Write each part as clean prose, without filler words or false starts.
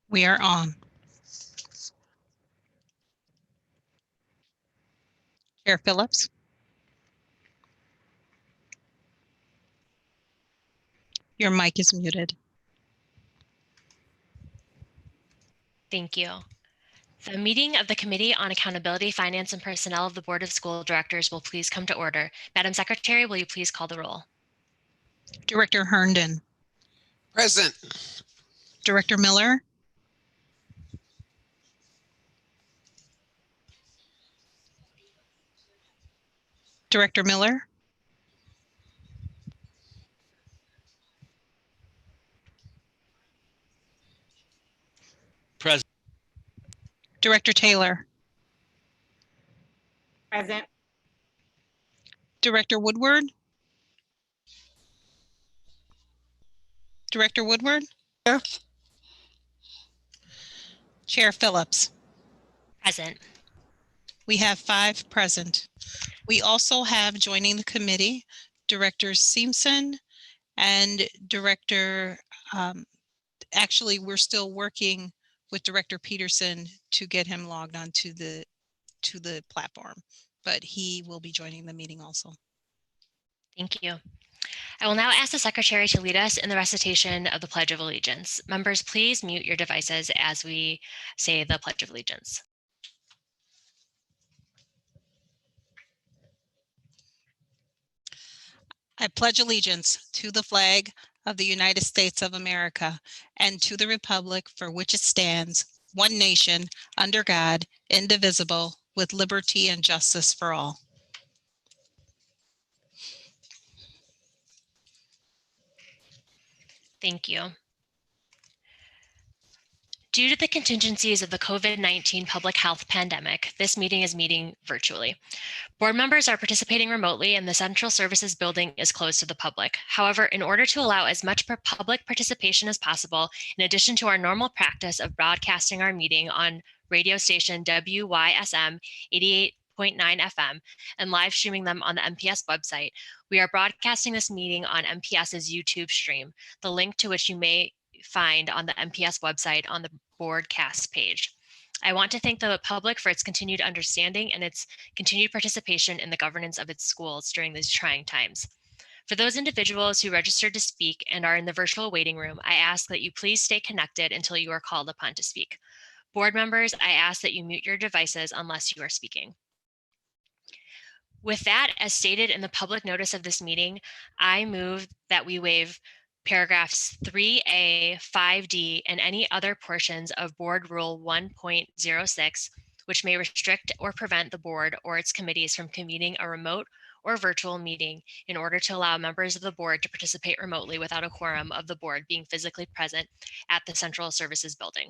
We are on. Chair Phillips. Your mic is muted. Thank you. The meeting of the Committee on Accountability, Finance, and Personnel of the Board of School Directors will please come to order. Madam Secretary, will you please call the roll? Director Herndon. Present. Director Miller. Director Miller. Present. Director Taylor. Present. Director Woodward. Director Woodward. Yeah. Chair Phillips. Present. We have 5 present. We also have joining the committee Director Simpson and Director, actually we're still working with Director Peterson to get him logged on to the platform, but he will be joining the meeting also. Thank you. I will now ask the Secretary to lead us in the recitation of the Pledge of Allegiance. Members, please mute your devices as we say the Pledge of Allegiance. I pledge allegiance to the flag of the United States of America and to the republic for which it stands, one nation, under God, indivisible, with liberty and justice for all. Thank you. Due to the contingencies of the COVID-19 public health pandemic, this meeting is meeting virtually. Board members are participating remotely and the Central Services building is closed to the public. However, in order to allow as much public participation as possible, in addition to our normal practice of broadcasting our meeting on radio station WYSM 88.9 FM and live streaming them on the MPS website, we are broadcasting this meeting on MPS's YouTube stream, the link to which you may find on the MPS website on the broadcast page. I want to thank the public for its continued understanding and its continued participation in the governance of its schools during these trying times. For those individuals who registered to speak and are in the virtual waiting room, I ask that you please stay connected until you are called upon to speak. Board members, I ask that you mute your devices unless you are speaking. With that, as stated in the public notice of this meeting, I move that we waive paragraphs 3A, 5D, and any other portions of Board Rule 1.06, which may restrict or prevent the board or its committees from convening a remote or virtual meeting in order to allow members of the board to participate remotely without a quorum of the board being physically present at the Central Services building.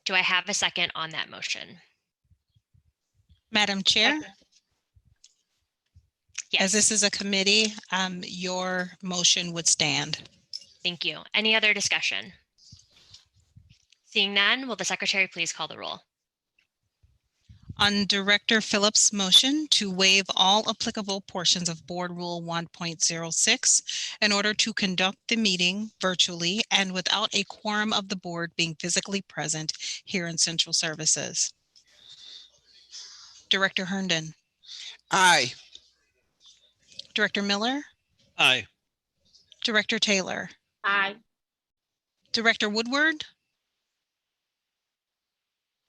Do I have a second on that motion? Madam Chair, Yes. as this is a committee, your motion would stand. Thank you. Any other discussion? Seeing none, will the Secretary please call the roll? On Director Phillips' motion to waive all applicable portions of Board Rule 1.06 in order to conduct the meeting virtually and without a quorum of the board being physically present here in Central Services. Director Herndon. Aye. Director Miller. Aye. Director Taylor. Aye. Director Woodward.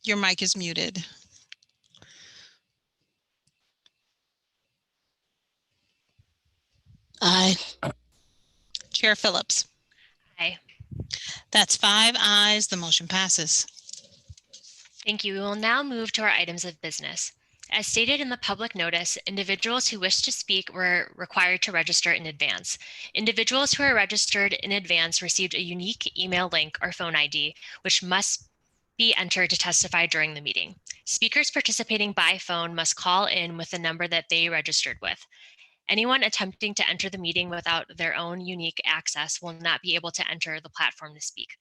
Your mic is muted. Aye. Chair Phillips. Aye. That's 5 ayes. The motion passes. Thank you. We will now move to our items of business. As stated in the public notice, individuals who wish to speak were required to register in advance. Individuals who are registered in advance received a unique email link or phone ID, which must be entered to testify during the meeting. Speakers participating by phone must call in with the number that they registered with. Anyone attempting to enter the meeting without their own unique access will not be able to enter the platform to speak.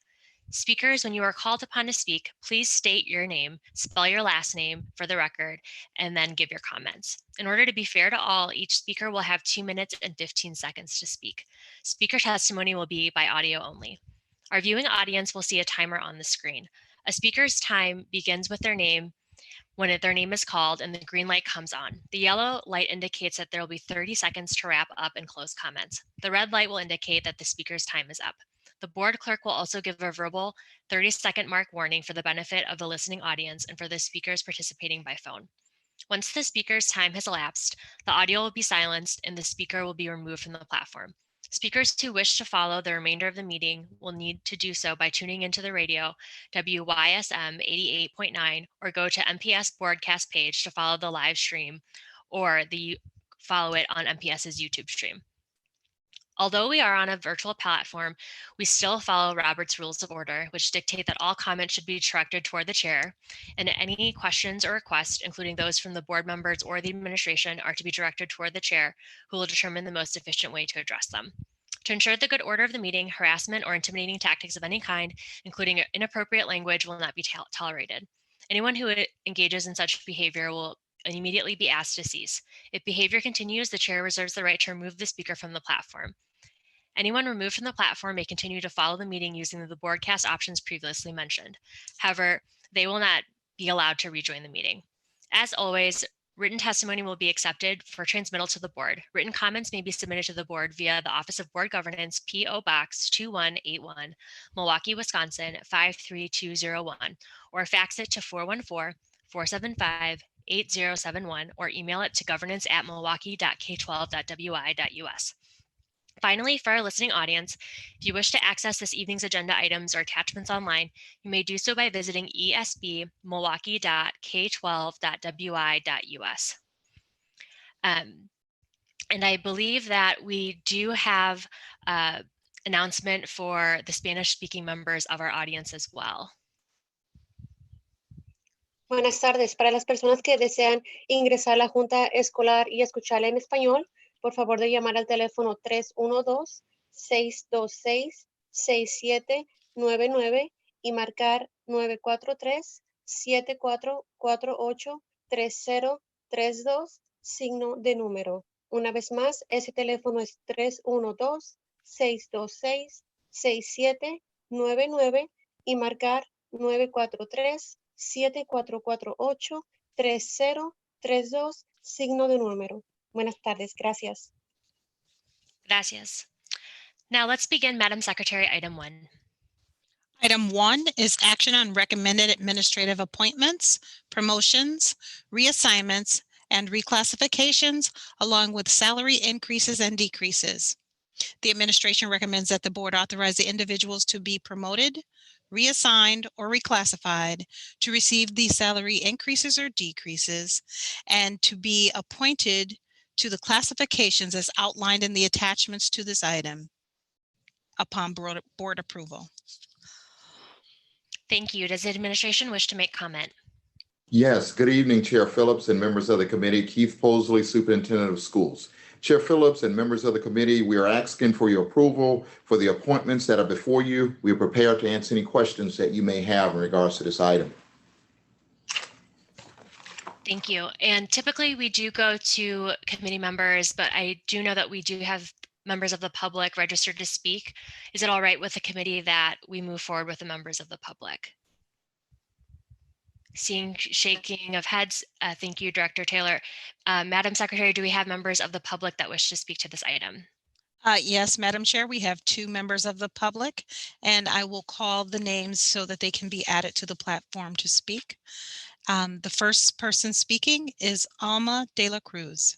Speakers, when you are called upon to speak, please state your name, spell your last name for the record, and then give your comments. In order to be fair to all, each speaker will have 2 minutes and 15 seconds to speak. Speaker testimony will be by audio only. Our viewing audience will see a timer on the screen. A speaker's time begins with their name when their name is called and the green light comes on. The yellow light indicates that there will be 30 seconds to wrap up and close comments. The red light will indicate that the speaker's time is up. The board clerk will also give a verbal 30-second mark warning for the benefit of the listening audience and for the speakers participating by phone. Once the speaker's time has elapsed, the audio will be silenced and the speaker will be removed from the platform. Speakers who wish to follow the remainder of the meeting will need to do so by tuning into the radio, WYSM 88.9, or go to MPS broadcast page to follow the live stream, or follow it on MPS's YouTube stream. Although we are on a virtual platform, we still follow Robert's Rules of Order, which dictate that all comments should be directed toward the chair, and any questions or requests, including those from the board members or the administration, are to be directed toward the chair, who will determine the most efficient way to address them. To ensure the good order of the meeting, harassment or intimidating tactics of any kind, including inappropriate language, will not be tolerated. Anyone who engages in such behavior will immediately be asked to cease. If behavior continues, the chair reserves the right to remove the speaker from the platform. Anyone removed from the platform may continue to follow the meeting using the broadcast options previously mentioned. However, they will not be allowed to rejoin the meeting. As always, written testimony will be accepted for transmittal to the board. Written comments may be submitted to the board via the Office of Board Governance, P.O. Box 2181, Milwaukee, Wisconsin 53201, or fax it to 414-475-8071, or email it to governance@milwaukee.k12.wi.us. Finally, for our listening audience, if you wish to access this evening's agenda items or attachments online, you may do so by visiting esbmilwaukee.k12.wi.us. And I believe that we do have an announcement for the Spanish-speaking members of our audience as well. Buenas tardes. Para las personas que desean ingresar a la Junta Escolar y escucharla en español, por favor de llamar al teléfono 312-626-6799 y marcar 943-7448-3032, signo de número. Una vez más, ese teléfono es 312-626-6799 y marcar 943-7448-3032, signo de número. Buenas tardes. Gracias. Gracias. Now let's begin, Madam Secretary, item 1. Item 1 is action on recommended administrative appointments, promotions, reassignments, and reclassifications, along with salary increases and decreases. The administration recommends that the board authorize the individuals to be promoted, reassigned, or reclassified, to receive the salary increases or decreases, and to be appointed to the classifications as outlined in the attachments to this item upon board approval. Thank you. Does the administration wish to make comment? Yes. Good evening, Chair Phillips and members of the committee. Keith Posley, Superintendent of Schools. Chair Phillips and members of the committee, we are asking for your approval for the appointments that are before you. We are prepared to answer any questions that you may have in regards to this item. Thank you. And typically we do go to committee members, but I do know that we do have members of the public registered to speak. Is it all right with the committee that we move forward with the members of the public? Seeing shaking of heads, thank you, Director Taylor. Madam Secretary, do we have members of the public that wish to speak to this item? Yes, Madam Chair, we have 2 members of the public, and I will call the names so that they can be added to the platform to speak. The first person speaking is Alma de la Cruz.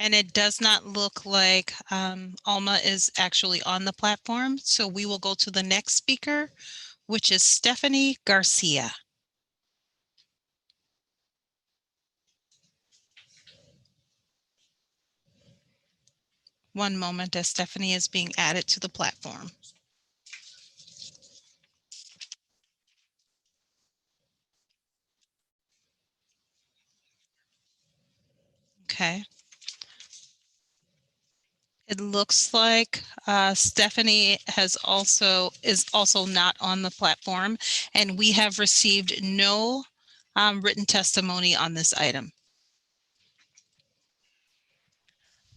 And it does not look like Alma is actually on the platform, so we will go to the next speaker, which is Stephanie Garcia. One moment as Stephanie is being added to the platform. Okay. It looks like Stephanie is also not on the platform, and we have received no written testimony on this item.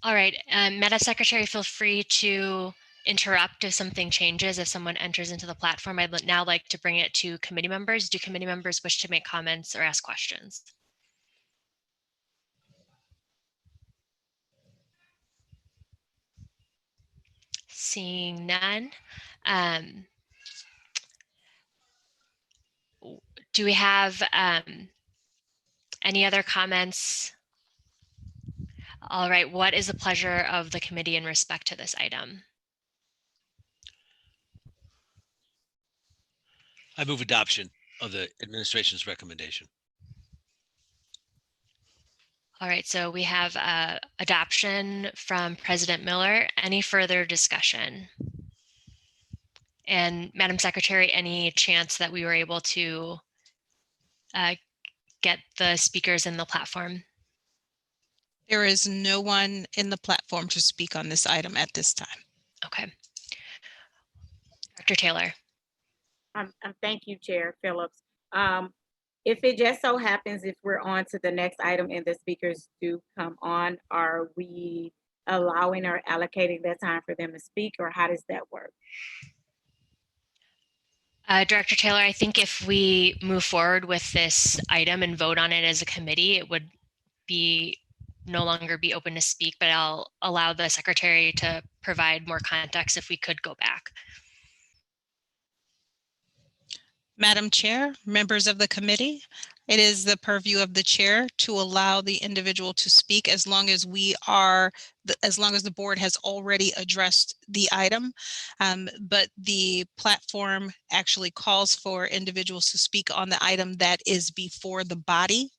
All right, Madam Secretary, feel free to interrupt if something changes. If someone enters into the platform, I'd now like to bring it to committee members. Do committee members wish to make comments or ask questions? Seeing none. Do we have any other comments? All right, what is the pleasure of the committee in respect to this item? I move adoption of the administration's recommendation. All right, so we have adoption from President Miller. Any further discussion? And Madam Secretary, any chance that we were able to get the speakers in the platform? There is no one in the platform to speak on this item at this time. Okay. Dr. Taylor. Thank you, Chair Phillips. If it just so happens, if we're on to the next item and the speakers do come on, are we allowing or allocating that time for them to speak, or how does that work? Director Taylor, I think if we move forward with this item and vote on it as a committee, it would be no longer be open to speak, but I'll allow the secretary to provide more context if we could go back. Madam Chair, members of the committee, it is the purview of the chair to allow the individual to speak as long as as long as the board has already addressed the item. But the platform actually calls for individuals to speak on the item that is before the body.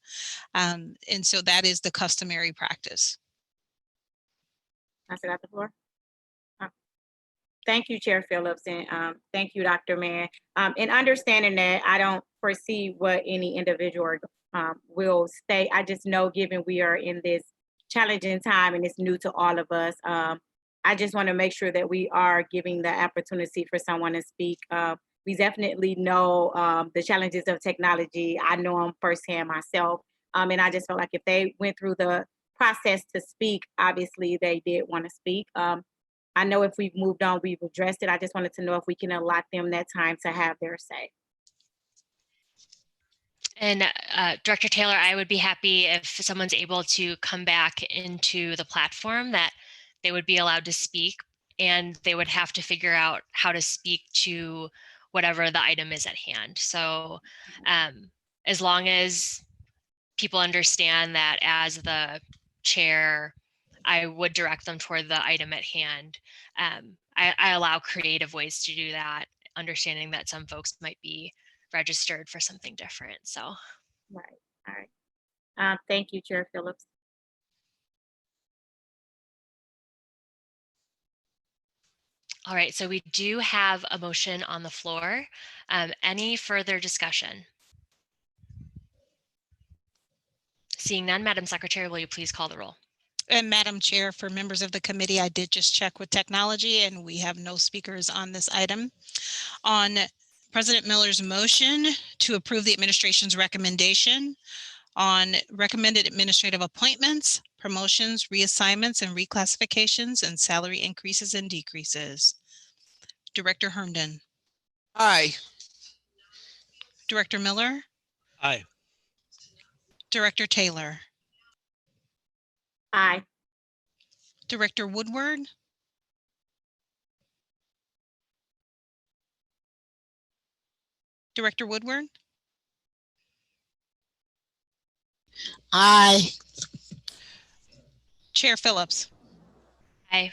And so that is the customary practice. I sit at the floor. Thank you, Chair Phillips, and thank you, Dr. Mann. In understanding that, I don't foresee what any individual will stay. I just know, given we are in this challenging time and it's new to all of us, I just want to make sure that we are giving the opportunity for someone to speak. We definitely know the challenges of technology. I know them firsthand myself, and I just felt like if they went through the process to speak, obviously they did want to speak. I know if we've moved on, we've addressed it. I just wanted to know if we can allot them that time to have their say. And Director Taylor, I would be happy if someone's able to come back into the platform that they would be allowed to speak, and they would have to figure out how to speak to whatever the item is at hand. So as long as people understand that as the chair, I would direct them toward the item at hand. I allow creative ways to do that, understanding that some folks might be registered for something different. So, right, all right. Thank you, Chair Phillips. All right, so we do have a motion on the floor. Any further discussion? Seeing none, Madam Secretary, will you please call the roll? And Madam Chair, for members of the committee, I did just check with technology and we have no speakers on this item. On President Miller's motion to approve the administration's recommendation on recommended administrative appointments, promotions, reassignments, and reclassifications, and salary increases and decreases. Director Herndon. Aye. Director Miller. Aye. Director Taylor. Aye. Director Woodward. Director Woodward. Aye. Chair Phillips. Aye.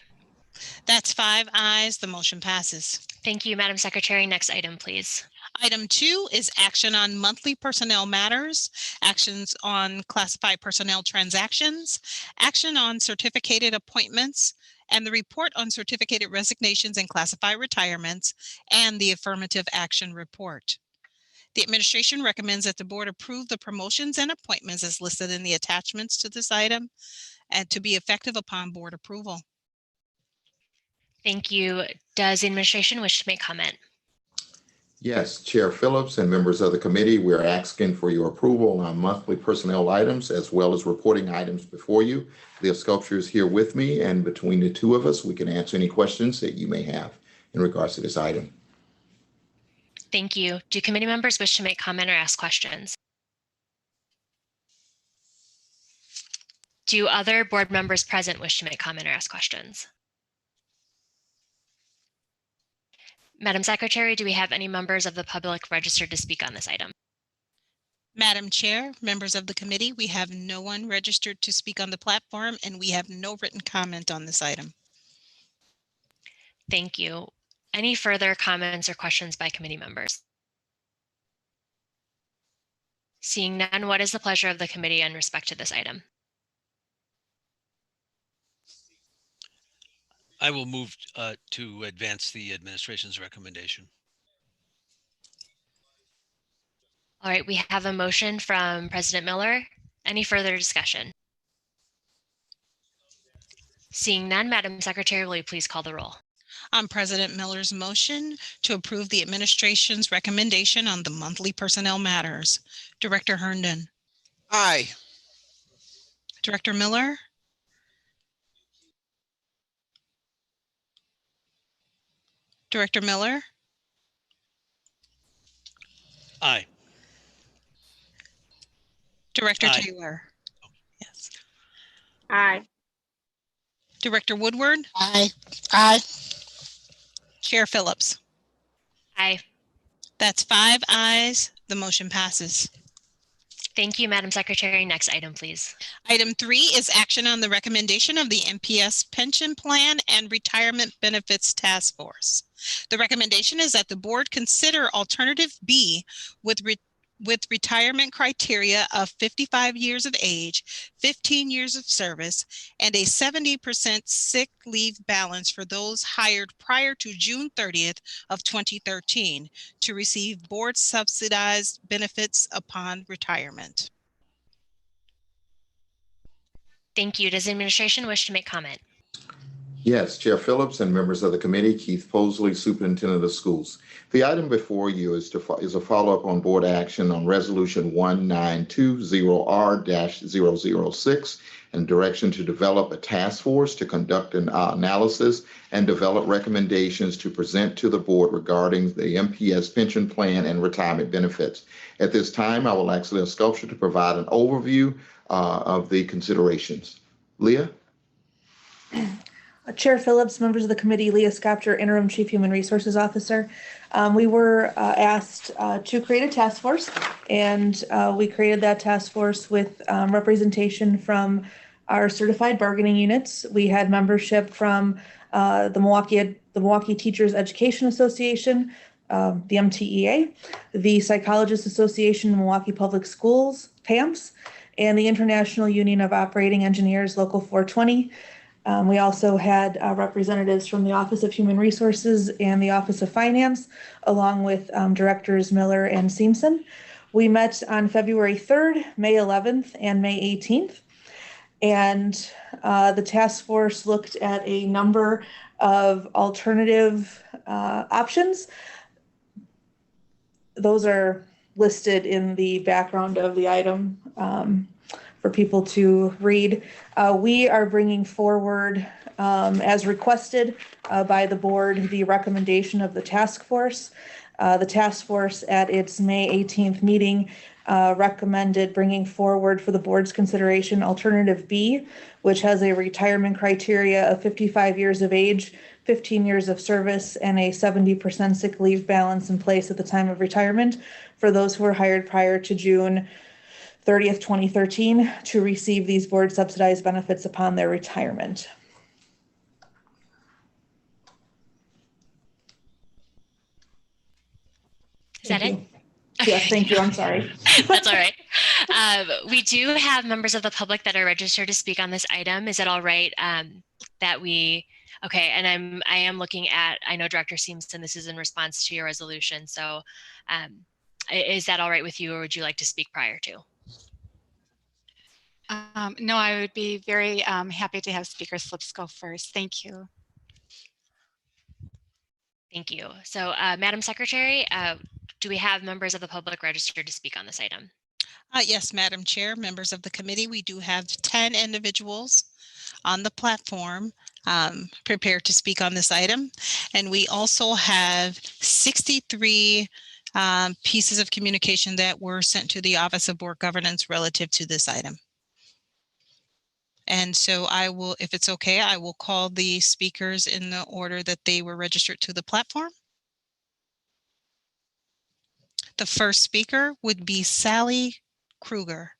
That's 5 ayes. The motion passes. Thank you, Madam Secretary. Next item, please. Item 2 is action on monthly personnel matters, actions on classified personnel transactions, action on certificated appointments, and the report on certificated resignations and classified retirements, and the affirmative action report. The administration recommends that the board approve the promotions and appointments as listed in the attachments to this item and to be effective upon board approval. Thank you. Does the administration wish to make comment? Yes, Chair Phillips and members of the committee, we're asking for your approval on monthly personnel items as well as reporting items before you. Leah Sculpture is here with me, and between the two of us, we can answer any questions that you may have in regards to this item. Thank you. Do committee members wish to make comment or ask questions? Do other board members present wish to make comment or ask questions? Madam Secretary, do we have any members of the public registered to speak on this item? Madam Chair, members of the committee, we have no one registered to speak on the platform, and we have no written comment on this item. Thank you. Any further comments or questions by committee members? Seeing none, what is the pleasure of the committee in respect to this item? I will move to advance the administration's recommendation. All right, we have a motion from President Miller. Any further discussion? Seeing none, Madam Secretary, will you please call the roll? On President Miller's motion to approve the administration's recommendation on the monthly personnel matters, Director Herndon. Aye. Director Miller. Director Miller. Aye. Director Aye. Taylor. Yes. Aye. Director Woodward. Aye. Aye. Chair Phillips. Aye. That's 5 ayes. The motion passes. Thank you, Madam Secretary. Next item, please. Item 3 is action on the recommendation of the MPS Pension Plan and Retirement Benefits Task Force. The recommendation is that the board consider alternative B with retirement criteria of 55 years of age, 15 years of service, and a 70% sick leave balance for those hired prior to June 30th of 2013 to receive board subsidized benefits upon retirement. Thank you. Does the administration wish to make comment? Yes, Chair Phillips and members of the committee, Keith Posley, Superintendent of Schools. The item before you is a follow-up on board action on Resolution 1920R-006 and direction to develop a task force to conduct an analysis and develop recommendations to present to the board regarding the MPS pension plan and retirement benefits. At this time, I will ask Leah Sculpture to provide an overview of the considerations. Leah? Chair Phillips, members of the committee, Leah Sculpture, Interim Chief Human Resources Officer. We were asked to create a task force, and we created that task force with representation from our certified bargaining units. We had membership from the Milwaukee Teachers Education Association, the MTEA, the Psychologists Association, Milwaukee Public Schools, PAMPS, and the International Union of Operating Engineers, Local 420. We also had representatives from the Office of Human Resources and the Office of Finance, along with Directors Miller and Simpson. We met on February 3rd, May 11th, and May 18th. And the task force looked at a number of alternative options. Those are listed in the background of the item for people to read. We are bringing forward, as requested by the board, the recommendation of the task force. The task force at its May 18th meeting recommended bringing forward for the board's consideration alternative B, which has a retirement criteria of 55 years of age, 15 years of service, and a 70% sick leave balance in place at the time of retirement for those who were hired prior to June 30th, 2013 to receive these board subsidized benefits upon their retirement. Is that it? Yes, thank you. I'm sorry. That's all right. We do have members of the public that are registered to speak on this item. Is it all right that we, okay, and I am looking at, I know Director Simpson, this is in response to your resolution. So is that all right with you, or would you like to speak prior to? No, I would be very happy to have speaker slips go first. Thank you. Thank you. So Madam Secretary, Do we have members of the public registered to speak on this item? Yes, Madam Chair, members of the committee, we do have 10 individuals on the platform prepared to speak on this item. And we also have 63 pieces of communication that were sent to the Office of Board Governance relative to this item. And so I will, if it's okay, I will call the speakers in the order that they were registered to the platform. The first speaker would be Sally Kruger.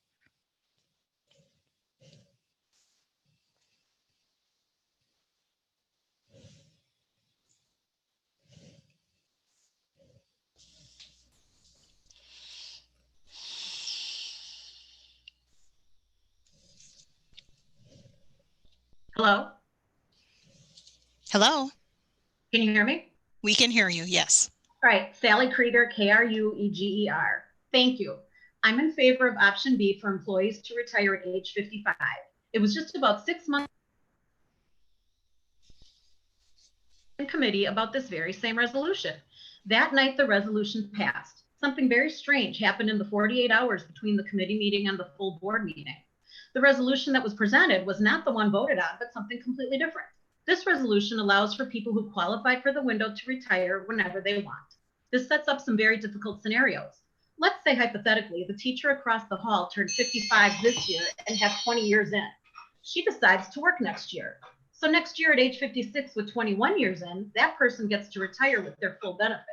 Hello, Hello, can you hear me? we can hear you, yes. All right, Sally Krieger, Krueger. Thank you. I'm in favor of option B for employees to retire at age 55. It was just about 6 months in committee about this very same resolution. That night, the resolution passed. Something very strange happened in the 48 hours between the committee meeting and the full board meeting. The resolution that was presented was not the one voted on, but something completely different. This resolution allows for people who qualified for the window to retire whenever they want. This sets up some very difficult scenarios. Let's say hypothetically, the teacher across the hall turned 55 this year and has 20 years in. She decides to work next year. So next year at age 56 with 21 years in, that person gets to retire with their full benefits.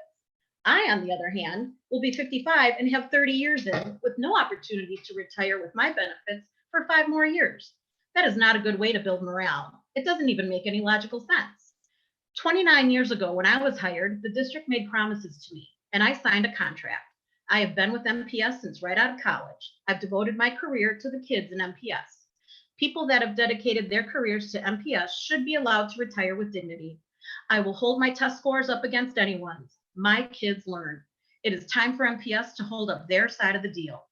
I, on the other hand, will be 55 and have 30 years in with no opportunity to retire with my benefits for 5 more years. That is not a good way to build morale. It doesn't even make any logical sense. 29 years ago, when I was hired, the district made promises to me, and I signed a contract. I have been with MPS since right out of college. I've devoted my career to the kids in MPS. People that have dedicated their careers to MPS should be allowed to retire with dignity. I will hold my test scores up against anyone's. My kids learn. It is time for MPS to hold up their side of the deal.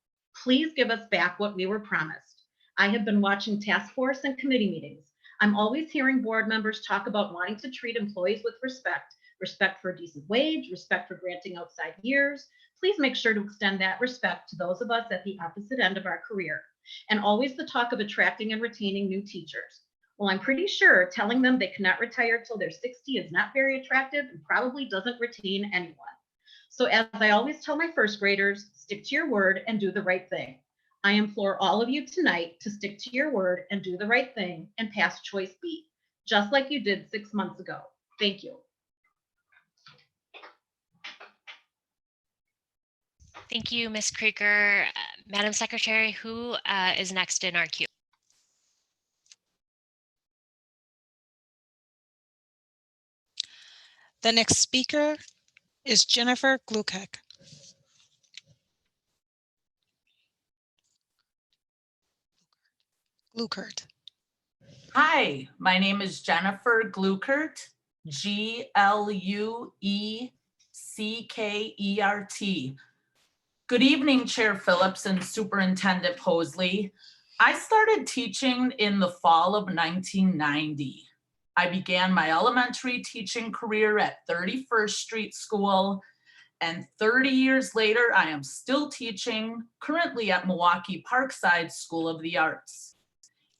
Please give us back what we were promised. I have been watching task force and committee meetings. I'm always hearing board members talk about wanting to treat employees with respect, respect for a decent wage, respect for granting outside years. Please make sure to extend that respect to those of us at the opposite end of our career. And always the talk of attracting and retaining new teachers. Well, I'm pretty sure telling them they cannot retire till they're 60 is not very attractive and probably doesn't retain anyone. So as I always tell my first graders, stick to your word and do the right thing. I implore all of you tonight to stick to your word and do the right thing and pass choice B, just like you did 6 months ago. Thank you. Thank you, Ms. Krieger. Madam Secretary, who is next in our queue? The next speaker is Jennifer Glukek. Glukert. Hi, my name is Jennifer Glukert, Glueckert. Good evening, Chair Phillips and Superintendent Posley. I started teaching in the fall of 1990. I began my elementary teaching career at 31st Street School, and 30 years later, I am still teaching, currently at Milwaukee Parkside School of the Arts.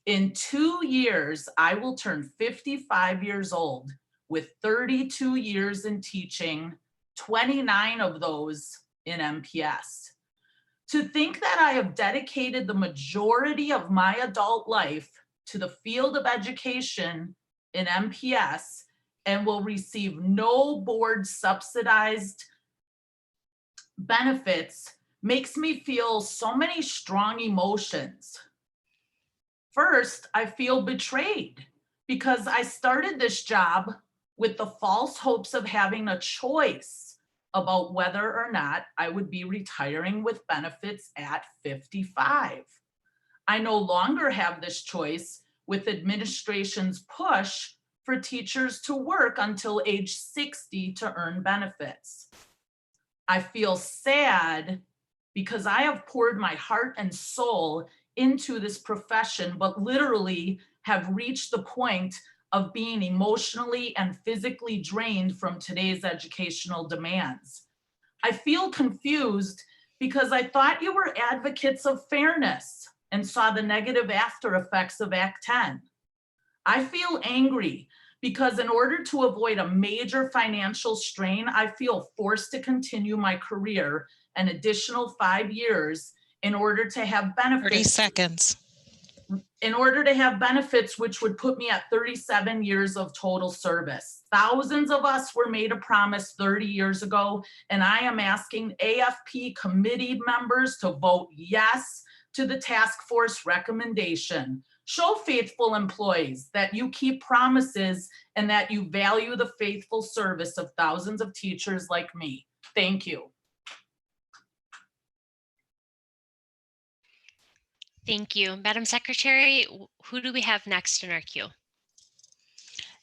In 2 years, I will turn 55 years old with 32 years in teaching, 29 of those in MPS. To think that I have dedicated the majority of my adult life to the field of education in MPS and will receive no board subsidized benefits makes me feel so many strong emotions. First, I feel betrayed because I started this job with the false hopes of having a choice about whether or not I would be retiring with benefits at 55. I no longer have this choice with administration's push for teachers to work until age 60 to earn benefits. I feel sad because I have poured my heart and soul into this profession, but literally have reached the point of being emotionally and physically drained from today's educational demands. I feel confused because I thought you were advocates of fairness and saw the negative after effects of Act 10. I feel angry because in order to avoid a major financial strain, I feel forced to continue my career an additional 5 years in order to have 30 benefits. seconds. In order to have benefits, which would put me at 37 years of total service. Thousands of us were made a promise 30 years ago, and I am asking AFP committee members to vote yes to the task force recommendation. Show faithful employees that you keep promises and that you value the faithful service of thousands of teachers like me. Thank you. Thank you. Madam Secretary, who do we have next in our queue?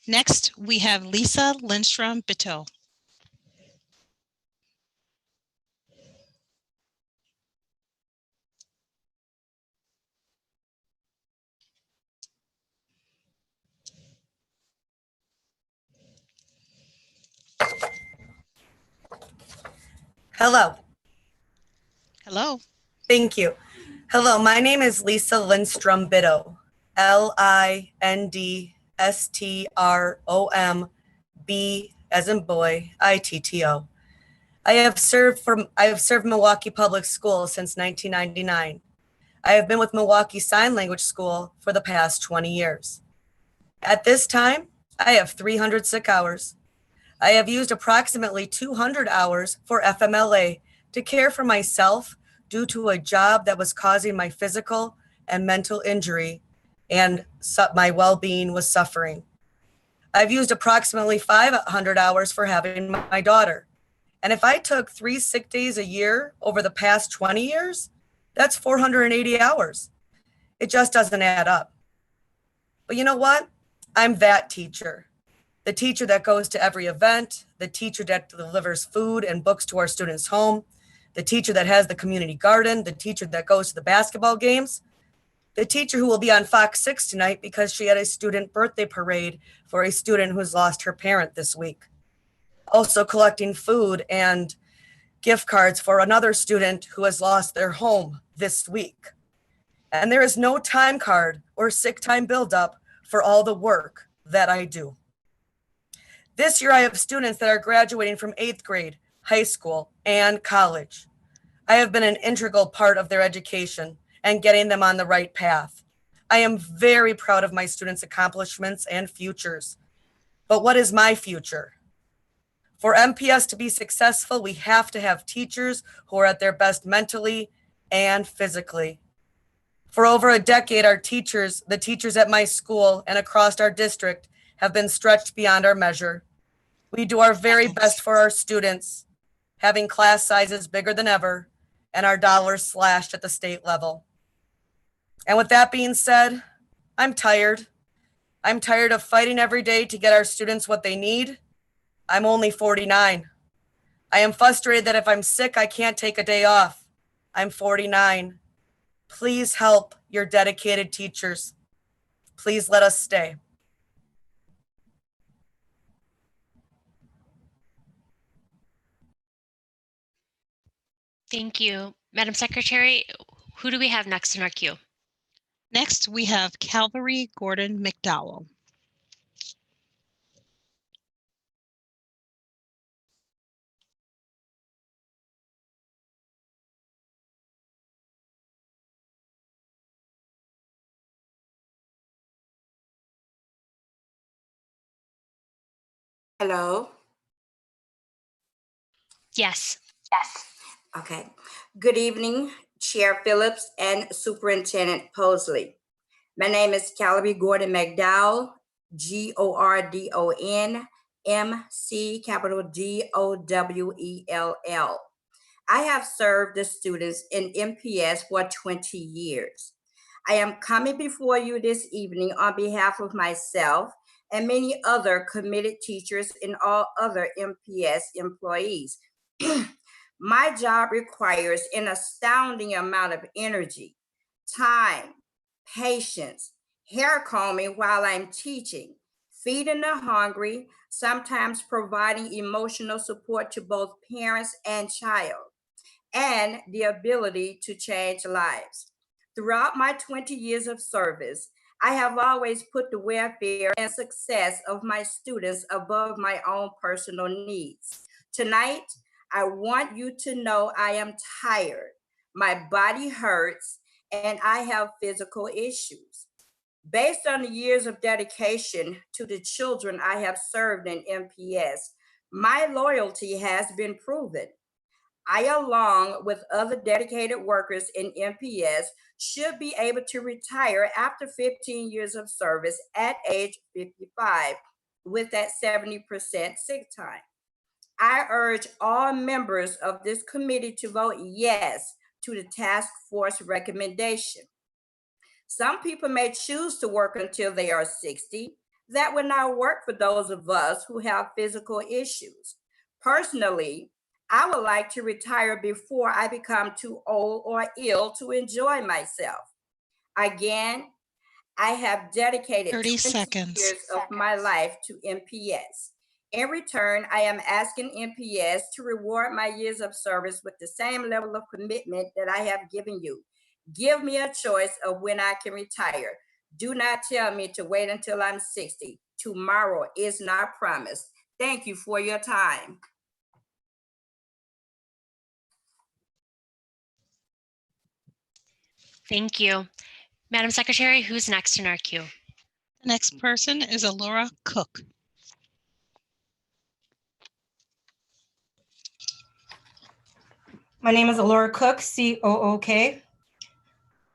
Next, we have Lisa Lindstrom-Bitto. Hello. Hello. Thank you. Hello, my name is Lisa Lindstrom-Bitto, Lindstrom, as in boy, ITTO. I have served Milwaukee Public Schools since 1999. I have been with Milwaukee Sign Language School for the past 20 years. At this time, I have 300 sick hours. I have used approximately 200 hours for FMLA to care for myself due to a job that was causing my physical and mental injury, and my well-being was suffering. I've used approximately 500 hours for having my daughter. And if I took 3 sick days a year over the past 20 years, that's 480 hours. It just doesn't add up. But you know what? I'm that teacher. The teacher that goes to every event, the teacher that delivers food and books to our students' home, the teacher that has the community garden, the teacher that goes to the basketball games, the teacher who will be on Fox 6 tonight because she had a student birthday parade for a student who's lost her parent this week. Also collecting food and gift cards for another student who has lost their home this week. And there is no time card or sick time buildup for all the work that I do. This year, I have students that are graduating from 8th grade, high school, and college. I have been an integral part of their education and getting them on the right path. I am very proud of my students' accomplishments and futures. But what is my future? For MPS to be successful, we have to have teachers who are at their best mentally and physically. For over a decade, the teachers at my school and across our district have been stretched beyond our measure. We do our very best for our students, having class sizes bigger than ever and our dollars slashed at the state level. And with that being said, I'm tired. I'm tired of fighting every day to get our students what they need. I'm only 49. I am frustrated that if I'm sick, I can't take a day off. I'm 49. Please help your dedicated teachers. Please let us stay. Thank you. Madam Secretary, who do we have next in our queue? Next, we have Calvary Gordon McDowell. Hello? Yes. Yes. Okay. Good evening, Chair Phillips and Superintendent Posley. My name is Calvary Gordon McDowell, Gordon MC, capital DOWELL. I have served the students in MPS for 20 years. I am coming before you this evening on behalf of myself and many other committed teachers and all other MPS employees. My job requires an astounding amount of energy, time, patience, hair combing while I'm teaching, feeding the hungry, sometimes providing emotional support to both parents and child, and the ability to change lives. Throughout my 20 years of service, I have always put the welfare and success of my students above my own personal needs. Tonight, I want you to know I am tired. My body hurts, and I have physical issues. Based on the years of dedication to the children I have served in MPS, my loyalty has been proven. I, along with other dedicated workers in MPS, should be able to retire after 15 years of service at age 55 with that 70% sick time. I urge all members of this committee to vote yes to the task force recommendation. Some people may choose to work until they are 60. That would not work for those of us who have physical issues. Personally, I would like to retire before I become too old or ill to enjoy myself. Again, I have dedicated 30 20 seconds. years of my life to MPS. In return, I am asking MPS to reward my years of service with the same level of commitment that I have given you. Give me a choice of when I can retire. Do not tell me to wait until I'm 60. Tomorrow is not promised. Thank you for your time. Thank you. Madam Secretary, who's next in our queue? The next person is Alora Cook. My name is Alora Cook, C-O-O-K.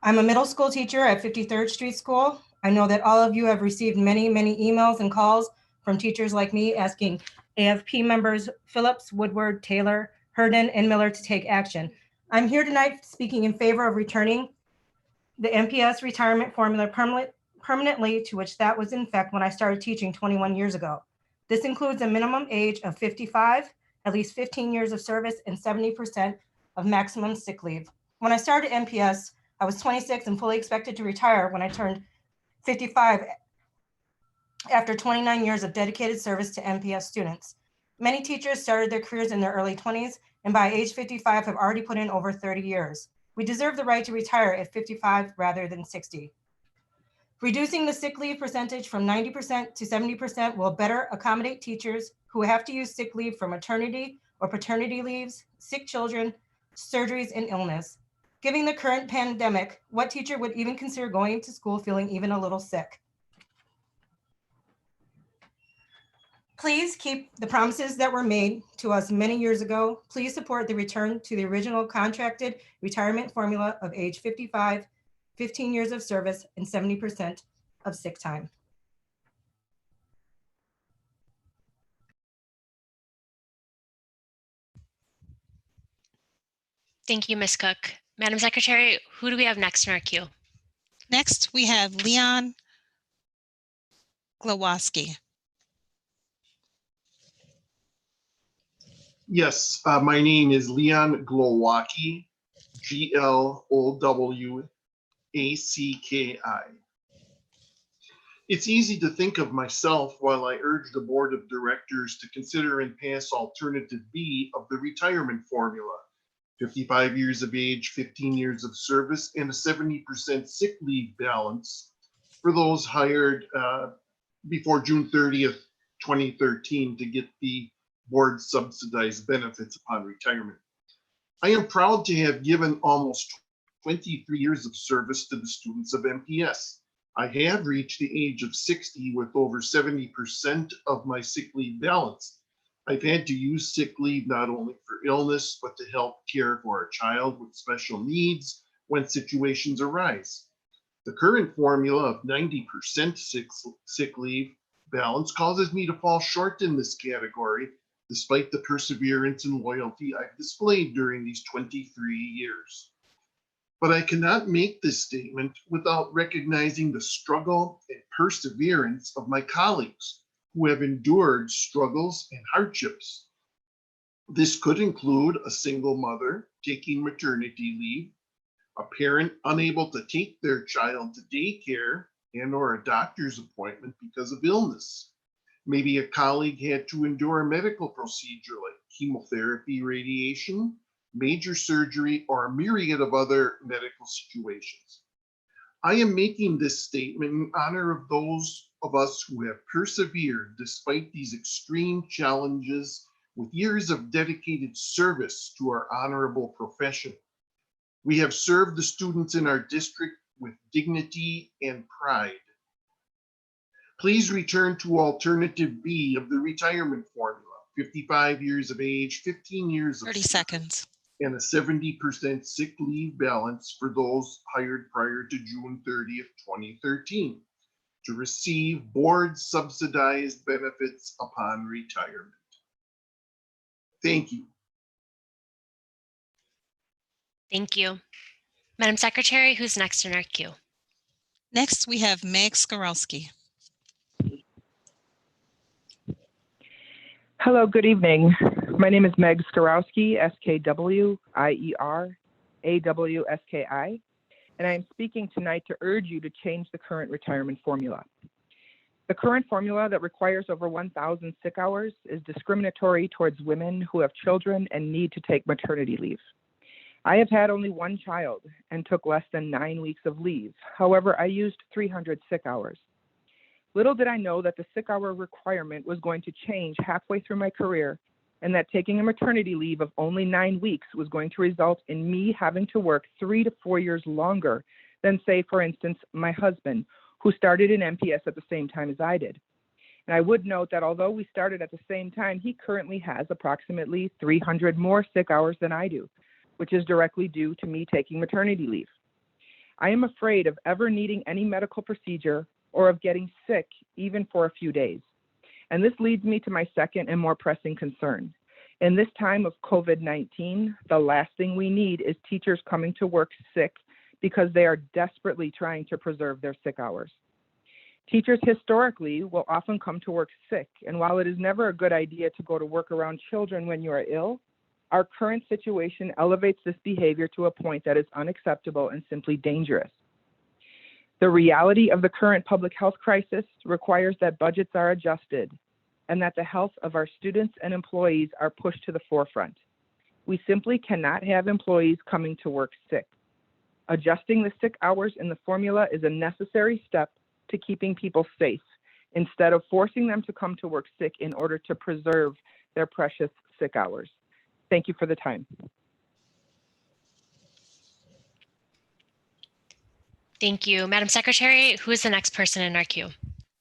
I'm a middle school teacher at 53rd Street School. I know that all of you have received many, many emails and calls from teachers like me asking AFP members Phillips, Woodward, Taylor, Herndon, and Miller to take action. I'm here tonight speaking in favor of returning the MPS retirement formula permanently to which that was in effect when I started teaching 21 years ago. This includes a minimum age of 55, at least 15 years of service, and 70% of maximum sick leave. When I started MPS, I was 26 and fully expected to retire when I turned 55 after 29 years of dedicated service to MPS students. Many teachers started their careers in their early 20s and by age 55 have already put in over 30 years. We deserve the right to retire at 55 rather than 60. Reducing the sick leave percentage from 90% to 70% will better accommodate teachers who have to use sick leave for maternity or paternity leaves, sick children, surgeries, and illness. Given the current pandemic, what teacher would even consider going to school feeling even a little sick? Please keep the promises that were made to us many years ago. Please support the return to the original contracted retirement formula of age 55, 15 years of service, and 70% of sick time. Thank you, Ms. Cook. Madam Secretary, who do we have next in our queue? Next, we have Leon Glawoski. Yes, my name is Leon Glowacki, Glowacki. It's easy to think of myself while I urge the board of directors to consider and pass alternative B of the retirement formula. 55 years of age, 15 years of service, and a 70% sick leave balance for those hired before June 30th, 2013 to get the board subsidized benefits upon retirement. I am proud to have given almost 23 years of service to the students of MPS. I have reached the age of 60 with over 70% of my sick leave balance. I've had to use sick leave not only for illness, but to help care for a child with special needs when situations arise. The current formula of 90% sick leave balance causes me to fall short in this category, despite the perseverance and loyalty I've displayed during these 23 years. But I cannot make this statement without recognizing the struggle and perseverance of my colleagues who have endured struggles and hardships. This could include a single mother taking maternity leave, a parent unable to take their child to daycare and or a doctor's appointment because of illness, Maybe a colleague had to endure a medical procedure like chemotherapy, radiation, major surgery, or a myriad of other medical situations. I am making this statement in honor of those of us who have persevered despite these extreme challenges with years of dedicated service to our honorable profession. We have served the students in our district with dignity and pride. Please return to alternative B of the retirement formula, 55 years of age, 15 years of 30 service, seconds. and a 70% sick leave balance for those hired prior to June 30th, 2013, to receive board subsidized benefits upon retirement. Thank you. Thank you. Madam Secretary, who's next in our queue? Next, we have Meg Skorowski. Hello, good evening. My name is Meg Skorowski, SKWIERAWSKI, and I am speaking tonight to urge you to change the current retirement formula. The current formula that requires over 1,000 sick hours is discriminatory towards women who have children and need to take maternity leave. I have had only one child and took less than 9 weeks of leave. However, I used 300 sick hours. Little did I know that the sick hour requirement was going to change halfway through my career, and that taking a maternity leave of only 9 weeks was going to result in me having to work 3 to 4 years longer than, say, for instance, my husband, who started in MPS at the same time as I did. And I would note that although we started at the same time, he currently has approximately 300 more sick hours than I do, which is directly due to me taking maternity leave. I am afraid of ever needing any medical procedure or of getting sick even for a few days. And this leads me to my second and more pressing concern. In this time of COVID-19, the last thing we need is teachers coming to work sick because they are desperately trying to preserve their sick hours. Teachers historically will often come to work sick, and while it is never a good idea to go to work around children when you are ill, our current situation elevates this behavior to a point that is unacceptable and simply dangerous. The reality of the current public health crisis requires that budgets are adjusted and that the health of our students and employees are pushed to the forefront. We simply cannot have employees coming to work sick. Adjusting the sick hours in the formula is a necessary step to keeping people safe, instead of forcing them to come to work sick in order to preserve their precious sick hours. Thank you for the time. Thank you. Madam Secretary, who is the next person in our queue?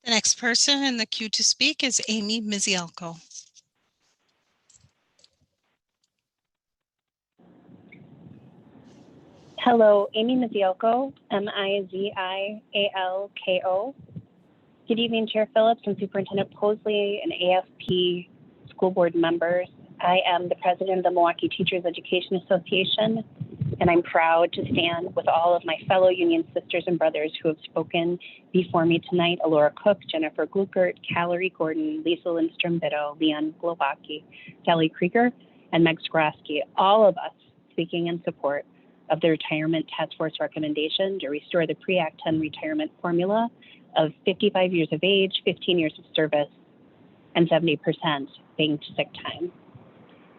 The next person in the queue to speak is Amy Mizialko. Hello, Amy Mizialko, Mizialko. Good evening, Chair Phillips and Superintendent Posley and AFP school board members. I am the president of the Milwaukee Teachers Education Association, and I'm proud to stand with all of my fellow union sisters and brothers who have spoken before me tonight: Alora Cook, Jennifer Gluckert, Callery Gordon, Lisa Lindstrom-Bitto, Leon Glowacki, Sally Krieger, and Meg Skorowski, all of us speaking in support of the Retirement Task Force recommendation to restore the pre-Act 10 retirement formula of 55 years of age, 15 years of service, and 70% banked sick time.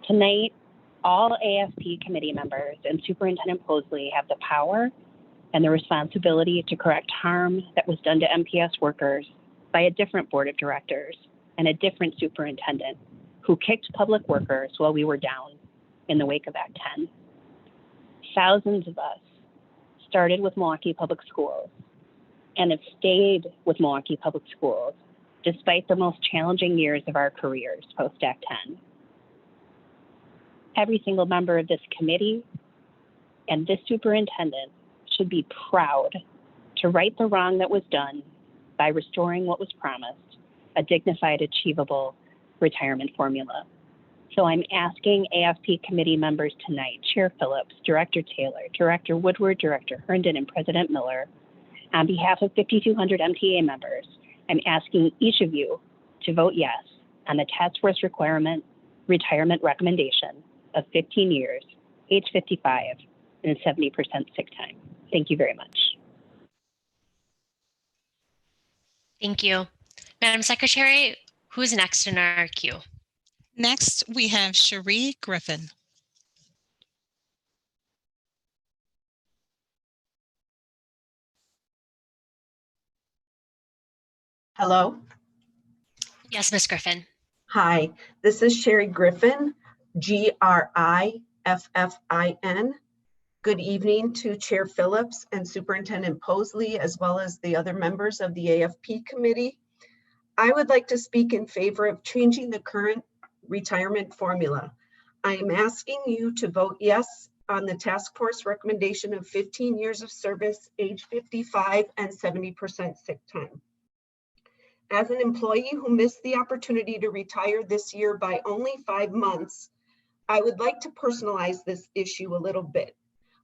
Tonight, all AFP committee members and Superintendent Posley have the power and the responsibility to correct harm that was done to MPS workers by a different board of directors and a different superintendent who kicked public workers while we were down in the wake of Act 10. Thousands of us started with Milwaukee Public Schools and have stayed with Milwaukee Public Schools despite the most challenging years of our careers post-Act 10. Every single member of this committee and this superintendent should be proud to right the wrong that was done by restoring what was promised, a dignified, achievable retirement formula. So I'm asking AFP committee members tonight, Chair Phillips, Director Taylor, Director Woodward, Director Herndon, and President Miller, on behalf of 5,200 MTA members, I'm asking each of you to vote yes on the task force retirement recommendation of 15 years, age 55, and 70% sick time. Thank you very much. Thank you. Madam Secretary, Who's next in our queue? Next, we have Cherie Griffin. Hello. Yes, Ms. Griffin. Hi, this is Sherry Griffin, Griffin. Good evening to Chair Phillips and Superintendent Posley, as well as the other members of the AFP committee. I would like to speak in favor of changing the current retirement formula. I am asking you to vote yes on the task force recommendation of 15 years of service, age 55, and 70% sick time. As an employee who missed the opportunity to retire this year by only 5 months, I would like to personalize this issue a little bit.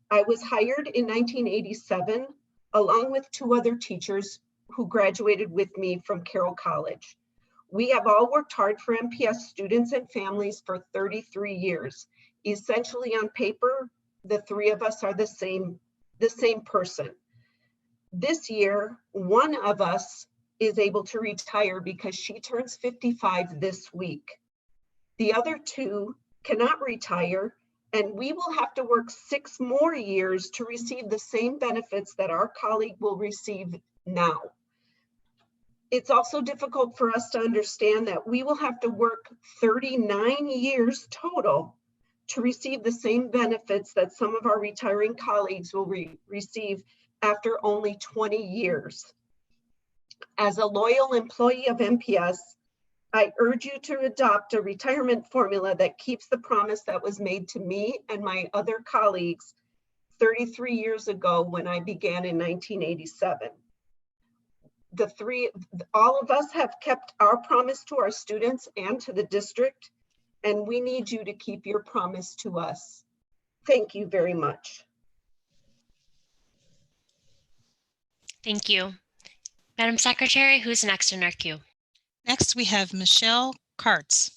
I was hired in 1987, along with 2 other teachers who graduated with me from Carroll College. We have all worked hard for MPS students and families for 33 years. Essentially, on paper, the 3 of us are the same person. This year, one of us is able to retire because she turns 55 this week. The other 2 cannot retire, and we will have to work 6 more years to receive the same benefits that our colleague will receive now. It's also difficult for us to understand that we will have to work 39 years total to receive the same benefits that some of our retiring colleagues will receive after only 20 years. As a loyal employee of MPS, I urge you to adopt a retirement formula that keeps the promise that was made to me and my other colleagues 33 years ago when I began in 1987. All of us have kept our promise to our students and to the district, and we need you to keep your promise to us. Thank you very much. Thank you. Madam Secretary, who's next in our queue? Next, we have Michelle Kartz.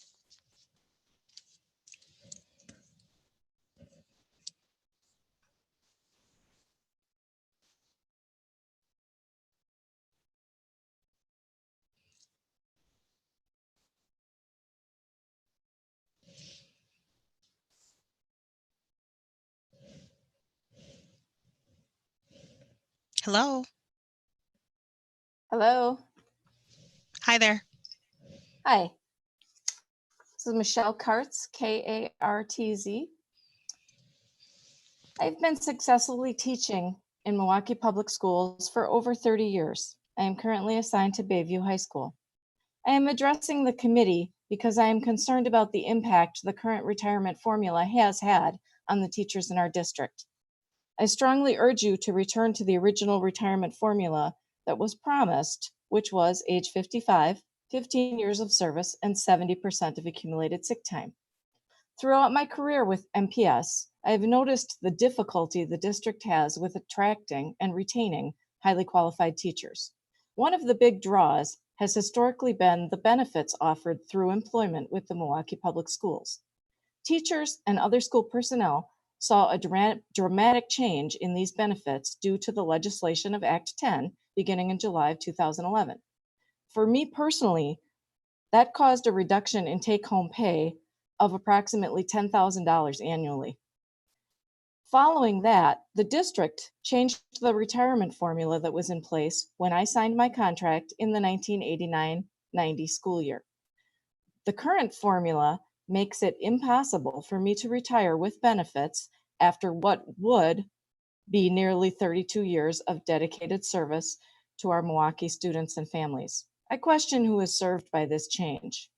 Hello. Hello. Hi there. Hi. This is Michelle Kartz, K-A-R-T-Z. I've been successfully teaching in Milwaukee Public Schools for over 30 years. I am currently assigned to Bayview High School. I am addressing the committee because I am concerned about the impact the current retirement formula has had on the teachers in our district. I strongly urge you to return to the original retirement formula that was promised, which was age 55, 15 years of service, and 70% of accumulated sick time. Throughout my career with MPS, I have noticed the difficulty the district has with attracting and retaining highly qualified teachers. One of the big draws has historically been the benefits offered through employment with the Milwaukee Public Schools. Teachers and other school personnel saw a dramatic change in these benefits due to the legislation of Act 10 beginning in July of 2011. For me personally, that caused a reduction in take-home pay of approximately $10,000 annually. Following that, the district changed the retirement formula that was in place when I signed my contract in the 1989-90 school year. The current formula makes it impossible for me to retire with benefits after what would be nearly 32 years of dedicated service to our Milwaukee students and families. I question who is served by this change.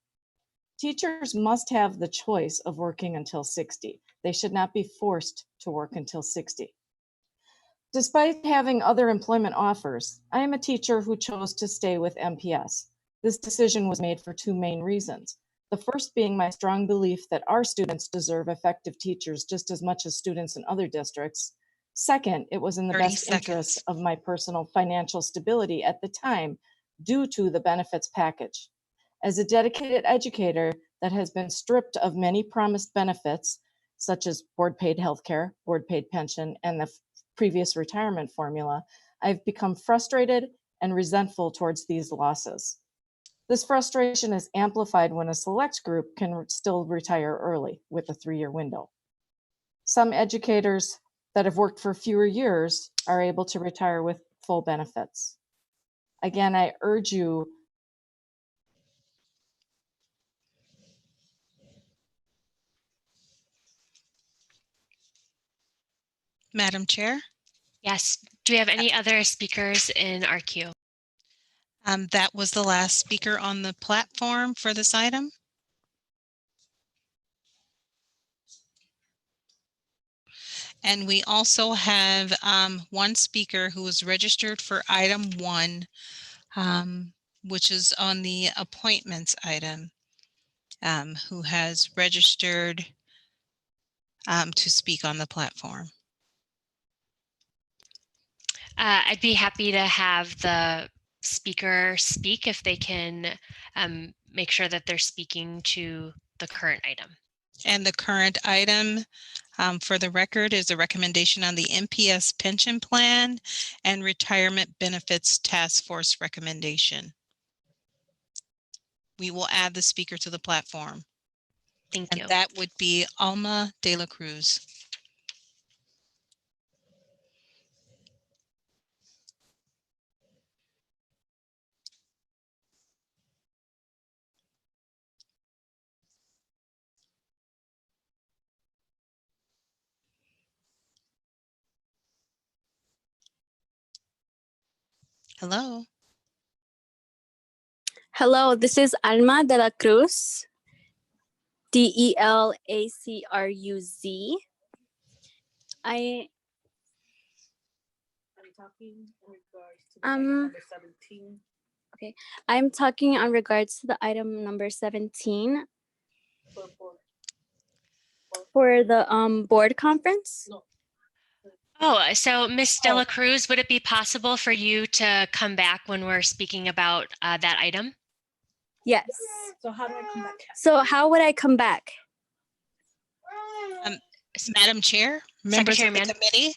Teachers must have the choice of working until 60. They should not be forced to work until 60. Despite having other employment offers, I am a teacher who chose to stay with MPS. This decision was made for 2 main reasons. The first being my strong belief that our students deserve effective teachers just as much as students in other districts. Second, it was in the best interest of my personal financial stability at the time due to the benefits package. As a dedicated educator that has been stripped of many promised benefits, such as board-paid healthcare, board-paid pension, and the previous retirement formula, I've become frustrated and resentful towards these losses. This frustration is amplified when a select group can still retire early with a 3-year window. Some educators that have worked for fewer years are able to retire with full benefits. Again, I urge you Madam Chair. Yes. Do we have any other speakers in our queue? That was the last speaker on the platform for this item. And we also have one speaker who is registered for item 1, which is on the appointments item, who has registered to speak on the platform. I'd be happy to have the speaker speak if they can make sure that they're speaking to the current item. And the current item, for the record, is a recommendation on the MPS pension plan and retirement benefits task force recommendation. We will add the speaker to the platform. Thank you. And that would be Alma de la Cruz. Hello. Hello, this is Alma de la Cruz, Delacruz. I okay. I'm talking on regards to the item number 17 for the board conference. Oh, so Ms. De La Cruz, would it be possible for you to come back when we're speaking about that item? Yes. So how do I come back? So how would I come back? Madam Chair, members Secretary of the Mann.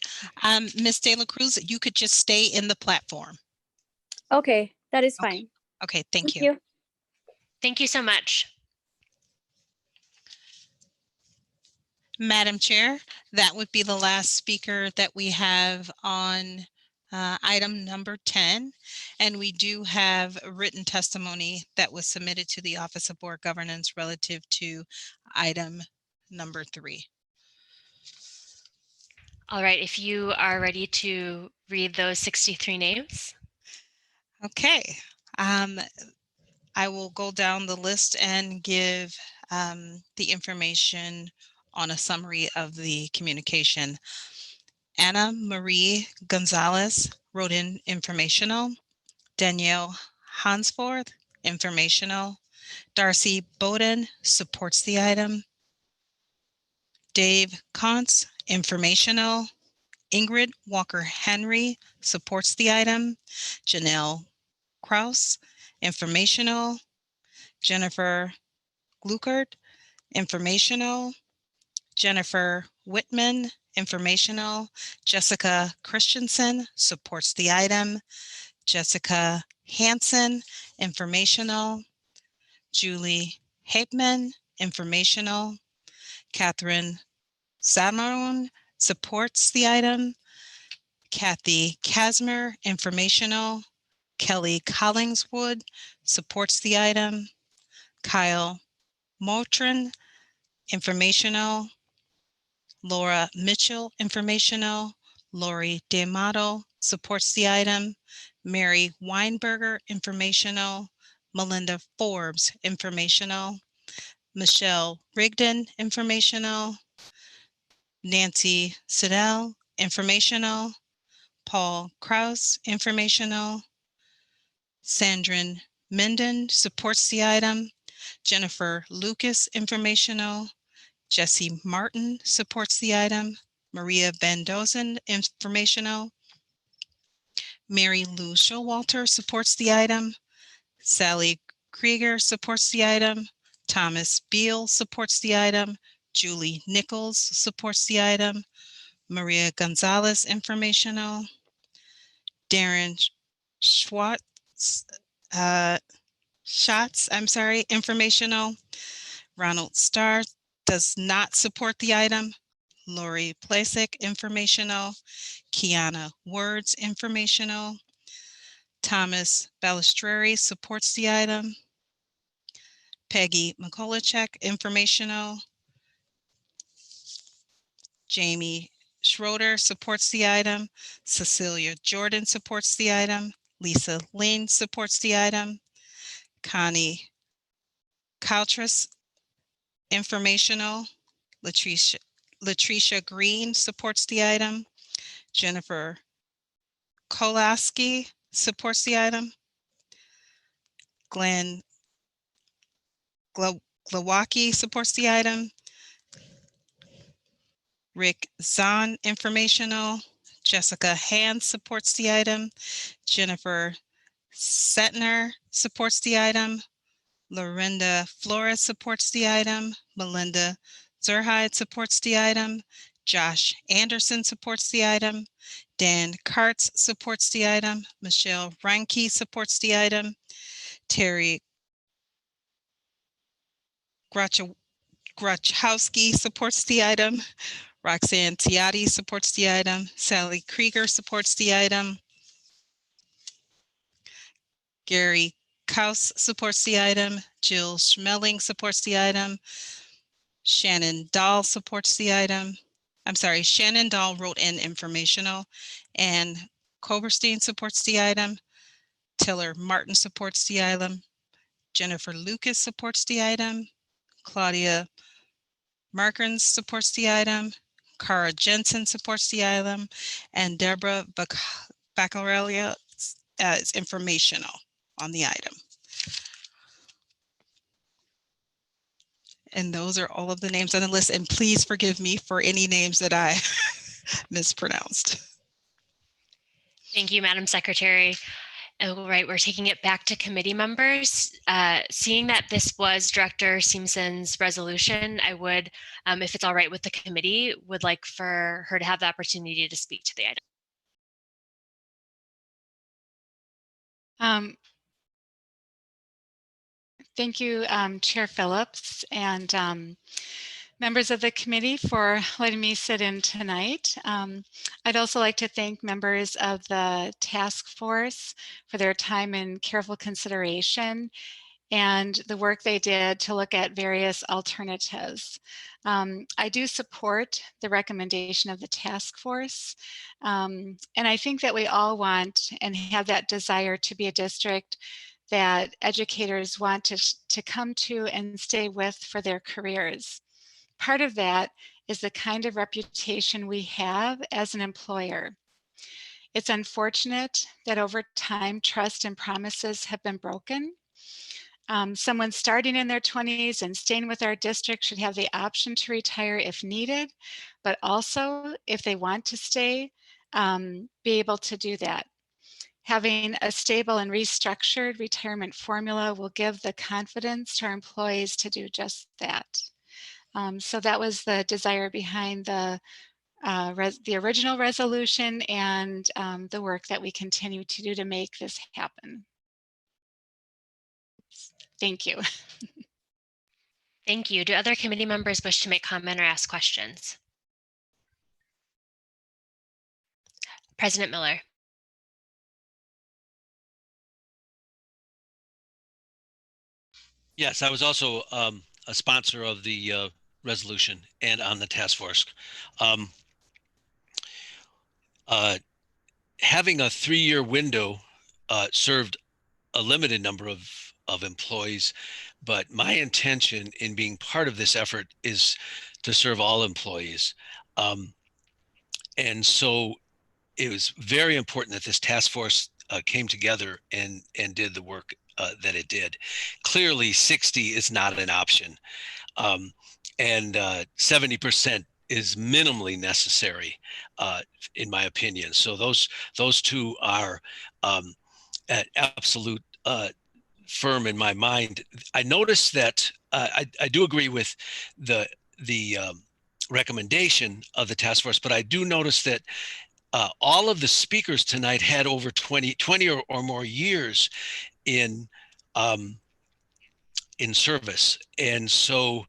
committee, Ms. De La Cruz, you could just stay in the platform. Okay, that is fine. Okay, thank you. Thank you so much. Madam Chair, that would be the last speaker that we have on item number 10. And we do have a written testimony that was submitted to the Office of Board Governance relative to item number 3. All right, if you are ready to read those 63 names. Okay. I will go down the list and give the information on a summary of the communication. Anna Marie Gonzalez wrote in informational. Danielle Hansforth, informational. Darcy Bowden supports the item. Dave Kontz, informational. Ingrid Walker Henry supports the item. Janelle Kraus, informational. Jennifer Gluckert, informational. Jennifer Whitman, informational. Jessica Christensen supports the item. Jessica Hansen, informational. Julie Hapeman, informational. Catherine Samaron supports the item. Kathy Kasmer, informational. Kelly Collingswood supports the item. Kyle Motrin, informational. Laura Mitchell, informational. Lori D'Amato supports the item. Mary Weinberger, informational. Melinda Forbes, informational. Michelle Rigdon, informational. Nancy Siddell, informational. Paul Kraus, informational. Sandrine Minden supports the item. Jennifer Lucas, informational. Jesse Martin supports the item. Maria Van Dozen, informational. Mary Lou Showalter supports the item. Sally Krieger supports the item. Thomas Beal supports the item. Julie Nichols supports the item. Maria Gonzalez, informational. Darren Schwartz informational. Ronald Starr does not support the item. Lori Plasek, informational. Kiana Words, informational. Thomas Balistreri supports the item. Peggy McCullochek, informational. Jamie Schroeder supports the item. Cecilia Jordan supports the item. Lisa Lane supports the item. Connie Caltras, informational. Latricia Green supports the item. Jennifer Kolaski supports the item. Glenn Glowacki supports the item. Rick Zahn, informational. Jessica Hand supports the item. Jennifer Setner supports the item. Lorinda Flores supports the item. Melinda Zerhide supports the item. Josh Anderson supports the item. Dan Kartz supports the item. Michelle Reinke supports the item. Terry Grachowski supports the item. Roxanne Tiati supports the item. Sally Krieger supports the item. Gary Kaus supports the item. Jill Schmeling supports the item. Shannon Dahl supports the item. I'm sorry, Shannon Dahl wrote in informational. And Koberstein supports the item. Tiller Martin supports the item. Jennifer Lucas supports the item. Claudia Markins supports the item. Cara Jensen supports the item. And Deborah Baccarelia is informational on the item. And those are all of the names on the list. And please forgive me for any names that I mispronounced. Thank you, Madam Secretary. All right, we're taking it back to committee members. Seeing that this was Director Simpson's resolution, I would, if it's all right with the committee, would like for her to have the opportunity to speak to the item. Thank you, Chair Phillips, and members of the committee for letting me sit in tonight. I'd also like to thank members of the task force for their time and careful consideration and the work they did to look at various alternatives. I do support the recommendation of the task force, and I think that we all want and have that desire to be a district that educators want to come to and stay with for their careers. Part of that is the kind of reputation we have as an employer. It's unfortunate that over time, trust and promises have been broken. Someone starting in their 20s and staying with our district should have the option to retire if needed, but also if they want to stay, be able to do that. Having a stable and restructured retirement formula will give the confidence to our employees to do just that. So that was the desire behind the original resolution and the work that we continue to do to make this happen. Thank you. Thank you. Do other committee members wish to make comment or ask questions? President Miller. Yes, I was also a sponsor of the resolution and on the task force. Having a 3-year window served a limited number of employees, but my intention in being part of this effort is to serve all employees. And so it was very important that this task force came together and did the work that it did. Clearly 60 is not an option, and 70% is minimally necessary in my opinion. So those two are at absolute firm in my mind. I noticed that I do agree with the recommendation of the task force, but I do notice that all of the speakers tonight had over 20 or more years in in service. And so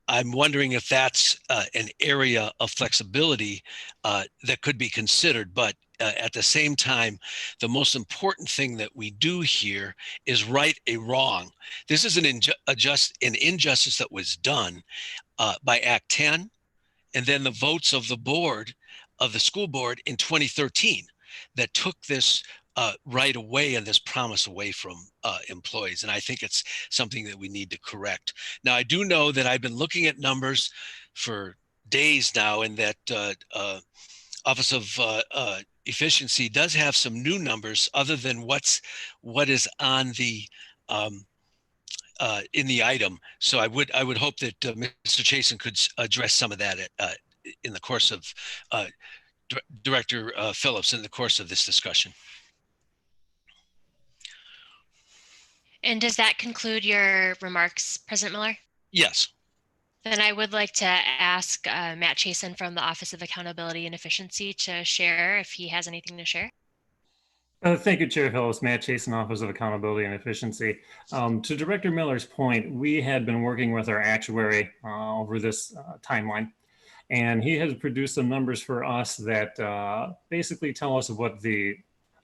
I'm wondering if that's an area of flexibility that could be considered. But at the same time, the most important thing that we do here is right a wrong. This is an injustice that was done by Act 10, and then the votes of the board, of the school board in 2013, that took this right away and this promise away from employees. And I think it's something that we need to correct. Now, I do know that I've been looking at numbers for days now, and that Office of Efficiency does have some new numbers other than what is on the in the item. So I would hope that Mr. Chasen could address some of that in the course of Director Phillips in the course of this discussion. And does that conclude your remarks, President Miller? Yes. Then I would like to ask Matt Chasen from the Office of Accountability and Efficiency to share if he has anything to share. Thank you, Chair Phillips. Matt Chasen, Office of Accountability and Efficiency. To Director Miller's point, we had been working with our actuary over this timeline, and he has produced some numbers for us that basically tell us what the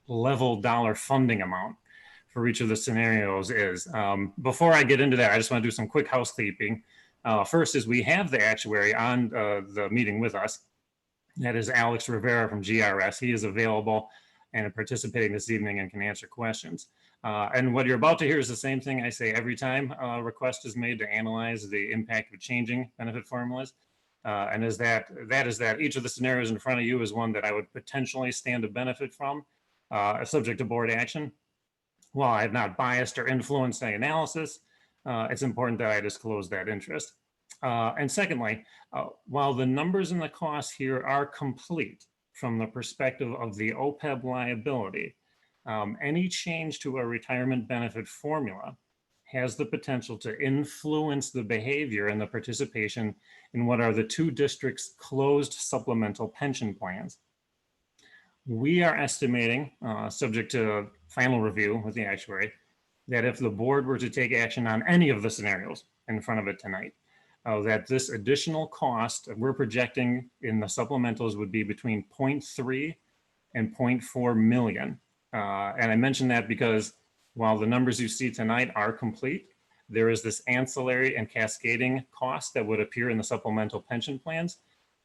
level dollar funding amount for each of the scenarios is. Before I get into that, I just want to do some quick housekeeping. First is we have the actuary on the meeting with us. That is Alex Rivera from GRS. He is available and participating this evening and can answer questions. And what you're about to hear is the same thing I say every time a request is made to analyze the impact of changing benefit formulas. And is that each of the scenarios in front of you is one that I would potentially stand to benefit from, subject to board action. While I have not biased or influenced any analysis, it's important that I disclose that interest. And secondly, while the numbers and the costs here are complete from the perspective of the OPEB liability, any change to a retirement benefit formula has the potential to influence the behavior and the participation in what are the two districts' closed supplemental pension plans. We are estimating, subject to final review with the actuary, that if the board were to take action on any of the scenarios in front of it tonight, that this additional cost we're projecting in the supplementals would be between 0.3 and 0.4 million. And I mention that because while the numbers you see tonight are complete, there is this ancillary and cascading cost that would appear in the supplemental pension plans.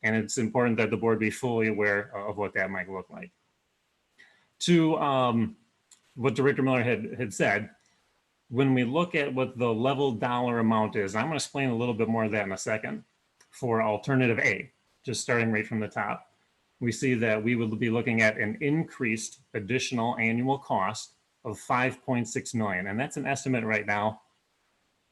And it's important that the board be fully aware of what that might look like. To what Director Miller had said, when we look at what the level dollar amount is, I'm going to explain a little bit more of that in a second. For alternative A, just starting right from the top, we see that we will be looking at an increased additional annual cost of 5.6 million. And that's an estimate right now.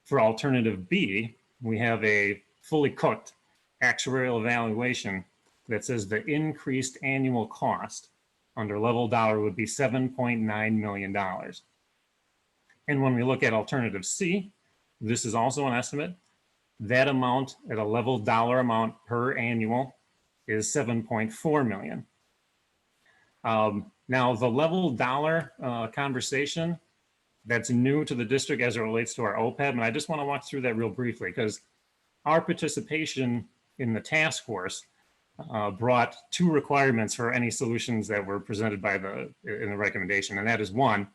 For alternative B, we have a fully cooked actuarial evaluation that says the increased annual cost under level dollar would be $7.9 million. And when we look at alternative C, this is also an estimate. That amount at a level dollar amount per annual is 7.4 million. Now the level dollar conversation, that's new to the district as it relates to our OPEB. And I just want to walk through that real briefly because our participation in the task force brought two requirements for any solutions that were presented by in the recommendation. And that is one,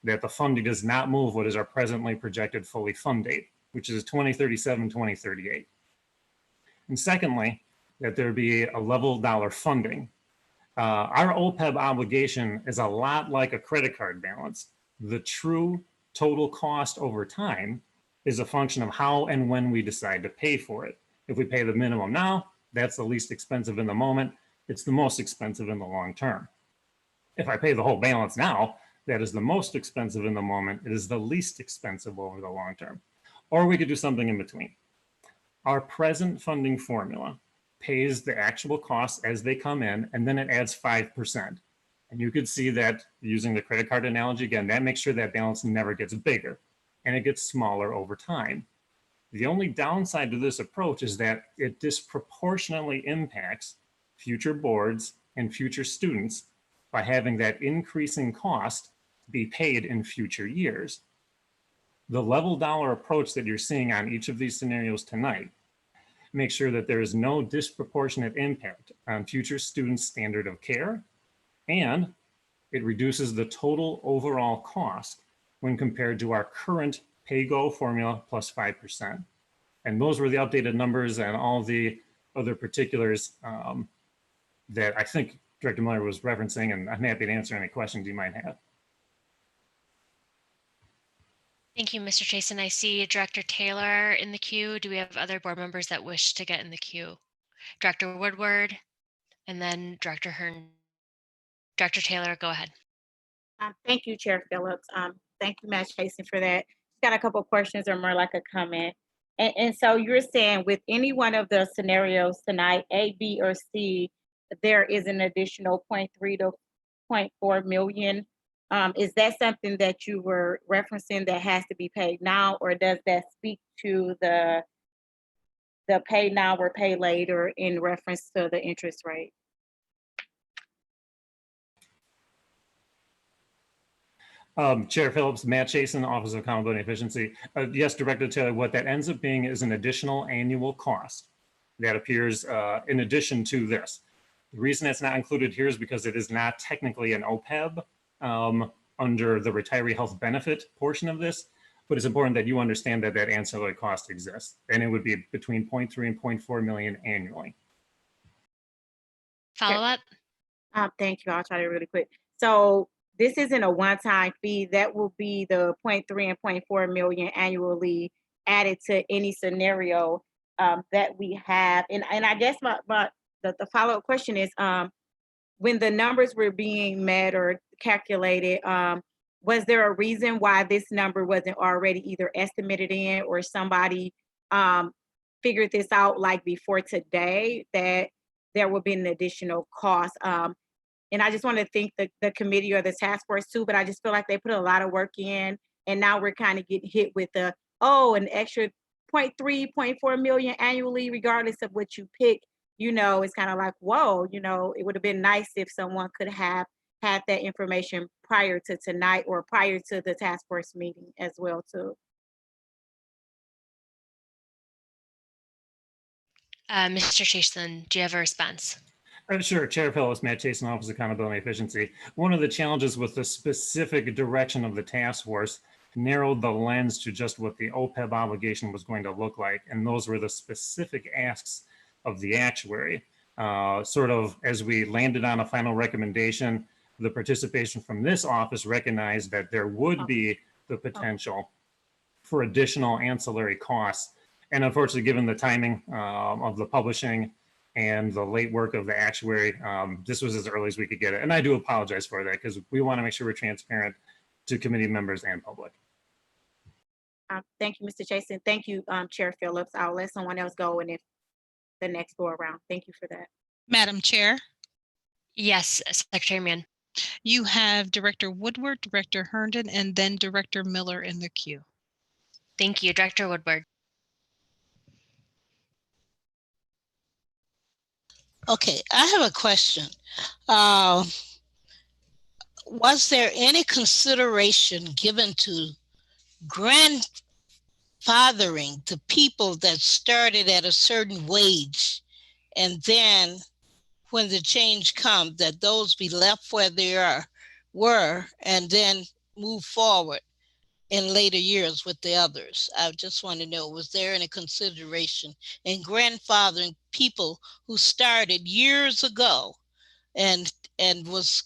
that the funding does not move what is our presently projected fully fund date, which is 2037, 2038. And secondly, that there be a level dollar funding. Our OPEB obligation is a lot like a credit card balance. The true total cost over time is a function of how and when we decide to pay for it. If we pay the minimum now, that's the least expensive in the moment. It's the most expensive in the long term. If I pay the whole balance now, that is the most expensive in the moment. It is the least expensive over the long term. Or we could do something in between. Our present funding formula pays the actual costs as they come in, and then it adds 5%. And you could see that using the credit card analogy again, that makes sure that balance never gets bigger and it gets smaller over time. The only downside to this approach is that it disproportionately impacts future boards and future students by having that increasing cost be paid in future years. The level dollar approach that you're seeing on each of these scenarios tonight makes sure that there is no disproportionate impact on future students' standard of care, and it reduces the total overall cost when compared to our current pay-go formula plus 5%. And those were the updated numbers and all the other particulars that I think Director Miller was referencing, and I'm happy to answer any questions you might have. Thank you, Mr. Chason. I see Director Taylor in the queue. Do we have other board members that wish to get in the queue? Director Woodward, and then Director Hearn. Director Taylor, go ahead. Thank you, Chair Phillips. Thank you, Ms. Chason, for that. Got a couple of questions or more like a comment. And so you're saying with any one of the scenarios tonight, A, B, or C, there is an additional 0.3 to 0.4 million. Is that something that you were referencing that has to be paid now, or does that speak to the pay now or pay later in reference to the interest rate? Chair Phillips, Matt Chason, Office of Accountability and Efficiency. Yes, Director Taylor, what that ends up being is an additional annual cost that appears in addition to this. The reason it's not included here is because it is not technically an OPEB under the retiree health benefit portion of this, but it's important that you understand that that ancillary cost exists, and it would be between 0.3 and 0.4 million annually. Follow up? Thank you. I'll try to really quick. So this isn't a one-time fee. That will be the 0.3 and 0.4 million annually added to any scenario that we have. And I guess the follow-up question is, when the numbers were being met or calculated, was there a reason why this number wasn't already either estimated in or somebody figured this out like before today, that there would be an additional cost? And I just want to thank the committee or the task force too, but I just feel like they put a lot of work in, and now we're kind of getting hit with an extra 0.3, 0.4 million annually, regardless of what you pick. It's kind of like, whoa, it would have been nice if someone could have had that information prior to tonight or prior to the task force meeting as well too. Mr. Chason, do you have a response? Sure, Chair Phillips, Matt Chason, Office of Accountability and Efficiency. One of the challenges with the specific direction of the task force narrowed the lens to just what the OPEB obligation was going to look like, and those were the specific asks of the actuary. Sort of as we landed on a final recommendation, the participation from this office recognized that there would be the potential for additional ancillary costs. And unfortunately, given the timing of the publishing and the late work of the actuary, this was as early as we could get it. And I do apologize for that, because we want to make sure we're transparent to committee members and public. Thank you, Mr. Chason. Thank you, Chair Phillips. I'll let someone else go and if the next go around. Thank you for that. Madam Chair. Yes, Secretary Mann. You have Director Woodward, Director Herndon, and then Director Miller in the queue. Thank you, Director Woodward. Okay, I have a question. Was there any consideration given to grandfathering to people that started at a certain wage, and then when the change comes, that those be left where they were and then move forward in later years with the others? I just want to know, was there any consideration in grandfathering people who started years ago and was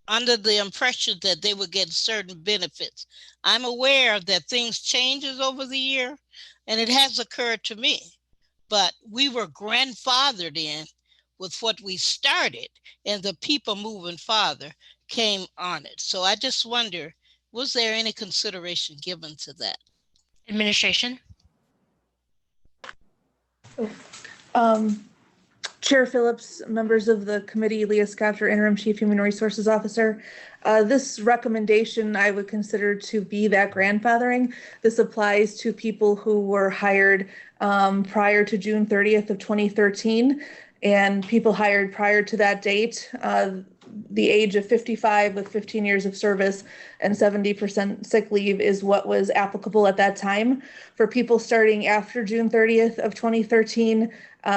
under the impression that they would get certain benefits? I'm aware that things changes over the year, and it has occurred to me, but we were grandfathered in with what we started, and the people moving farther came on it. So I just wonder, was there any consideration given to that? Administration. Chair Phillips, members of the committee, Leah Scapter, Interim Chief Human Resources Officer. This recommendation I would consider to be that grandfathering. This applies to people who were hired prior to June 30th of 2013, and people hired prior to that date. the age of 55 with 15 years of service and 70% sick leave is what was applicable at that time. For people starting after June 30th of 2013,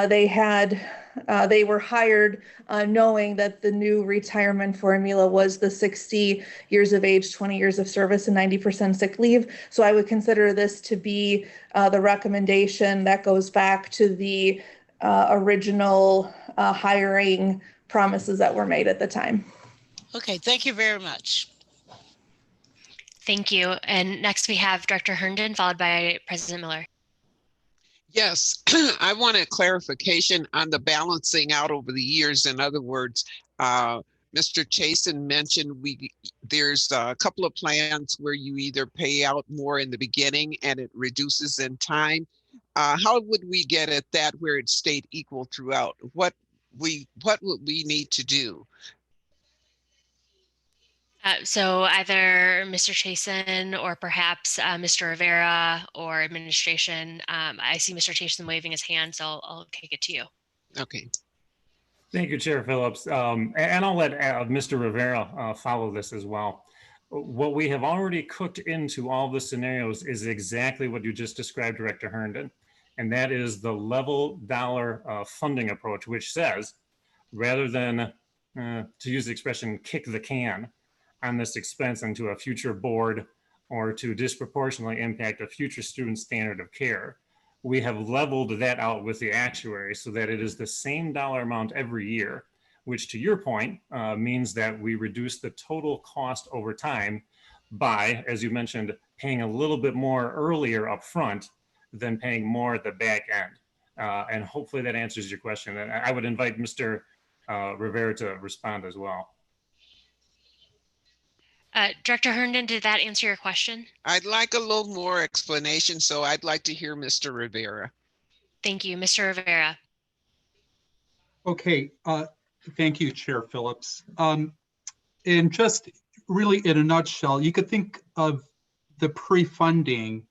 they were hired knowing that the new retirement formula was the 60 years of age, 20 years of service, and 90% sick leave. So I would consider this to be the recommendation that goes back to the original hiring promises that were made at the time. Okay, thank you very much. Thank you. And next we have Director Herndon, followed by President Miller. Yes, I want a clarification on the balancing out over the years. In other words, Mr. Chasen mentioned there's a couple of plans where you either pay out more in the beginning and it reduces in time. How would we get at that where it stayed equal throughout? What would we need to do? So either Mr. Chasen or perhaps Mr. Rivera or administration. I see Mr. Chasen waving his hand, so I'll kick it to you. Okay. Thank you, Chair Phillips. And I'll let Mr. Rivera follow this as well. What we have already cooked into all the scenarios is exactly what you just described, Director Herndon, and that is the level dollar funding approach, which says, rather than, to use the expression, kick the can on this expense into a future board or to disproportionately impact a future student standard of care, we have leveled that out with the actuary so that it is the same dollar amount every year, which to your point means that we reduce the total cost over time by, as you mentioned, paying a little bit more earlier up front than paying more at the back end. And hopefully that answers your question. And I would invite Mr. Rivera to respond as well. Director Herndon, did that answer your question? I'd like a little more explanation, so I'd like to hear Mr. Rivera. Thank you, Mr. Rivera. Okay, thank you, Chair Phillips. And just really in a nutshell, you could think of the pre-funding.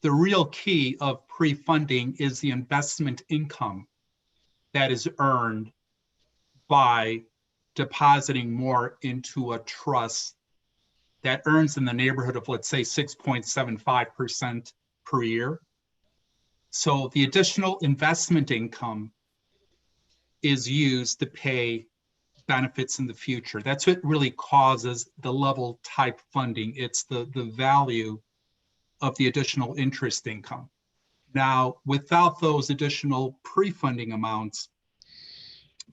The real key of pre-funding is the investment income that is earned by depositing more into a trust that earns in the neighborhood of, let's say, 6.75% per year. So the additional investment income is used to pay benefits in the future. That's what really causes the level type funding. It's the value of the additional interest income. Now, without those additional pre-funding amounts,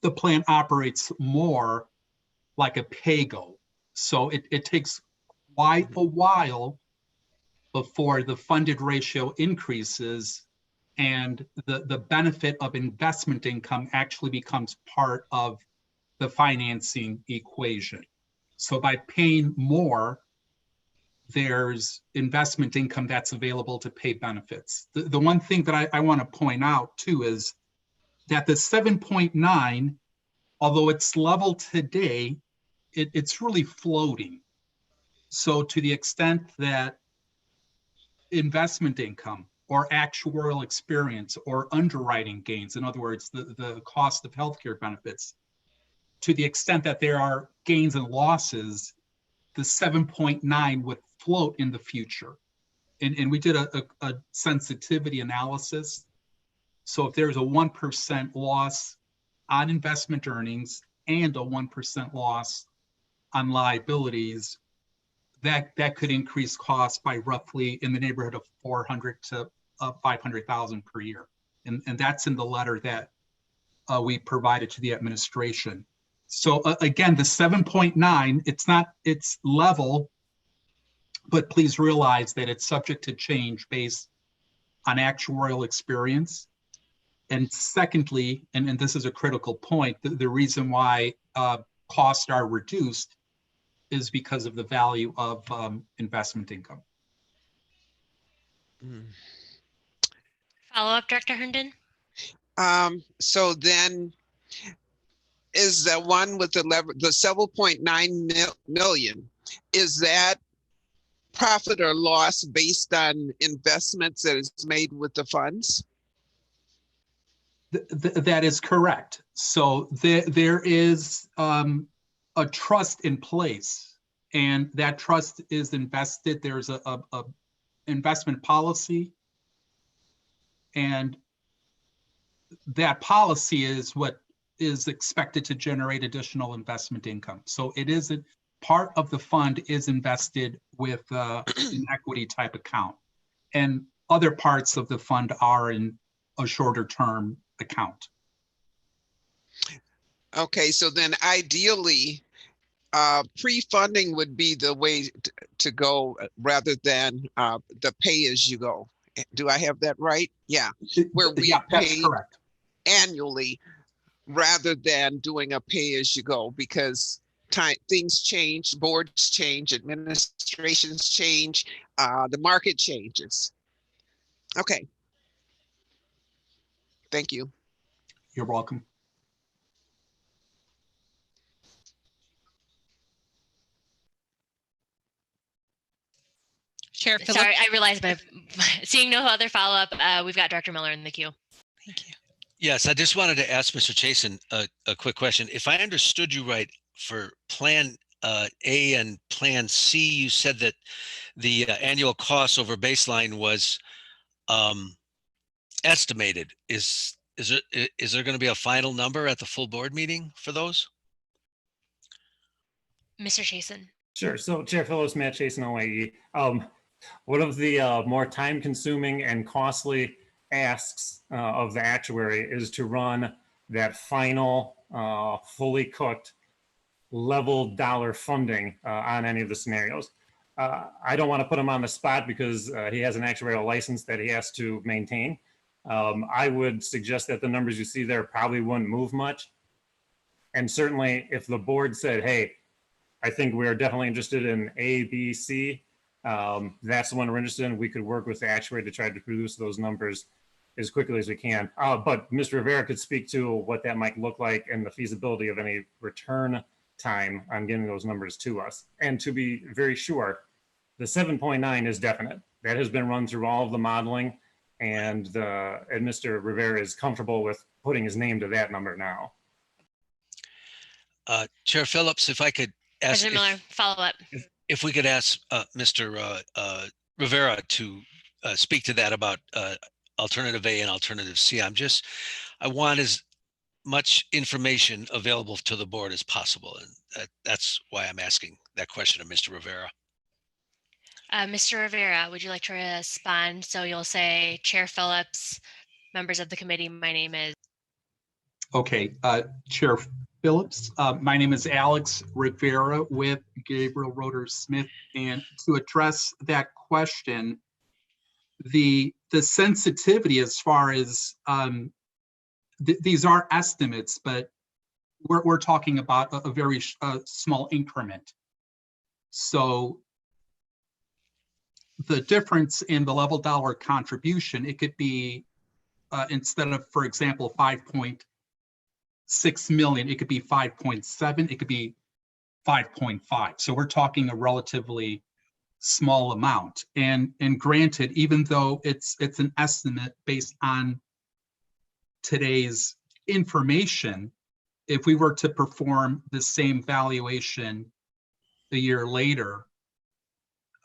the plan operates more like a pay-go. So it takes quite a while before the funded ratio increases and the benefit of investment income actually becomes part of the financing equation. So by paying more, there's investment income that's available to pay benefits. The one thing that I want to point out too is that the 7.9, although it's level today, it's really floating. So to the extent that investment income or actuarial experience or underwriting gains, in other words, the cost of healthcare benefits, to the extent that there are gains and losses, the 7.9 would float in the future. And we did a sensitivity analysis. So if there's a 1% loss on investment earnings and a 1% loss on liabilities, that could increase costs by roughly in the neighborhood of 400 to 500,000 per year. And that's in the letter that we provided to the administration. So again, the 7.9, it's level, but please realize that it's subject to change based on actuarial experience. And secondly, and this is a critical point, the reason why costs are reduced is because of the value of investment income. Follow up, Director Herndon? So then is the one with the 7.9 million, is that profit or loss based on investments that is made with the funds? That is correct. So there is a trust in place, and that trust is invested. There's a investment policy, and that policy is what is expected to generate additional investment income. So it isn't part of the fund is invested with an equity type account, and other parts of the fund are in a shorter term account. Okay, so then ideally, pre-funding would be the way to go rather than the pay-as-you-go. Do I have that right? Yeah, where we pay annually rather than doing a pay-as-you-go, because things change, boards change, administrations change, the market changes. Okay. Thank you. You're welcome. Chair Phillips. Sorry, I realized by seeing no other follow-up, we've got Director Miller in the queue. Thank you. Yes, I just wanted to ask Mr. Chasen a quick question. If I understood you right, for Plan A and Plan C, you said that the annual cost over baseline was estimated. Is there going to be a final number at the full board meeting for those? Mr. Chasen. Sure. So Chair Phillips, Matt Chasen, OIE. One of the more time-consuming and costly asks of the actuary is to run that final fully cooked level dollar funding on any of the scenarios. I don't want to put him on the spot because he has an actuarial license that he has to maintain. I would suggest that the numbers you see there probably wouldn't move much. And certainly if the board said, hey, I think we're definitely interested in A, B, C, that's the one we're interested in, we could work with the actuary to try to produce those numbers as quickly as we can. But Mr. Rivera could speak to what that might look like and the feasibility of any return time on getting those numbers to us. And to be very sure, the 7.9 is definite. That has been run through all of the modeling, and Mr. Rivera is comfortable with putting his name to that number now. Chair Phillips, if I could ask, President Miller, follow up. If we could ask Mr. Rivera to speak to that about alternative A and alternative C. I want as much information available to the board as possible. And that's why I'm asking that question of Mr. Rivera. Mr. Rivera, would you like to respond? So you'll say, Chair Phillips, members of the committee, my name is. Okay, Chair Phillips, my name is Alex Rivera with Gabriel Roeder Smith, and to address that question, the sensitivity as far as these are estimates, but we're talking about a very small increment. So the difference in the level dollar contribution, it could be instead of, for example, 5.6 million, it could be 5.7, it could be 5.5. So we're talking a relatively small amount. And granted, even though it's an estimate based on today's information, if we were to perform the same valuation a year later,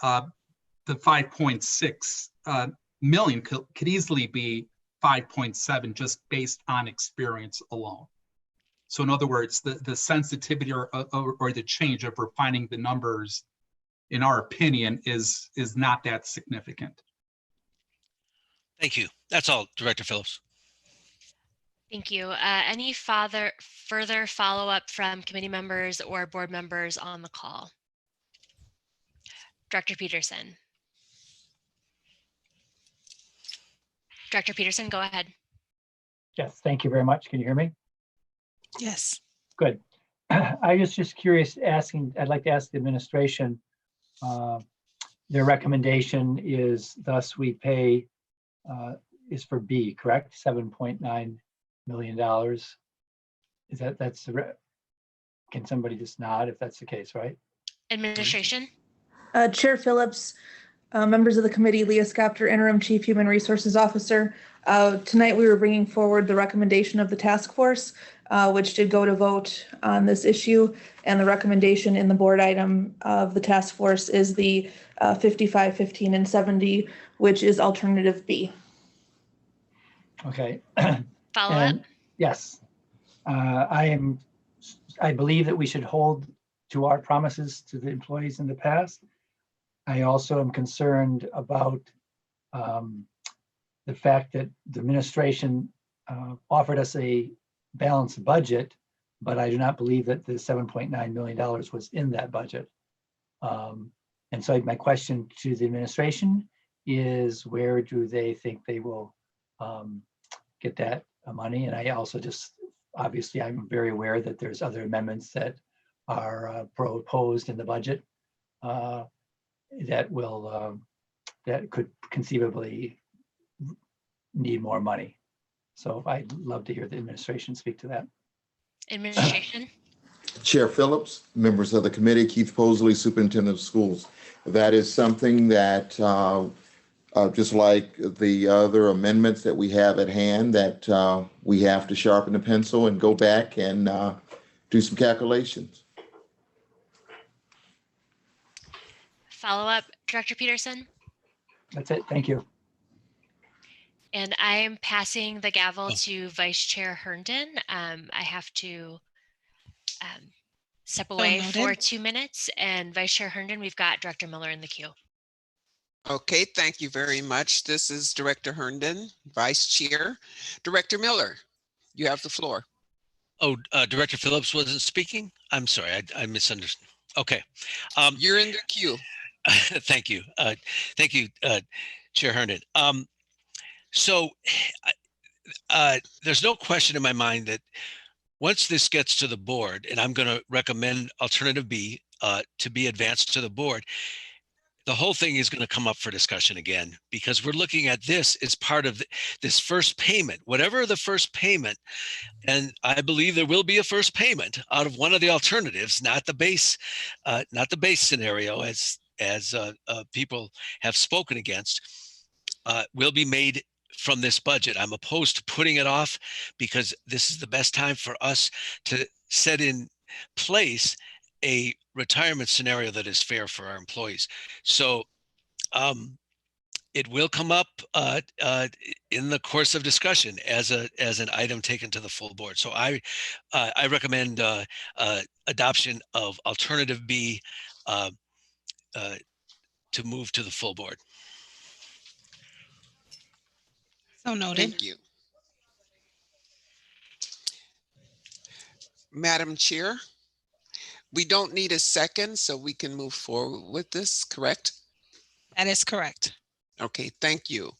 the 5.6 million could easily be 5.7 just based on experience alone. So in other words, the sensitivity or the change of refining the numbers, in our opinion, is not that significant. Thank you. That's all, Director Phillips. Thank you. Any further follow-up from committee members or board members on the call? Director Peterson. Director Peterson, go ahead. Yes, thank you very much. Can you hear me? Yes. Good. I was just curious, I'd like to ask the administration, their recommendation is thus we pay, is for B, correct? $7.9 million. Is that's the, can somebody just nod if that's the case, right? Administration. Chair Phillips, Members of the committee, Leah Scapter, Interim Chief Human Resources Officer. Tonight we were bringing forward the recommendation of the task force, which did go to vote on this issue. And the recommendation in the board item of the task force is the 55, 15, and 70, which is alternative B. Okay. Follow up? Yes. I believe that we should hold to our promises to the employees in the past. I also am concerned about the fact that the administration offered us a balanced budget, but I do not believe that the $7.9 million was in that budget. And so my question to the administration is, where do they think they will get that money? And I also just, obviously, I'm very aware that there's other amendments that are proposed in the budget that will, that could conceivably need more money. So I'd love to hear the administration speak to that. Administration. Chair Phillips, members of the committee, Keith Posley, Superintendent of Schools. That is something that, just like the other amendments that we have at hand, that we have to sharpen the pencil and go back and do some calculations. Follow up, Director Peterson. That's it. Thank you. And I am passing the gavel to Vice Chair Herndon. I have to step away for 2 minutes. And Vice Chair Herndon, we've got Director Miller in the queue. Okay, thank you very much. This is Director Herndon, Vice Chair. Director Miller, you have the floor. Oh, Director Phillips wasn't speaking? I'm sorry, I misunderstood. Okay. You're in the queue. Thank you. Thank you, Chair Herndon. So there's no question in my mind that once this gets to the board, and I'm going to recommend alternative B to be advanced to the board, the whole thing is going to come up for discussion again, because we're looking at this as part of this first payment, whatever the first payment. And I believe there will be a first payment out of one of the alternatives, not the base scenario as people have spoken against, will be made from this budget. I'm opposed to putting it off because this is the best time for us to set in place a retirement scenario that is fair for our employees. So it will come up in the course of discussion as an item taken to the full board. So I recommend adoption of alternative B to move to the full board. So noted. Thank you. Madam Chair, we don't need a second, so we can move forward with this, correct? That is correct. Okay, thank you.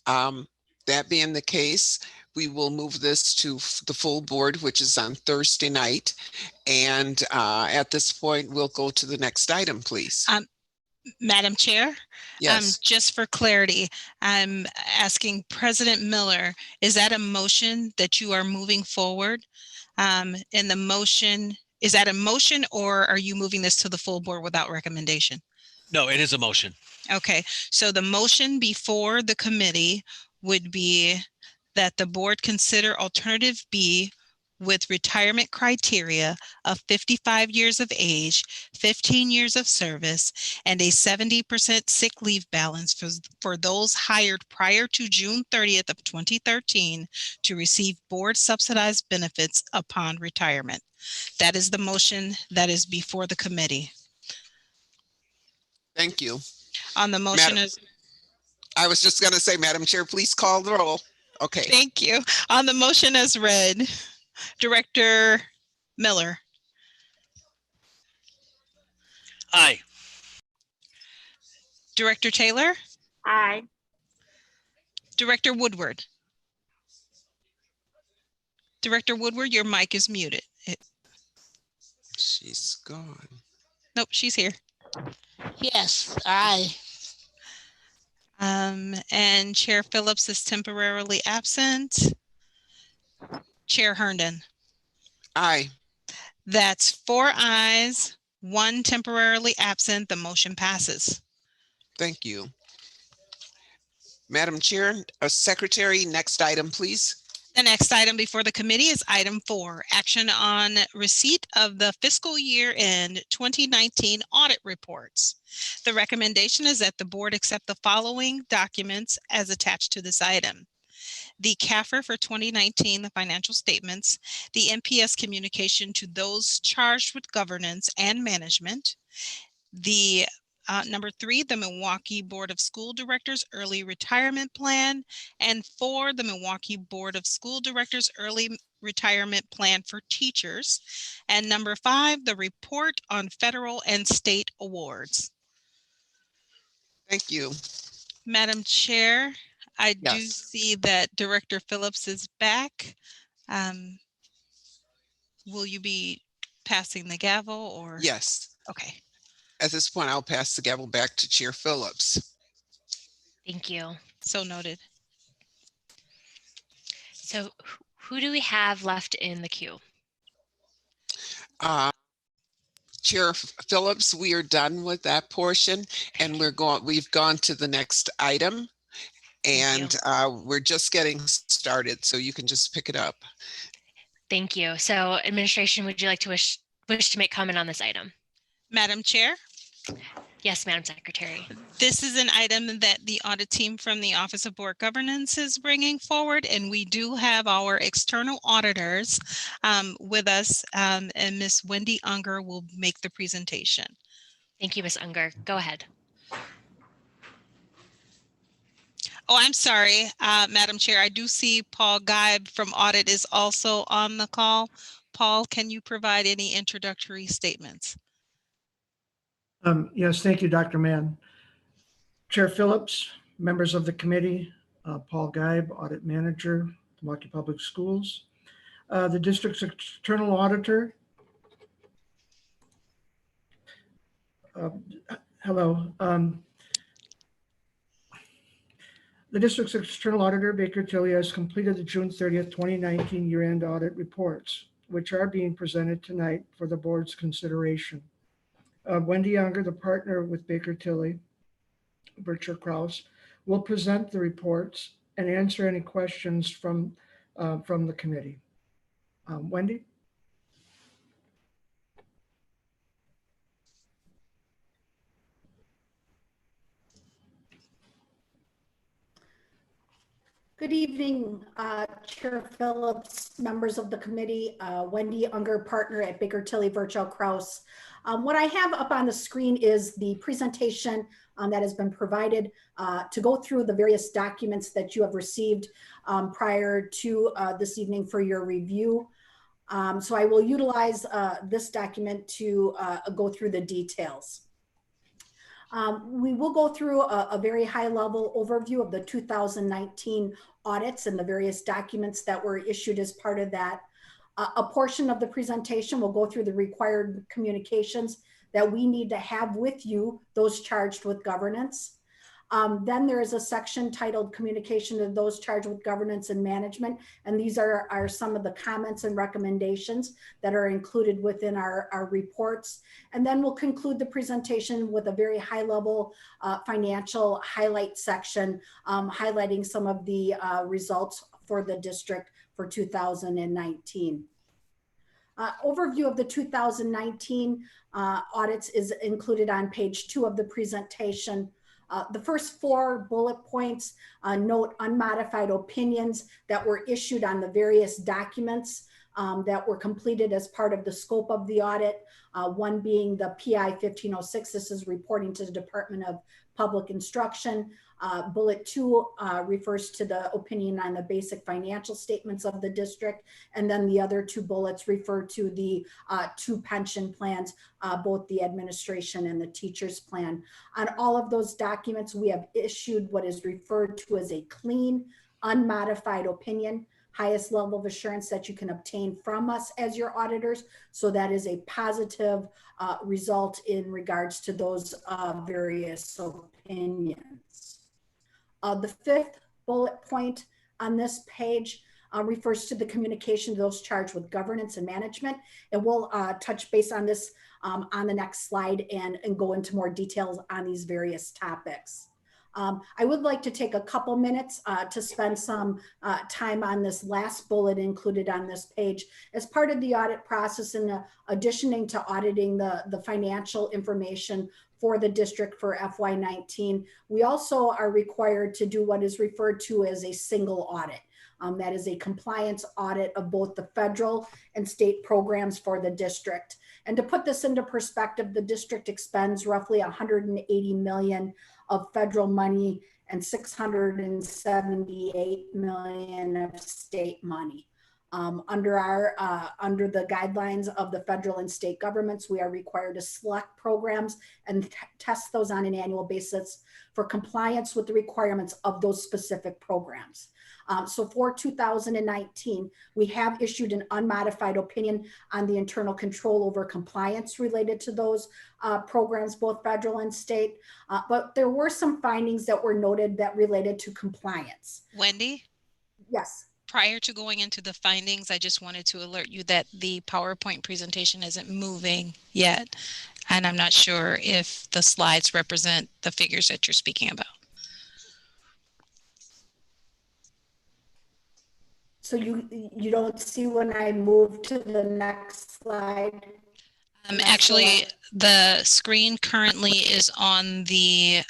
That being the case, we will move this to the full board, which is on Thursday night. And at this point, we'll go to the next item, please. Madam Chair, yes. Just for clarity, I'm asking President Miller, is that a motion that you are moving forward? In the motion, is that a motion, or are you moving this to the full board without recommendation? No, it is a motion. Okay, so the motion before the committee would be that the board consider alternative B with retirement criteria of 55 years of age, 15 years of service, and a 70% sick leave balance for those hired prior to June 30th of 2013 to receive board subsidized benefits upon retirement. That is the motion that is before the committee. Thank you. On the motion I was just going to say, Madam Chair, please call the roll. Okay. Thank you. On the motion as read, Director Miller. Aye. Director Taylor. Aye. Director Woodward. Director Woodward, your mic is muted. She's gone. Nope, she's here. Yes, aye. And Chair Phillips is temporarily absent. Chair Herndon. Aye. That's 4 ayes, 1 temporarily absent. The motion passes. Thank you. Madam Chair, Secretary, next item, please. The next item before the committee is item 4, action on receipt of the fiscal year end 2019 audit reports. The recommendation is that the board accept the following documents as attached to this item: the CAFR for 2019, the financial statements, the MPS communication to those charged with governance and management, the number 3, the Milwaukee Board of School Directors Early Retirement Plan, and 4, the Milwaukee Board of School Directors Early Retirement Plan for Teachers, and number 5, the report on federal and state awards. Thank you. Madam Chair, I do Yes. see that Director Phillips is back. Will you be passing the gavel or? Yes. Okay. At this point, I'll pass the gavel back to Chair Phillips. Thank you. So noted. So who do we have left in the queue? Chair Phillips, we are done with that portion, and we've gone to the next item, and we're just getting started, so you can just pick it up. Thank you. So administration, would you like to wish to make comment on this item? Madam Chair? Yes, Madam Secretary. This is an item that the audit team from the Office of Board Governance is bringing forward, and we do have our external auditors with us, and Ms. Wendy Unger will make the presentation. Thank you, Ms. Unger. Go ahead. Oh, I'm sorry, Madam Chair. I do see Paul Geib from Audit is also on the call. Paul, can you provide any introductory statements? Yes, thank you, Dr. Mann. Chair Phillips, members of the committee, Paul Geib, Audit Manager, Milwaukee Public Schools, the district's external auditor. Hello. The district's external auditor, Baker Tilly, has completed the June 30th, 2019 year-end audit reports, which are being presented tonight for the board's consideration. Wendy Unger, the partner with Baker Tilly, Bircher Krause, will present the reports and answer any questions from the committee. Wendy? Good evening, Chair Phillips, members of the committee, Wendy Unger, partner at Baker Tilly Virchow Krause. What I have up on the screen is the presentation that has been provided to go through the various documents that you have received prior to this evening for your review. So I will utilize this document to go through the details. We will go through a very high level overview of the 2019 audits and the various documents that were issued as part of that. A portion of the presentation will go through the required communications that we need to have with you, those charged with governance. Then there is a section titled Communication to those charged with governance and management. And these are some of the comments and recommendations that are included within our reports. And then we'll conclude the presentation with a very high level financial highlight section, highlighting some of the results for the district for 2019. Overview of the 2019 audits is included on page 2 of the presentation. The first 4 bullet points note unmodified opinions that were issued on the various documents that were completed as part of the scope of the audit. One being the PI 1506. This is reporting to the Department of Public Instruction. Bullet 2 refers to the opinion on the basic financial statements of the district. And then the other 2 bullets refer to the 2 pension plans, both the administration and the teacher's plan. On all of those documents, we have issued what is referred to as a clean, unmodified opinion, highest level of assurance that you can obtain from us as your auditors. So that is a positive result in regards to those various opinions. The 5th bullet point on this page refers to the communication to those charged with governance and management. And we'll touch base on this on the next slide and go into more details on these various topics. I would like to take a couple minutes to spend some time on this last bullet included on this page. As part of the audit process, in addition to auditing the financial information for the district for FY19, we also are required to do what is referred to as a single audit. That is a compliance audit of both the federal and state programs for the district. And to put this into perspective, the district expends roughly $180 million of federal money and $678 million of state money. Under the guidelines of the federal and state governments, we are required to select programs and test those on an annual basis for compliance with the requirements of those specific programs. So for 2019, we have issued an unmodified opinion on the internal control over compliance related to those programs, both federal and state. But there were some findings that were noted that related to compliance. Wendy? Yes. Prior to going into the findings, I just wanted to alert you that the PowerPoint presentation isn't moving yet. And I'm not sure if the slides represent the figures that you're speaking about. So you don't see when I move to the next slide? Actually, the screen currently is on the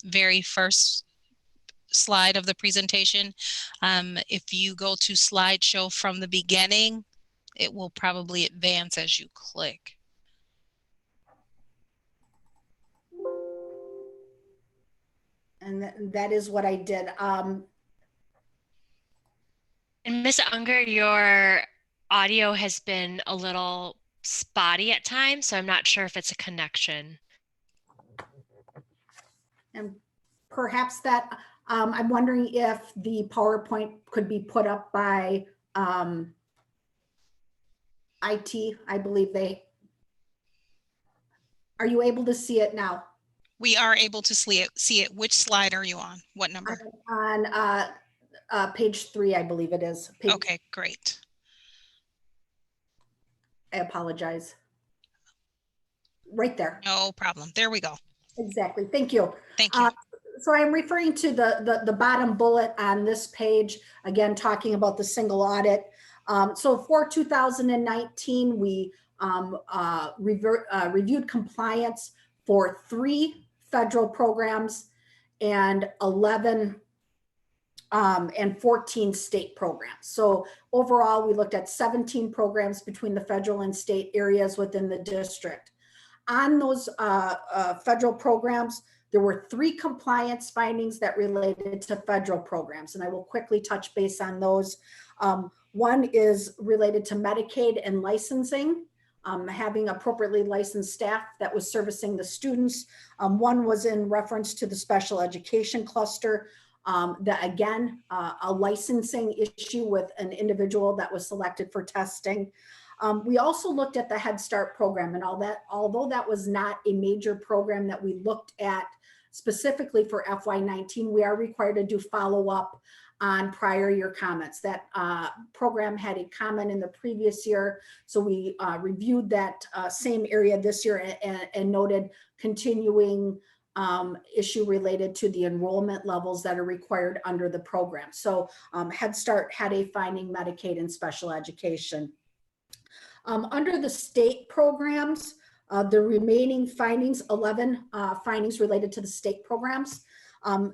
very first slide of the presentation. If you go to slideshow from the beginning, it will probably advance as you click. And that is what I did. And Ms. Unger, your audio has been a little spotty at times, so I'm not sure if it's a connection. And perhaps that, I'm wondering if the PowerPoint could be put up by IT. I believe are you able to see it now? We are able to see it. Which slide are you on? What number? On page 3, I believe it is. Okay, great. I apologize. Right there. No problem. There we go. Exactly. Thank you. Thank you. So I'm referring to the bottom bullet on this page, again, talking about the single audit. So for 2019, we reviewed compliance for 3 federal programs and 11 and 14 state programs. So overall, we looked at 17 programs between the federal and state areas within the district. On those federal programs, there were 3 compliance findings that related to federal programs, and I will quickly touch base on those. One is related to Medicaid and licensing, having appropriately licensed staff that was servicing the students. One was in reference to the special education cluster, that again, a licensing issue with an individual that was selected for testing. We also looked at the Head Start program and all that, although that was not a major program that we looked at specifically for FY19, we are required to do follow-up on prior year comments. That program had a comment in the previous year, so we reviewed that same area this year and noted continuing issue related to the enrollment levels that are required under the program. So Head Start had a finding, Medicaid and special education. Under the state programs, the remaining findings, 11 findings related to the state programs.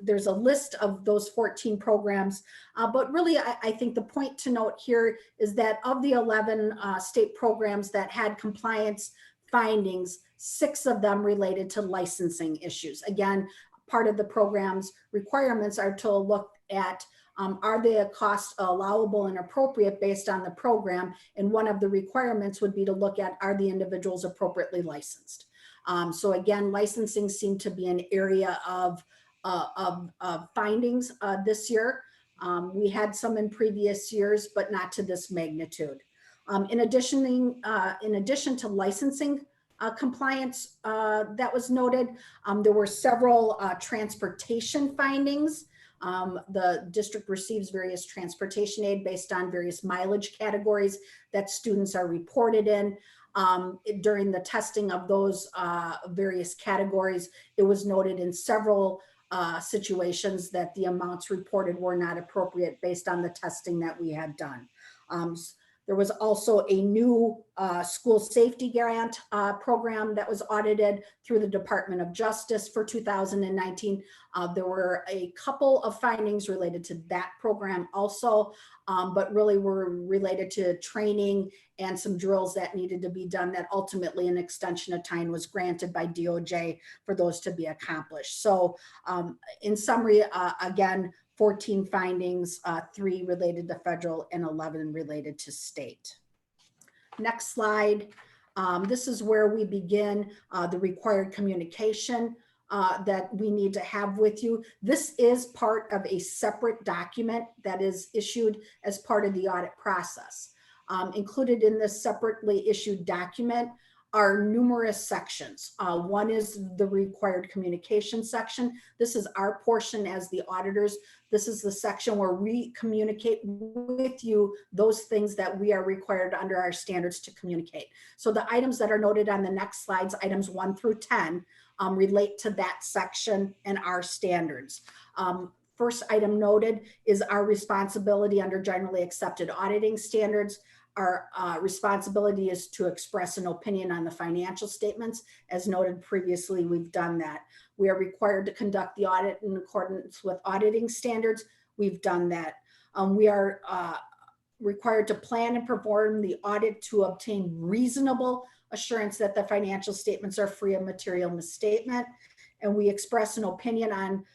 There's a list of those 14 programs, but really I think the point to note here is that of the 11 state programs that had compliance findings, 6 of them related to licensing issues. Again, part of the program's requirements are to look at are the costs allowable and appropriate based on the program? And one of the requirements would be to look at, are the individuals appropriately licensed? So again, licensing seemed to be an area of findings this year. We had some in previous years, but not to this magnitude. In addition to licensing compliance that was noted, there were several transportation findings. The district receives various transportation aid based on various mileage categories that students are reported in. During the testing of those various categories, it was noted in several situations that the amounts reported were not appropriate based on the testing that we had done. There was also a new school safety grant program that was audited through the Department of Justice for 2019. There were a couple of findings related to that program also, but really were related to training and some drills that needed to be done that ultimately an extension of time was granted by DOJ for those to be accomplished. So in summary, again, 14 findings, 3 related to federal and 11 related to state. Next slide. This is where we begin the required communication that we need to have with you. This is part of a separate document that is issued as part of the audit process. Included in this separately issued document are numerous sections. One is the required communication section. This is our portion as the auditors. This is the section where we communicate with you those things that we are required under our standards to communicate. So the items that are noted on the next slides, items 1 through 10, relate to that section and our standards. First item noted is our responsibility under generally accepted auditing standards. Our responsibility is to express an opinion on the financial statements. As noted previously, we've done that. We are required to conduct the audit in accordance with auditing standards. We've done that. We are required to plan and perform the audit to obtain reasonable assurance that the financial statements are free of material misstatement. And we express an opinion on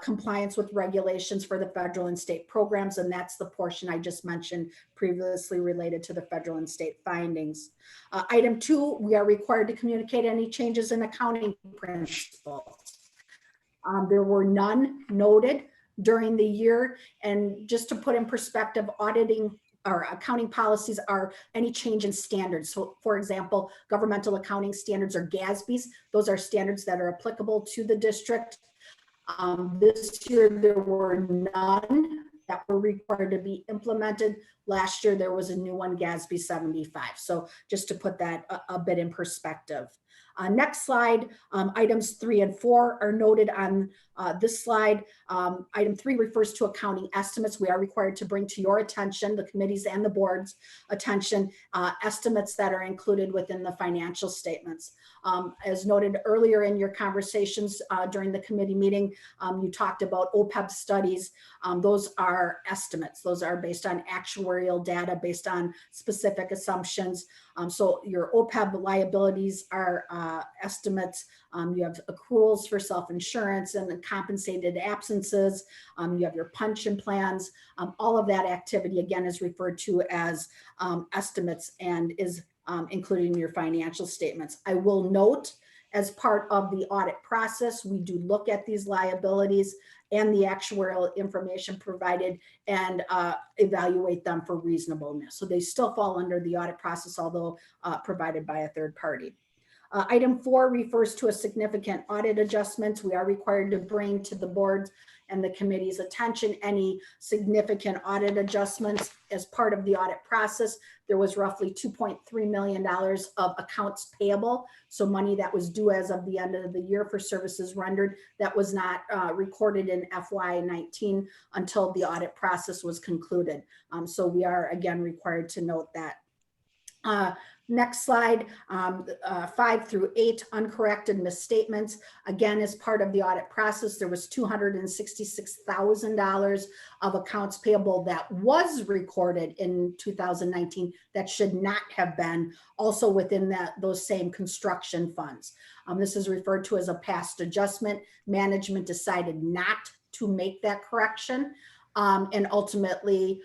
compliance with regulations for the federal and state programs. And that's the portion I just mentioned previously related to the federal and state findings. Item 2, we are required to communicate any changes in accounting principles. There were none noted during the year. And just to put in perspective, auditing or accounting policies are any change in standards. So for example, governmental accounting standards or GASBs, those are standards that are applicable to the district. This year, there were none that were required to be implemented. Last year, there was a new one, GASB 75. So just to put that a bit in perspective. Next slide, items 3 and 4 are noted on this slide. Item 3 refers to accounting estimates. We are required to bring to your attention, the committee's and the board's attention, estimates that are included within the financial statements. As noted earlier in your conversations during the committee meeting, you talked about OPEB studies. Those are estimates. Those are based on actuarial data, based on specific assumptions. So your OPEB liabilities are estimates. You have accruals for self-insurance and compensated absences. You have your pension plans. All of that activity, again, is referred to as estimates and is included in your financial statements. I will note, as part of the audit process, we do look at these liabilities and the actuarial information provided and evaluate them for reasonableness. So they still fall under the audit process, although provided by a third party. Item 4 refers to a significant audit adjustments. We are required to bring to the board's and the committee's attention any significant audit adjustments. As part of the audit process, there was roughly $2.3 million of accounts payable. So money that was due as of the end of the year for services rendered that was not recorded in FY19 until the audit process was concluded. So we are again required to note that. Next slide, 5 through 8, uncorrected misstatements. Again, as part of the audit process, there was $266,000 of accounts payable that was recorded in 2019 that should not have been, also within those same construction funds. This is referred to as a past adjustment. Management decided not to make that correction. And ultimately,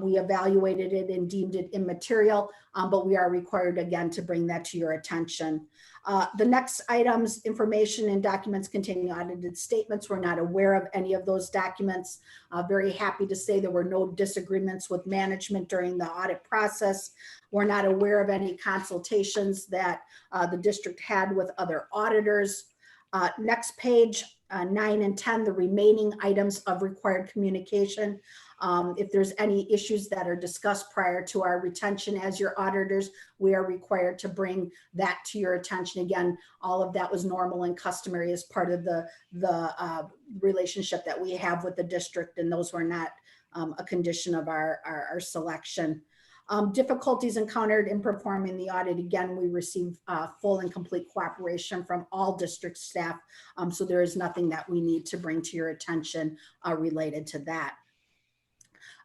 we evaluated it and deemed it immaterial, but we are required again to bring that to your attention. The next items, information and documents containing audited statements. We're not aware of any of those documents. Very happy to say there were no disagreements with management during the audit process. We're not aware of any consultations that the district had with other auditors. Next page, 9 and 10, the remaining items of required communication. If there's any issues that are discussed prior to our retention as your auditors, we are required to bring that to your attention. Again, all of that was normal and customary as part of the relationship that we have with the district, and those were not a condition of our selection. Difficulties encountered in performing the audit. Again, we received full and complete cooperation from all district staff. So there is nothing that we need to bring to your attention related to that.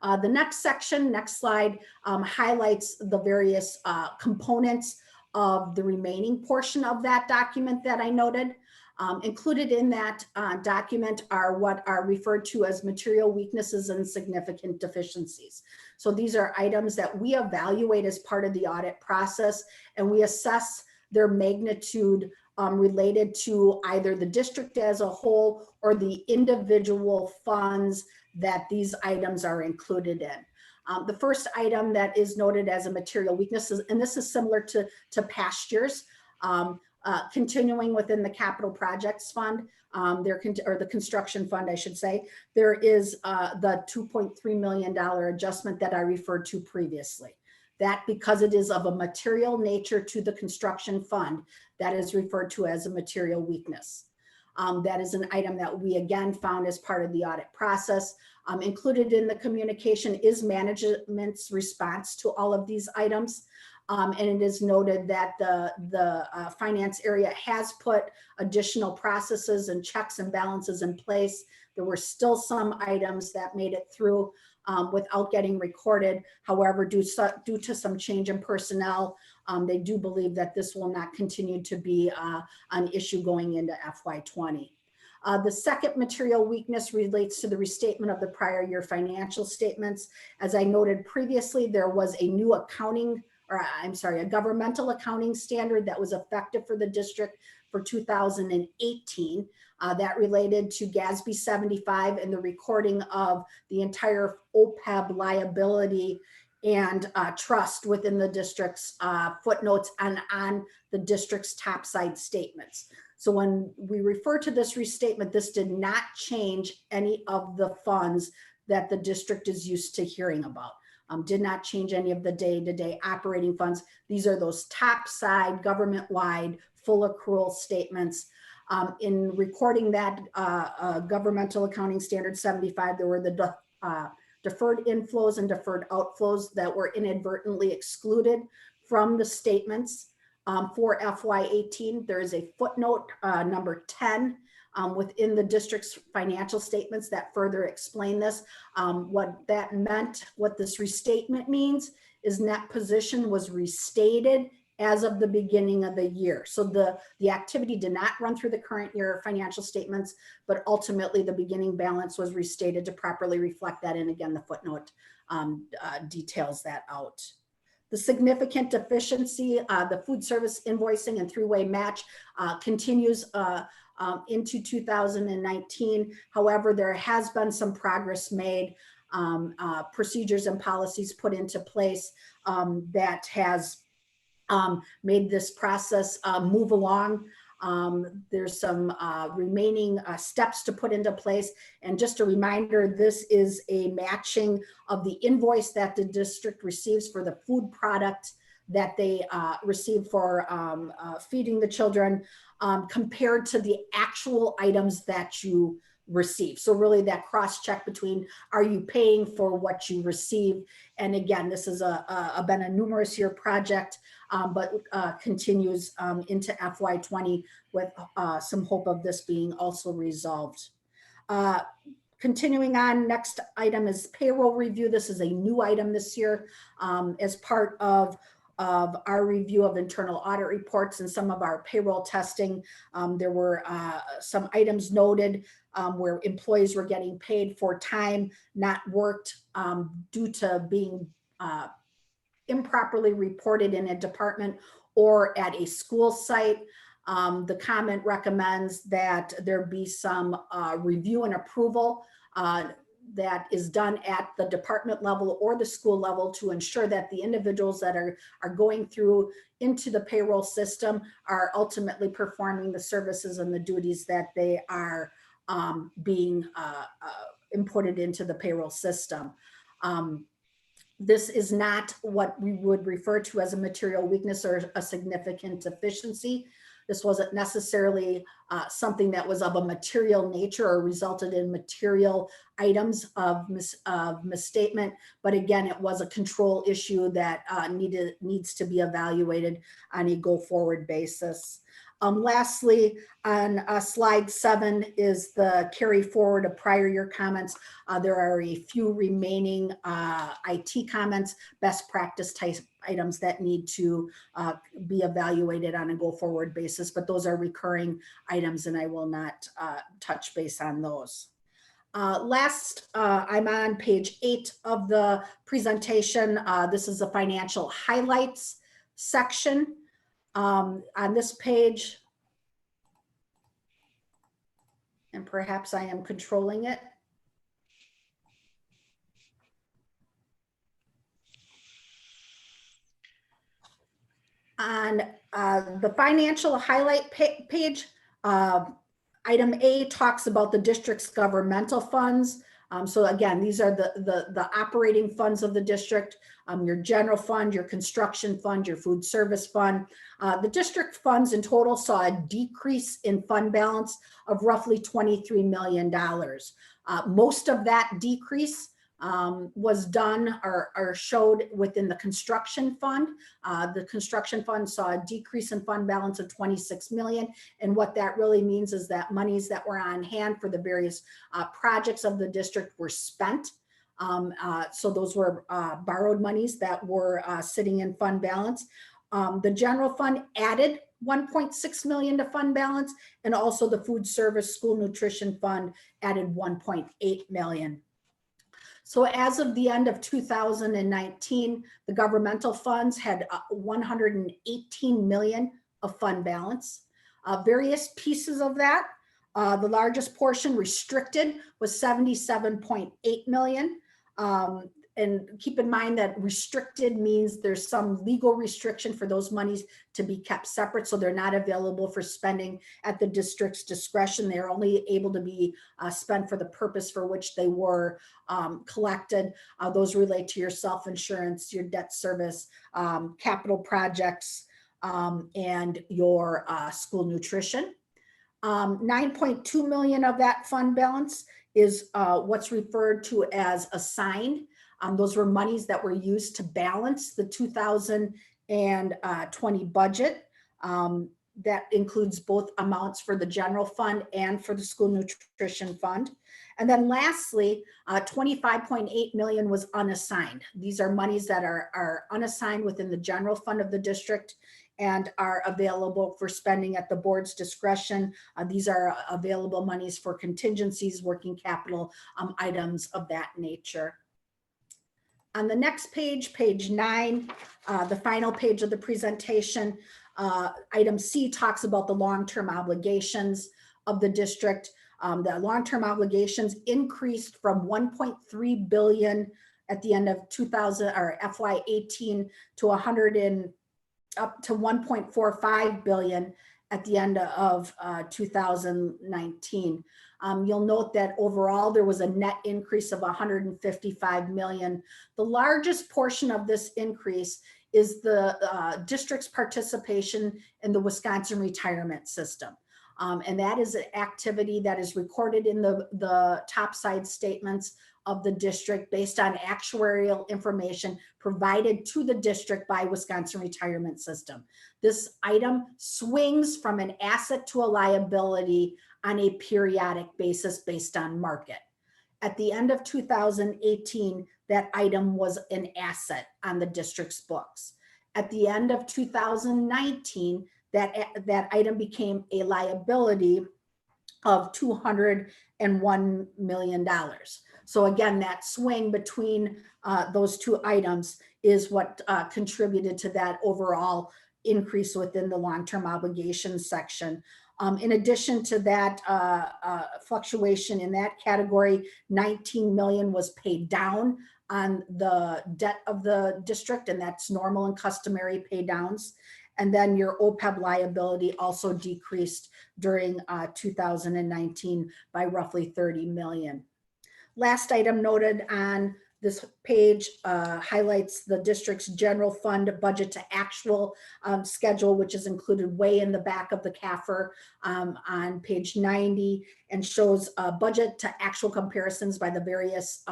The next section, next slide, highlights the various components of the remaining portion of that document that I noted. Included in that document are what are referred to as material weaknesses and significant deficiencies. So these are items that we evaluate as part of the audit process, and we assess their magnitude related to either the district as a whole or the individual funds that these items are included in. The first item that is noted as a material weakness, and this is similar to past years, continuing within the capital projects fund, or the construction fund, I should say, there is the $2.3 million adjustment that I referred to previously. That, because it is of a material nature to the construction fund, that is referred to as a material weakness. That is an item that we again found as part of the audit process. Included in the communication is management's response to all of these items. And it is noted that the finance area has put additional processes and checks and balances in place. There were still some items that made it through without getting recorded. However, due to some change in personnel, they do believe that this will not continue to be an issue going into FY20. The second material weakness relates to the restatement of the prior year financial statements. As I noted previously, there was a new a governmental accounting standard that was effective for the district for 2018 that related to GASB 75 and the recording of the entire OPEB liability and trust within the district's footnotes and on the district's topside statements. So when we refer to this restatement, this did not change any of the funds that the district is used to hearing about. Did not change any of the day-to-day operating funds. These are those topside government-wide full accrual statements. In recording that governmental accounting standard 75, there were the deferred inflows and deferred outflows that were inadvertently excluded from the statements. For FY18, there is a footnote number 10 within the district's financial statements that further explain this. What that meant, what this restatement means, is net position was restated as of the beginning of the year. So the activity did not run through the current year financial statements, but ultimately the beginning balance was restated to properly reflect that. And again, the footnote details that out. The significant deficiency, the food service invoicing and three-way match continues into 2019. However, there has been some progress made, procedures and policies put into place that has made this process move along. There's some remaining steps to put into place. And just a reminder, this is a matching of the invoice that the district receives for the food product that they receive for feeding the children compared to the actual items that you receive. So really that cross check between, are you paying for what you receive? And again, this is been a numerous year project, but continues into FY20 with some hope of this being also resolved. Continuing on, next item is payroll review. This is a new item this year as part of our review of internal audit reports and some of our payroll testing. There were some items noted where employees were getting paid for time not worked due to being improperly reported in a department or at a school site. The comment recommends that there be some review and approval that is done at the department level or the school level to ensure that the individuals that are going through into the payroll system are ultimately performing the services and the duties that they are being inputted into the payroll system. This is not what we would refer to as a material weakness or a significant deficiency. This wasn't necessarily something that was of a material nature or resulted in material items of misstatement. But again, it was a control issue that needs to be evaluated on a go-forward basis. Lastly, on slide 7 is the carry forward of prior year comments. There are a few remaining IT comments, best practice type items that need to be evaluated on a go forward basis, but those are recurring items and I will not touch base on those. Last, I'm on page 8 of the presentation. This is the financial highlights section. On this page, and perhaps I am controlling it. On the financial highlight page, item A talks about the district's governmental funds. So again, these are the operating funds of the district, your general fund, your construction fund, your food service fund. The district funds in total saw a decrease in fund balance of roughly $23 million. Most of that decrease was done or showed within the construction fund. The construction fund saw a decrease in fund balance of 26 million. And what that really means is that monies that were on hand for the various projects of the district were spent. So those were borrowed monies that were sitting in fund balance. The general fund added 1.6 million to fund balance, and also the food service school nutrition fund added 1.8 million. So as of the end of 2019, the governmental funds had 118 million of fund balance. Various pieces of that, the largest portion restricted was 77.8 million. And keep in mind that restricted means there's some legal restriction for those monies to be kept separate. So they're not available for spending at the district's discretion. They're only able to be spent for the purpose for which they were collected. Those relate to your self-insurance, your debt service, capital projects, and your school nutrition. 9.2 million of that fund balance is what's referred to as assigned. Those were monies that were used to balance the 2020 budget. That includes both amounts for the general fund and for the school nutrition fund. And then lastly, 25.8 million was unassigned. These are monies that are unassigned within the general fund of the district and are available for spending at the board's discretion. These are available monies for contingencies, working capital items of that nature. On the next page, page 9, the final page of the presentation, item C talks about the long-term obligations of the district. The long-term obligations increased from 1.3 billion at the end of 2000 or FY18 to up to 1.45 billion at the end of 2019. You'll note that overall there was a net increase of 155 million. The largest portion of this increase is the district's participation in the Wisconsin retirement system. And that is an activity that is recorded in the topside statements of the district based on actuarial information provided to the district by Wisconsin Retirement System. This item swings from an asset to a liability on a periodic basis based on market. At the end of 2018, that item was an asset on the district's books. At the end of 2019, that item became a liability of $201 million. So again, that swing between those two items is what contributed to that overall increase within the long-term obligations section. In addition to that fluctuation in that category, 19 million was paid down on the debt of the district, and that's normal and customary pay downs. And then your OPEB liability also decreased during 2019 by roughly 30 million. Last item noted on this page highlights the district's general fund budget to actual schedule, which is included way in the back of the CAFR on page 90, and shows budget to actual comparisons by the various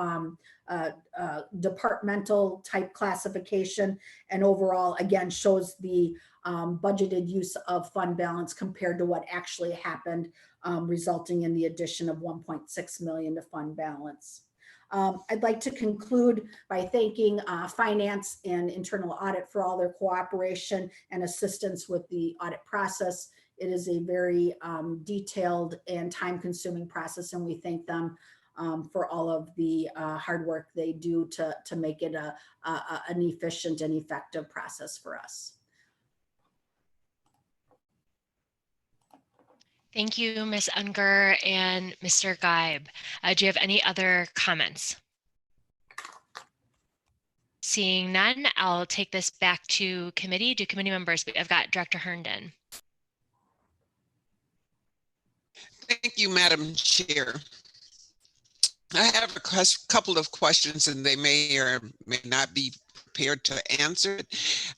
departmental type classification, and overall again shows the budgeted use of fund balance compared to what actually happened, resulting in the addition of 1.6 million to fund balance. I'd like to conclude by thanking Finance and Internal Audit for all their cooperation and assistance with the audit process. It is a very detailed and time-consuming process, and we thank them for all of the hard work they do to make it an efficient and effective process for us. Thank you, Ms. Unger and Mr. Geib. Do you have any other comments? Seeing none, I'll take this back to committee. Do committee members, I've got Director Herndon. Thank you, Madam Chair. I have a couple of questions, and they may or may not be prepared to answer it.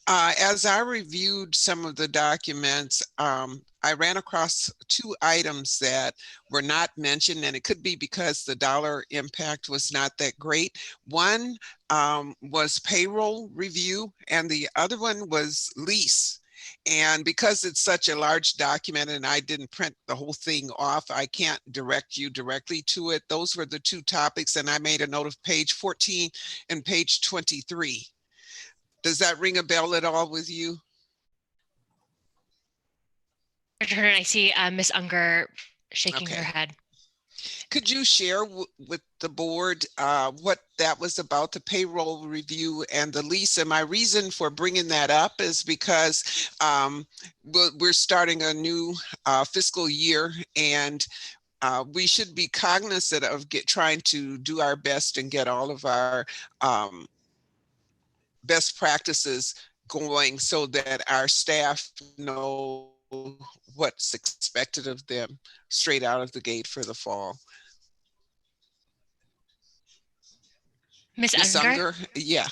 As I reviewed some of the documents, I ran across two items that were not mentioned, and it could be because the dollar impact was not that great. One was payroll review, and the other one was lease. And because it's such a large document and I didn't print the whole thing off, I can't direct you directly to it. Those were the two topics, and I made a note of page 14 and page 23. Does that ring a bell at all with you? I see Ms. Unger shaking her head. Could you share with the board what that was about, the payroll review and the lease? And my reason for bringing that up is because we're starting a new fiscal year, and we should be cognizant of trying to do our best and get all of our best practices going so that our staff know what's expected of them straight out of the gate for the fall. Ms. Unger? Yeah.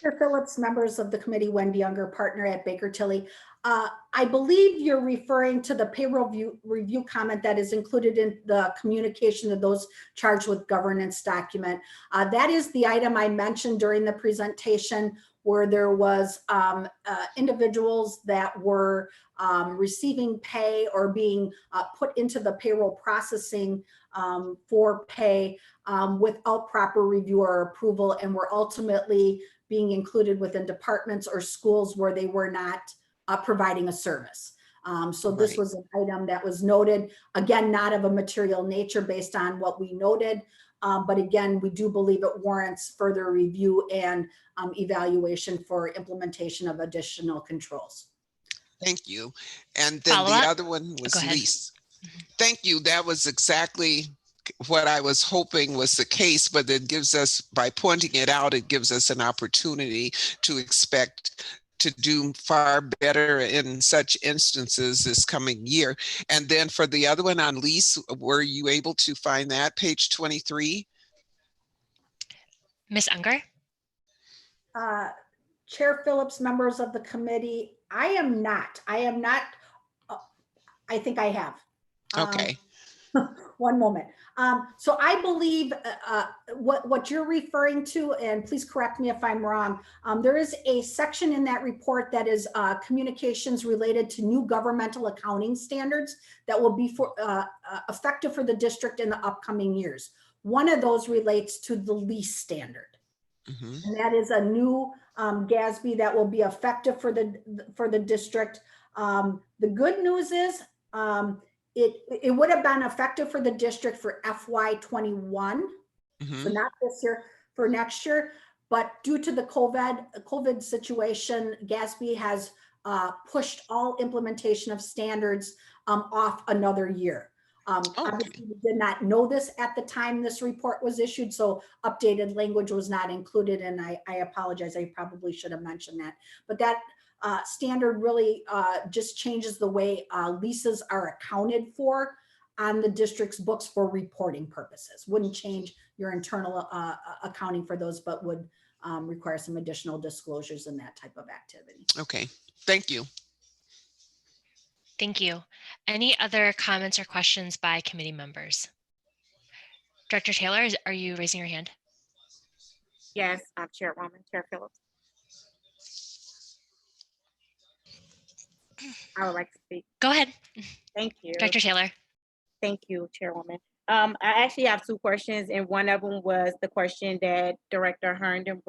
Chair Phillips, members of the committee, Wendy Unger, partner at Baker Tilly. I believe you're referring to the payroll review comment that is included in the communication of those charged with governance document. That is the item I mentioned during the presentation, where there was individuals that were receiving pay or being put into the payroll processing for pay without proper review or approval, and were ultimately being included within departments or schools where they were not providing a service. So this was an item that was noted, again, not of a material nature based on what we noted, but again, we do believe it warrants further review and evaluation for implementation of additional controls. Thank you. And then the other one was lease. Thank you. That was exactly what I was hoping was the case, but it gives us, by pointing it out, it gives us an opportunity to expect to do far better in such instances this coming year. And then for the other one on lease, were you able to find that, page 23? Ms. Unger? Chair Phillips, members of the committee, I am not, I think I have. Okay. One moment. So I believe what you're referring to, and please correct me if I'm wrong, there is a section in that report that is communications related to new governmental accounting standards that will be effective for the district in the upcoming years. One of those relates to the lease standard. And that is a new GASB that will be effective for the district. The good news is it would have been effective for the district for FY21, so not this year, for next year. But due to the COVID situation, GASB has pushed all implementation of standards off another year. Obviously, we did not know this at the time this report was issued, so updated language was not included, and I apologize. I probably should have mentioned that. But that standard really just changes the way leases are accounted for on the district's books for reporting purposes. Wouldn't change your internal accounting for those, but would require some additional disclosures in that type of activity. Okay, thank you. Thank you. Any other comments or questions by committee members? Director Taylor, are you raising your hand? Yes, Chairwoman, Chair Phillips. I would like to speak. Go ahead. Thank you. Director Taylor. Thank you, Chairwoman. I actually have two questions, and one of them was the question that Director Herndon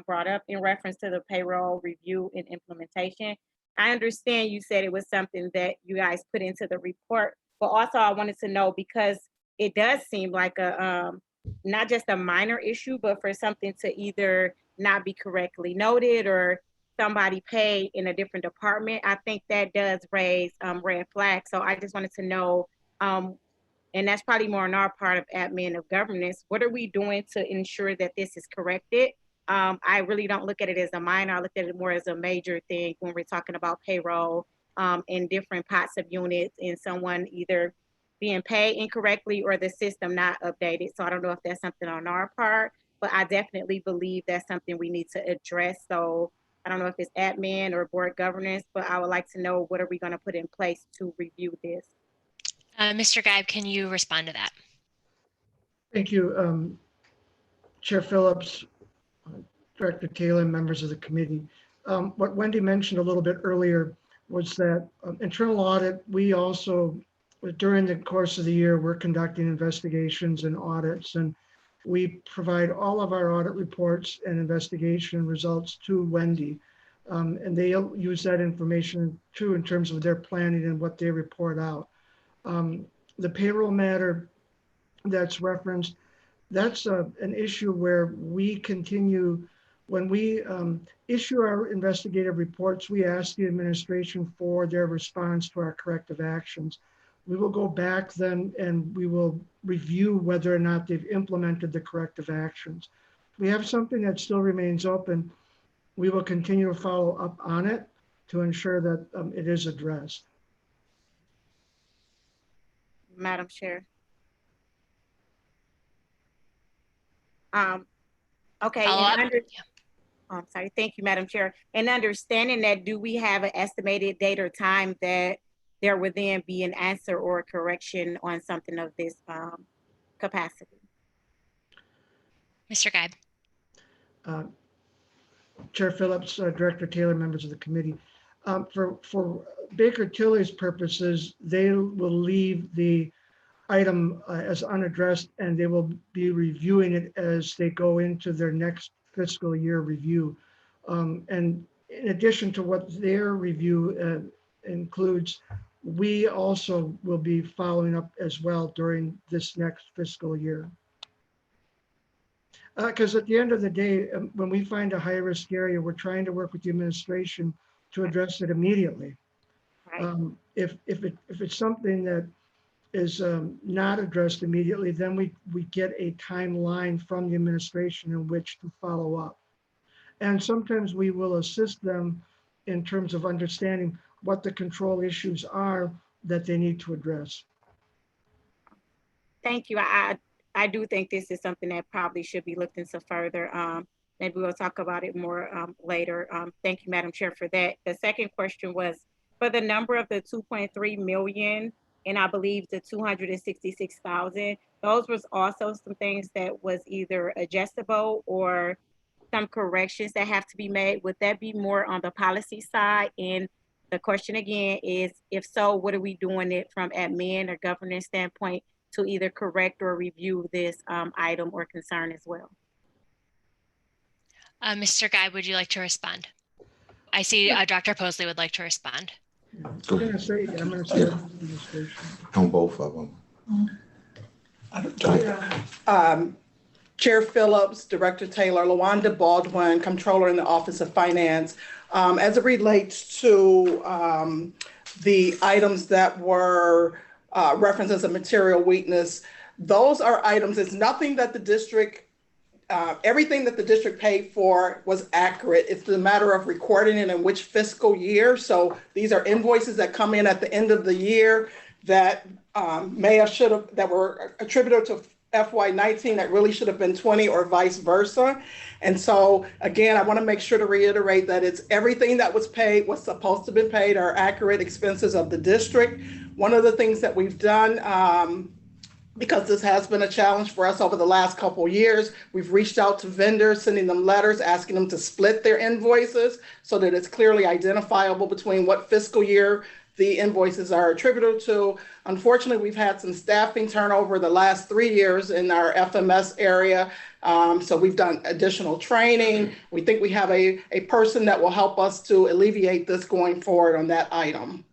brought up in reference to the payroll review and implementation. I understand you said it was something that you guys put into the report, but also I wanted to know, because it does seem like a not just a minor issue, but for something to either not be correctly noted or somebody paid in a different department, I think that does raise red flags. So I just wanted to know, and that's probably more on our part of admin of governance, what are we doing to ensure that this is corrected? I really don't look at it as a minor. I look at it more as a major thing when we're talking about payroll in different pots of units and someone either being paid incorrectly or the system not updated. So I don't know if that's something on our part, but I definitely believe that's something we need to address. So I don't know if it's admin or board governance, but I would like to know, what are we going to put in place to review this? Mr. Geib, can you respond to that? Thank you, Chair Phillips, Director Taylor, and members of the committee. What Wendy mentioned a little bit earlier was that internal audit, we also, during the course of the year, we're conducting investigations and audits, and we provide all of our audit reports and investigation results to Wendy. And they'll use that information too in terms of their planning and what they report out. The payroll matter that's referenced, that's an issue where we continue, when we issue our investigative reports, we ask the administration for their response to our corrective actions. We will go back then and we will review whether or not they've implemented the corrective actions. We have something that still remains open. We will continue to follow up on it to ensure that it is addressed. Madam Chair. Okay. I'm sorry. Thank you, Madam Chair. And understanding that, do we have an estimated date or time that there would then be an answer or a correction on something of this capacity? Mr. Geib. Chair Phillips, Director Taylor, members of the committee. For Baker Tilly's purposes, they will leave the item as unaddressed, and they will be reviewing it as they go into their next fiscal year review. And in addition to what their review includes, we also will be following up as well during this next fiscal year. Because at the end of the day, when we find a high risk area, we're trying to work with the administration to address it immediately. Right. If it's something that is not addressed immediately, then we get a timeline from the administration in which to follow up. And sometimes we will assist them in terms of understanding what the control issues are that they need to address. Thank you. I do think this is something that probably should be looked into further. Maybe we'll talk about it more later. Thank you, Madam Chair, for that. The second question was for the number of the 2.3 million and I believe the 266,000, those was also some things that was either adjustable or some corrections that have to be made. Would that be more on the policy side? And the question again is, if so, what are we doing it from admin or governance standpoint to either correct or review this item or concern as well? Mr. Geib, would you like to respond? I see Dr. Posley would like to respond. I'm going to say on both of them. Chair Phillips, Director Taylor, LaWanda Baldwin, Comptroller in the Office of Finance. As it relates to the items that were referenced as a material weakness, those are items, it's nothing that the district everything that the district paid for was accurate. It's a matter of recording it in which fiscal year. So these are invoices that come in at the end of the year that that were attributable to FY19 that really should have been 20 or vice versa. And so again, I want to make sure to reiterate that it's everything that was paid, what's supposed to be paid, are accurate expenses of the district. One of the things that we've done, because this has been a challenge for us over the last couple of years, we've reached out to vendors, sending them letters, asking them to split their invoices so that it's clearly identifiable between what fiscal year the invoices are attributable to. Unfortunately, we've had some staffing turnover the last 3 years in our FMS area. So we've done additional training. We think we have a person that will help us to alleviate this going forward on that item.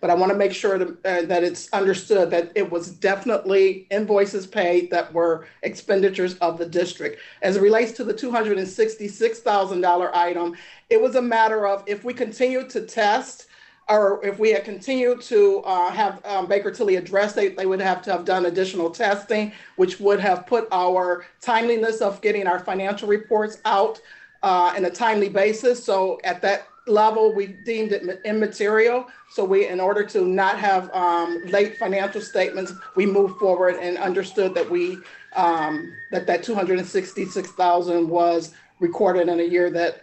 But I want to make sure that it's understood that it was definitely invoices paid that were expenditures of the district. As it relates to the $266,000 item, it was a matter of if we continue to test, or if we had continued to have Baker Tilly address, they would have to have done additional testing, which would have put our timeliness of getting our financial reports out in a timely basis. So at that level, we deemed it immaterial. So in order to not have late financial statements, we moved forward and understood that that $266,000 was recorded in a year that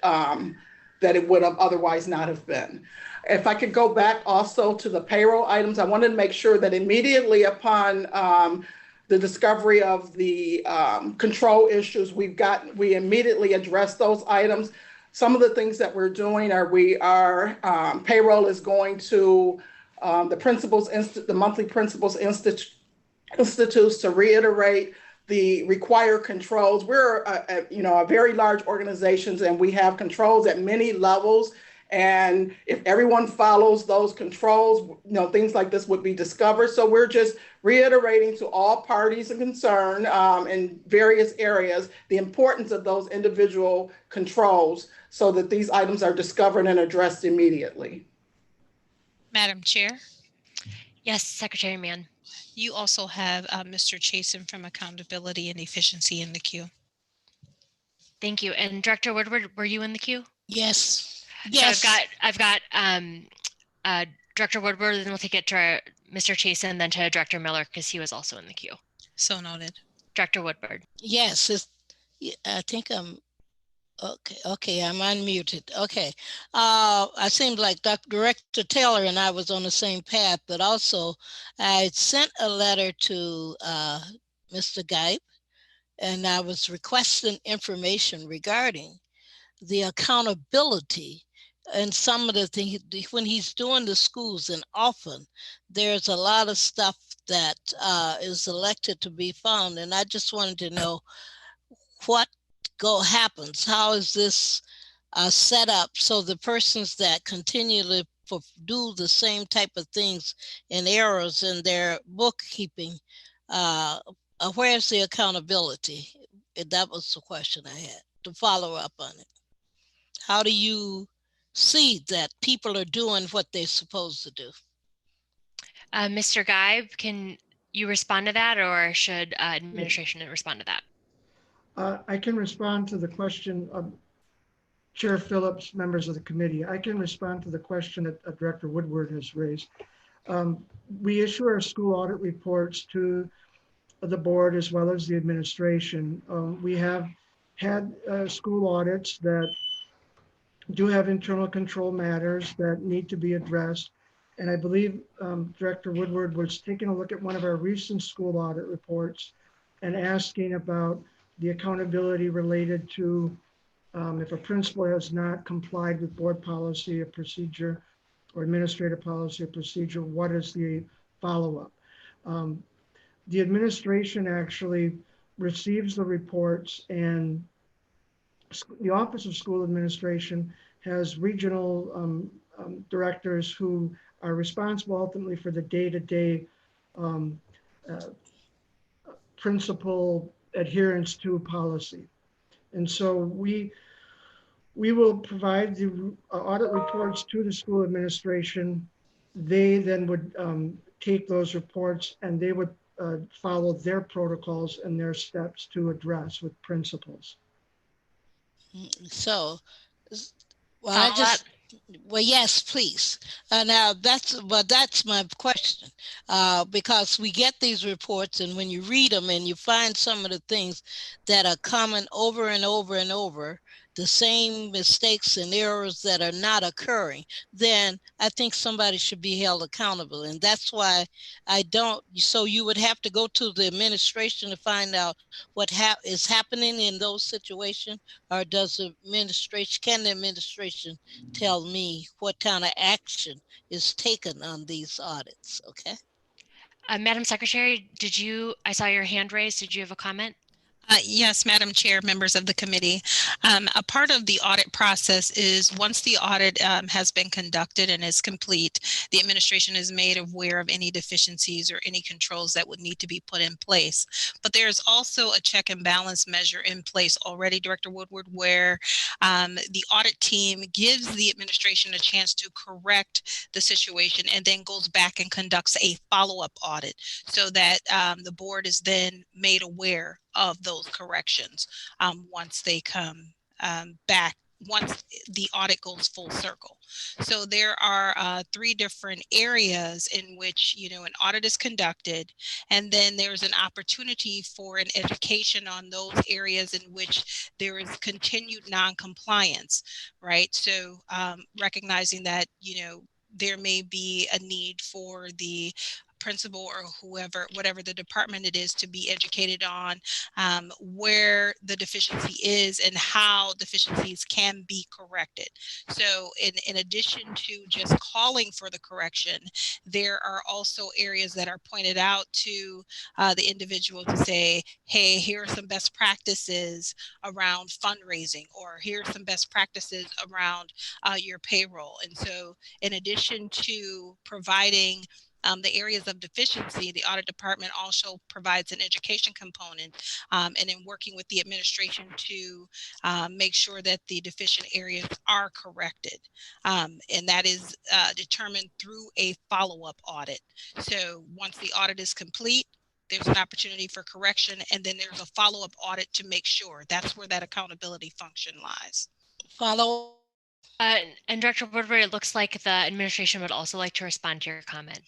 it would have otherwise not have been. If I could go back also to the payroll items, I wanted to make sure that immediately upon the discovery of the control issues, we immediately addressed those items. Some of the things that we're doing are payroll is going to the monthly principals institutes to reiterate the required controls. We're a very large organizations, and we have controls at many levels. And if everyone follows those controls, things like this would be discovered. So we're just reiterating to all parties of concern in various areas the importance of those individual controls so that these items are discovered and addressed immediately. Madam Chair? Yes, Secretary Mann. You also have Mr. Chasen from Accountability and Efficiency in the queue. Thank you. And Director Woodward, were you in the queue? Yes. Yes. So I've got Director Woodward, then we'll take it to Mr. Chasen, then to Director Miller, because he was also in the queue. So noted. Director Woodward. Yes, I think I'm okay. Okay, I'm unmuted. Okay. I seemed like Director Taylor and I was on the same path, but also I sent a letter to Mr. Geib, and I was requesting information regarding the accountability and some of the things when he's doing the schools, and often there's a lot of stuff that is elected to be found. And I just wanted to know what happens. How is this set up so the persons that continually do the same type of things and errors in their bookkeeping, where's the accountability? That was the question I had to follow up on it. How do you see that people are doing what they're supposed to do? Mr. Geib, can you respond to that, or should administration respond to that? I can respond to the question of Chair Phillips, members of the committee. I can respond to the question that Director Woodward has raised. We issue our school audit reports to the board as well as the administration. We have had school audits that do have internal control matters that need to be addressed. And I believe Director Woodward was taking a look at one of our recent school audit reports and asking about the accountability related to if a principal has not complied with board policy or procedure or administrative policy or procedure, what is the follow-up? The administration actually receives the reports, and the Office of School Administration has regional directors who are responsible ultimately for the day-to-day principal adherence to policy. And so we will provide the audit reports to the school administration. They then would take those reports and they would follow their protocols and their steps to address with principals. So, well, Follow up. well, yes, please. Now that's my question, because we get these reports, and when you read them and you find some of the things that are common over and over and over, the same mistakes and errors that are not occurring, then I think somebody should be held accountable. And that's why I don't, so you would have to go to the administration to find out what is happening in those situations, or does the administration, can the administration tell me what kind of action is taken on these audits? Okay. Madam Secretary, I saw your hand raised. Did you have a comment? Yes, Madam Chair, members of the committee. A part of the audit process is once the audit has been conducted and is complete, the administration is made aware of any deficiencies or any controls that would need to be put in place. But there's also a check and balance measure in place already, Director Woodward, where the audit team gives the administration a chance to correct the situation and then goes back and conducts a follow-up audit so that the board is then made aware of those corrections once they come back, once the audit goes full circle. So there are 3 different areas in which, an audit is conducted, and then there's an opportunity for an education on those areas in which there is continued non-compliance, right? So recognizing that, there may be a need for the principal or whatever the department it is, to be educated on where the deficiency is and how deficiencies can be corrected. So in addition to just calling for the correction, there are also areas that are pointed out to the individual to say, hey, here are some best practices around fundraising, or here are some best practices around your payroll. And so in addition to providing the areas of deficiency, the audit department also provides an education component, and in working with the administration to make sure that the deficient areas are corrected. And that is determined through a follow-up audit. So once the audit is complete, there's an opportunity for correction, and then there's a follow-up audit to make sure. That's where that accountability function lies. Follow. And Director Woodward, it looks like the administration would also like to respond to your comment.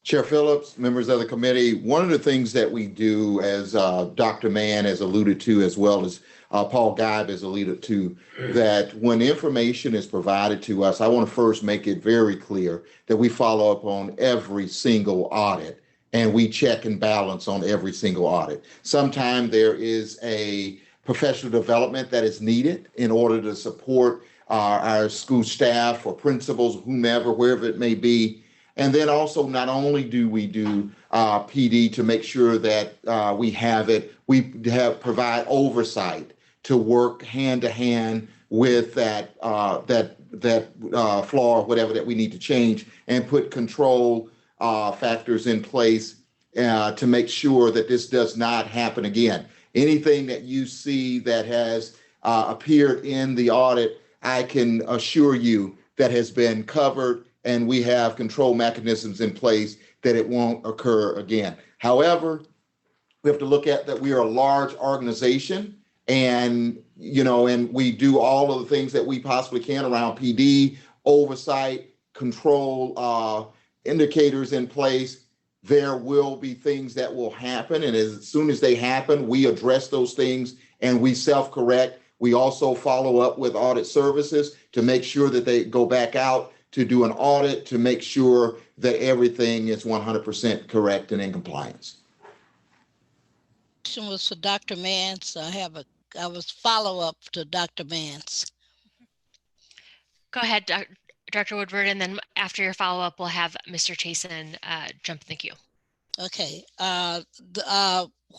Chair Phillips, members of the committee, one of the things that we do, as Dr. Mann has alluded to, as well as Paul Geib has alluded to, that when information is provided to us, I want to first make it very clear that we follow up on every single audit and we check and balance on every single audit. Sometimes there is a professional development that is needed in order to support our school staff or principals, whomever, wherever it may be. And then also, not only do we do PD to make sure that we have it, we provide oversight to work hand to hand with that flaw or whatever that we need to change, and put control factors in place to make sure that this does not happen again. Anything that you see that has appeared in the audit, I can assure you that has been covered, and we have control mechanisms in place that it won't occur again. However, we have to look at that we are a large organization, and and we do all of the things that we possibly can around PD, oversight, control, indicators in place. There will be things that will happen, and as soon as they happen, we address those things and we self-correct. We also follow up with audit services to make sure that they go back out to do an audit to make sure that everything is 100% correct and in compliance. Question was for Dr. Mance. I was follow up to Dr. Mance. Go ahead, Dr. Woodward, and then after your follow up, we'll have Mr. Chasen jump in the queue. Okay.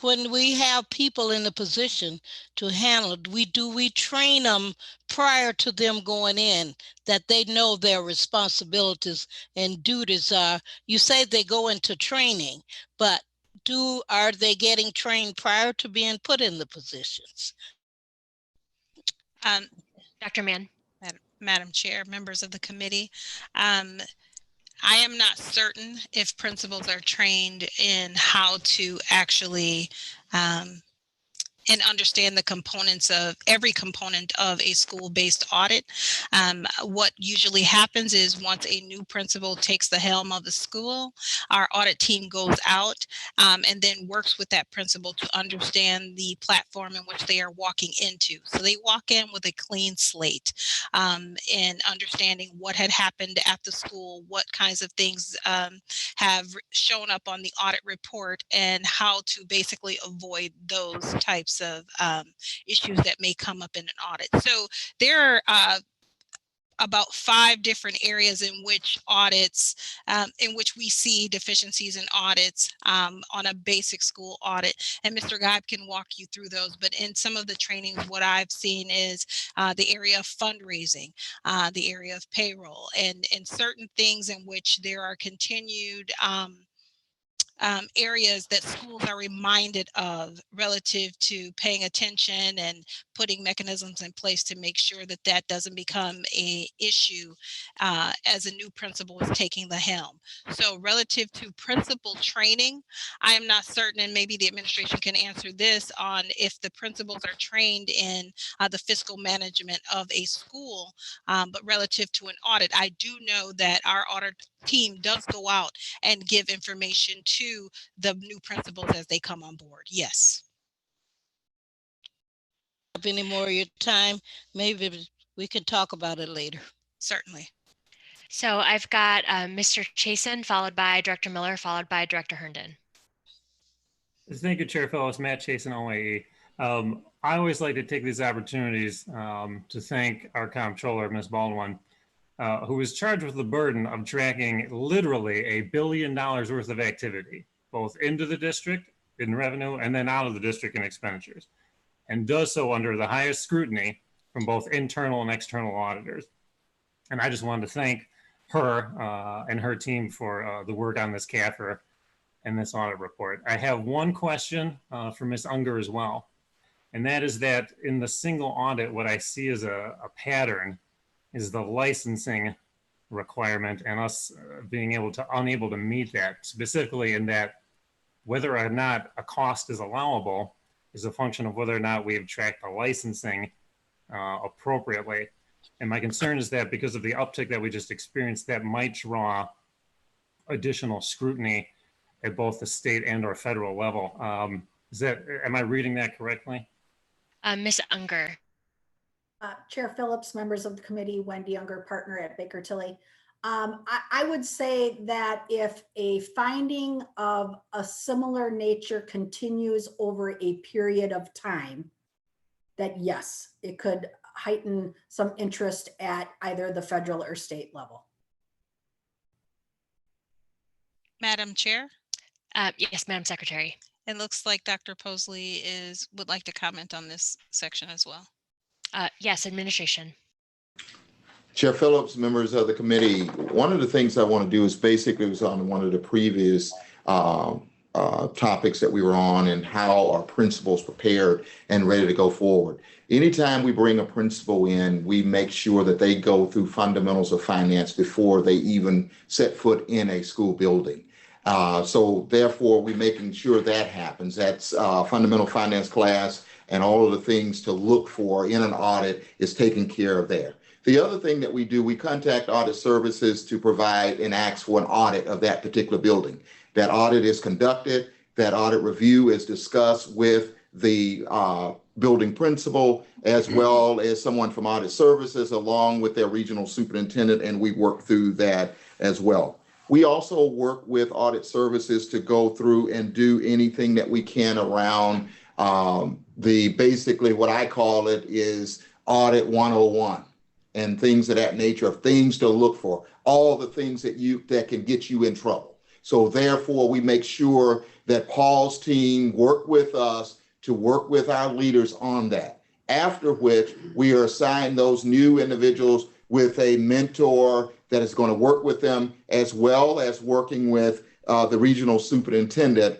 When we have people in the position to handle it, we train them prior to them going in, that they know their responsibilities and duties are. You say they go into training, but are they getting trained prior to being put in the positions? Dr. Mann. Madam Chair, members of the committee, I am not certain if principals are trained in how to actually and understand the components of every component of a school-based audit. What usually happens is once a new principal takes the helm of the school, our audit team goes out and then works with that principal to understand the platform in which they are walking into. So they walk in with a clean slate and understanding what had happened at the school, what kinds of things have shown up on the audit report, and how to basically avoid those types of issues that may come up in an audit. So there are about 5 different areas in which audits, in which we see deficiencies in audits on a basic school audit. And Mr. Geib can walk you through those. But in some of the trainings, what I've seen is the area of fundraising, the area of payroll, and certain things in which there are continued areas that schools are reminded of relative to paying attention and putting mechanisms in place to make sure that that doesn't become a issue as a new principal is taking the helm. So relative to principal training, I am not certain, and maybe the administration can answer this, on if the principals are trained in the fiscal management of a school, but relative to an audit, I do know that our audit team does go out and give information to the new principals as they come on board. Yes. Any more of your time, maybe we can talk about it later. Certainly. So I've got Mr. Chasen, followed by Director Miller, followed by Director Herndon. Thank you, Chair Phillips. Matt Chasen, OAE. I always like to take these opportunities to thank our comptroller, Ms. Baldwin, who is charged with the burden of tracking literally $1 billion worth of activity, both into the district in revenue and then out of the district in expenditures, and does so under the highest scrutiny from both internal and external auditors. And I just wanted to thank her and her team for the work on this CAFR and this audit report. I have one question for Ms. Unger as well, and that is that in the single audit, what I see as a pattern is the licensing requirement and us being unable to meet that, specifically in that whether or not a cost is allowable is a function of whether or not we have tracked the licensing appropriately. And my concern is that because of the uptick that we just experienced, that might draw additional scrutiny at both the state and or federal level. Am I reading that correctly? Ms. Unger. Chair Phillips, members of the committee, Wendy Unger, partner at Baker Tilly. I would say that if a finding of a similar nature continues over a period of time, that yes, it could heighten some interest at either the federal or state level. Madam Chair? Yes, Madam Secretary. It looks like Dr. Posley would like to comment on this section as well. Yes, administration. Chair Phillips, members of the committee, one of the things I want to do is basically was on one of the previous topics that we were on and how our principals prepared and ready to go forward. Anytime we bring a principal in, we make sure that they go through fundamentals of finance before they even set foot in a school building. So therefore, we're making sure that happens. That's fundamental finance class, and all of the things to look for in an audit is taken care of there. The other thing that we do, we contact audit services to provide and ask for an audit of that particular building. That audit is conducted, that audit review is discussed with the building principal, as well as someone from audit services, along with their regional superintendent, and we work through that as well. We also work with audit services to go through and do anything that we can around basically what I call it is audit 101 and things of that nature, of things to look for, all the things that can get you in trouble. So therefore, we make sure that Paul's team work with us to work with our leaders on that. After which, we are assigned those new individuals with a mentor that is going to work with them, as well as working with the regional superintendent.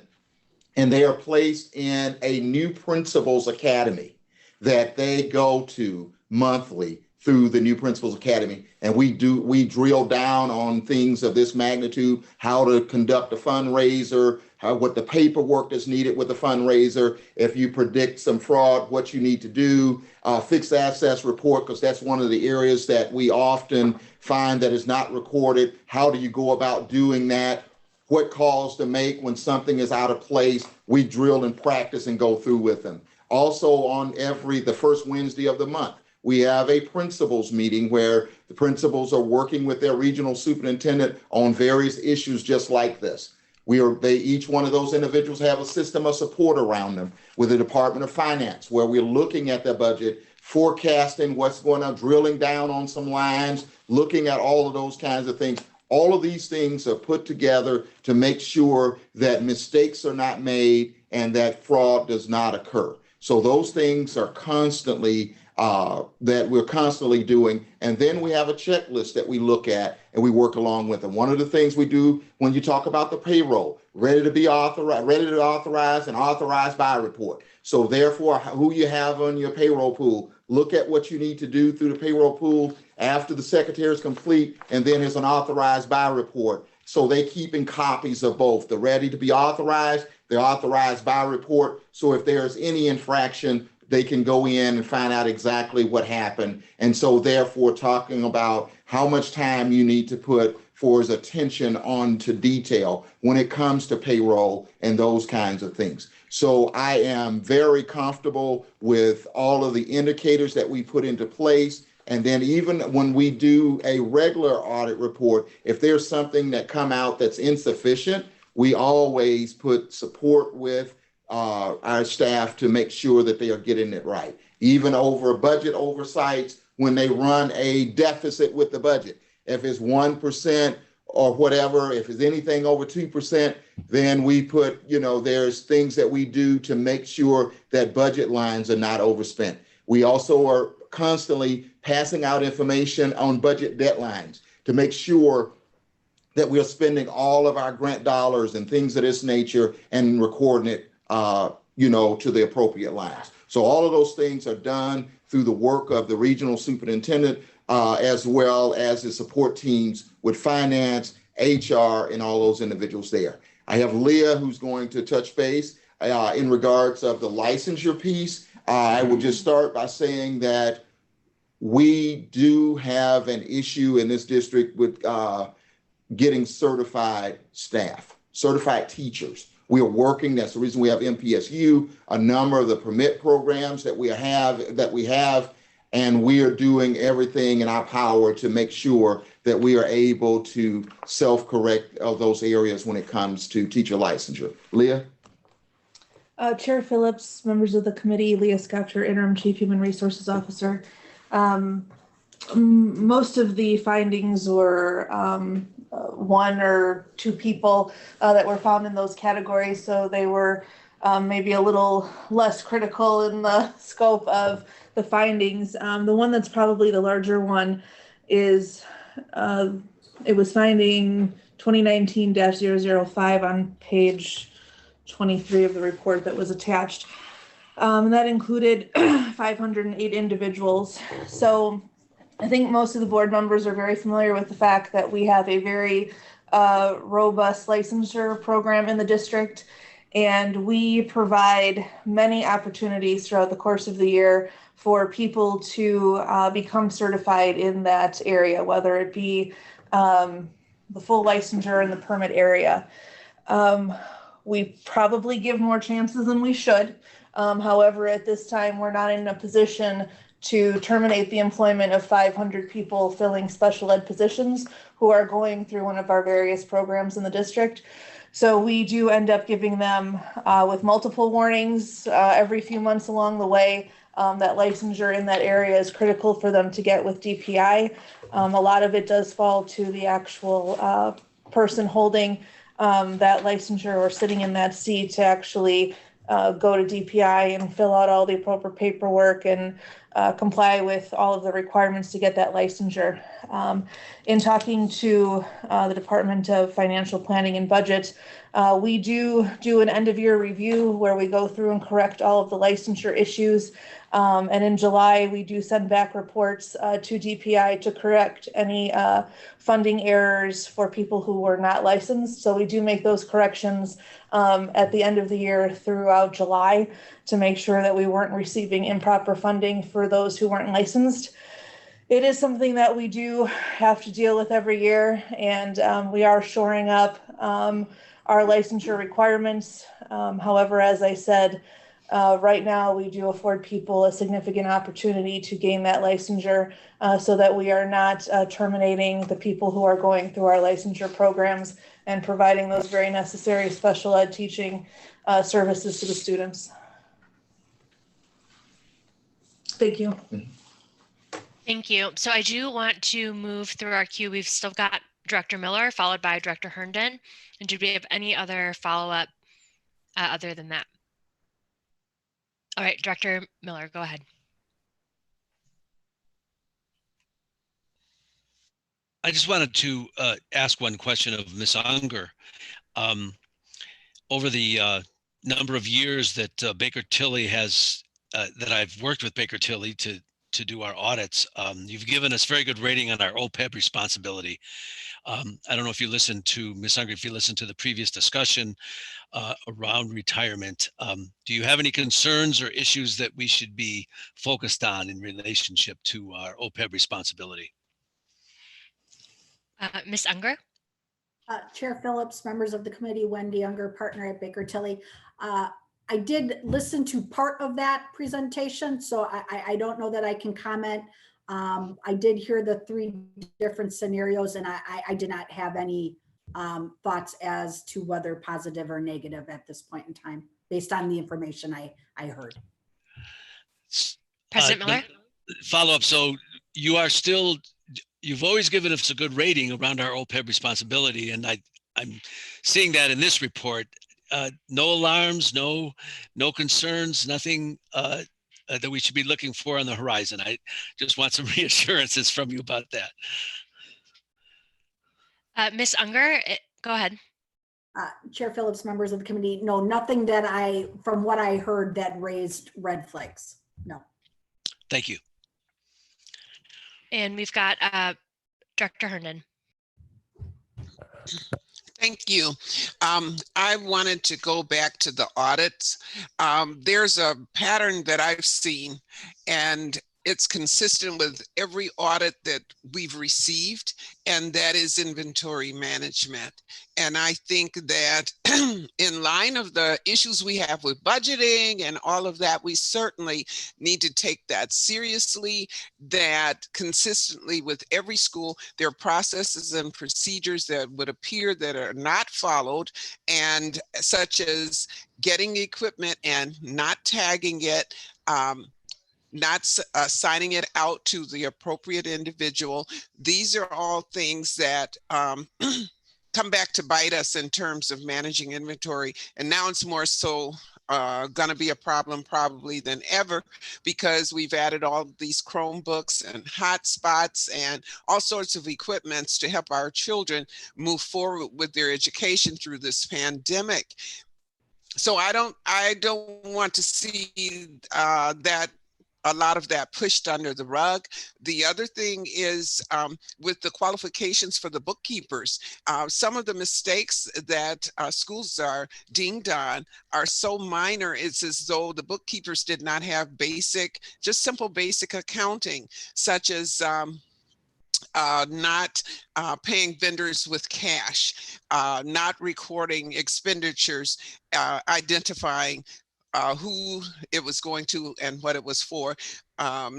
And they are placed in a new principals academy that they go to monthly through the new Principals Academy. And we drill down on things of this magnitude, how to conduct a fundraiser, what the paperwork that's needed with the fundraiser, if you predict some fraud, what you need to do, fixed assets report, because that's one of the areas that we often find that is not recorded. How do you go about doing that? What calls to make when something is out of place? We drill and practice and go through with them. Also on the first Wednesday of the month, we have a principals meeting where the principals are working with their regional superintendent on various issues just like this. Each one of those individuals have a system of support around them with the Department of Finance, where we're looking at their budget, forecasting what's going on, drilling down on some lines, looking at all of those kinds of things. All of these things are put together to make sure that mistakes are not made and that fraud does not occur. So those things are constantly that we're constantly doing. And then we have a checklist that we look at and we work along with them. One of the things we do when you talk about the payroll, ready to authorize and authorized by report. So therefore, who you have on your payroll pool, look at what you need to do through the payroll pool after the secretary is complete, and then there's an authorized by report. So they keeping copies of both the ready to be authorized, the authorized by report. So if there's any infraction, they can go in and find out exactly what happened. And so therefore talking about how much time you need to put for his attention on to detail when it comes to payroll and those kinds of things. So I am very comfortable with all of the indicators that we put into place. And then even when we do a regular audit report, if there's something that come out that's insufficient, we always put support with our staff to make sure that they are getting it right. Even over budget oversights, when they run a deficit with the budget, if it's 1% or whatever, if it's anything over 2%, then we put, there's things that we do to make sure that budget lines are not overspent. We also are constantly passing out information on budget deadlines to make sure that we are spending all of our grant dollars and things of this nature and recording it to the appropriate lines. So all of those things are done through the work of the regional superintendent, as well as the support teams with finance, HR, and all those individuals there. I have Leah who's going to touch base in regards of the licensure piece. I will just start by saying that we do have an issue in this district with getting certified staff, certified teachers. We are working, that's the reason we have MPSU, a number of the permit programs that we have, and we are doing everything in our power to make sure that we are able to self-correct those areas when it comes to teacher licensure. Leah? Chair Phillips, members of the committee, Leah Scotcher, Interim Chief Human Resources Officer. Most of the findings were one or two people that were found in those categories, so they were maybe a little less critical in the scope of the findings. The one that's probably the larger one is it was finding 2019-005 on page 23 of the report that was attached. That included 508 individuals. So I think most of the board members are very familiar with the fact that we have a very robust licensure program in the district, and we provide many opportunities throughout the course of the year for people to become certified in that area, whether it be the full licensure in the permit area. We probably give more chances than we should. However, at this time, we're not in a position to terminate the employment of 500 people filling special ed positions who are going through one of our various programs in the district. So we do end up giving them with multiple warnings every few months along the way. That licensure in that area is critical for them to get with DPI. A lot of it does fall to the actual person holding that licensure or sitting in that seat to actually go to DPI and fill out all the appropriate paperwork and comply with all of the requirements to get that licensure. In talking to the Department of Financial Planning and Budget, we do an end of year review where we go through and correct all of the licensure issues. And in July, we do send back reports to DPI to correct any funding errors for people who were not licensed. So we do make those corrections at the end of the year throughout July to make sure that we weren't receiving improper funding for those who weren't licensed. It is something that we do have to deal with every year, and we are shoring up our licensure requirements. However, as I said, right now we do afford people a significant opportunity to gain that licensure so that we are not terminating the people who are going through our licensure programs and providing those very necessary special ed teaching services to the students. Thank you. Thank you. So I do want to move through our queue. We've still got Director Miller followed by Director Herndon. And do we have any other follow-up other than that? All right, Director Miller, go ahead. I just wanted to ask one question of Ms. Unger. Over the number of years that Baker Tilly has, that I've worked with Baker Tilly to do our audits, you've given us very good rating on our OPEB responsibility. I don't know if you listened to, Ms. Unger, if you listened to the previous discussion around retirement. Do you have any concerns or issues that we should be focused on in relationship to our OPEB responsibility? Ms. Unger? Chair Phillips, members of the committee, Wendy Unger, partner at Baker Tilly. I did listen to part of that presentation, so I don't know that I can comment. I did hear the 3 different scenarios, and I did not have any thoughts as to whether positive or negative at this point in time, based on the information I heard. President Miller? Follow up. So you are still, you've always given us a good rating around our OPEB responsibility, and I'm seeing that in this report. No alarms, no concerns, nothing that we should be looking for on the horizon. I just want some reassurances from you about that. Ms. Unger, go ahead. Chair Phillips, members of the committee, no, nothing that from what I heard that raised red flags, no. Thank you. And we've got Director Herndon. Thank you. I wanted to go back to the audits. There's a pattern that I've seen, and it's consistent with every audit that we've received, and that is inventory management. And I think that in line of the issues we have with budgeting and all of that, we certainly need to take that seriously, that consistently with every school, there are processes and procedures that would appear that are not followed, and such as getting equipment and not tagging it, not signing it out to the appropriate individual. These are all things that come back to bite us in terms of managing inventory. And now it's more so going to be a problem probably than ever, because we've added all these Chromebooks and hotspots and all sorts of equipments to help our children move forward with their education through this pandemic. So I don't want to see that a lot of that pushed under the rug. The other thing is with the qualifications for the bookkeepers, some of the mistakes that schools are dinged on are so minor, it's as though the bookkeepers did not have just simple basic accounting, such as not paying vendors with cash, not recording expenditures, identifying who it was going to and what it was for, I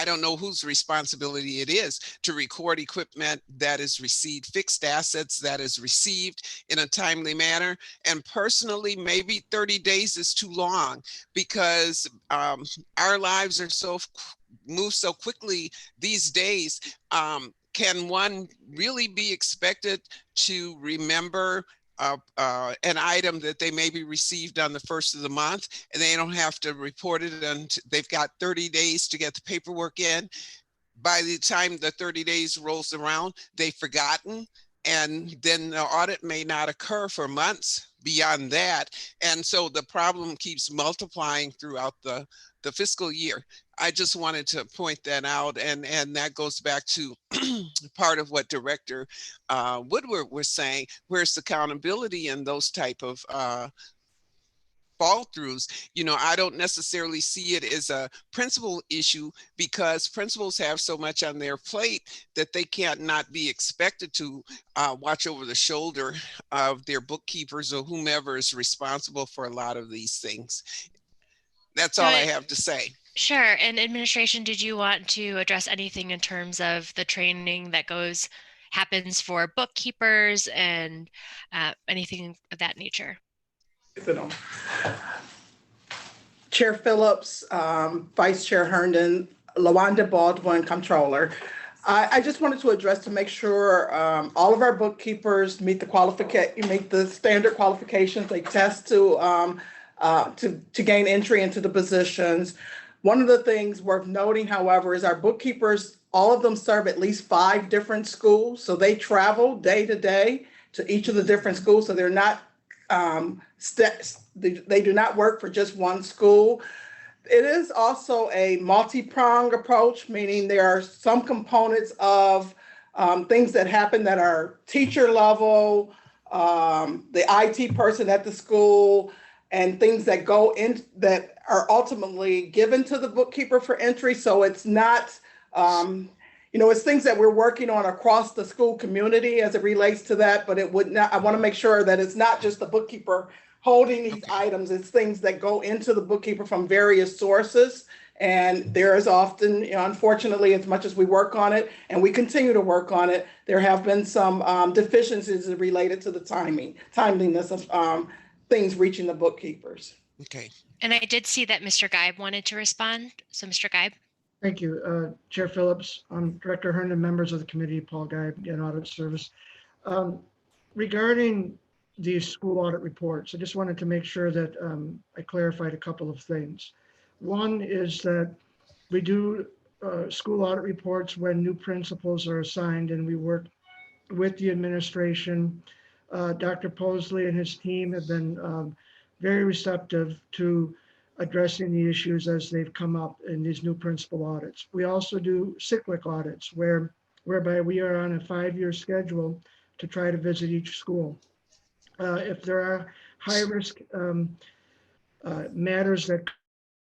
don't know whose responsibility it is to record equipment that is received, fixed assets that is received in a timely manner. And personally, maybe 30 days is too long, because our lives are move so quickly these days. Can one really be expected to remember an item that they maybe received on the 1st of the month, and they don't have to report it until they've got 30 days to get the paperwork in. By the time the 30 days rolls around, they've forgotten, and then the audit may not occur for months beyond that. And so the problem keeps multiplying throughout the fiscal year. I just wanted to point that out, and that goes back to part of what Director Woodward was saying. Where's accountability in those type of fall throughs? You know, I don't necessarily see it as a principal issue, because principals have so much on their plate that they can't not be expected to watch over the shoulder of their bookkeepers or whomever is responsible for a lot of these things. That's all I have to say. Sure. And administration, did you want to address anything in terms of the training that happens for bookkeepers and anything of that nature? Chair Phillips, Vice Chair Herndon, LaWanda Baldwin, Comptroller. I just wanted to address to make sure all of our bookkeepers meet the standard qualifications. They test to gain entry into the positions. One of the things worth noting, however, is our bookkeepers, all of them serve at least 5 different schools. So they travel day to day to each of the different schools. So they're not, they do not work for just one school. It is also a multi-pronged approach, meaning there are some components of things that happen that are teacher level, the IT person at the school, and things that go in that are ultimately given to the bookkeeper for entry. So it's not, it's things that we're working on across the school community as it relates to that, but it would not, I want to make sure that it's not just the bookkeeper holding these items. It's things that go into the bookkeeper from various sources. And there is often, unfortunately, as much as we work on it and we continue to work on it, there have been some deficiencies related to the timeliness of things reaching the bookkeepers. Okay. And I did see that Mr. Geib wanted to respond. So Mr. Geib. Thank you, Chair Phillips, Director Herndon, members of the committee, Paul Geib, and Audit Service. Regarding these school audit reports, I just wanted to make sure that I clarified a couple of things. One is that we do school audit reports when new principals are assigned, and we work with the administration. Dr. Posley and his team have been very receptive to addressing the issues as they've come up in these new principal audits. We also do cyclic audits whereby we are on a 5-year schedule to try to visit each school. If there are high-risk matters that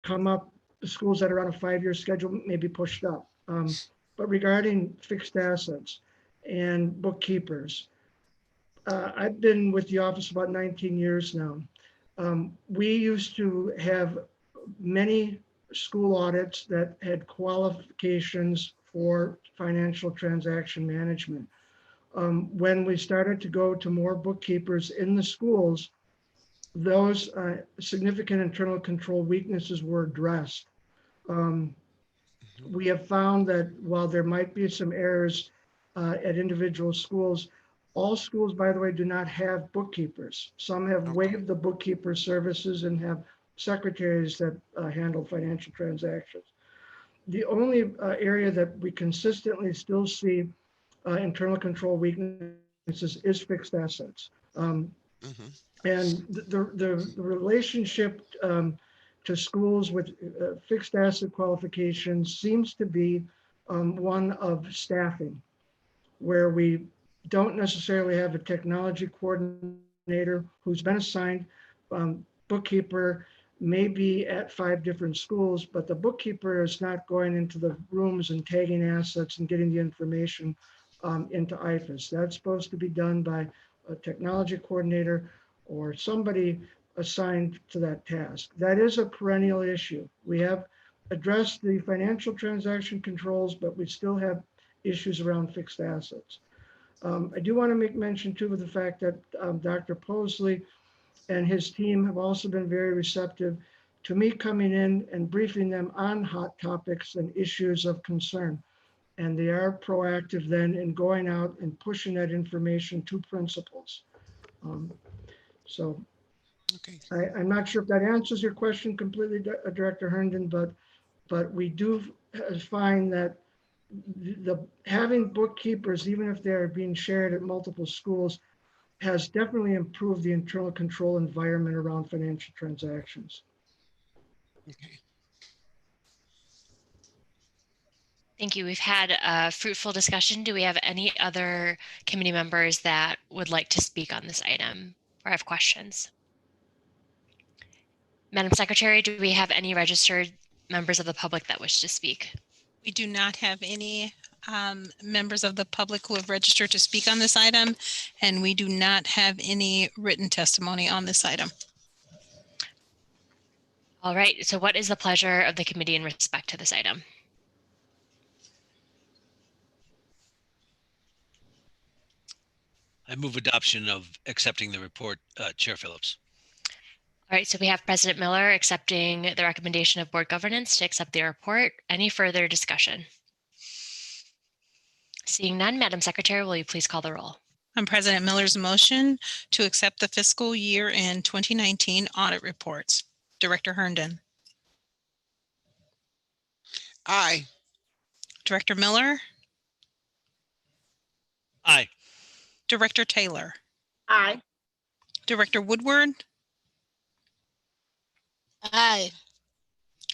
come up, the schools that are on a 5-year schedule may be pushed up. But regarding fixed assets and bookkeepers, I've been with the office about 19 years now. We used to have many school audits that had qualifications for financial transaction management. When we started to go to more bookkeepers in the schools, those significant internal control weaknesses were addressed. We have found that while there might be some errors at individual schools, all schools, by the way, do not have bookkeepers. Some have waived the bookkeeper services and have secretaries that handle financial transactions. The only area that we consistently still see internal control weaknesses is fixed assets. And the relationship to schools with fixed asset qualifications seems to be one of staffing, where we don't necessarily have a technology coordinator who's been assigned. Bookkeeper may be at 5 different schools, but the bookkeeper is not going into the rooms and tagging assets and getting the information into IFAS. That's supposed to be done by a technology coordinator or somebody assigned to that task. That is a perennial issue. We have addressed the financial transaction controls, but we still have issues around fixed assets. I do want to make mention too of the fact that Dr. Posley and his team have also been very receptive to me coming in and briefing them on hot topics and issues of concern. And they are proactive then in going out and pushing that information to principals. So Okay. I'm not sure if that answers your question completely, Director Herndon, but we do find that the having bookkeepers, even if they're being shared at multiple schools, has definitely improved the internal control environment around financial transactions. Okay. Thank you. We've had a fruitful discussion. Do we have any other committee members that would like to speak on this item or have questions? Madam Secretary, do we have any registered members of the public that wish to speak? We do not have any members of the public who have registered to speak on this item, and we do not have any written testimony on this item. All right. So what is the pleasure of the committee in respect to this item? I move adoption of accepting the report, Chair Phillips. All right, so we have President Miller accepting the recommendation of board governance to accept the report. Any further discussion? Seeing none, Madam Secretary, will you please call the roll? On President Miller's motion to accept the fiscal year end 2019 audit reports. Director Herndon. Aye. Director Miller. Aye. Director Taylor. Aye. Director Woodward. Aye.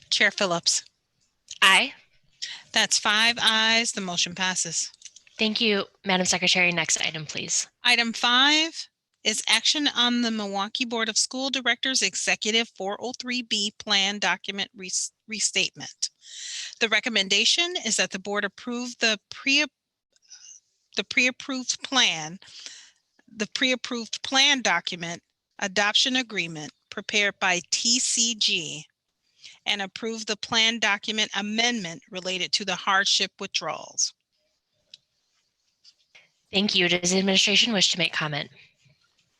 Chair Phillips. Aye. That's 5 ayes. The motion passes. Thank you, Madam Secretary. Next item, please. Item 5 is action on the Milwaukee Board of School Directors Executive 403B Plan Document Restatement. The recommendation is that the board approve the pre-approved plan document adoption agreement prepared by TCG and approve the plan document amendment related to the hardship withdrawals. Thank you. Does the administration wish to make comment?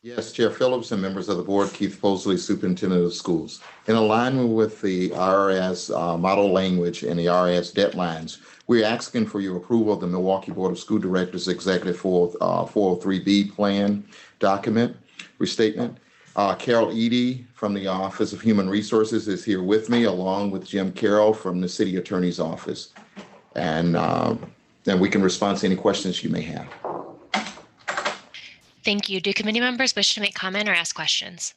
Yes, Chair Phillips and members of the board, Keith Posley, Superintendent of Schools. In alignment with the IRS model language and the IRS deadlines, we're asking for your approval of the Milwaukee Board of School Directors Executive 403B Plan Document Restatement. Carol Eady from the Office of Human Resources is here with me, along with Jim Carroll from the City Attorney's Office. And then we can respond to any questions you may have. Thank you. Do committee members wish to make comment or ask questions?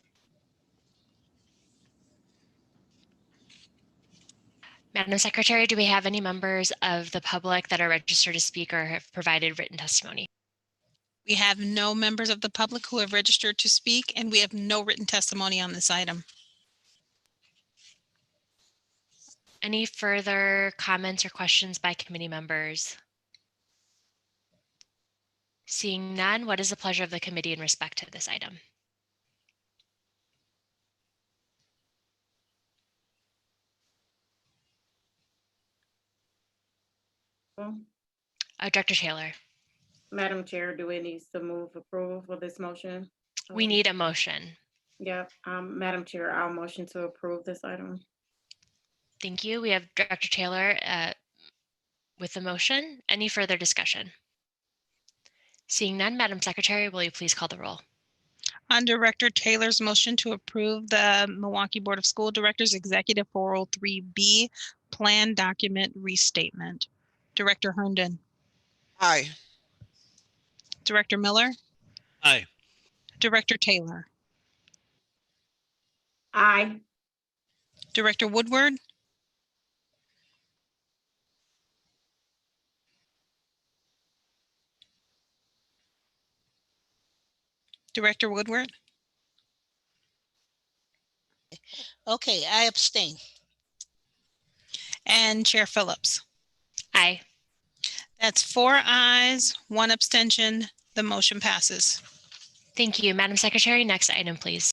Madam Secretary, do we have any members of the public that are registered to speak or have provided written testimony? We have no members of the public who have registered to speak, and we have no written testimony on this item. Any further comments or questions by committee members? Seeing none, what is the pleasure of the committee in respect to this item? Director Taylor. Madam Chair, do we need to move approval for this motion? We need a motion. Yep. Madam Chair, I'll motion to approve this item. Thank you. We have Director Taylor with the motion. Any further discussion? Seeing none, Madam Secretary, will you please call the roll? On Director Taylor's motion to approve the Milwaukee Board of School Directors Executive 403B Plan Document Restatement. Director Herndon. Aye. Director Miller. Aye. Director Taylor. Aye. Director Woodward. Director Woodward. Okay, I abstain. And Chair Phillips. Aye. That's 4 ayes, 1 abstention. The motion passes. Thank you. Madam Secretary, next item, please.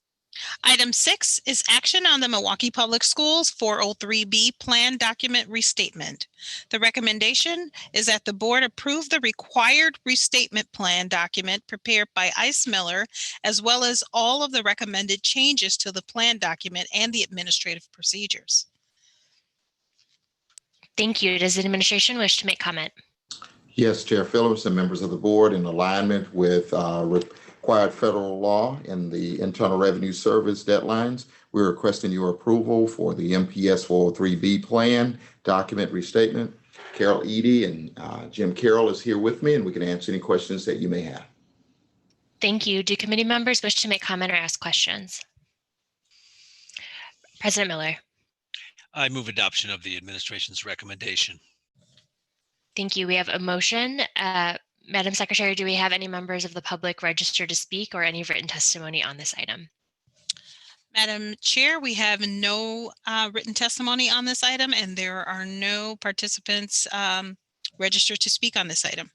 Item 6 is action on the Milwaukee Public Schools 403B Plan Document Restatement. The recommendation is that the board approve the required restatement plan document prepared by Ice Miller, as well as all of the recommended changes to the plan document and the administrative procedures. Thank you. Does the administration wish to make comment? Yes, Chair Phillips and members of the board, in alignment with required federal law and the Internal Revenue Service deadlines. We're requesting your approval for the MPS 403B plan document restatement. Carol Edie and Jim Carroll is here with me, and we can answer any questions that you may have. Thank you. Do committee members wish to make comment or ask questions? President Miller. I move adoption of the administration's recommendation. Thank you. We have a motion. Madam Secretary, do we have any members of the public registered to speak or any written testimony on this item? Madam Chair, we have no written testimony on this item, and there are no participants registered to speak on this item.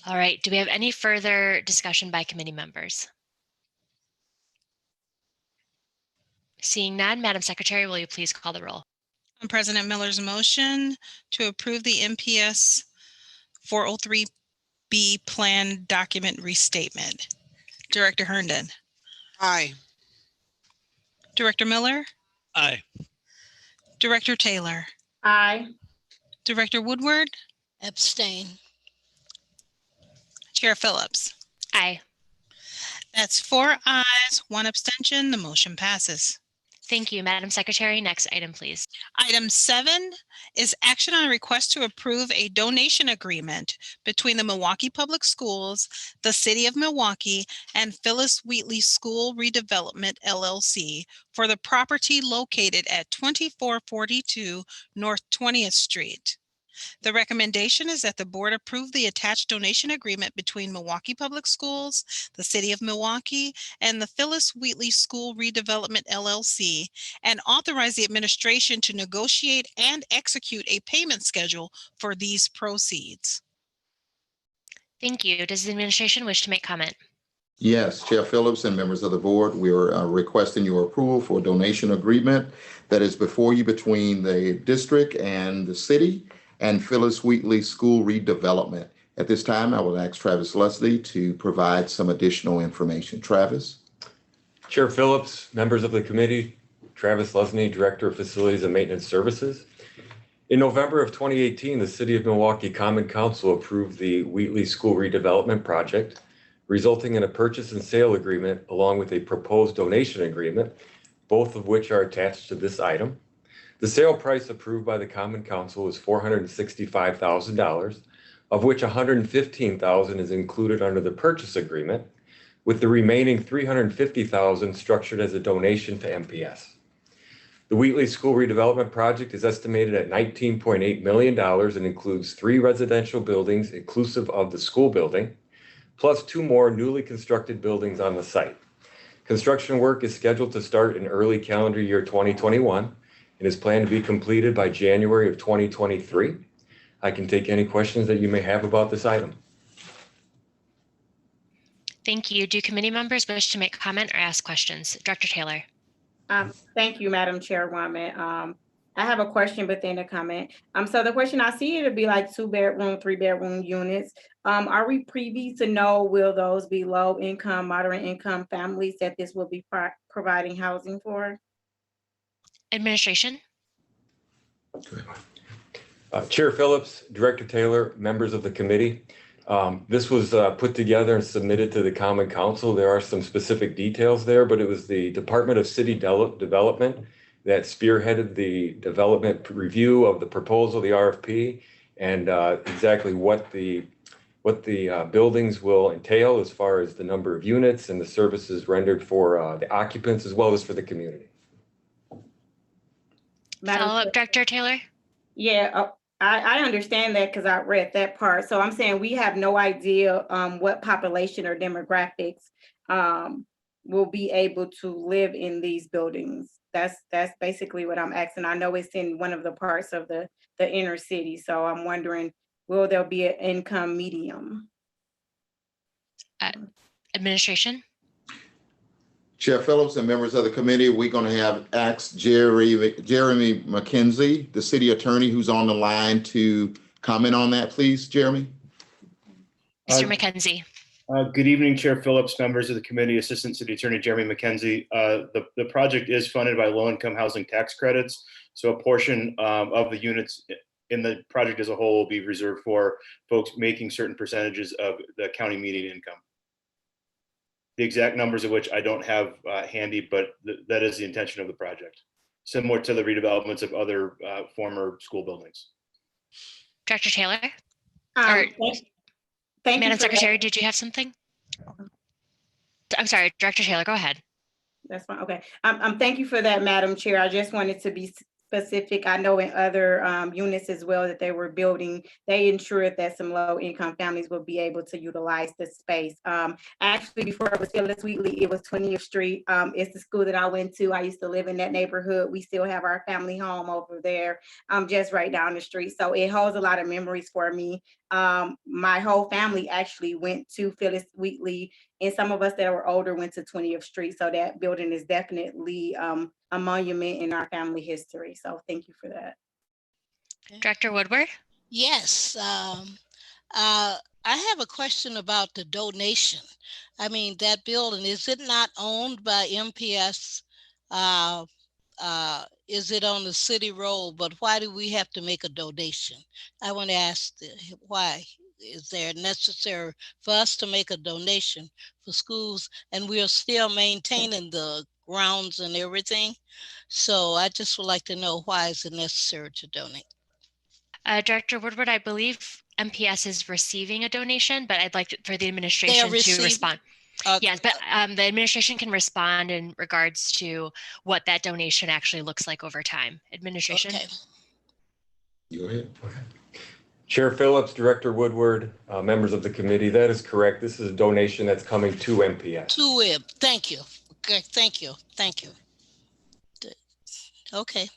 All right. Do we have any further discussion by committee members? Seeing none, Madam Secretary, will you please call the roll? On President Miller's motion to approve the MPS 403B plan document restatement. Director Herndon. Aye. Director Miller. Aye. Director Taylor. Aye. Director Woodward. Abstain. Chair Phillips. Aye. That's 4 ayes, 1 abstention. The motion passes. Thank you, Madam Secretary. Next item, please. Item 7 is action on a request to approve a donation agreement between the Milwaukee Public Schools, the City of Milwaukee, and Phyllis Wheatley School Redevelopment, LLC for the property located at 2442 North 20th Street. The recommendation is that the board approve the attached donation agreement between Milwaukee Public Schools, the City of Milwaukee, and the Phyllis Wheatley School Redevelopment, LLC, and authorize the administration to negotiate and execute a payment schedule for these proceeds. Thank you. Does the administration wish to make comment? Yes, Chair Phillips and members of the board, we are requesting your approval for a donation agreement that is before you between the district and the city and Phyllis Wheatley School Redevelopment. At this time, I will ask Travis Leslie to provide some additional information. Travis? Chair Phillips, members of the committee, Travis Leslie, Director of Facilities and Maintenance Services. In November of 2018, the City of Milwaukee Common Council approved the Wheatley School Redevelopment Project, resulting in a purchase and sale agreement along with a proposed donation agreement, both of which are attached to this item. The sale price approved by the Common Council is $465,000, of which $115,000 is included under the purchase agreement, with the remaining $350,000 structured as a donation to MPS. The Wheatley School Redevelopment Project is estimated at $19.8 million and includes 3 residential buildings inclusive of the school building, plus 2 more newly constructed buildings on the site. Construction work is scheduled to start in early calendar year 2021. It is planned to be completed by January of 2023. I can take any questions that you may have about this item. Thank you. Do committee members wish to make comment or ask questions? Director Taylor. Thank you, Madam Chairwoman. I have a question, but then a comment. So the question I see it would be like 2-bedroom, 3-bedroom units. Are we privy to know, will those be low income, moderate income families that this will be providing housing for? Administration. Chair Phillips, Director Taylor, members of the committee. This was put together and submitted to the Common Council. There are some specific details there, but it was the Department of City Development that spearheaded the development review of the proposal, the RFP, and exactly what the buildings will entail as far as the number of units and the services rendered for the occupants as well as for the community. Follow-up, Director Taylor? Yeah, I understand that because I read that part. So I'm saying we have no idea what population or demographics will be able to live in these buildings. That's basically what I'm asking. I know it's in one of the parts of the inner city. So I'm wondering, will there be an income medium? Administration? Chair Phillips and members of the committee, we're going to have asked Jeremy McKenzie, the city attorney, who's on the line to comment on that, please, Jeremy. Mr. McKenzie. Good evening, Chair Phillips, members of the committee, Assistant City Attorney Jeremy McKenzie. The project is funded by low-income housing tax credits, so a portion of the units in the project as a whole will be reserved for folks making certain percentages of the county median income. the exact numbers of which I don't have handy, but that is the intention of the project, similar to the redevelopments of other former school buildings. Director Taylor? Thank you Madam for Secretary, that. did you have something? I'm sorry, Director Taylor, go ahead. That's fine. Okay. Thank you for that, Madam Chair. I just wanted to be specific. I know in other units as well that they were building, they ensured that some low income families would be able to utilize the space. Actually, before it was Phyllis Wheatley, it was 20th Street. It's the school that I went to. I used to live in that neighborhood. We still have our family home over there, just right down the street. So it holds a lot of memories for me. My whole family actually went to Phyllis Wheatley, and some of us that were older went to 20th Street. So that building is definitely a monument in our family history. So thank you for that. Director Woodward? Yes. I have a question about the donation. I mean, that building, is it not owned by MPS? Is it on the city road? But why do we have to make a donation? I want to ask why. Is there necessary for us to make a donation for schools, and we are still maintaining the grounds and everything? So I just would like to know, why is it necessary to donate? Director Woodward, I believe MPS is receiving a donation, but I'd like for the administration to respond. Yes, but the administration can respond in regards to what that donation actually looks like over time. Administration. Okay. Go ahead. Chair Phillips, Director Woodward, members of the committee, that is correct. This is a donation that's coming to MPS. To WIB. Thank you. Okay, thank you. Thank you. Okay,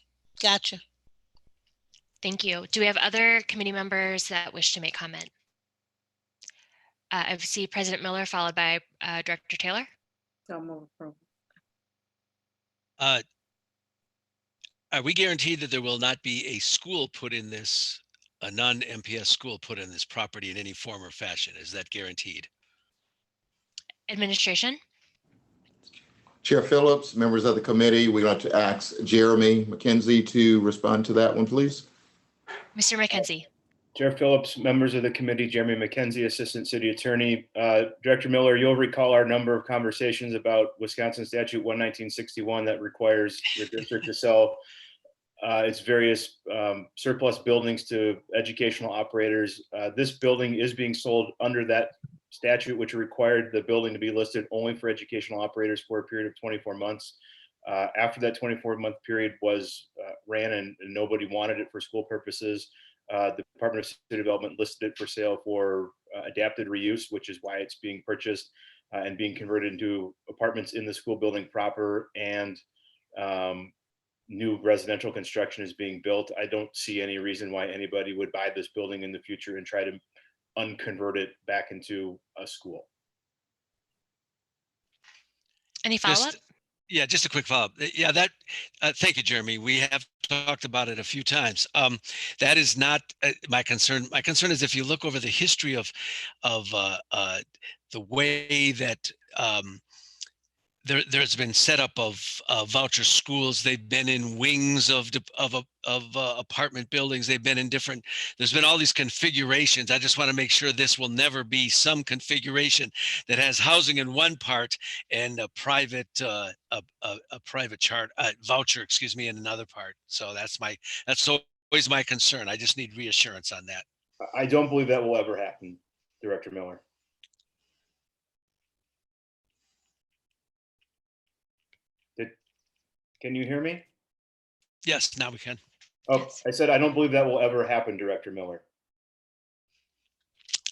gotcha. Thank you. Do we have other committee members that wish to make comment? I see President Miller followed by Director Taylor. So move approval. Are we guaranteed that there will not be a school put in this, a non-MPS school put in this property in any form or fashion? Is that guaranteed? Administration. Chair Phillips, members of the committee, we'd like to ask Jeremy McKenzie to respond to that one, please. Mr. McKenzie. Chair Phillips, members of the committee, Jeremy McKenzie, Assistant City Attorney. Director Miller, you'll recall our number of conversations about Wisconsin Statute 11961 that requires the district to sell its various surplus buildings to educational operators. This building is being sold under that statute, which required the building to be listed only for educational operators for a period of 24 months. After that 24-month period was ran and nobody wanted it for school purposes, the Department of City Development listed it for sale for adapted reuse, which is why it's being purchased and being converted into apartments in the school building proper, and new residential construction is being built. I don't see any reason why anybody would buy this building in the future and try to unconvert it back into a school. Any follow-up? Yeah, just a quick follow-up. Yeah, thank you, Jeremy. We have talked about it a few times. That is not my concern. My concern is if you look over the history of the way that there's been setup of voucher schools. They've been in wings of apartment buildings. They've been in different. There's been all these configurations. I just want to make sure this will never be some configuration that has housing in one part and a private voucher, excuse me, in another part. So that's always my concern. I just need reassurance on that. I don't believe that will ever happen, Director Miller. Can you hear me? Yes, now we can. Oh, I said I don't believe that will ever happen, Director Miller.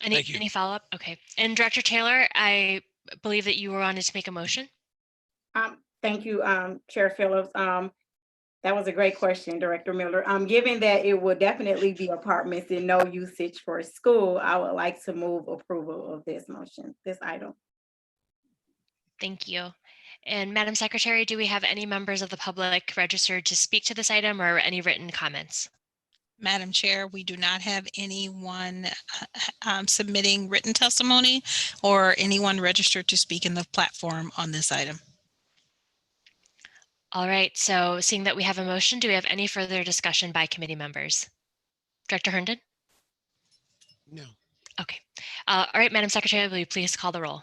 Any follow-up? Okay. And Director Taylor, I believe that you wanted to make a motion. Thank you, Chair Phillips. That was a great question, Director Miller. Given that it will definitely be apartments and no usage for school, I would like to move approval of this motion, this item. Thank you. And Madam Secretary, do we have any members of the public registered to speak to this item or any written comments? Madam Chair, we do not have anyone submitting written testimony or anyone registered to speak in the platform on this item. All right, so seeing that we have a motion, do we have any further discussion by committee members? Director Herndon? No. Okay. All right, Madam Secretary, will you please call the roll?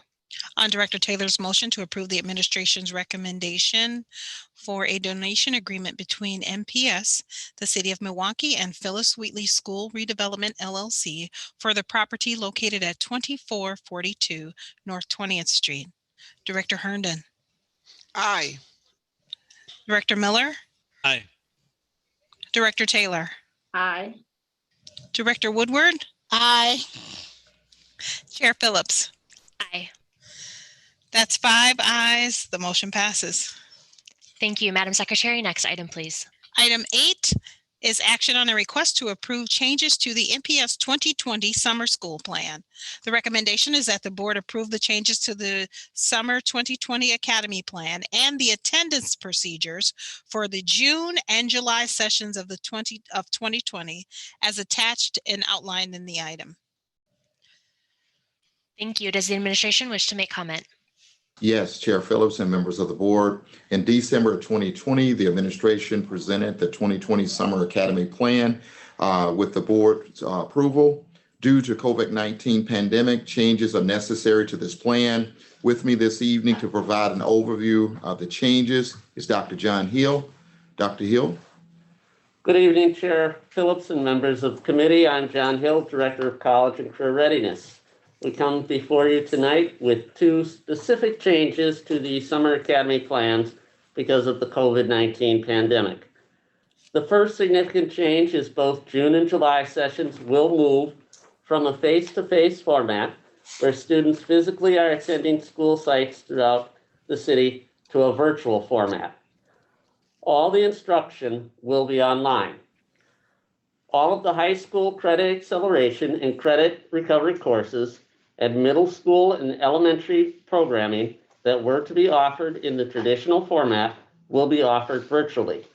On Director Taylor's motion to approve the administration's recommendation for a donation agreement between MPS, the City of Milwaukee, and Phyllis Wheatley School Redevelopment LLC for the property located at 2442 North 20th Street. Director Herndon. Aye. Director Miller. Aye. Director Taylor. Aye. Director Woodward. Aye. Chair Phillips. Aye. That's 5 ayes. The motion passes. Thank you, Madam Secretary. Next item, please. Item 8 is action on a request to approve changes to the MPS 2020 summer school plan. The recommendation is that the board approve the changes to the summer 2020 academy plan and the attendance procedures for the June and July sessions of 2020 as attached and outlined in the item. Thank you. Does the administration wish to make comment? Yes, Chair Phillips and members of the board. In December of 2020, the administration presented the 2020 Summer Academy Plan with the board's approval. Due to COVID-19 pandemic, changes are necessary to this plan. With me this evening to provide an overview of the changes is Dr. John Hill. Dr. Hill. Good evening, Chair Phillips and members of the committee. I'm John Hill, Director of College and Career Readiness. We come before you tonight with 2 specific changes to the Summer Academy plans because of the COVID-19 pandemic. The first significant change is both June and July sessions will move from a face-to-face format where students physically are attending school sites throughout the city to a virtual format. All the instruction will be online. All of the high school credit acceleration and credit recovery courses and middle school and elementary programming that were to be offered in the traditional format will be offered virtually.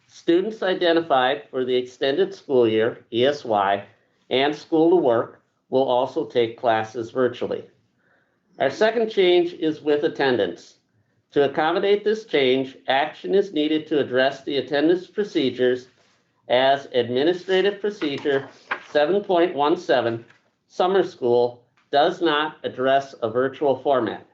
Students identified for the extended school year, ESY, and school to work will also take classes virtually. Our second change is with attendance. To accommodate this change, action is needed to address the attendance procedures as Administrative Procedure 7.17, Summer School, does not address a virtual format.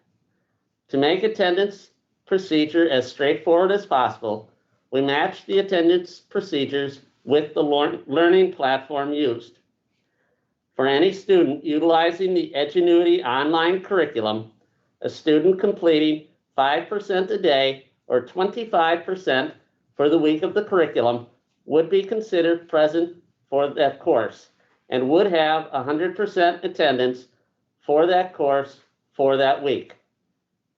To make attendance procedure as straightforward as possible, we match the attendance procedures with the learning platform used. For any student utilizing the Edgenuity online curriculum, a student completing 5% a day or 25% for the week of the curriculum would be considered present for that course and would have 100% attendance for that course for that week.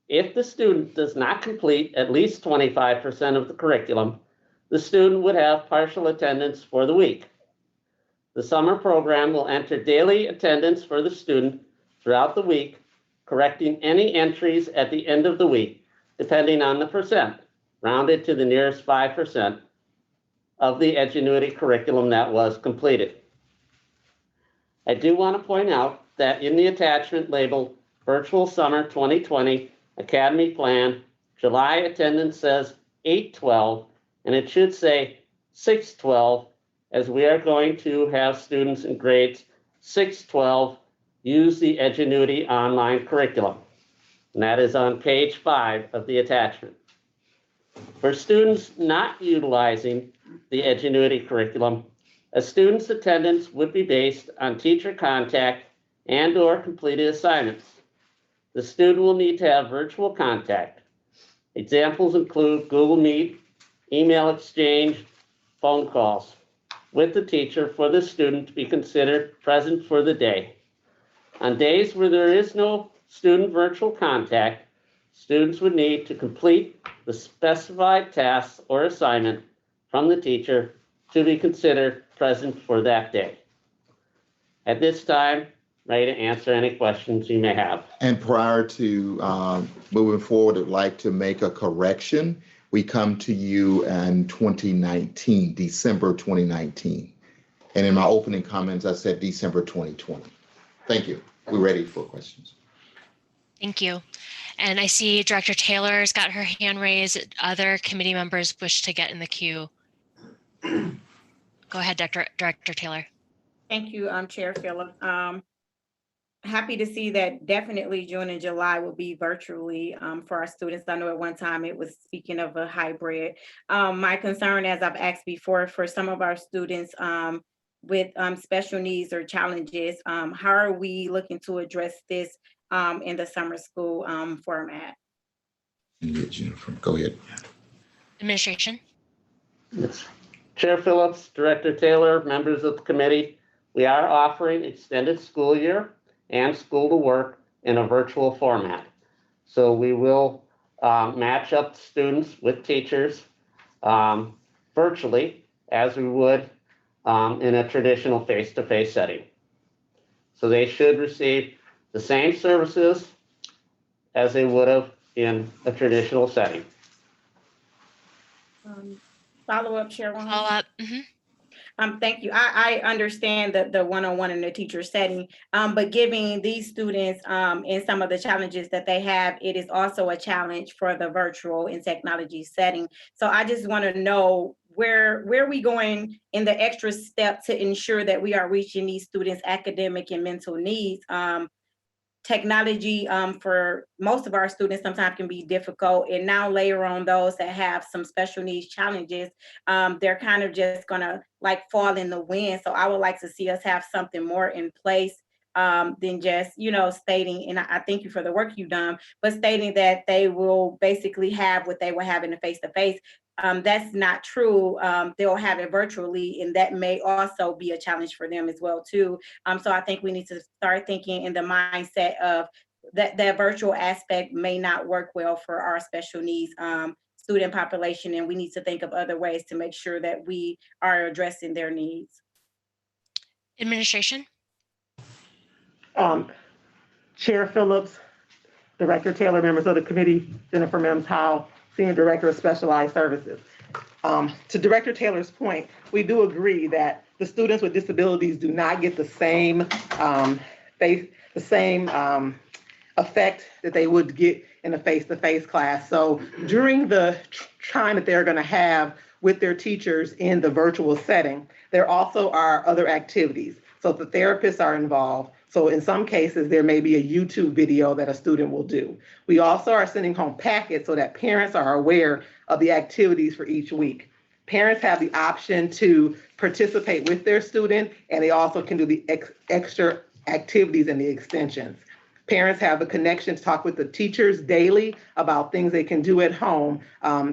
If the student does not complete at least 25% of the curriculum, the student would have partial attendance for the week. The summer program will enter daily attendance for the student throughout the week, correcting any entries at the end of the week, depending on the percent, rounded to the nearest 5% of the Edgenuity curriculum that was completed. I do want to point out that in the attachment labeled Virtual Summer 2020 Academy Plan, July attendance says 812, and it should say 612, as we are going to have students in grades 612 use the Edgenuity online curriculum. And that is on page 5 of the attachment. For students not utilizing the Edgenuity curriculum, a student's attendance would be based on teacher contact and/or completed assignments. The student will need to have virtual contact. Examples include Google Meet, email exchange, phone calls with the teacher for the student to be considered present for the day. On days where there is no student virtual contact, students would need to complete the specified tasks or assignment from the teacher to be considered present for that day. At this time, ready to answer any questions you may have. And prior to moving forward, I'd like to make a correction. We come to you in 2019, December 2019. And in my opening comments, I said December 2020. Thank you. We're ready for questions. Thank you. And I see Director Taylor's got her hand raised. Other committee members wish to get in the queue. Go ahead, Director Taylor. Thank you, Chair Phillips. happy to see that definitely June and July will be virtually for our students. I know at one time it was speaking of a hybrid. My concern, as I've asked before, for some of our students with special needs or challenges, how are we looking to address this in the summer school format? Jennifer, go ahead. Administration. Yes. Chair Phillips, Director Taylor, members of the committee, we are offering extended school year and school to work in a virtual format. So we will match up students with teachers virtually as we would in a traditional face-to-face setting. So they should receive the same services as they would have in a traditional setting. Follow-up, Chairwoman. Follow-up. Thank you. I understand the one-on-one in the teacher setting, but giving these students in some of the challenges that they have, it is also a challenge for the virtual and technology setting. So I just want to know where are we going in the extra step to ensure that we are reaching these students' academic and mental needs. Technology for most of our students sometimes can be difficult, and now layer on those that have some special needs challenges, they're kind of just gonna like fall in the wind. So I would like to see us have something more in place than just, you know, stating, and I thank you for the work you've done, but stating that they will basically have what they will have in the face-to-face. That's not true. They'll have it virtually, and that may also be a challenge for them as well too. So I think we need to start thinking in the mindset of that virtual aspect may not work well for our special needs student population, and we need to think of other ways to make sure that we are addressing their needs. Administration. Chair Phillips, Director Taylor, members of the committee, Jennifer Mims Howe, Senior Director of Specialized Services. To Director Taylor's point, we do agree that the students with disabilities do not get the same effect that they would get in a face-to-face class. So during the time that they're going to have with their teachers in the virtual setting, there also are other activities. So the therapists are involved. So in some cases, there may be a YouTube video that a student will do. We also are sending home packets so that parents are aware of the activities for each week. Parents have the option to participate with their student, and they also can do the extra activities and the extensions. Parents have the connection to talk with the teachers daily about things they can do at home,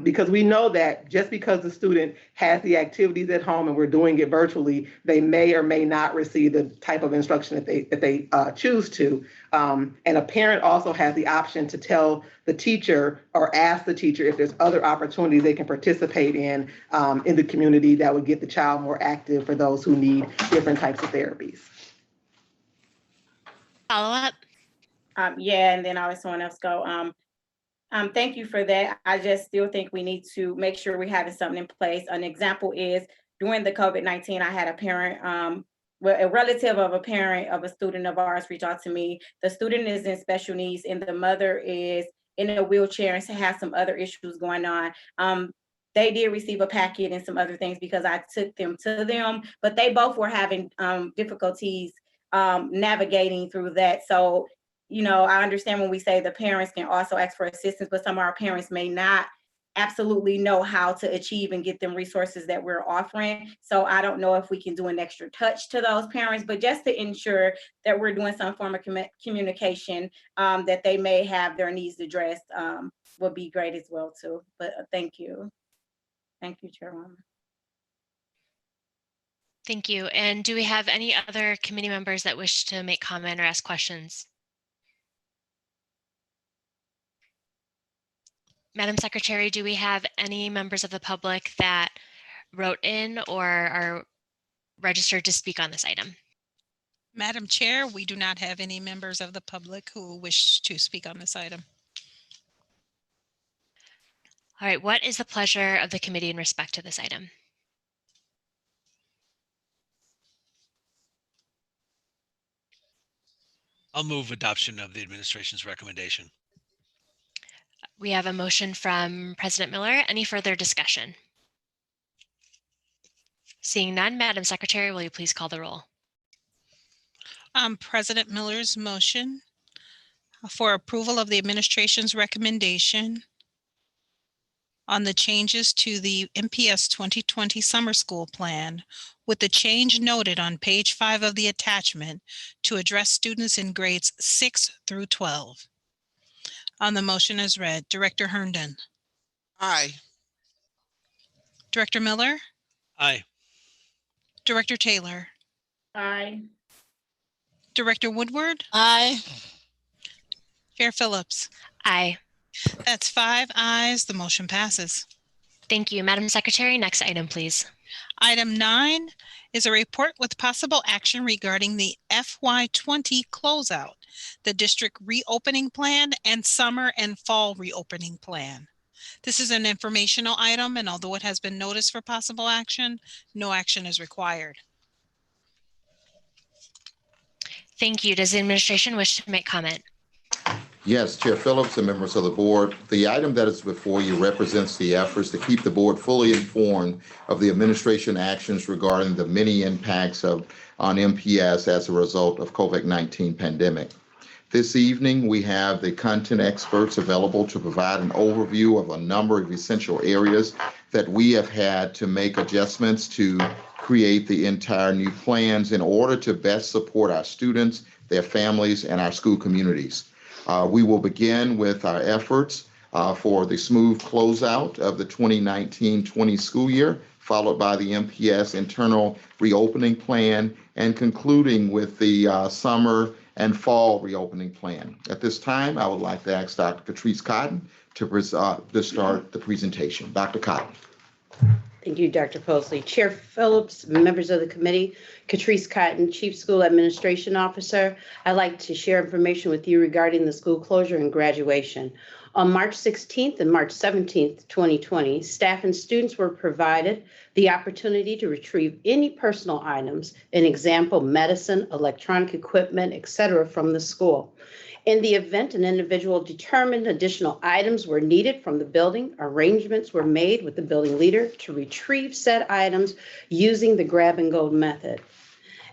because we know that just because the student has the activities at home and we're doing it virtually, they may or may not receive the type of instruction that they choose to. And a parent also has the option to tell the teacher or ask the teacher if there's other opportunities they can participate in the community that would get the child more active for those who need different types of therapies. Follow up. Yeah, and then I'll let someone else go. Thank you for that. I just still think we need to make sure we're having something in place. An example is during the COVID-19, I had a parent, well, a relative of a parent of a student of ours reach out to me. The student is in special needs and the mother is in a wheelchair and has some other issues going on. They did receive a packet and some other things because I took them to them, but they both were having difficulties navigating through that. So, you know, I understand when we say the parents can also ask for assistance, but some of our parents may not absolutely know how to achieve and get them resources that we're offering. So I don't know if we can do an extra touch to those parents, but just to ensure that we're doing some form of communication that they may have their needs addressed would be great as well too. But thank you. Thank you, Chairwoman. Thank you. And do we have any other committee members that wish to make comment or ask questions? Madam Secretary, do we have any members of the public that wrote in or are registered to speak on this item? Madam Chair, we do not have any members of the public who wish to speak on this item. All right, what is the pleasure of the committee in respect to this item? I'll move adoption of the administration's recommendation. We have a motion from President Miller. Any further discussion? Seeing none, Madam Secretary, will you please call the roll? President Miller's motion for approval of the administration's recommendation on the changes to the MPS 2020 summer school plan with the change noted on page 5 of the attachment to address students in grades 6 through 12. On the motion as read, Director Herndon. Aye. Director Miller. Aye. Director Taylor. Aye. Director Woodward. Aye. Chair Phillips. Aye. That's 5 ayes. The motion passes. Thank you. Madam Secretary, next item, please. Item 9 is a report with possible action regarding the FY20 closeout, the district reopening plan, and summer and fall reopening plan. This is an informational item, and although it has been noticed for possible action, no action is required. Thank you. Does the administration wish to make comment? Yes, Chair Phillips and members of the board, the item that is before you represents the efforts to keep the board fully informed of the administration actions regarding the many impacts on MPS as a result of COVID-19 pandemic. This evening, we have the content experts available to provide an overview of a number of essential areas that we have had to make adjustments to create the entire new plans in order to best support our students, their families, and our school communities. We will begin with our efforts for the smooth closeout of the 2019-20 school year, followed by the MPS internal reopening plan, and concluding with the summer and fall reopening plan. At this time, I would like to ask Dr. Catrice Cotton to start the presentation. Dr. Cotton. Thank you, Dr. Posley. Chair Phillips, members of the committee, Catrice Cotton, Chief School Administration Officer. I'd like to share information with you regarding the school closure and graduation. On March 16th and March 17th, 2020, staff and students were provided the opportunity to retrieve any personal items, an example, medicine, electronic equipment, etc., from the school. In the event an individual determined additional items were needed from the building, arrangements were made with the building leader to retrieve said items using the grab and go method.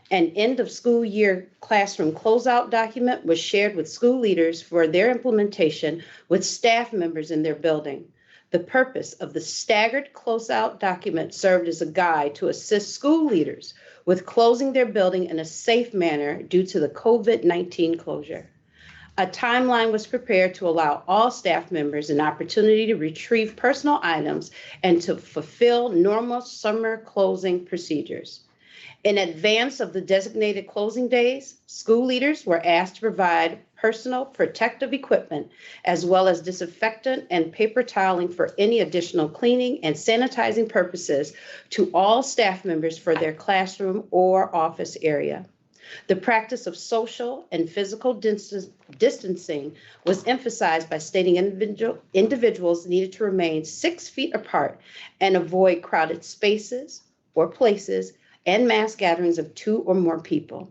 An end of school year classroom closeout document was shared with school leaders for their implementation with staff members in their building. The purpose of the staggered closeout document served as a guide to assist school leaders with closing their building in a safe manner due to the COVID-19 closure. A timeline was prepared to allow all staff members an opportunity to retrieve personal items and to fulfill normal summer closing procedures. In advance of the designated closing days, school leaders were asked to provide personal protective equipment, as well as disinfectant and paper toweling for any additional cleaning and sanitizing purposes to all staff members for their classroom or office area. The practice of social and physical distancing was emphasized by stating individuals needed to remain 6 feet apart and avoid crowded spaces or places and mass gatherings of 2 or more people.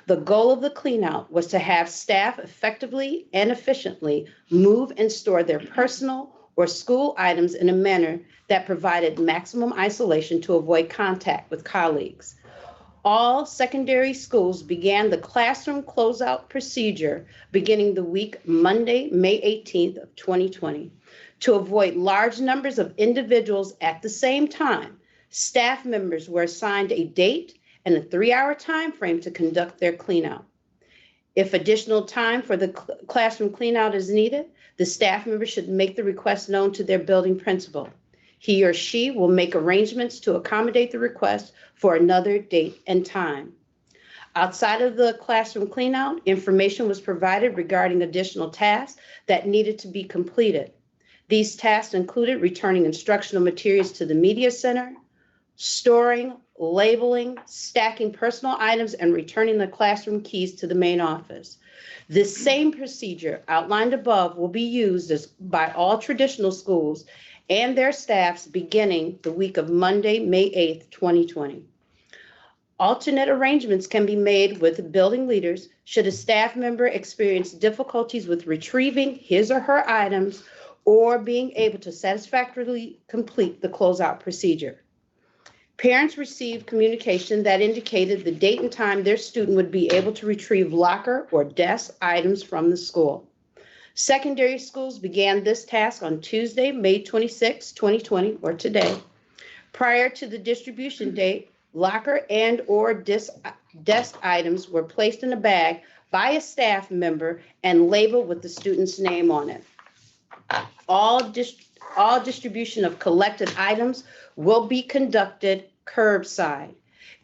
The goal of the cleanout was to have staff effectively and efficiently move and store their personal or school items in a manner that provided maximum isolation to avoid contact with colleagues. All secondary schools began the classroom closeout procedure beginning the week Monday, May 18th of 2020. To avoid large numbers of individuals at the same time, staff members were assigned a date and a 3-hour time frame to conduct their cleanout. If additional time for the classroom cleanout is needed, the staff member should make the request known to their building principal. He or she will make arrangements to accommodate the request for another date and time. Outside of the classroom cleanout, information was provided regarding additional tasks that needed to be completed. These tasks included returning instructional materials to the media center, storing, labeling, stacking personal items, and returning the classroom keys to the main office. This same procedure outlined above will be used by all traditional schools and their staffs beginning the week of Monday, May 8th, 2020. Alternate arrangements can be made with building leaders should a staff member experience difficulties with retrieving his or her items or being able to satisfactorily complete the closeout procedure. Parents received communication that indicated the date and time their student would be able to retrieve locker or desk items from the school. Secondary schools began this task on Tuesday, May 26, 2020, or today. Prior to the distribution date, locker and or desk items were placed in a bag by a staff member and labeled with the student's name on it. All distribution of collected items will be conducted curbside.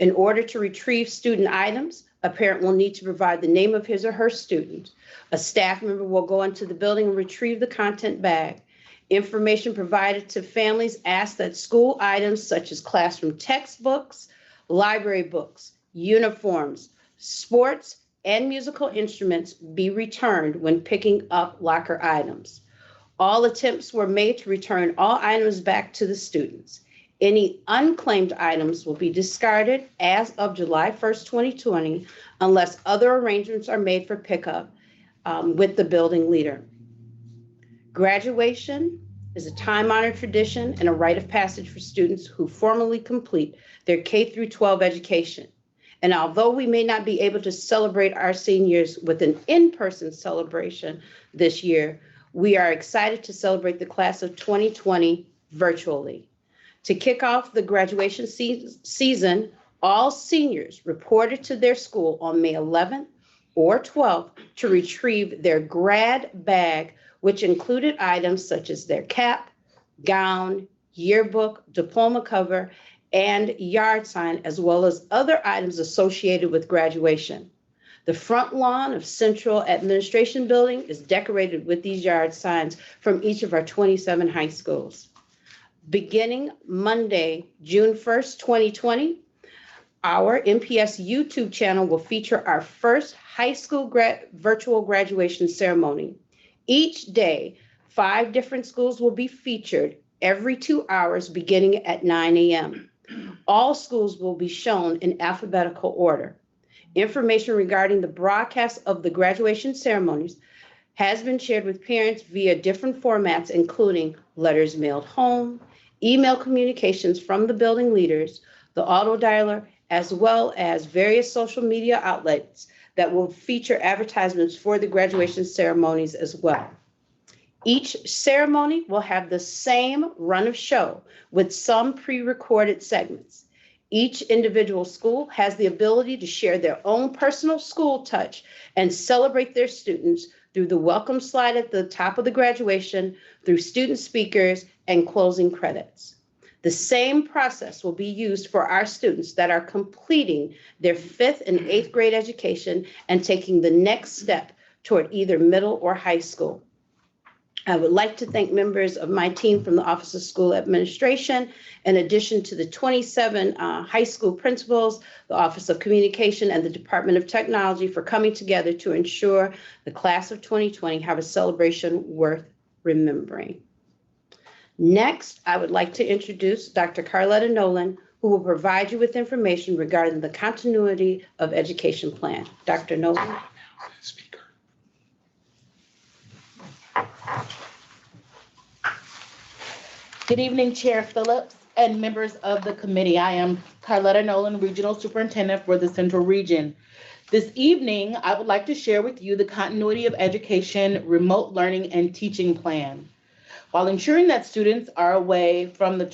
In order to retrieve student items, a parent will need to provide the name of his or her student. A staff member will go into the building and retrieve the content bag. Information provided to families asks that school items such as classroom textbooks, library books, uniforms, sports, and musical instruments be returned when picking up locker items. All attempts were made to return all items back to the students. Any unclaimed items will be discarded as of July 1st, 2020, unless other arrangements are made for pickup with the building leader. Graduation is a time-honored tradition and a rite of passage for students who formally complete their K-12 education. And although we may not be able to celebrate our seniors with an in-person celebration this year, we are excited to celebrate the class of 2020 virtually. To kick off the graduation season, all seniors reported to their school on May 11th or 12th to retrieve their grad bag, which included items such as their cap, gown, yearbook, diploma cover, and yard sign, as well as other items associated with graduation. The front lawn of Central Administration Building is decorated with these yard signs from each of our 27 high schools. Beginning Monday, June 1st, 2020, our MPS YouTube channel will feature our first high school virtual graduation ceremony. Each day, 5 different schools will be featured every 2 hours beginning at 9 a.m. All schools will be shown in alphabetical order. Information regarding the broadcast of the graduation ceremonies has been shared with parents via different formats, including letters mailed home, email communications from the building leaders, the auto dialer, as well as various social media outlets that will feature advertisements for the graduation ceremonies as well. Each ceremony will have the same run of show with some pre-recorded segments. Each individual school has the ability to share their own personal school touch and celebrate their students through the welcome slide at the top of the graduation, through student speakers, and closing credits. The same process will be used for our students that are completing their 5th and 8th grade education and taking the next step toward either middle or high school. I would like to thank members of my team from the Office of School Administration, in addition to the 27 high school principals, the Office of Communication, and the Department of Technology for coming together to ensure the class of 2020 have a celebration worth remembering. Next, I would like to introduce Dr. Carletta Nolan, who will provide you with information regarding the continuity of education plan. Dr. Nolan. Good evening, Chair Phillips and members of the committee. I am Carletta Nolan, Regional Superintendent for the Central Region. This evening, I would like to share with you the continuity of education, remote learning, and teaching plan. While ensuring that students are away from the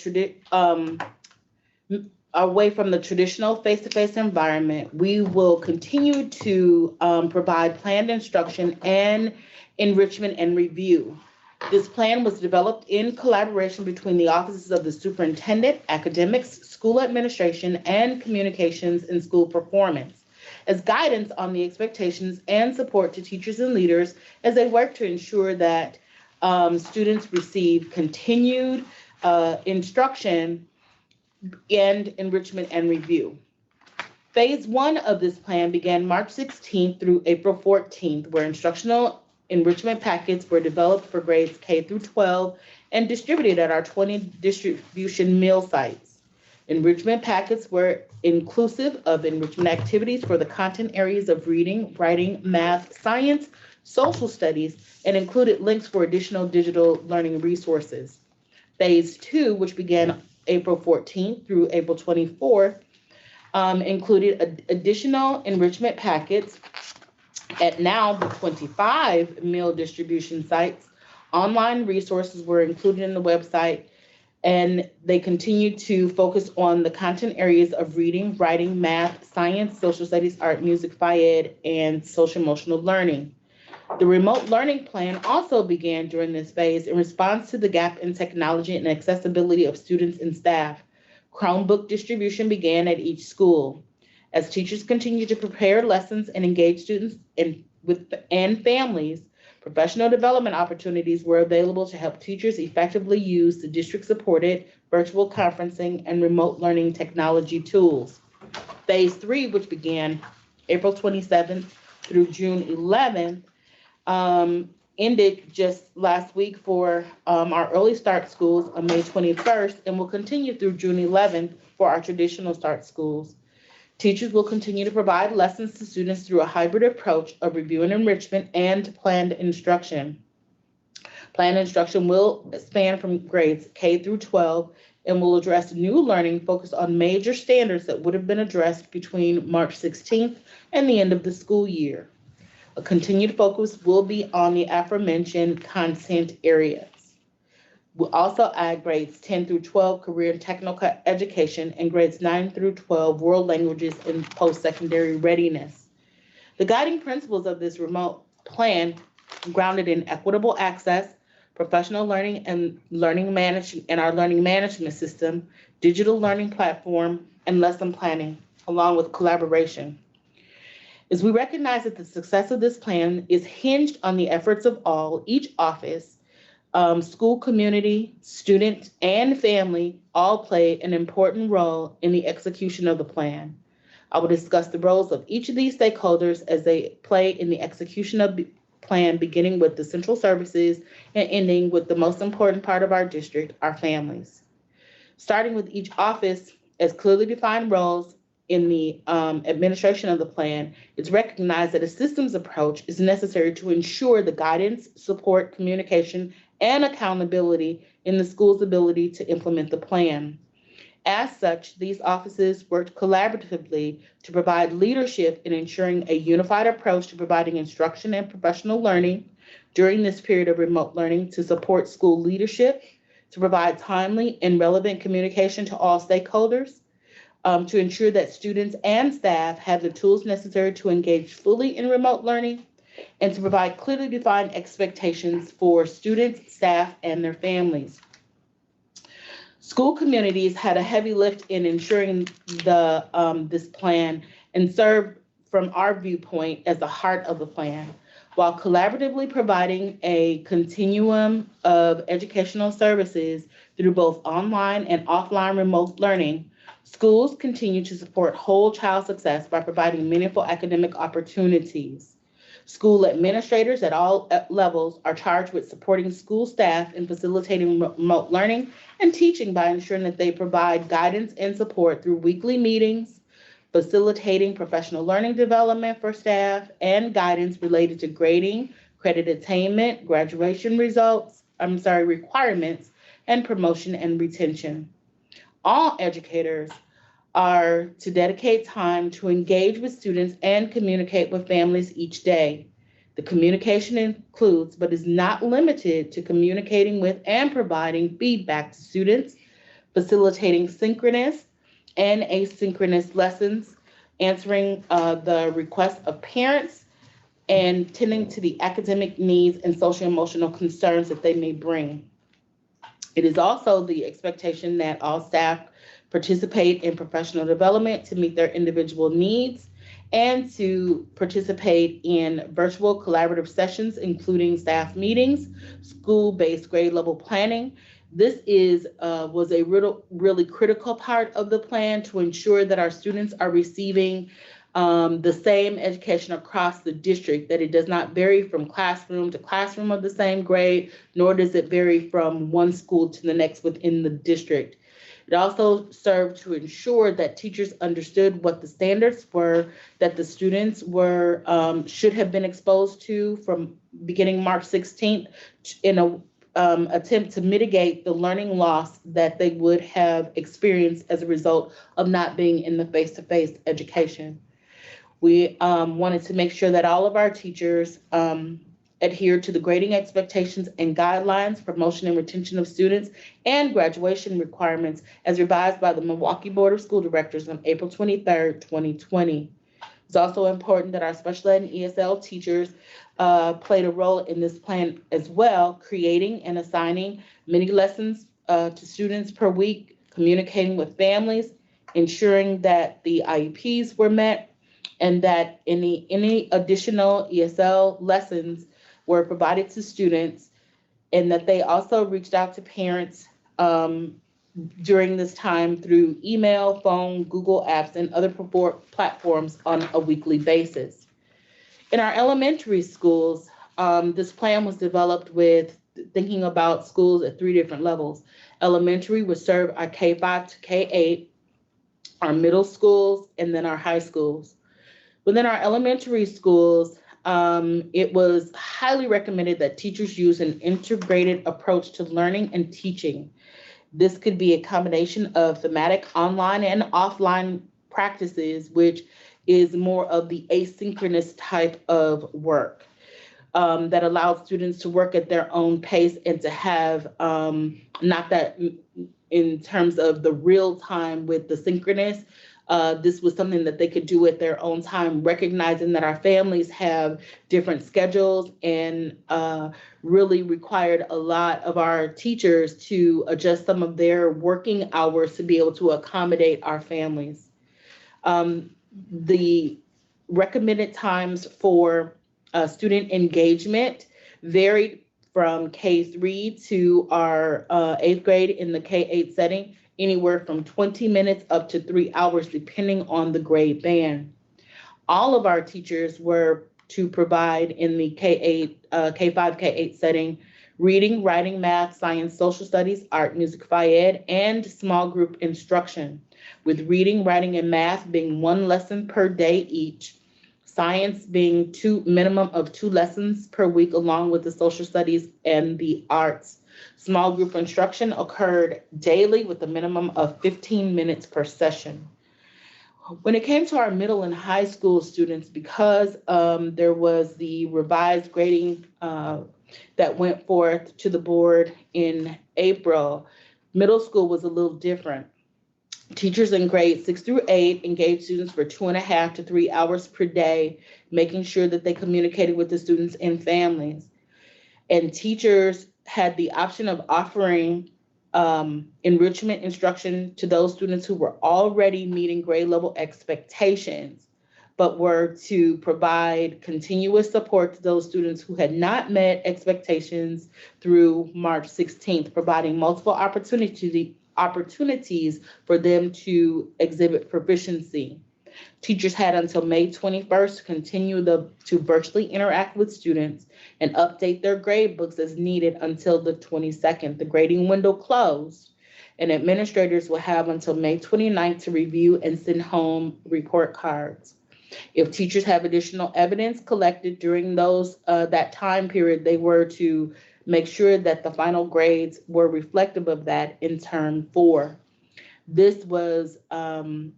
traditional face-to-face environment, we will continue to provide planned instruction and enrichment and review. This plan was developed in collaboration between the offices of the superintendent, academics, school administration, and communications and school performance as guidance on the expectations and support to teachers and leaders as they work to ensure that students receive continued instruction and enrichment and review. Phase 1 of this plan began March 16th through April 14th, where instructional enrichment packets were developed for grades K through 12 and distributed at our 20 distribution mill sites. Enrichment packets were inclusive of enrichment activities for the content areas of reading, writing, math, science, social studies, and included links for additional digital learning resources. Phase 2, which began April 14th through April 24th, included additional enrichment packets at now the 25 meal distribution sites. Online resources were included in the website, and they continue to focus on the content areas of reading, writing, math, science, social studies, art, music, phy-ed, and social emotional learning. The remote learning plan also began during this phase in response to the gap in technology and accessibility of students and staff. Chromebook distribution began at each school. As teachers continue to prepare lessons and engage students and families, professional development opportunities were available to help teachers effectively use the district-supported virtual conferencing and remote learning technology tools. Phase 3, which began April 27th through June 11th, ended just last week for our early start schools on May 21st and will continue through June 11th for our traditional start schools. Teachers will continue to provide lessons to students through a hybrid approach of review and enrichment and planned instruction. Planned instruction will span from grades K through 12 and will address new learning focused on major standards that would have been addressed between March 16th and the end of the school year. A continued focus will be on the aforementioned content areas. We'll also add grades 10 through 12 career and technical education and grades 9 through 12 world languages and post-secondary readiness. The guiding principles of this remote plan grounded in equitable access, professional learning and learning management and our learning management system, digital learning platform, and lesson planning, along with collaboration. As we recognize that the success of this plan is hinged on the efforts of all, each office, school community, student, and family all play an important role in the execution of the plan. I will discuss the roles of each of these stakeholders as they play in the execution of the plan, beginning with the central services and ending with the most important part of our district, our families. Starting with each office as clearly defined roles in the administration of the plan, it's recognized that a systems approach is necessary to ensure the guidance, support, communication, and accountability in the school's ability to implement the plan. As such, these offices worked collaboratively to provide leadership in ensuring a unified approach to providing instruction and professional learning during this period of remote learning, to support school leadership, to provide timely and relevant communication to all stakeholders, to ensure that students and staff have the tools necessary to engage fully in remote learning, and to provide clearly defined expectations for students, staff, and their families. School communities had a heavy lift in ensuring this plan and served from our viewpoint as the heart of the plan. While collaboratively providing a continuum of educational services through both online and offline remote learning, schools continue to support whole child success by providing meaningful academic opportunities. School administrators at all levels are charged with supporting school staff in facilitating remote learning and teaching by ensuring that they provide guidance and support through weekly meetings, facilitating professional learning development for staff, and guidance related to grading, credit attainment, graduation requirements, and promotion and retention. All educators are to dedicate time to engage with students and communicate with families each day. The communication includes, but is not limited to, communicating with and providing feedback to students, facilitating synchronous and asynchronous lessons, answering the requests of parents, and tending to the academic needs and social emotional concerns that they may bring. It is also the expectation that all staff participate in professional development to meet their individual needs, and to participate in virtual collaborative sessions, including staff meetings, school-based grade level planning. This was a really critical part of the plan to ensure that our students are receiving the same education across the district, that it does not vary from classroom to classroom of the same grade, nor does it vary from one school to the next within the district. It also served to ensure that teachers understood what the standards were that the students should have been exposed to from beginning March 16th attempt to mitigate the learning loss that they would have experienced as a result of not being in the face-to-face education. We wanted to make sure that all of our teachers adhere to the grading expectations and guidelines, promotion and retention of students, and graduation requirements as revised by the Milwaukee Board of School Directors on April 23rd, 2020. It's also important that our special ed and ESL teachers played a role in this plan as well, creating and assigning mini lessons to students per week, communicating with families, ensuring that the IEPs were met, and that any additional ESL lessons were provided to students, and that they also reached out to parents during this time through email, phone, Google Apps, and other platforms on a weekly basis. In our elementary schools, this plan was developed with thinking about schools at 3 different levels. Elementary would serve our K-5 to K-8, our middle schools, and then our high schools. Within our elementary schools, it was highly recommended that teachers use an integrated approach to learning and teaching. This could be a combination of thematic online and offline practices, which is more of the asynchronous type of work that allows students to work at their own pace and to have not that in terms of the real time with the synchronous. This was something that they could do at their own time, recognizing that our families have different schedules and really required a lot of our teachers to adjust some of their working hours to be able to accommodate our families. The recommended times for student engagement varied from K3 to our 8th grade in the K8 setting, anywhere from 20 minutes up to 3 hours, depending on the grade band. All of our teachers were to provide in the K8, K5, K8 setting, reading, writing, math, science, social studies, art, music, phy-ed, and small group instruction, with reading, writing, and math being 1 lesson per day each, science being minimum of 2 lessons per week, along with the social studies and the arts. Small group instruction occurred daily with a minimum of 15 minutes per session. When it came to our middle and high school students, because there was the revised grading that went forth to the board in April, middle school was a little different. Teachers in grades 6 through 8 engaged students for 2.5 to 3 hours per day, making sure that they communicated with the students and families. And teachers had the option of offering enrichment instruction to those students who were already meeting grade level expectations, but were to provide continuous support to those students who had not met expectations through March 16th, providing multiple opportunities for them to exhibit proficiency. Teachers had until May 21st to continue to virtually interact with students and update their grade books as needed until the 22nd. The grading window closed, and administrators will have until May 29th to review and send home report cards. If teachers have additional evidence collected during that time period, they were to make sure that the final grades were reflective of that in term 4. This was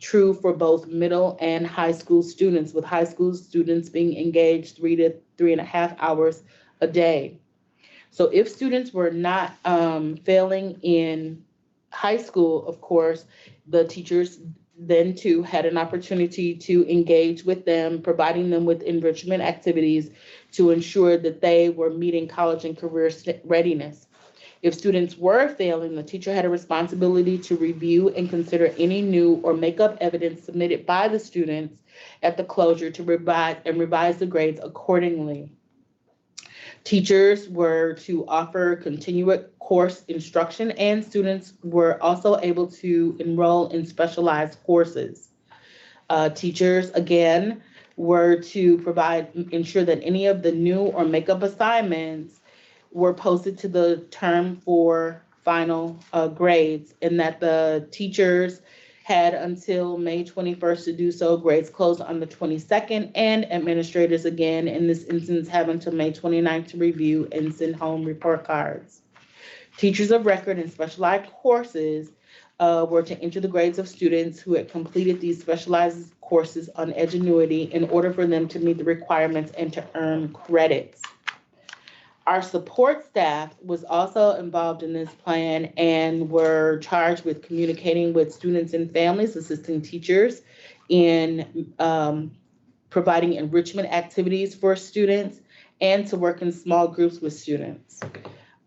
true for both middle and high school students, with high school students being engaged 3 to 3.5 hours a day. So if students were not failing in high school, of course, the teachers then too had an opportunity to engage with them, providing them with enrichment activities to ensure that they were meeting college and career readiness. If students were failing, the teacher had a responsibility to review and consider any new or make up evidence submitted by the students at the closure to revise the grades accordingly. Teachers were to offer continuous course instruction, and students were also able to enroll in specialized courses. Teachers, again, were to ensure that any of the new or make-up assignments were posted to the term 4 final grades, and that the teachers had until May 21st to do so. Grades closed on the 22nd, and administrators, again, in this instance, have until May 29th to review and send home report cards. Teachers of record in specialized courses were to enter the grades of students who had completed these specialized courses on Edgenuity in order for them to meet the requirements and to earn credits. Our support staff was also involved in this plan and were charged with communicating with students and families, assisting teachers in providing enrichment activities for students, and to work in small groups with students.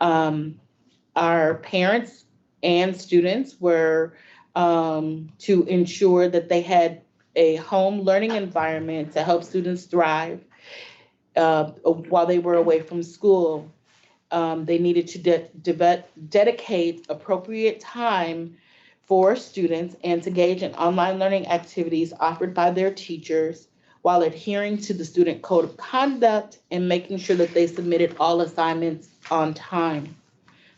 Our parents and students were to ensure that they had a home learning environment to help students thrive while they were away from school. They needed to dedicate appropriate time for students and to engage in online learning activities offered by their teachers while adhering to the student code of conduct and making sure that they submitted all assignments on time.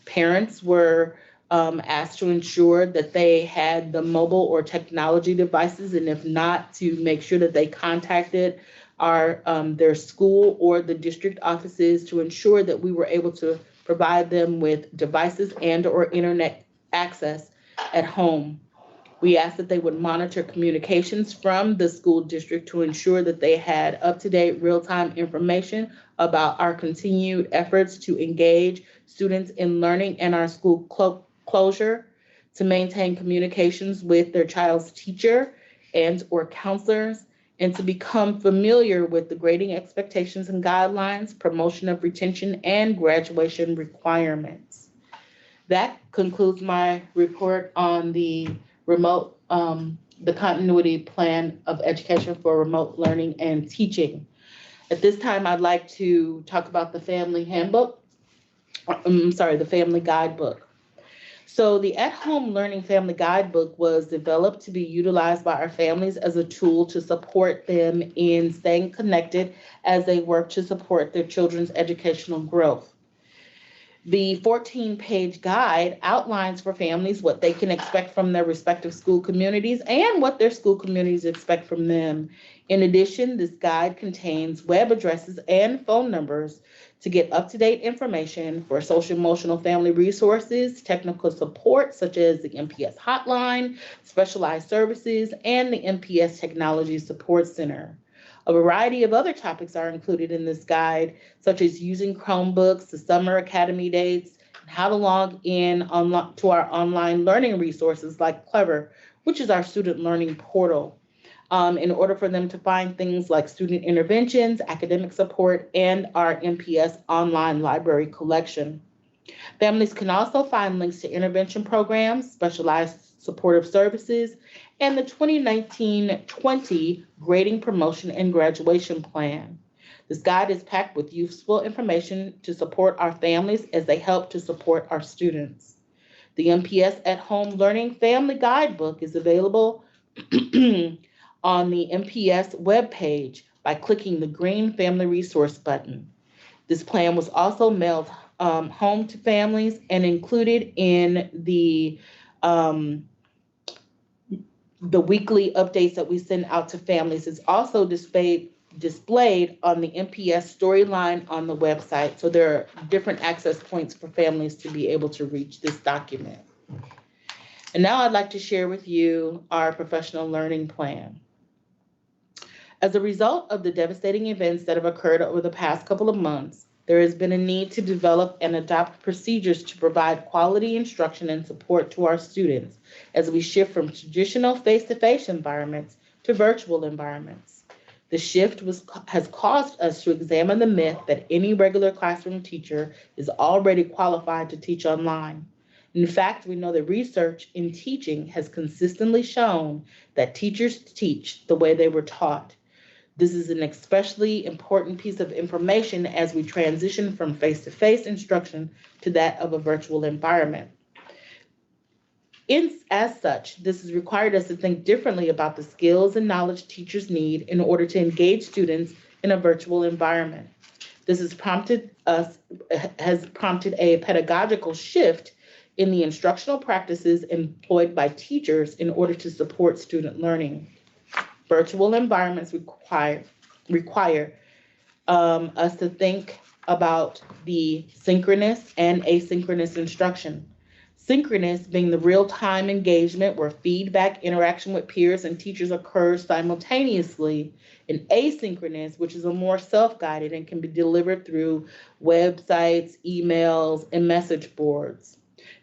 Parents were asked to ensure that they had the mobile or technology devices, and if not, to make sure that they contacted their school or the district offices to ensure that we were able to provide them with devices and or internet access at home. We asked that they would monitor communications from the school district to ensure that they had up-to-date real-time information about our continued efforts to engage students in learning and our school closure, to maintain communications with their child's teacher and or counselors, and to become familiar with the grading expectations and guidelines, promotion of retention, and graduation requirements. That concludes my report on the remote, the continuity plan of education for remote learning and teaching. At this time, I'd like to talk about the family handbook. The family guidebook. So the at-home learning family guidebook was developed to be utilized by our families as a tool to support them in staying connected as they work to support their children's educational growth. The 14-page guide outlines for families what they can expect from their respective school communities and what their school communities expect from them. In addition, this guide contains web addresses and phone numbers to get up-to-date information for social-emotional family resources, technical support such as the MPS hotline, specialized services, and the MPS Technology Support Center. A variety of other topics are included in this guide, such as using Chromebooks, the summer academy dates, and how to log in to our online learning resources like Clever, which is our student learning portal, in order for them to find things like student interventions, academic support, and our MPS online library collection. Families can also find links to intervention programs, specialized supportive services, and the 2019-20 Grading Promotion and Graduation Plan. This guide is packed with useful information to support our families as they help to support our students. The MPS at Home Learning Family Guidebook is available on the MPS webpage by clicking the green Family Resource button. This plan was also mailed home to families and included in the weekly updates that we send out to families. Is also displayed on the MPS storyline on the website. So there are different access points for families to be able to reach this document. And now I'd like to share with you our professional learning plan. As a result of the devastating events that have occurred over the past couple of months, there has been a need to develop and adopt procedures to provide quality instruction and support to our students as we shift from traditional face-to-face environments to virtual environments. The shift has caused us to examine the myth that any regular classroom teacher is already qualified to teach online. In fact, we know that research in teaching has consistently shown that teachers teach the way they were taught. This is an especially important piece of information as we transition from face-to-face instruction to that of a virtual environment. As such, this has required us to think differently about the skills and knowledge teachers need in order to engage students in a virtual environment. This has prompted a pedagogical shift in the instructional practices employed by teachers in order to support student learning. Virtual environments require us to think about the synchronous and asynchronous instruction. Synchronous being the real-time engagement where feedback, interaction with peers and teachers occurs simultaneously, and asynchronous, which is a more self-guided and can be delivered through websites, emails, and message boards.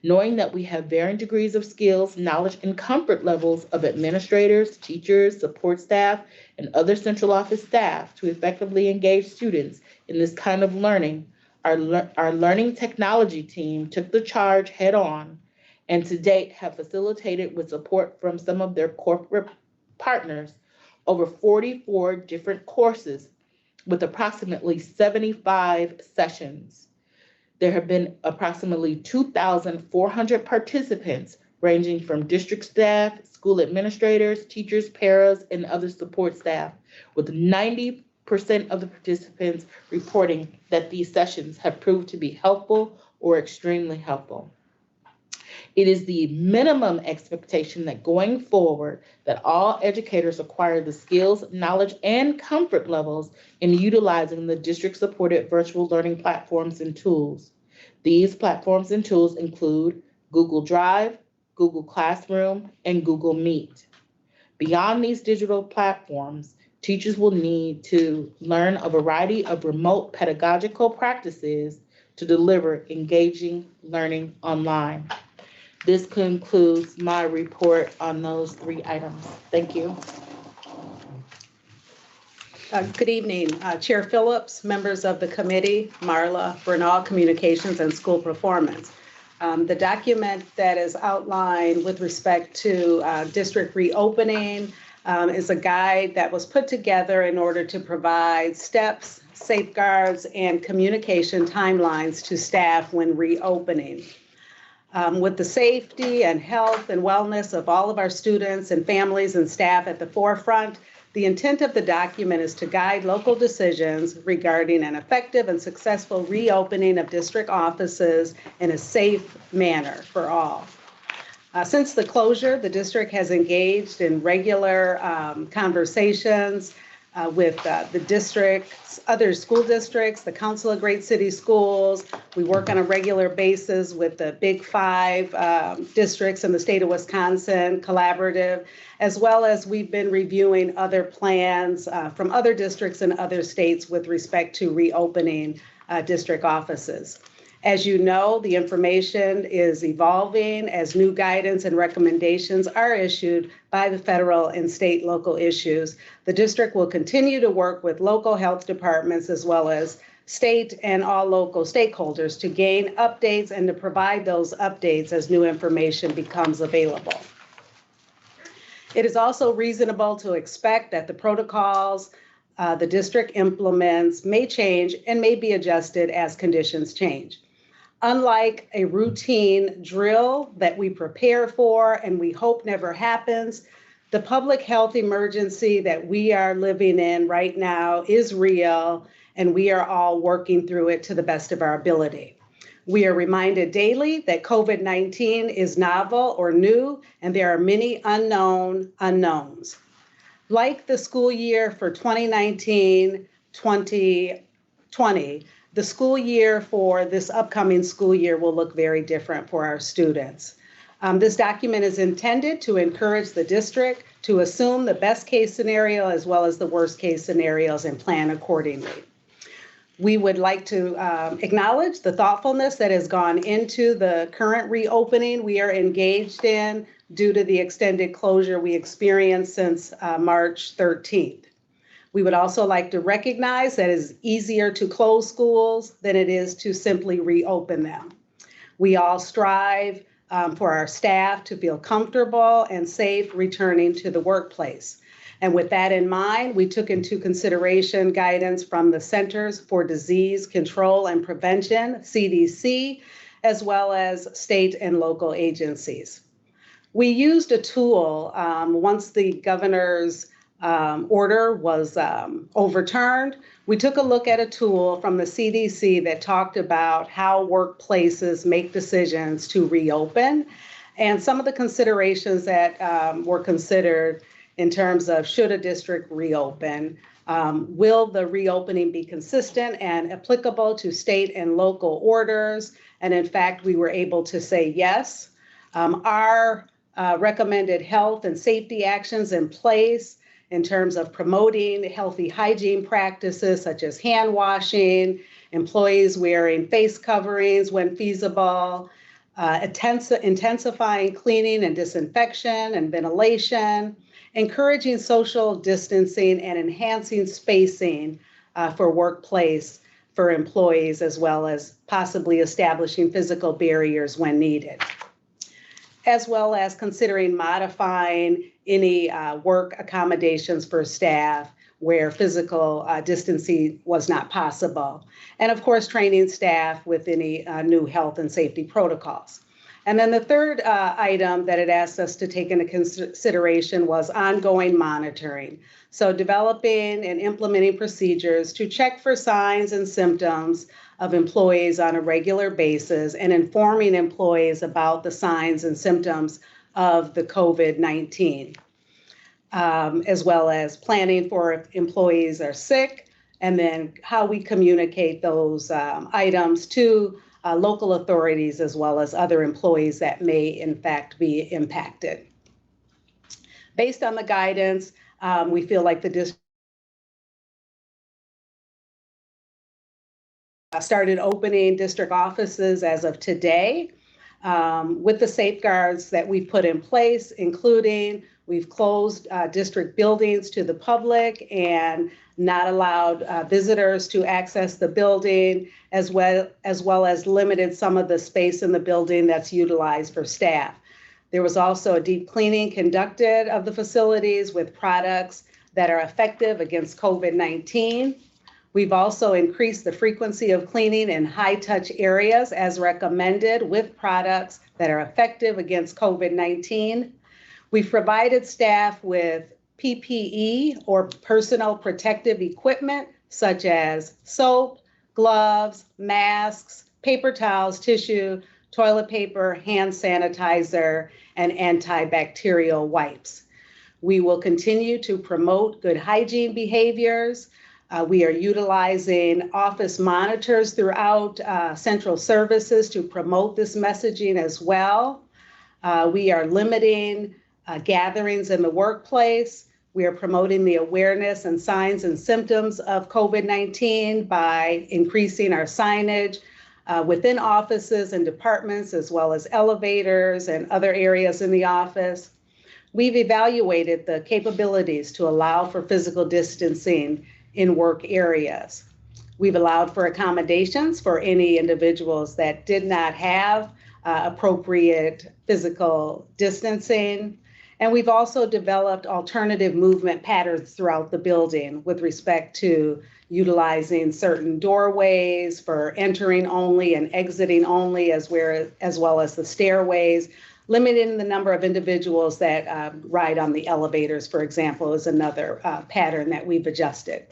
Knowing that we have varying degrees of skills, knowledge, and comfort levels of administrators, teachers, support staff, and other central office staff to effectively engage students in this kind of learning, our learning technology team took the charge head on and to date have facilitated with support from some of their corporate partners over 44 different courses with approximately 75 sessions. There have been approximately 2,400 participants ranging from district staff, school administrators, teachers, paras, and other support staff, with 90% of the participants reporting that these sessions have proved to be helpful or extremely helpful. It is the minimum expectation that going forward that all educators acquire the skills, knowledge, and comfort levels in utilizing the district-supported virtual learning platforms and tools. These platforms and tools include Google Drive, Google Classroom, and Google Meet. Beyond these digital platforms, teachers will need to learn a variety of remote pedagogical practices to deliver engaging learning online. This concludes my report on those 3 items. Thank you. Good evening, Chair Phillips, members of the committee, Marla Bernal, Communications and School Performance. The document that is outlined with respect to district reopening is a guide that was put together in order to provide steps, safeguards, and communication timelines to staff when reopening. With the safety and health and wellness of all of our students and families and staff at the forefront, the intent of the document is to guide local decisions regarding an effective and successful reopening of district offices in a safe manner for all. Since the closure, the district has engaged in regular conversations with the districts, other school districts, the Council of Great City Schools. We work on a regular basis with the Big 5 districts in the state of Wisconsin, collaborative, as well as we've been reviewing other plans from other districts and other states with respect to reopening district offices. As you know, the information is evolving as new guidance and recommendations are issued by the federal and state local issues. The district will continue to work with local health departments as well as state and all local stakeholders to gain updates and to provide those updates as new information becomes available. It is also reasonable to expect that the protocols the district implements may change and may be adjusted as conditions change. Unlike a routine drill that we prepare for and we hope never happens, the public health emergency that we are living in right now is real, and we are all working through it to the best of our ability. We are reminded daily that COVID-19 is novel or new, and there are many unknown unknowns. Like the school year for 2019-2020, the school year for this upcoming school year will look very different for our students. This document is intended to encourage the district to assume the best case scenario as well as the worst case scenarios and plan accordingly. We would like to acknowledge the thoughtfulness that has gone into the current reopening we are engaged in due to the extended closure we experienced since March 13th. We would also like to recognize that it is easier to close schools than it is to simply reopen them. We all strive for our staff to feel comfortable and safe returning to the workplace. And with that in mind, we took into consideration guidance from the Centers for Disease Control and Prevention, CDC, as well as state and local agencies. We used a tool once the governor's order was overturned. We took a look at a tool from the CDC that talked about how workplaces make decisions to reopen and some of the considerations that were considered in terms of should a district reopen. Will the reopening be consistent and applicable to state and local orders? And in fact, we were able to say yes. Are recommended health and safety actions in place in terms of promoting healthy hygiene practices such as hand washing, employees wearing face coverings when feasible, intensifying cleaning and disinfection and ventilation, encouraging social distancing and enhancing spacing for workplace for employees, as well as possibly establishing physical barriers when needed, as well as considering modifying any work accommodations for staff where physical distancing was not possible. And of course, training staff with any new health and safety protocols. And then the third item that it asked us to take into consideration was ongoing monitoring. So developing and implementing procedures to check for signs and symptoms of employees on a regular basis and informing employees about the signs and symptoms of the COVID-19, as well as planning for if employees are sick, and then how we communicate those items to local authorities as well as other employees that may in fact be impacted. Based on the guidance, we feel like the district started opening district offices as of today with the safeguards that we've put in place, including we've closed district buildings to the public and not allowed visitors to access the building, as well as limited some of the space in the building that's utilized for staff. There was also a deep cleaning conducted of the facilities with products that are effective against COVID-19. We've also increased the frequency of cleaning in high-touch areas as recommended with products that are effective against COVID-19. We've provided staff with PPE or personal protective equipment such as soap, gloves, masks, paper towels, tissue, toilet paper, hand sanitizer, and antibacterial wipes. We will continue to promote good hygiene behaviors. We are utilizing office monitors throughout central services to promote this messaging as well. We are limiting gatherings in the workplace. We are promoting the awareness and signs and symptoms of COVID-19 by increasing our signage within offices and departments, as well as elevators and other areas in the office. We've evaluated the capabilities to allow for physical distancing in work areas. We've allowed for accommodations for any individuals that did not have appropriate physical distancing. And we've also developed alternative movement patterns throughout the building with respect to utilizing certain doorways for entering only and exiting only, as well as the stairways. Limiting the number of individuals that ride on the elevators, for example, is another pattern that we've adjusted.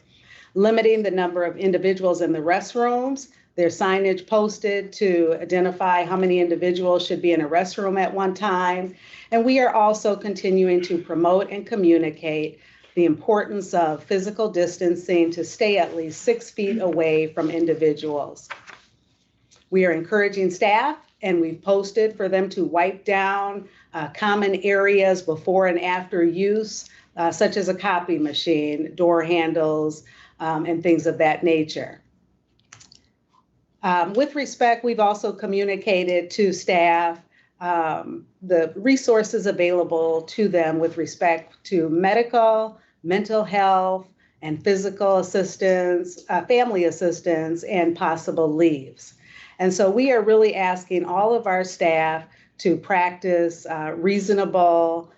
Limiting the number of individuals in the restrooms. There's signage posted to identify how many individuals should be in a restroom at one time. And we are also continuing to promote and communicate the importance of physical distancing to stay at least 6 feet away from individuals. We are encouraging staff, and we've posted for them to wipe down common areas before and after use, such as a copy machine, door handles, and things of that nature. With respect, we've also communicated to staff the resources available to them with respect to medical, mental health, and physical assistance, family assistance, and possible leaves. And so we are really asking all of our staff to practice reasonable,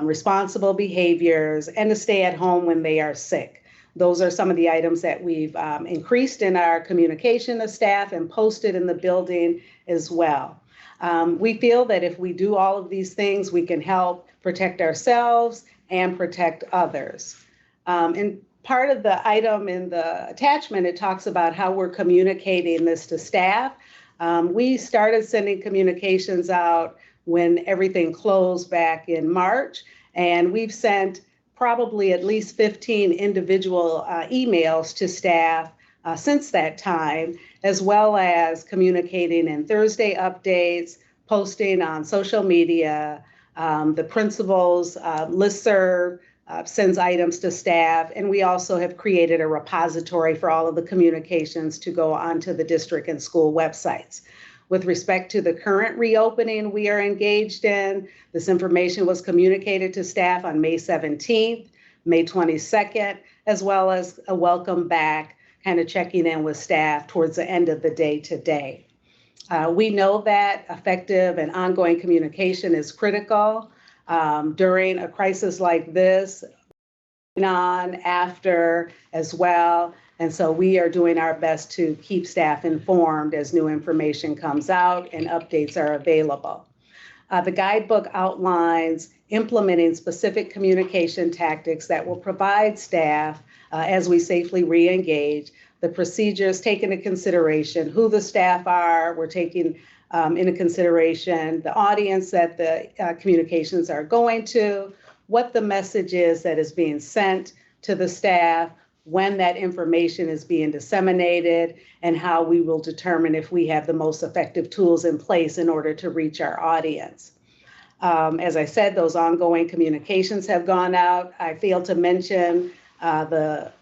responsible behaviors and to stay at home when they are sick. Those are some of the items that we've increased in our communication to staff and posted in the building as well. We feel that if we do all of these things, we can help protect ourselves and protect others. And part of the item in the attachment, it talks about how we're communicating this to staff. We started sending communications out when everything closed back in March, and we've sent probably at least 15 individual emails to staff since that time, as well as communicating in Thursday updates, posting on social media. The principal's listserv sends items to staff, and we also have created a repository for all of the communications to go onto the district and school websites. With respect to the current reopening we are engaged in, this information was communicated to staff on May 17th, May 22nd, as well as a welcome back, kind of checking in with staff towards the end of the day today. We know that effective and ongoing communication is critical during a crisis like this, on, after as well. And so we are doing our best to keep staff informed as new information comes out and updates are available. The guidebook outlines implementing specific communication tactics that will provide staff as we safely re-engage. The procedures take into consideration who the staff are. We're taking into consideration the audience that the communications are going to, what the message is that is being sent to the staff, when that information is being disseminated, and how we will determine if we have the most effective tools in place in order to reach our audience. As I said, those ongoing communications have gone out. I failed to mention the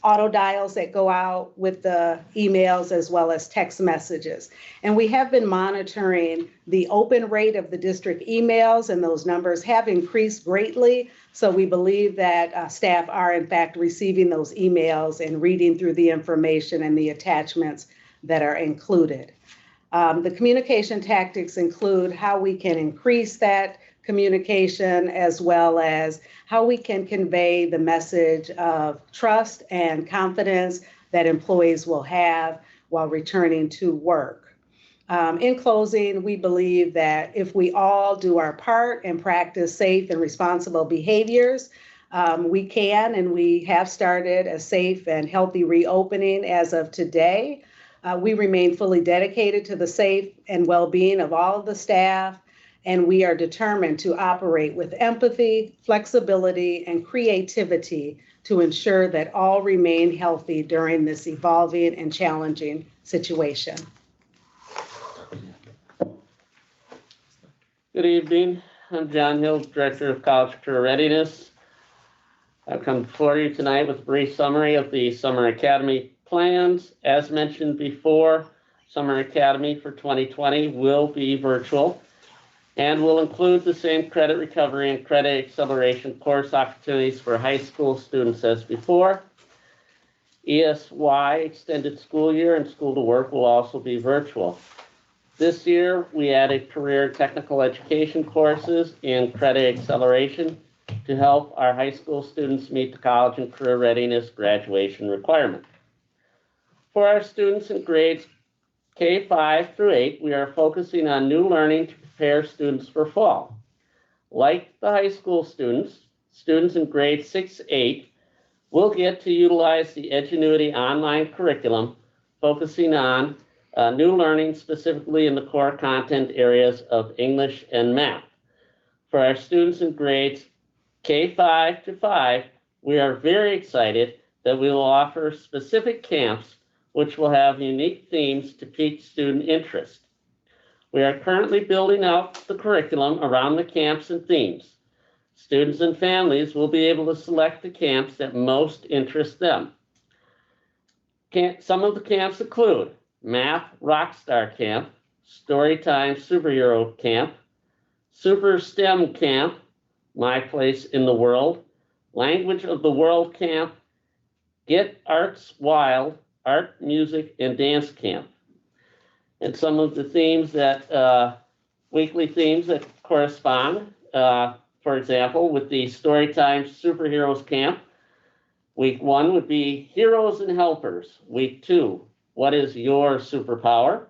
auto dials that go out with the emails as well as text messages. And we have been monitoring the open rate of the district emails, and those numbers have increased greatly. So we believe that staff are in fact receiving those emails and reading through the information and the attachments that are included. The communication tactics include how we can increase that communication, as well as how we can convey the message of trust and confidence that employees will have while returning to work. In closing, we believe that if we all do our part and practice safe and responsible behaviors, we can and we have started a safe and healthy reopening as of today. We remain fully dedicated to the safe and well-being of all of the staff, and we are determined to operate with empathy, flexibility, and creativity to ensure that all remain healthy during this evolving and challenging situation. Good evening. I'm John Hill, Director of College Career Readiness. I've come before you tonight with a brief summary of the Summer Academy plans. As mentioned before, Summer Academy for 2020 will be virtual and will include the same credit recovery and credit acceleration course opportunities for high school students as before. ESY, Extended School Year, and School to Work will also be virtual. This year, we added career technical education courses and credit acceleration to help our high school students meet the college and career readiness graduation requirement. For our students in grades K-5 through 8, we are focusing on new learning to prepare students for fall. Like the high school students, students in grades 6-8 will get to utilize the Edgenuity online curriculum, focusing on new learning specifically in the core content areas of English and math. For our students in grades K-5 to 5, we are very excited that we will offer specific camps which will have unique themes to pique student interest. We are currently building out the curriculum around the camps and themes. Students and families will be able to select the camps that most interest them. Some of the camps include Math Rockstar Camp, Storytime Superhero Camp, Super STEM Camp, My Place in the World, Language of the World Camp, Get Arts Wild, Art, Music, and Dance Camp. And some of the themes that, weekly themes that correspond, for example, with the Storytime Superheroes Camp, week 1 would be Heroes and Helpers. Week 2, What is your superpower?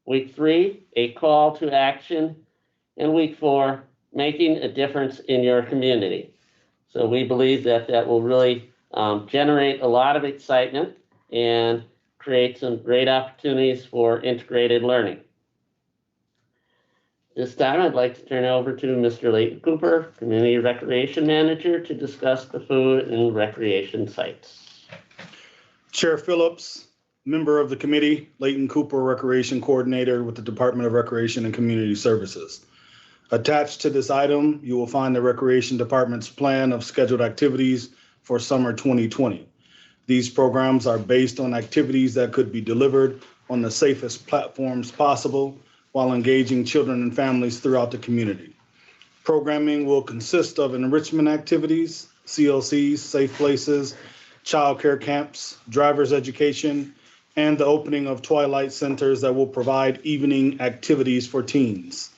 Week 3, A Call to Action. And week 4, Making a Difference in Your Community. So we believe that that will really generate a lot of excitement and create some great opportunities for integrated learning. This time, I'd like to turn it over to Mr. Leighton Cooper, Community Recreation Manager, to discuss the food and recreation sites. Chair Phillips, member of the committee, Leighton Cooper, Recreation Coordinator with the Department of Recreation and Community Services. Attached to this item, you will find the Recreation Department's plan of scheduled activities for summer 2020. These programs are based on activities that could be delivered on the safest platforms possible while engaging children and families throughout the community. Programming will consist of enrichment activities, CLCs, safe places, childcare camps, driver's education, and the opening of twilight centers that will provide evening activities for teens.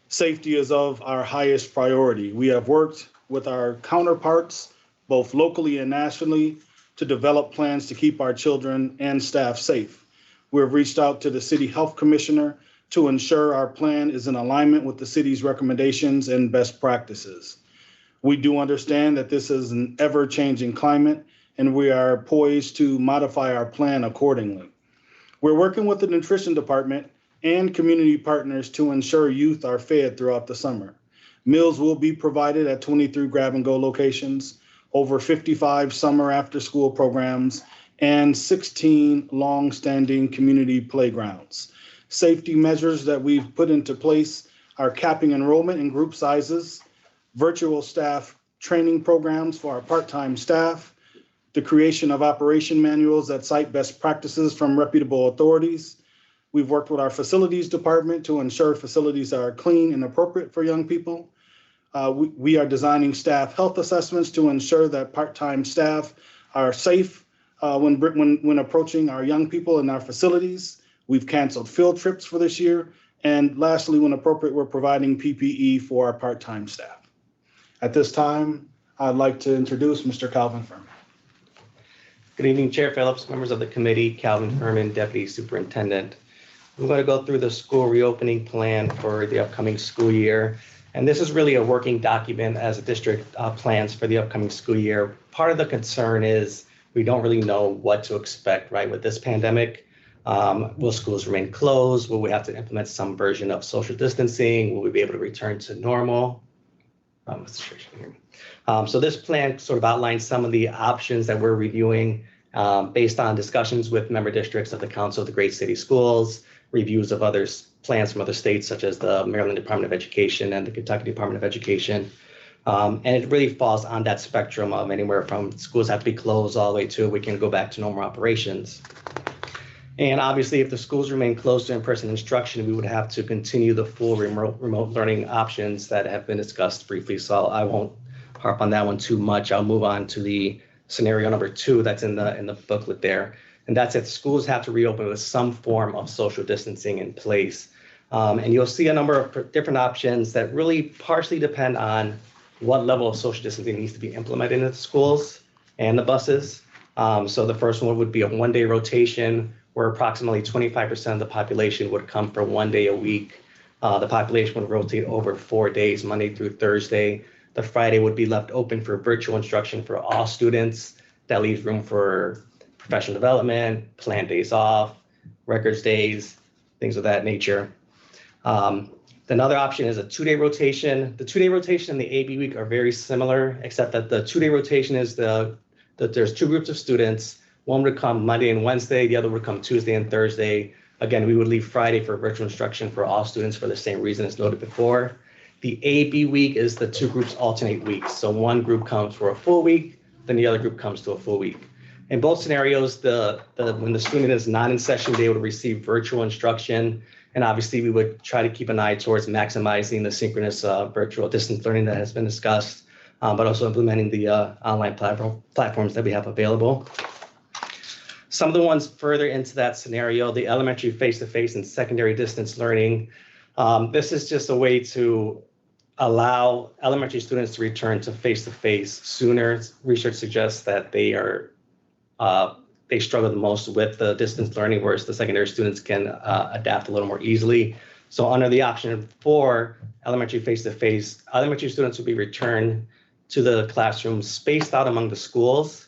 Safety is of our highest priority. We have worked with our counterparts, both locally and nationally, to develop plans to keep our children and staff safe. We have reached out to the City Health Commissioner to ensure our plan is in alignment with the city's recommendations and best practices. We do understand that this is an ever-changing climate, and we are poised to modify our plan accordingly. We're working with the nutrition department and community partners to ensure youth are fed throughout the summer. Meals will be provided at 23 grab-and-go locations, over 55 summer after-school programs, and 16 long-standing community playgrounds. Safety measures that we've put into place are capping enrollment in group sizes, virtual staff training programs for our part-time staff, the creation of operation manuals that cite best practices from reputable authorities. We've worked with our facilities department to ensure facilities are clean and appropriate for young people. We are designing staff health assessments to ensure that part-time staff are safe when approaching our young people in our facilities. We've canceled field trips for this year. And lastly, when appropriate, we're providing PPE for our part-time staff. At this time, I'd like to introduce Mr. Calvin Furman. Good evening, Chair Phillips, members of the committee, Calvin Furman, Deputy Superintendent. I'm going to go through the school reopening plan for the upcoming school year. And this is really a working document as a district plans for the upcoming school year. Part of the concern is we don't really know what to expect, right, with this pandemic. Will schools remain closed? Will we have to implement some version of social distancing? Will we be able to return to normal? So this plan sort of outlines some of the options that we're reviewing based on discussions with member districts of the Council of the Great City Schools, reviews of other plans from other states, such as the Maryland Department of Education and the Kentucky Department of Education. And it really falls on that spectrum of anywhere from schools have to be closed all the way to we can go back to normal operations. And obviously, if the schools remain closed to in-person instruction, we would have to continue the full remote learning options that have been discussed briefly. So I won't harp on that one too much. I'll move on to the scenario number 2 that's in the booklet there. And that's if schools have to reopen with some form of social distancing in place. And you'll see a number of different options that really partially depend on what level of social distancing needs to be implemented in the schools and the buses. So the first one would be a one-day rotation, where approximately 25% of the population would come for 1 day a week. The population would rotate over 4 days, Monday through Thursday. The Friday would be left open for virtual instruction for all students. That leaves room for professional development, planned days off, records days, things of that nature. Another option is a 2-day rotation. The 2-day rotation and the AB week are very similar, except that the 2-day rotation is that there's 2 groups of students. One would come Monday and Wednesday, the other would come Tuesday and Thursday. Again, we would leave Friday for virtual instruction for all students for the same reason as noted before. The AB week is the 2 groups alternate weeks. So one group comes for a full week, then the other group comes to a full week. In both scenarios, when the student is not in session, they would receive virtual instruction. And obviously, we would try to keep an eye towards maximizing the synchronous virtual distance learning that has been discussed, but also implementing the online platforms that we have available. Some of the ones further into that scenario, the elementary face-to-face and secondary distance learning. This is just a way to allow elementary students to return to face-to-face sooner. Research suggests that they struggle the most with the distance learning, whereas the secondary students can adapt a little more easily. So under the option 4, elementary face-to-face, elementary students will be returned to the classrooms spaced out among the schools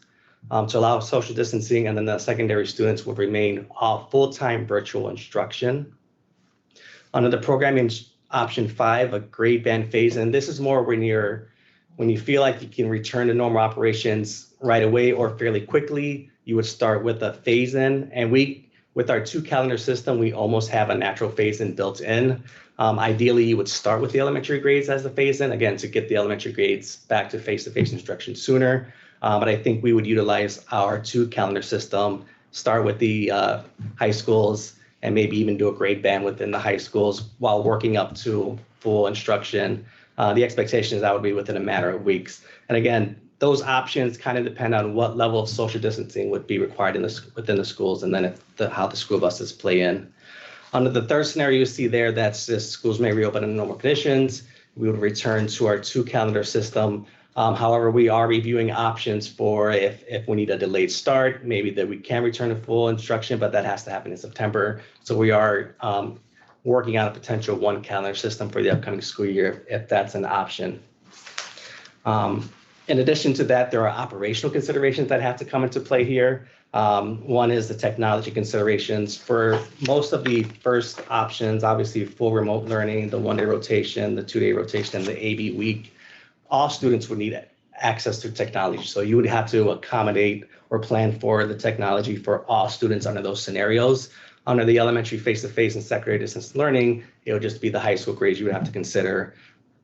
to allow social distancing, and then the secondary students will remain full-time virtual instruction. Under the programming option 5, a grade band phase in. This is more when you feel like you can return to normal operations right away or fairly quickly. You would start with a phase in, and with our 2 calendar system, we almost have a natural phase in built in. Ideally, you would start with the elementary grades as the phase in, again, to get the elementary grades back to face-to-face instruction sooner. But I think we would utilize our 2 calendar system, start with the high schools, and maybe even do a grade band within the high schools while working up to full instruction. The expectation is that would be within a matter of weeks. And again, those options kind of depend on what level of social distancing would be required within the schools, and then how the school buses play in. Under the third scenario you see there, that's just schools may reopen in normal conditions. We would return to our 2 calendar system. However, we are reviewing options for if we need a delayed start, maybe that we can return to full instruction, but that has to happen in September. So we are working on a potential 1 calendar system for the upcoming school year, if that's an option. In addition to that, there are operational considerations that have to come into play here. One is the technology considerations. For most of the first options, obviously full remote learning, the 1-day rotation, the 2-day rotation, and the AB week, all students would need access to technology. So you would have to accommodate or plan for the technology for all students under those scenarios. Under the elementary face-to-face and secondary distance learning, it would just be the high school grades you would have to consider.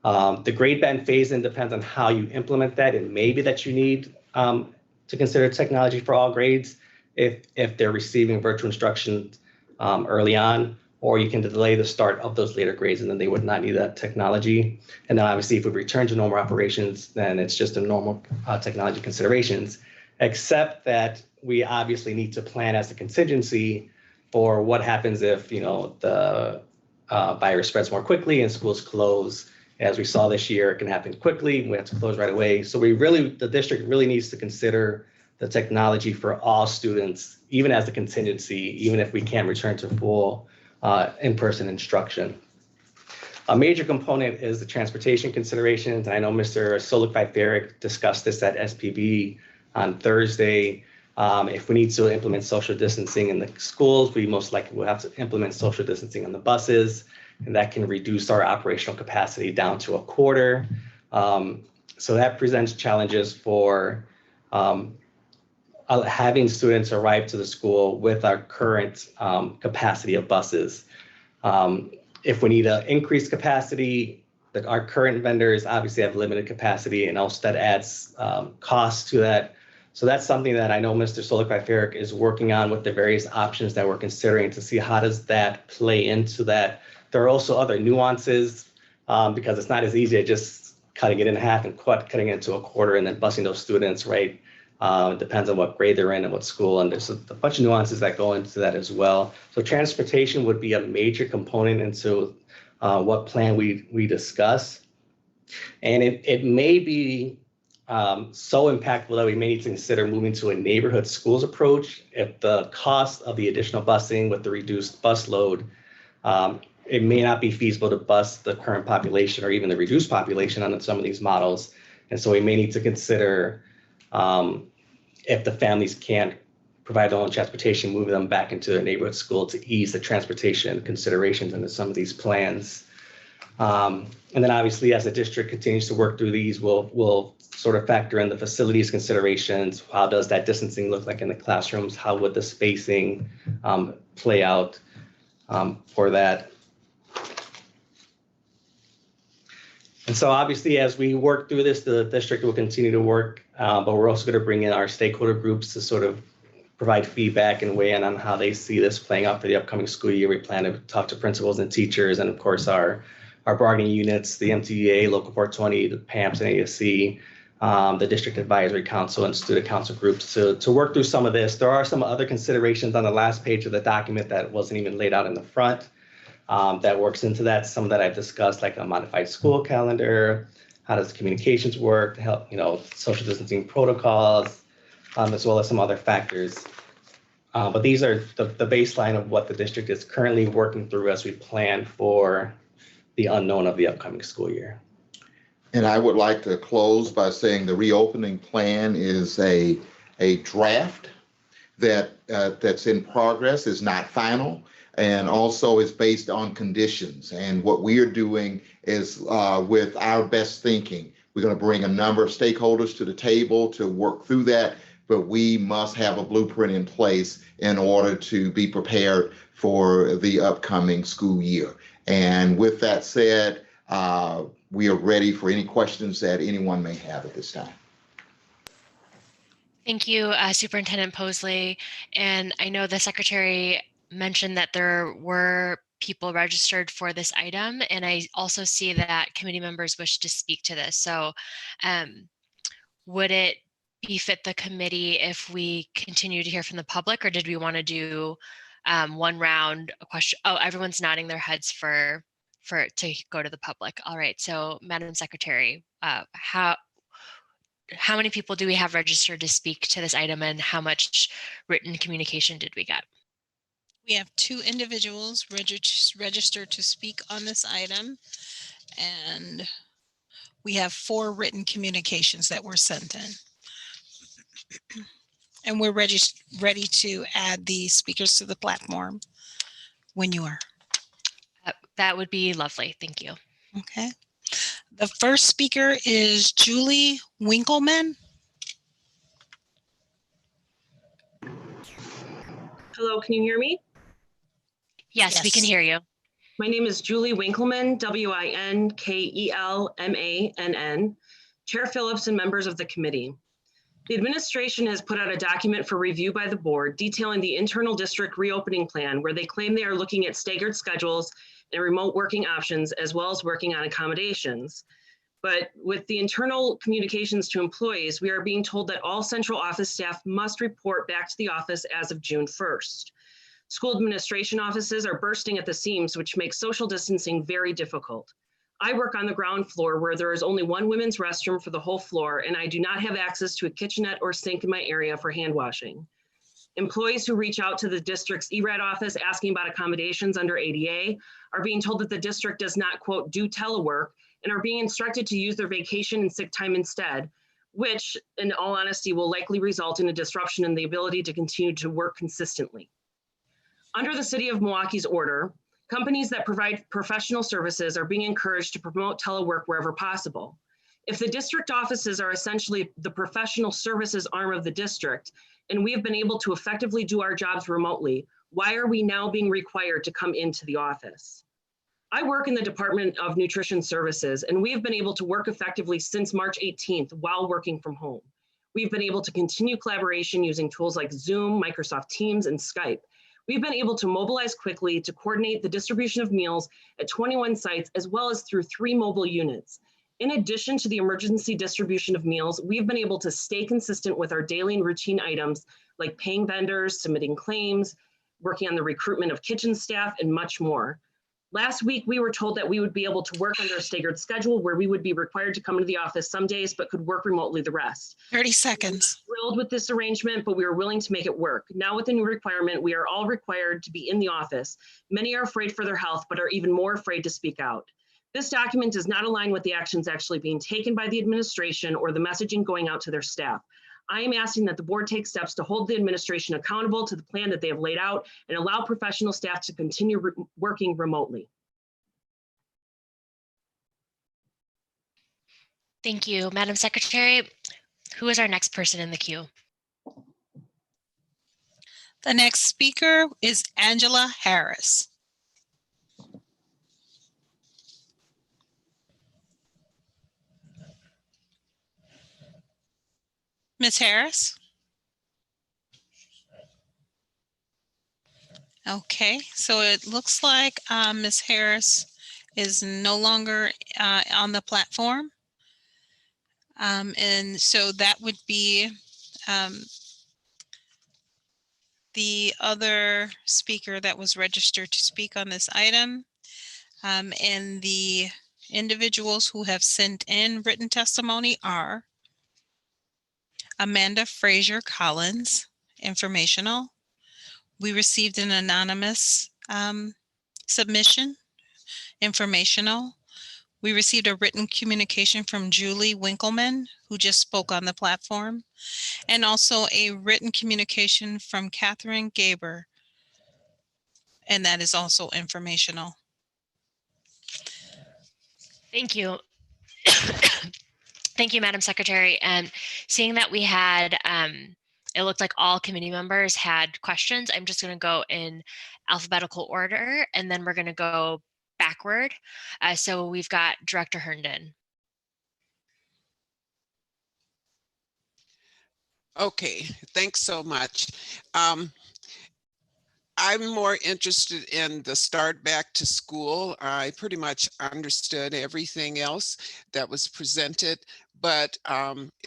The grade band phase-in depends on how you implement that. It may be that you need to consider technology for all grades if they're receiving virtual instruction early on, or you can delay the start of those later grades and then they would not need that technology. And then obviously if we return to normal operations, then it's just a normal technology considerations, except that we obviously need to plan as a contingency for what happens if, the virus spreads more quickly and schools close. As we saw this year, it can happen quickly. We have to close right away. So the district really needs to consider the technology for all students, even as a contingency, even if we can't return to full in-person instruction. A major component is the transportation considerations. I know Mr. Solik-Viferic discussed this at SPB on Thursday. If we need to implement social distancing in the schools, we most likely will have to implement social distancing on the buses, and that can reduce our operational capacity down to a quarter. So that presents challenges for having students arrive to the school with our current capacity of buses. If we need to increase capacity, our current vendors obviously have limited capacity, and also that adds costs to that. So that's something that I know Mr. Solik-Viferic is working on with the various options that we're considering to see how does that play into that. There are also other nuances because it's not as easy as just cutting it in half and cutting it into a quarter and then busing those students, right? It depends on what grade they're in and what school, and there's a bunch of nuances that go into that as well. So transportation would be a major component into what plan we discuss. And it may be so impactful that we may need to consider moving to a neighborhood schools approach if the cost of the additional busing with the reduced bus load, it may not be feasible to bus the current population or even the reduced population on some of these models. And so we may need to consider if the families can't provide their own transportation, moving them back into their neighborhood school to ease the transportation considerations into some of these plans. And then obviously as the district continues to work through these, we'll sort of factor in the facilities considerations. How does that distancing look like in the classrooms? How would the spacing play out for that? And so obviously, as we work through this, the district will continue to work, but we're also going to bring in our stakeholder groups to sort of provide feedback and weigh in on how they see this playing out for the upcoming school year. We plan to talk to principals and teachers, and of course our bargaining units, the MTDA, Local 420, the PAMPS and ASC, the District Advisory Council and Student Council groups to work through some of this. There are some other considerations on the last page of the document that wasn't even laid out in the front. That works into that. Some that I've discussed, like a modified school calendar, how does communications work, help, social distancing protocols, as well as some other factors. But these are the baseline of what the district is currently working through as we plan for the unknown of the upcoming school year. And I would like to close by saying the reopening plan is a draft that's in progress, is not final. And also it's based on conditions. And what we are doing is with our best thinking, we're going to bring a number of stakeholders to the table to work through that, but we must have a blueprint in place in order to be prepared for the upcoming school year. And with that said, we are ready for any questions that anyone may have at this time. Thank you, Superintendent Posley. And I know the Secretary mentioned that there were people registered for this item, and I also see that committee members wish to speak to this. So would it befit the committee if we continue to hear from the public, or did we want to do one round of question? Oh, everyone's nodding their heads for to go to the public. All right, so Madam Secretary, how many people do we have registered to speak to this item, and how much written communication did we get? We have 2 individuals registered to speak on this item, and we have 4 written communications that were sent in. And we're ready to add the speakers to the platform when you are. That would be lovely. Thank you. Okay. The first speaker is Julie Winkleman. Hello, can you hear me? Yes, we can hear you. My name is Julie Winkleman, Winkelmann, Chair Phillips and members of the committee. The administration has put out a document for review by the board detailing the internal district reopening plan, where they claim they are looking at staggered schedules and remote working options, as well as working on accommodations. But with the internal communications to employees, we are being told that all central office staff must report back to the office as of June 1st. School administration offices are bursting at the seams, which makes social distancing very difficult. I work on the ground floor where there is only one women's restroom for the whole floor, and I do not have access to a kitchenette or sink in my area for hand washing. Employees who reach out to the district's ERAD office asking about accommodations under ADA are being told that the district does not, quote, do telework, and are being instructed to use their vacation and sick time instead, which, in all honesty, will likely result in a disruption in the ability to continue to work consistently. Under the City of Milwaukee's order, companies that provide professional services are being encouraged to promote telework wherever possible. If the district offices are essentially the professional services arm of the district, and we have been able to effectively do our jobs remotely, why are we now being required to come into the office? I work in the Department of Nutrition Services, and we have been able to work effectively since March 18th while working from home. We've been able to continue collaboration using tools like Zoom, Microsoft Teams, and Skype. We've been able to mobilize quickly to coordinate the distribution of meals at 21 sites, as well as through 3 mobile units. In addition to the emergency distribution of meals, we've been able to stay consistent with our daily and routine items like paying vendors, submitting claims, working on the recruitment of kitchen staff, and much more. Last week, we were told that we would be able to work under a staggered schedule where we would be required to come into the office some days, but could work remotely the rest. 30 seconds. We're thrilled with this arrangement, but we were willing to make it work. Now with the new requirement, we are all required to be in the office. Many are afraid for their health, but are even more afraid to speak out. This document does not align with the actions actually being taken by the administration or the messaging going out to their staff. I am asking that the board take steps to hold the administration accountable to the plan that they have laid out and allow professional staff to continue working remotely. Thank you, Madam Secretary. Who is our next person in the queue? The next speaker is Angela Harris. Ms. Harris? Okay, so it looks like Ms. Harris is no longer on the platform. And so that would be the other speaker that was registered to speak on this item. And the individuals who have sent in written testimony are Amanda Frazier Collins, informational. We received an anonymous submission, informational. We received a written communication from Julie Winkleman, who just spoke on the platform, and also a written communication from Catherine Gaber. and that is also informational. Thank you. Thank you, Madam Secretary. And seeing that we had, it looked like all committee members had questions, I'm just going to go in alphabetical order, and then we're going to go backward. So we've got Director Herndon. Okay, thanks so much. I'm more interested in the start back to school. I pretty much understood everything else that was presented, but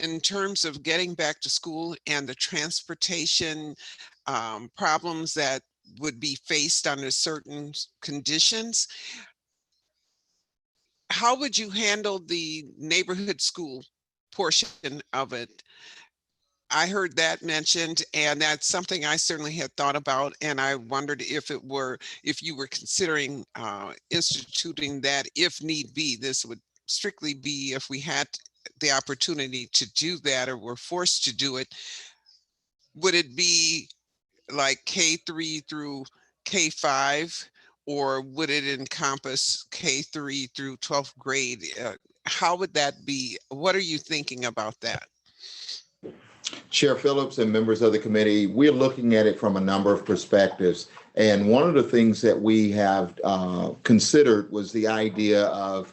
in terms of getting back to school and the transportation problems that would be faced under certain conditions, how would you handle the neighborhood school portion of it? I heard that mentioned, and that's something I certainly had thought about, and I wondered if you were considering instituting that if need be. This would strictly be if we had the opportunity to do that or were forced to do it. Would it be like K3 through K5, or would it encompass K3 through 12th grade? How would that be? What are you thinking about that? Chair Phillips and members of the committee, we're looking at it from a number of perspectives. And one of the things that we have considered was the idea of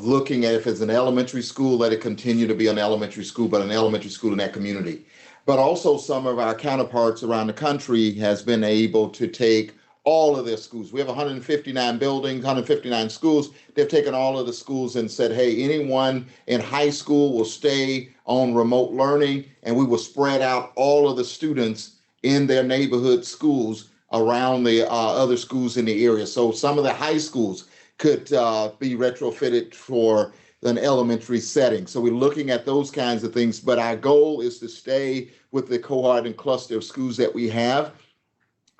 looking at if it's an elementary school, let it continue to be an elementary school, but an elementary school in that community. But also some of our counterparts around the country has been able to take all of their schools. We have 159 buildings, 159 schools. They've taken all of the schools and said, hey, anyone in high school will stay on remote learning, and we will spread out all of the students in their neighborhood schools around the other schools in the area. So some of the high schools could be retrofitted for an elementary setting. So we're looking at those kinds of things, but our goal is to stay with the cohort and cluster of schools that we have,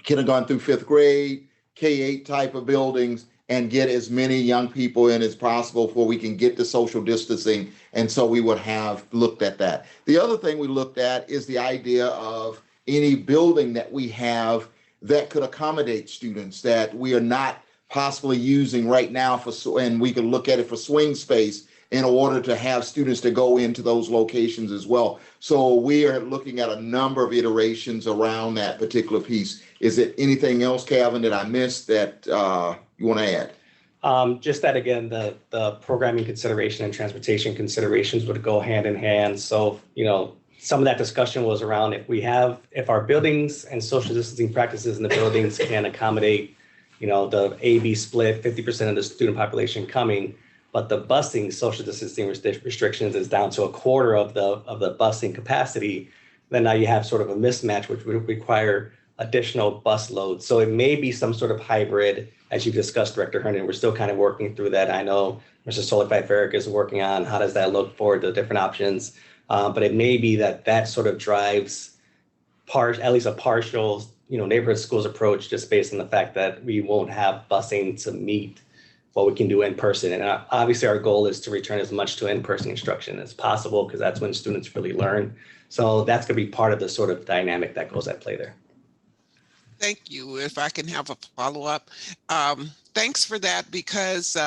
kindergarten through fifth grade, K-8 type of buildings, and get as many young people in as possible before we can get to social distancing. And so we would have looked at that. The other thing we looked at is the idea of any building that we have that could accommodate students that we are not possibly using right now and we can look at it for swing space in order to have students to go into those locations as well. So we are looking at a number of iterations around that particular piece. Is it anything else, Calvin, that I missed that you want to add? Just that, again, the programming consideration and transportation considerations would go hand in hand. So, some of that discussion was around if our buildings and social distancing practices in the buildings can accommodate, the A-B split, 50% of the student population coming, but the busing social distancing restrictions is down to a quarter of the busing capacity, then now you have sort of a mismatch, which would require additional bus loads. So it may be some sort of hybrid, as you've discussed, Director Herndon. We're still kind of working through that. I know Mr. Solifier is working on how does that look for the different options. But it may be that sort of drives at least a partial, neighborhood schools approach, just based on the fact that we won't have busing to meet what we can do in person. And obviously our goal is to return as much to in-person instruction as possible, because that's when students really learn. So that's going to be part of the sort of dynamic that goes at play there. Thank you. If I can have a follow-up. Thanks for that, because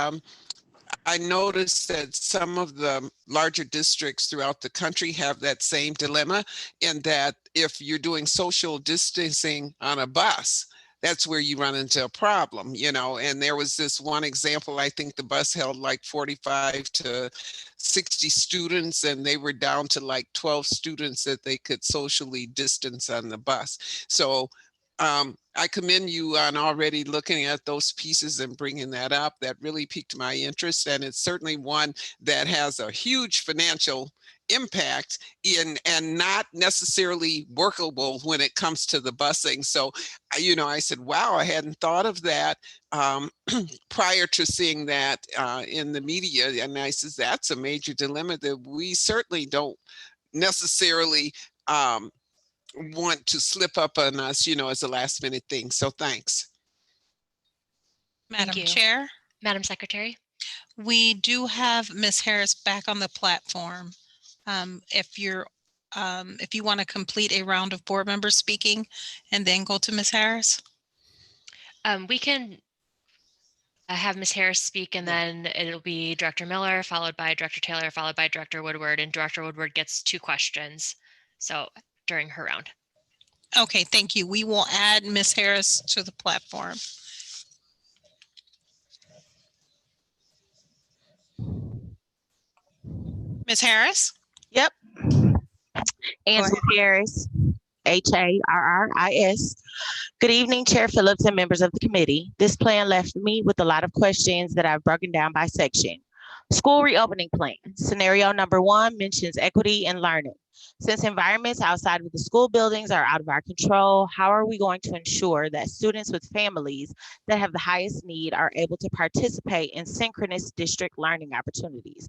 I noticed that some of the larger districts throughout the country have that same dilemma, in that if you're doing social distancing on a bus, that's where you run into a problem, and there was this one example, I think the bus held like 45 to 60 students, and they were down to like 12 students that they could socially distance on the bus. So I commend you on already looking at those pieces and bringing that up. That really piqued my interest, and it's certainly one that has a huge financial impact and not necessarily workable when it comes to the busing. So, I said, wow, I hadn't thought of that prior to seeing that in the media. And I says, that's a major dilemma that we certainly don't necessarily want to slip up on us, as a last minute thing. So thanks. Madam Chair. Madam Secretary. We do have Ms. Harris back on the platform. If you want to complete a round of board members speaking and then go to Ms. Harris. We can have Ms. Harris speak, and then it'll be Director Miller, followed by Director Taylor, followed by Director Woodward, and Director Woodward gets 2 questions. So during her round. Okay, thank you. We will add Ms. Harris to the platform. Ms. Harris? Yep. Angela Harris, Harris. Good evening, Chair Phillips and members of the committee. This plan left me with a lot of questions that I've broken down by section. School reopening plan. Scenario number 1 mentions equity in learning. Since environments outside of the school buildings are out of our control, how are we going to ensure that students with families that have the highest need are able to participate in synchronous district learning opportunities?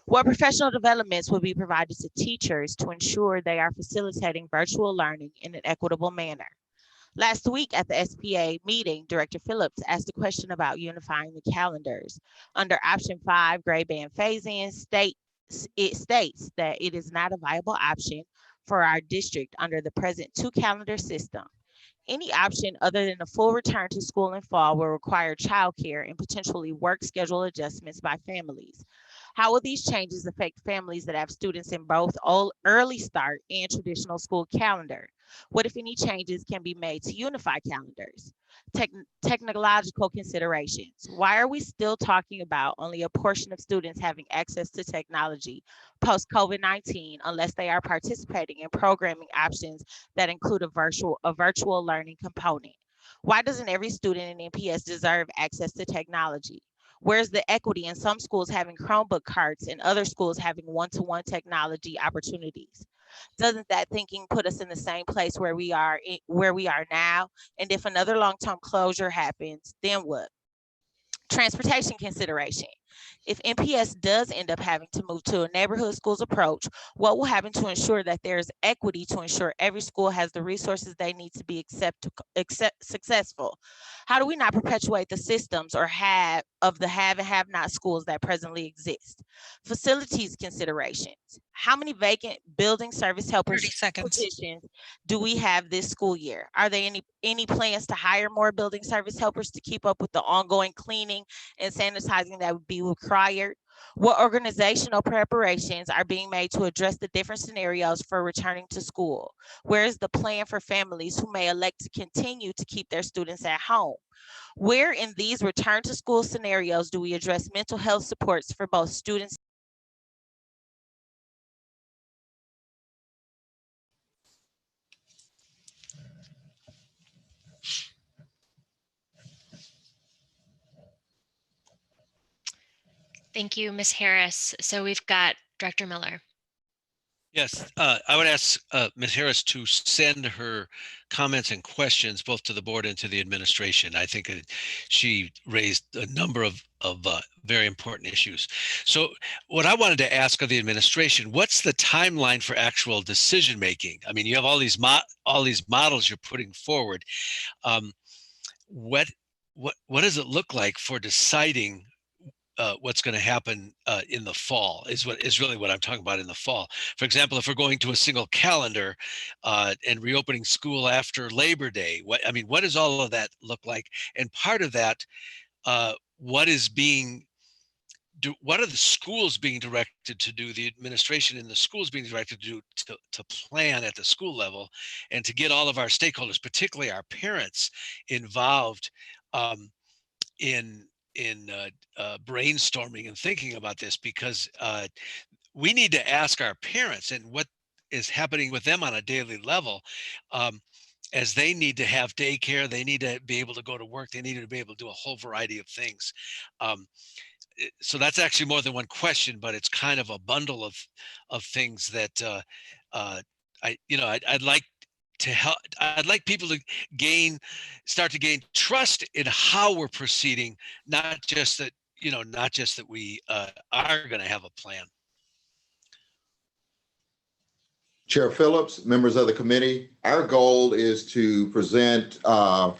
What professional developments will be provided to teachers to ensure they are facilitating virtual learning in an equitable manner? Last week at the SPA meeting, Director Phillips asked a question about unifying the calendars. Under option 5, grade band phase-in, it states that it is not a viable option for our district under the present 2-calendar system. Any option other than a full return to school in fall will require childcare and potentially work schedule adjustments by families. How will these changes affect families that have students in both early start and traditional school calendar? What, if any, changes can be made to unify calendars? Technological considerations. Why are we still talking about only a portion of students having access to technology post-COVID-19 unless they are participating in programming options that include a virtual learning component? Why doesn't every student in MPS deserve access to technology? Where's the equity in some schools having Chromebook carts and other schools having one-to-one technology opportunities? Doesn't that thinking put us in the same place where we are now? And if another long-term closure happens, then what? Transportation consideration. If MPS does end up having to move to a neighborhood schools approach, what will happen to ensure that there's equity to ensure every school has the resources they need to be successful? How do we not perpetuate the systems or have and have not schools that presently exist? Facilities considerations. How many vacant building service helpers 30 seconds. positions do we have this school year? Are there any plans to hire more building service helpers to keep up with the ongoing cleaning and sanitizing that would be required? What organizational preparations are being made to address the different scenarios for returning to school? Where is the plan for families who may elect to continue to keep their students at home? Where in these return to school scenarios do we address mental health supports for both students? Thank you, Ms. Harris. So we've got Director Miller. Yes, I would ask Ms. Harris to send her comments and questions both to the board and to the administration. I think she raised a number of very important issues. So what I wanted to ask of the administration, what's the timeline for actual decision making? I mean, you have all these models you're putting forward. What does it look like for deciding what's going to happen in the fall is really what I'm talking about in the fall. For example, if we're going to a single calendar and reopening school after Labor Day, what does all of that look like? And part of that, what are the schools being directed to do, the administration and the schools being directed to do to plan at the school level and to get all of our stakeholders, particularly our parents, involved in brainstorming and thinking about this, because we need to ask our parents and what is happening with them on a daily level, as they need to have daycare, they need to be able to go to work, they need to be able to do a whole variety of things. So that's actually more than one question, but it's kind of a bundle of things that I'd like to help. I'd like people to start to gain trust in how we're proceeding, not just that we are going to have a plan. Chair Phillips, members of the committee, our goal is to present a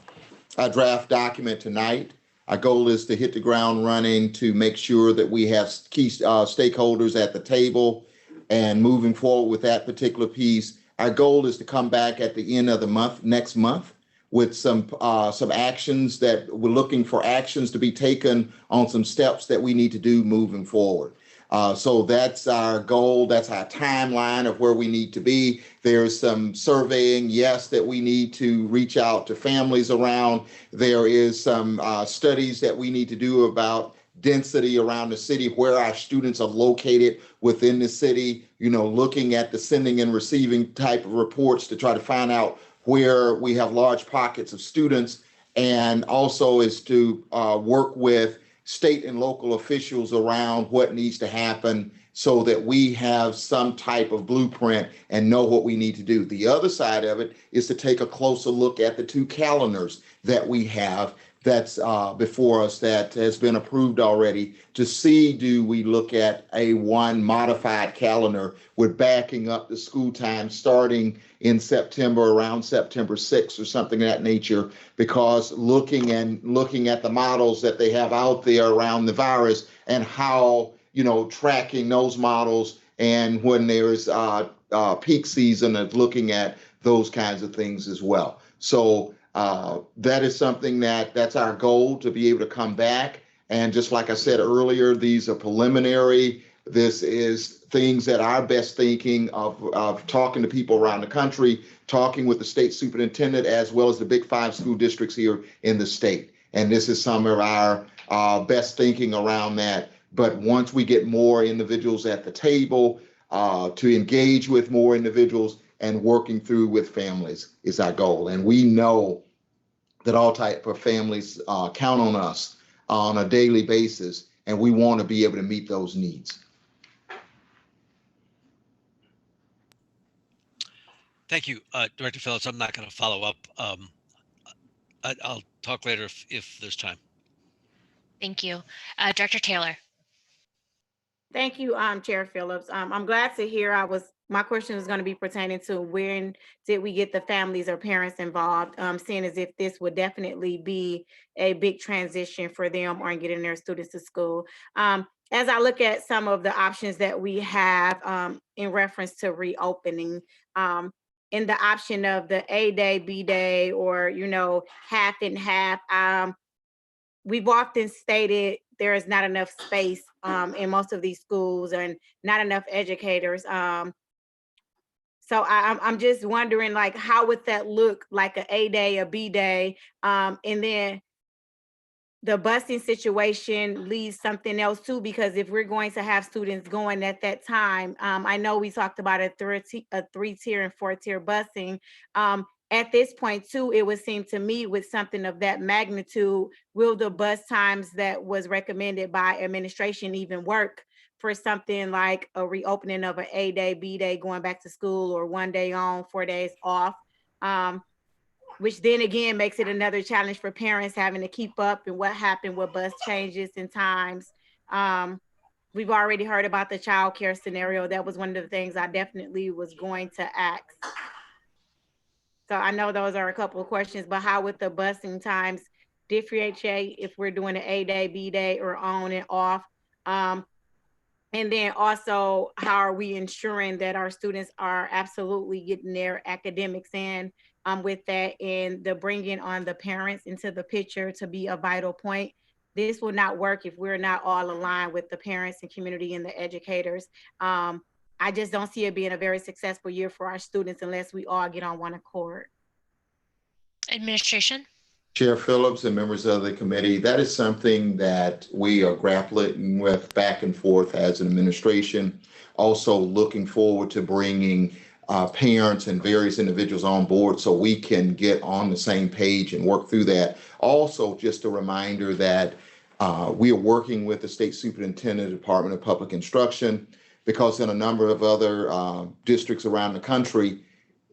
draft document tonight. Our goal is to hit the ground running to make sure that we have key stakeholders at the table and moving forward with that particular piece. Our goal is to come back at the end of the month, next month, with some actions that we're looking for actions to be taken on some steps that we need to do moving forward. So that's our goal. That's our timeline of where we need to be. There's some surveying, yes, that we need to reach out to families around. There is some studies that we need to do about density around the city, where our students are located within the city, looking at the sending and receiving type of reports to try to find out where we have large pockets of students, and also is to work with state and local officials around what needs to happen so that we have some type of blueprint and know what we need to do. The other side of it is to take a closer look at the 2 calendars that we have that's before us that has been approved already, to see, do we look at a one modified calendar with backing up the school time starting in September, around September 6th or something of that nature, because looking at the models that they have out there around the virus and how, tracking those models, and when there's peak season of looking at those kinds of things as well. So that is something that's our goal, to be able to come back. And just like I said earlier, these are preliminary. This is things that our best thinking of talking to people around the country, talking with the state superintendent, as well as the Big 5 school districts here in the state. And this is some of our best thinking around that. But once we get more individuals at the table, to engage with more individuals and working through with families is our goal. And we know that all type of families count on us on a daily basis, and we want to be able to meet those needs. Thank you, Director Phillips. I'm not going to follow up. I'll talk later if there's time. Thank you. Director Taylor. Thank you, Chair Phillips. I'm glad to hear my question was going to be pertaining to when did we get the families or parents involved, seeing as if this would definitely be a big transition for them on getting their students to school. As I look at some of the options that we have in reference to reopening, in the option of the A day, B day, or, half and half, we've often stated there is not enough space in most of these schools and not enough educators. So I'm just wondering, how would that look, like an A day, a B day, and then the busing situation leaves something else too, because if we're going to have students going at that time, I know we talked about a 3-tier and 4-tier busing. At this point too, it would seem to me, with something of that magnitude, will the bus times that was recommended by administration even work for something like a reopening of an A day, B day, going back to school, or 1 day on, 4 days off? Which then again makes it another challenge for parents having to keep up and what happened with bus changes and times. We've already heard about the child care scenario. That was one of the things I definitely was going to ask. So I know those are a couple of questions, but how would the busing times differentiate if we're doing an A day, B day, or on and off? And then also, how are we ensuring that our students are absolutely getting their academics in with that, and the bringing on the parents into the picture to be a vital point? This will not work if we're not all aligned with the parents and community and the educators. I just don't see it being a very successful year for our students unless we all get on one accord. Administration. Chair Phillips and members of the committee, that is something that we are grappling with back and forth as an administration. Also looking forward to bringing parents and various individuals on board so we can get on the same page and work through that. Also, just a reminder that we are working with the State Superintendent, Department of Public Instruction, because in a number of other districts around the country,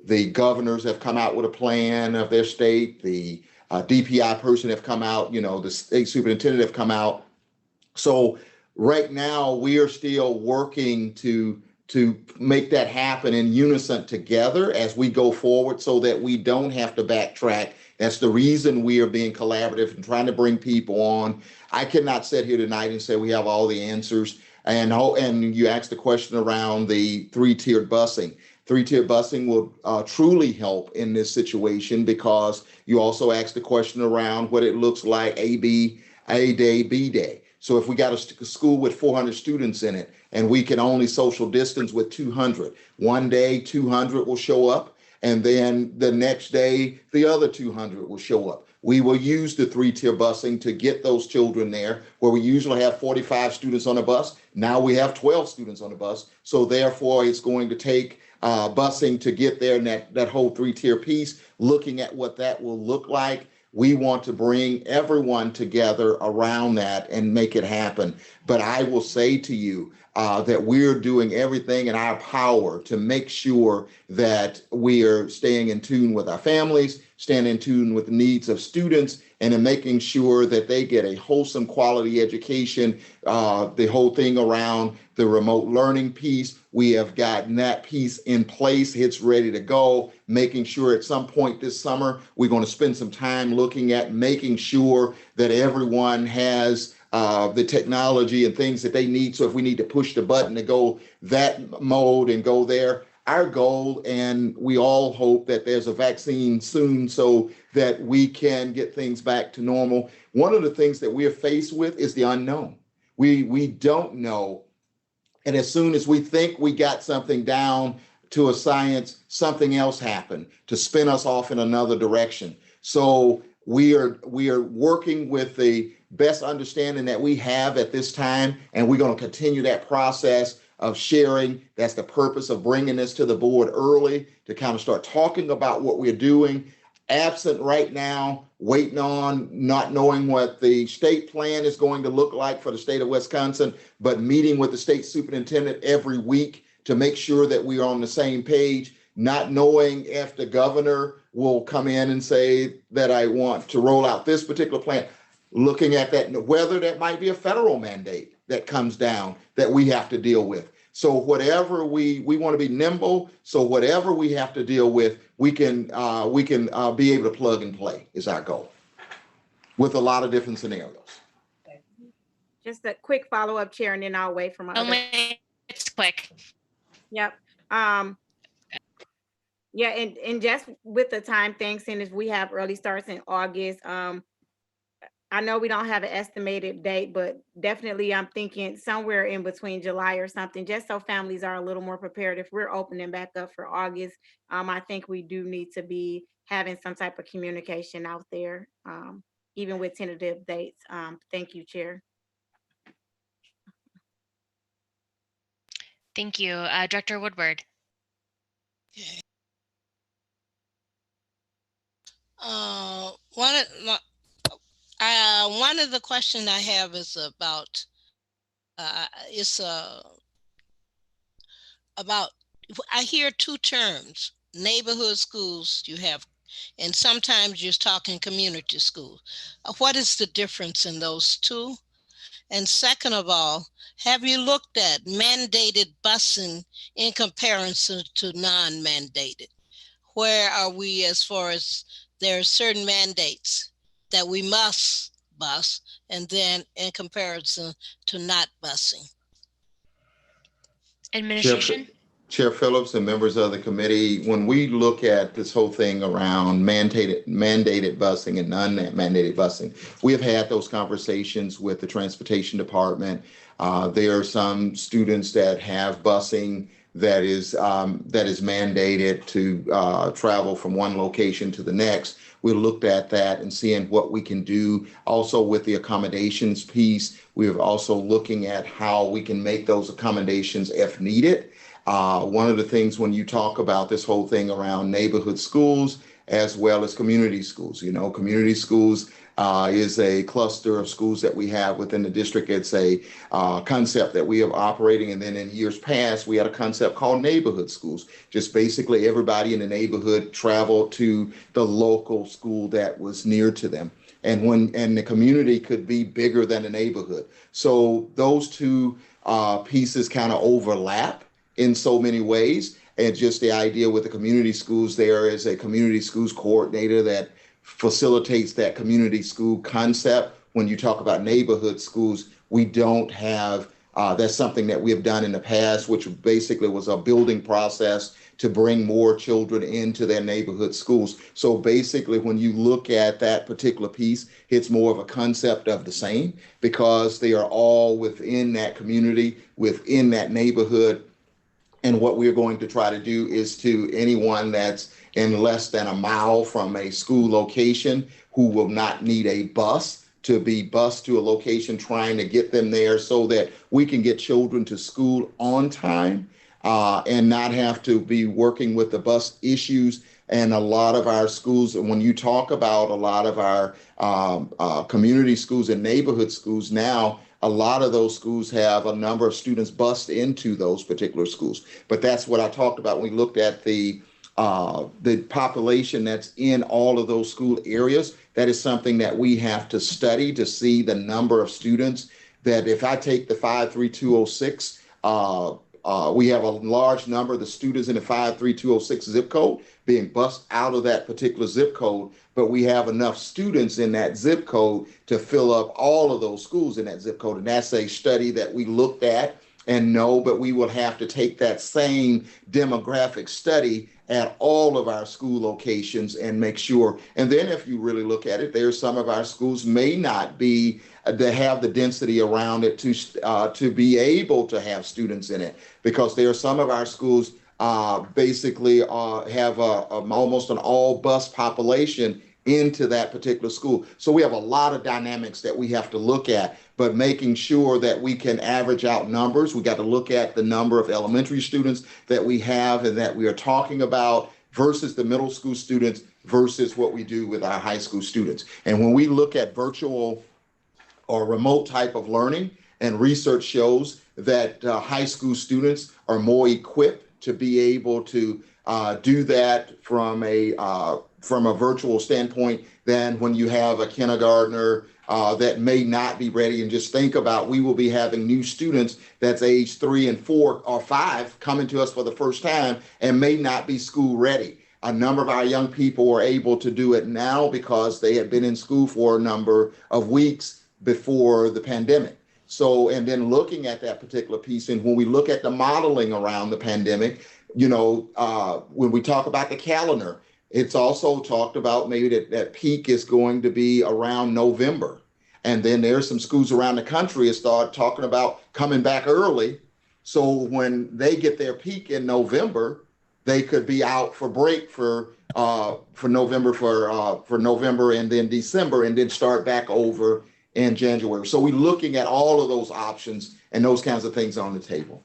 the governors have come out with a plan of their state, the DPI person have come out, the state superintendent have come out. So right now we are still working to make that happen in unison together as we go forward so that we don't have to backtrack. That's the reason we are being collaborative and trying to bring people on. I cannot sit here tonight and say we have all the answers. And you asked the question around the 3-tiered busing. Three-tier busing will truly help in this situation because you also asked the question around what it looks like A day, B day. So if we got a school with 400 students in it and we can only social distance with 200, one day 200 will show up, and then the next day the other 200 will show up. We will use the three-tier busing to get those children there, where we usually have 45 students on a bus. Now we have 12 students on a bus. So therefore, it's going to take busing to get there, and that whole three-tier piece, looking at what that will look like. We want to bring everyone together around that and make it happen. But I will say to you that we're doing everything in our power to make sure that we are staying in tune with our families, staying in tune with the needs of students, and in making sure that they get a wholesome quality education. The whole thing around the remote learning piece, we have gotten that piece in place. It's ready to go, making sure at some point this summer, we're going to spend some time looking at making sure that everyone has the technology and things that they need. So if we need to push the button to go that mode and go there, our goal, and we all hope that there's a vaccine soon so that we can get things back to normal. One of the things that we are faced with is the unknown. We don't know. And as soon as we think we got something down to a science, something else happened to spin us off in another direction. So we are working with the best understanding that we have at this time, and we're going to continue that process of sharing. That's the purpose of bringing this to the board early, to kind of start talking about what we're doing. Absent right now, waiting on, not knowing what the state plan is going to look like for the state of Wisconsin, but meeting with the state superintendent every week to make sure that we are on the same page, not knowing if the governor will come in and say that I want to roll out this particular plan, looking at that, whether that might be a federal mandate that comes down that we have to deal with. So whatever we want to be nimble. So whatever we have to deal with, we can be able to plug and play is our goal with a lot of different scenarios. Just a quick follow-up, Chair, and then I'll wait for my It's quick. Yep. Yeah, and just with the time thing, since if we have early starts in August, I know we don't have an estimated date, but definitely I'm thinking somewhere in between July or something, just so families are a little more prepared. If we're opening back up for August, I think we do need to be having some type of communication out there, even with tentative dates. Thank you, Chair. Thank you. Director Woodward. One of the questions I have is about I hear two terms: neighborhood schools you have, and sometimes you're talking community schools. What is the difference in those two? And second of all, have you looked at mandated busing in comparison to non-mandated? Where are we as far as there are certain mandates that we must bus, and then in comparison to not busing? Administration. Chair Phillips and members of the committee, when we look at this whole thing around mandated busing and non-mandated busing, we have had those conversations with the transportation department. There are some students that have busing that is mandated to travel from one location to the next. We looked at that and seeing what we can do. Also with the accommodations piece, we are also looking at how we can make those accommodations if needed. One of the things when you talk about this whole thing around neighborhood schools as well as community schools, community schools is a cluster of schools that we have within the district. It's a concept that we have operating. And then in years past, we had a concept called neighborhood schools. Just basically everybody in the neighborhood traveled to the local school that was near to them. And the community could be bigger than the neighborhood. So those two pieces kind of overlap in so many ways. And just the idea with the community schools, there is a community schools coordinator that facilitates that community school concept. When you talk about neighborhood schools, we don't have That's something that we have done in the past, which basically was a building process to bring more children into their neighborhood schools. So basically, when you look at that particular piece, it's more of a concept of the same because they are all within that community, within that neighborhood. And what we're going to try to do is to anyone that's in less than a mile from a school location who will not need a bus to be bused to a location, trying to get them there so that we can get children to school on time and not have to be working with the bus issues. And a lot of our schools, when you talk about a lot of our community schools and neighborhood schools now, a lot of those schools have a number of students bused into those particular schools. But that's what I talked about when we looked at the population that's in all of those school areas. That is something that we have to study to see the number of students that if I take the 53206, we have a large number of the students in the 53206 zip code being bused out of that particular zip code, but we have enough students in that zip code to fill up all of those schools in that zip code. And that's a study that we looked at and know, but we will have to take that same demographic study at all of our school locations and make sure. And then if you really look at it, there's some of our schools may not be to have the density around it to be able to have students in it, because there are some of our schools basically have almost an all bus population into that particular school. So we have a lot of dynamics that we have to look at, but making sure that we can average out numbers. We got to look at the number of elementary students that we have and that we are talking about versus the middle school students versus what we do with our high school students. And when we look at virtual or remote type of learning, and research shows that high school students are more equipped to be able to do that from a virtual standpoint than when you have a kindergartner that may not be ready. And just think about, we will be having new students that's age 3 and 4 or 5 coming to us for the first time and may not be school ready. A number of our young people are able to do it now because they had been in school for a number of weeks before the pandemic. So, and then looking at that particular piece, and when we look at the modeling around the pandemic, you know, when we talk about the calendar, it's also talked about maybe that peak is going to be around November. And then there's some schools around the country that start talking about coming back early. So when they get their peak in November, they could be out for break for November and then December, and then start back over in January. So we're looking at all of those options and those kinds of things on the table.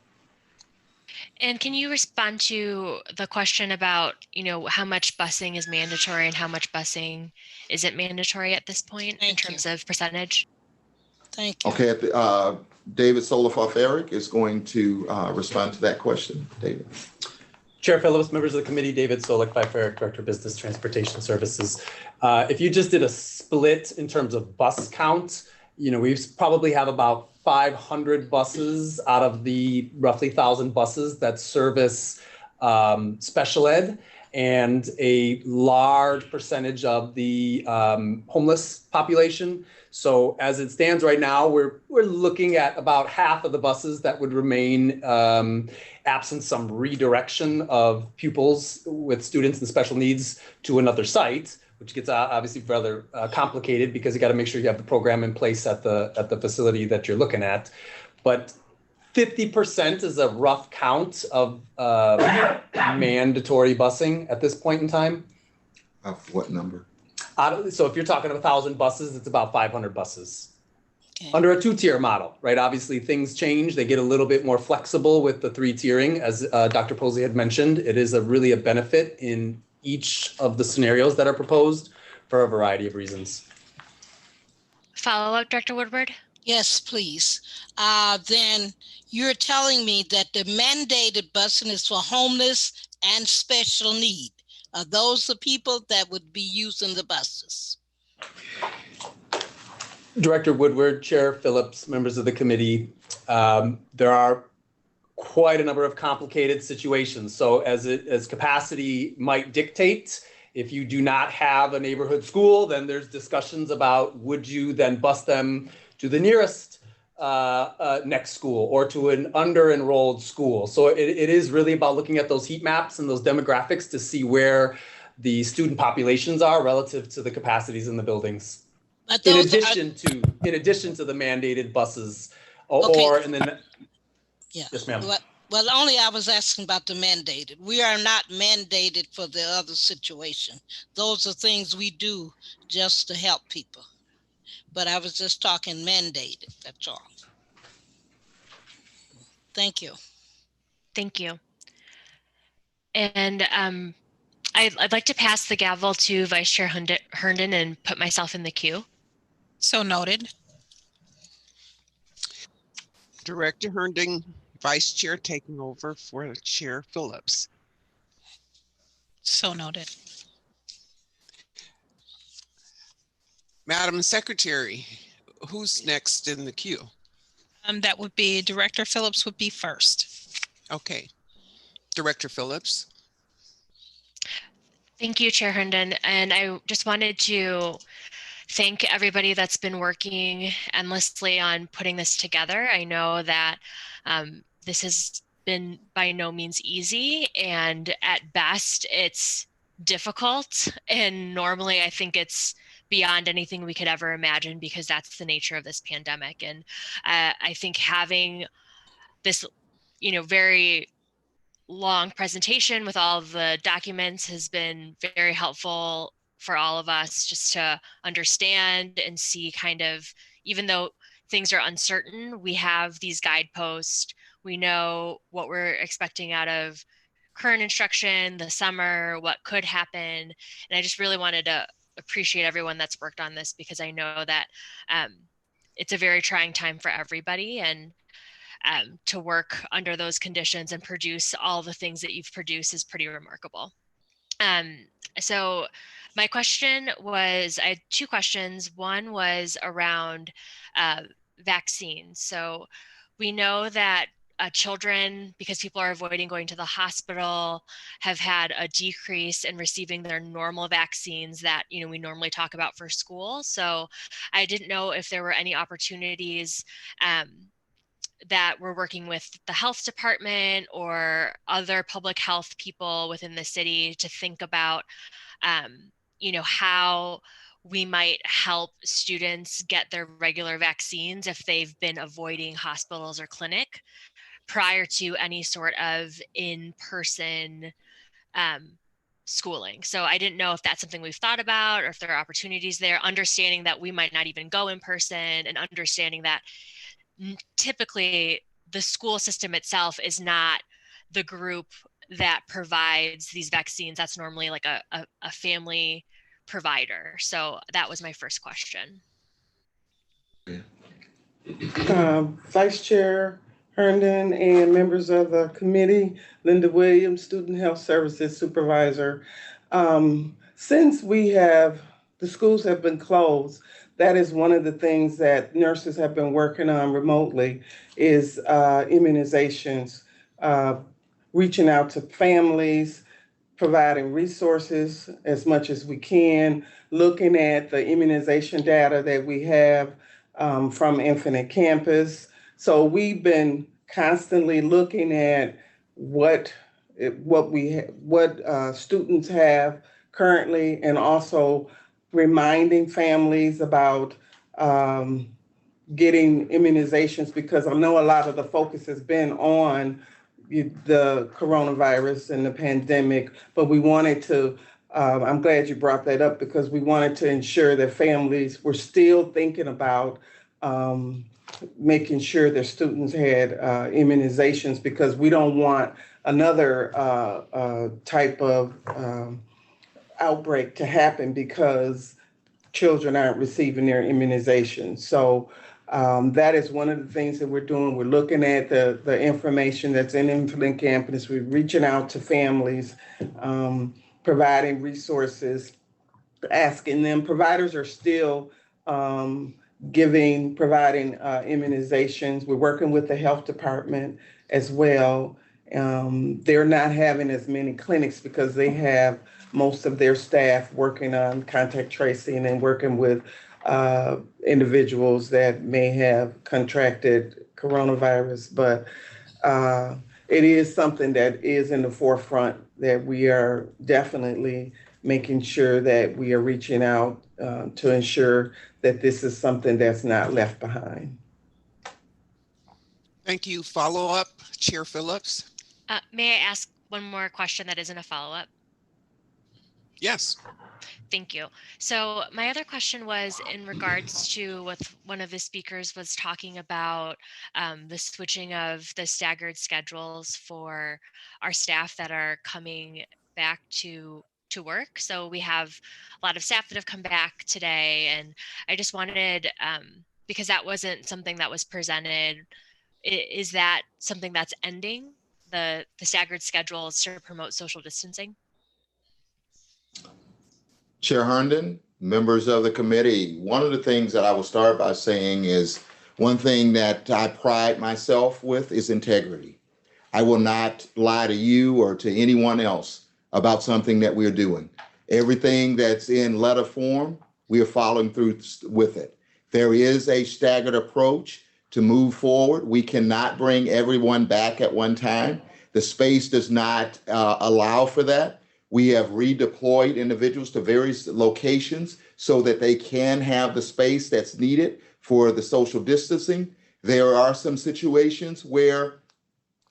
And can you respond to the question about, you know, how much busing is mandatory and how much busing isn't mandatory at this point in terms of percentage? Thank you. Okay, David Soloff-Eric is going to respond to that question. David. Chair Phillips, members of the committee, David Solik-Pfeiffer, Director of Business Transportation Services. If you just did a split in terms of bus count, you know, we probably have about 500 buses out of the roughly 1,000 buses that service special ed, and a large percentage of the homeless population. So as it stands right now, we're looking at about half of the buses that would remain absent some redirection of pupils with students and special needs to another site, which gets obviously rather complicated because you got to make sure you have the program in place at the facility that you're looking at. But 50% is a rough count of mandatory busing at this point in time. What number? So if you're talking 1,000 buses, it's about 500 buses. Okay. Under a 2-tier model, right? Obviously things change. They get a little bit more flexible with the 3-tiering, as Dr. Posey had mentioned. It is really a benefit in each of the scenarios that are proposed for a variety of reasons. Follow-up, Director Woodward? Yes, please. Then you're telling me that the mandated busing is for homeless and special need. Are those the people that would be using the buses? Director Woodward, Chair Phillips, members of the committee, there are quite a number of complicated situations. So as capacity might dictate, if you do not have a neighborhood school, then there's discussions about would you then bus them to the nearest next school or to an under-enrolled school. So it is really about looking at those heat maps and those demographics to see where the student populations are relative to the capacities in the buildings. In addition to the mandated buses, yes, ma'am. Well, only I was asking about the mandated. We are not mandated for the other situation. Those are things we do just to help people. But I was just talking mandated, that's all. Thank you. Thank you. And I'd like to pass the gavel to Vice Chair Herndon and put myself in the queue. So noted. Director Herndon, Vice Chair taking over for Chair Phillips. So noted. Madam Secretary, who's next in the queue? That would be Director Phillips would be first. Okay. Director Phillips. Thank you, Chair Herndon. And I just wanted to thank everybody that's been working endlessly on putting this together. I know that this has been by no means easy, and at best it's difficult. And normally I think it's beyond anything we could ever imagine, because that's the nature of this pandemic. And I think having this, very long presentation with all of the documents has been very helpful for all of us, just to understand and see kind of, even though things are uncertain, we have these guideposts. We know what we're expecting out of current instruction, the summer, what could happen. And I just really wanted to appreciate everyone that's worked on this, because I know that it's a very trying time for everybody, and to work under those conditions and produce all the things that you've produced is pretty remarkable. So my question was, I had two questions. One was around vaccines. So we know that children, because people are avoiding going to the hospital, have had a decrease in receiving their normal vaccines that we normally talk about for school. So I didn't know if there were any opportunities that we're working with the health department or other public health people within the city to think about, how we might help students get their regular vaccines if they've been avoiding hospitals or clinic prior to any sort of in-person schooling. So I didn't know if that's something we've thought about, or if there are opportunities there, understanding that we might not even go in person, and understanding that typically the school system itself is not the group that provides these vaccines. That's normally like a family provider. So that was my first question. Vice Chair Herndon and members of the committee, Linda Williams, Student Health Services Supervisor. Since the schools have been closed, that is one of the things that nurses have been working on remotely, is immunizations, reaching out to families, providing resources as much as we can, looking at the immunization data that we have from Infinite Campus. So we've been constantly looking at what students have currently, and also reminding families about getting immunizations, because I know a lot of the focus has been on the coronavirus and the pandemic, but we wanted to, I'm glad you brought that up, because we wanted to ensure that families were still thinking about making sure their students had immunizations, because we don't want another type of outbreak to happen because children aren't receiving their immunizations. So that is one of the things that we're doing. We're looking at the information that's in Infinite Campus. We're reaching out to families, providing resources, asking them. Providers are still providing immunizations. We're working with the health department as well. They're not having as many clinics because they have most of their staff working on contact tracing and working with individuals that may have contracted coronavirus, but it is something that is in the forefront that we are definitely making sure that we are reaching out to ensure that this is something that's not left behind. Thank you. Follow up, Chair Phillips. May I ask one more question that isn't a follow-up? Yes. Thank you. So my other question was in regards to what one of the speakers was talking about, the switching of the staggered schedules for our staff that are coming back to work. So we have a lot of staff that have come back today, and I just wanted, because that wasn't something that was presented, is that something that's ending, the staggered schedules to promote social distancing? Chair Herndon, members of the committee, one of the things that I will start by saying is one thing that I pride myself with is integrity. I will not lie to you or to anyone else about something that we're doing. Everything that's in letter form, we are following through with it. There is a staggered approach to move forward. We cannot bring everyone back at one time. The space does not allow for that. We have redeployed individuals to various locations so that they can have the space that's needed for the social distancing. There are some situations where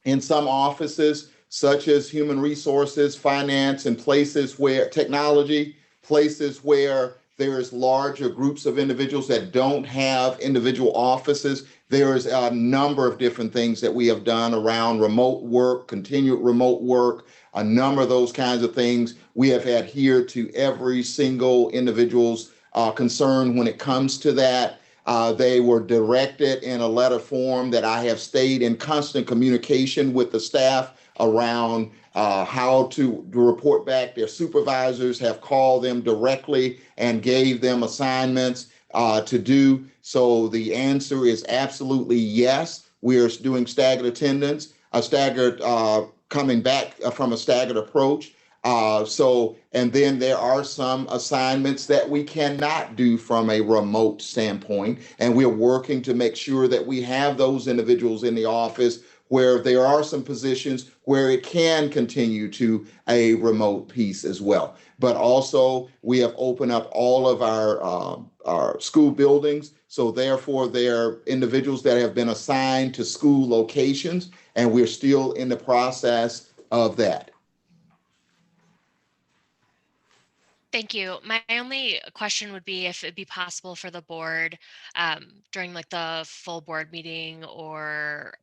in some offices, such as human resources, finance, and places where technology, places where there's larger groups of individuals that don't have individual offices, there's a number of different things that we have done around remote work, continued remote work, a number of those kinds of things. We have adhered to every single individual's concern when it comes to that. They were directed in a letter form that I have stayed in constant communication with the staff around how to report back. Their supervisors have called them directly and gave them assignments to do. So the answer is absolutely yes. We are doing staggered attendance, coming back from a staggered approach. And then there are some assignments that we cannot do from a remote standpoint. And we're working to make sure that we have those individuals in the office where there are some positions where it can continue to a remote piece as well. But also we have opened up all of our school buildings. So therefore there are individuals that have been assigned to school locations, and we're still in the process of that. Thank you. My only question would be if it'd be possible for the board during like the full board meeting or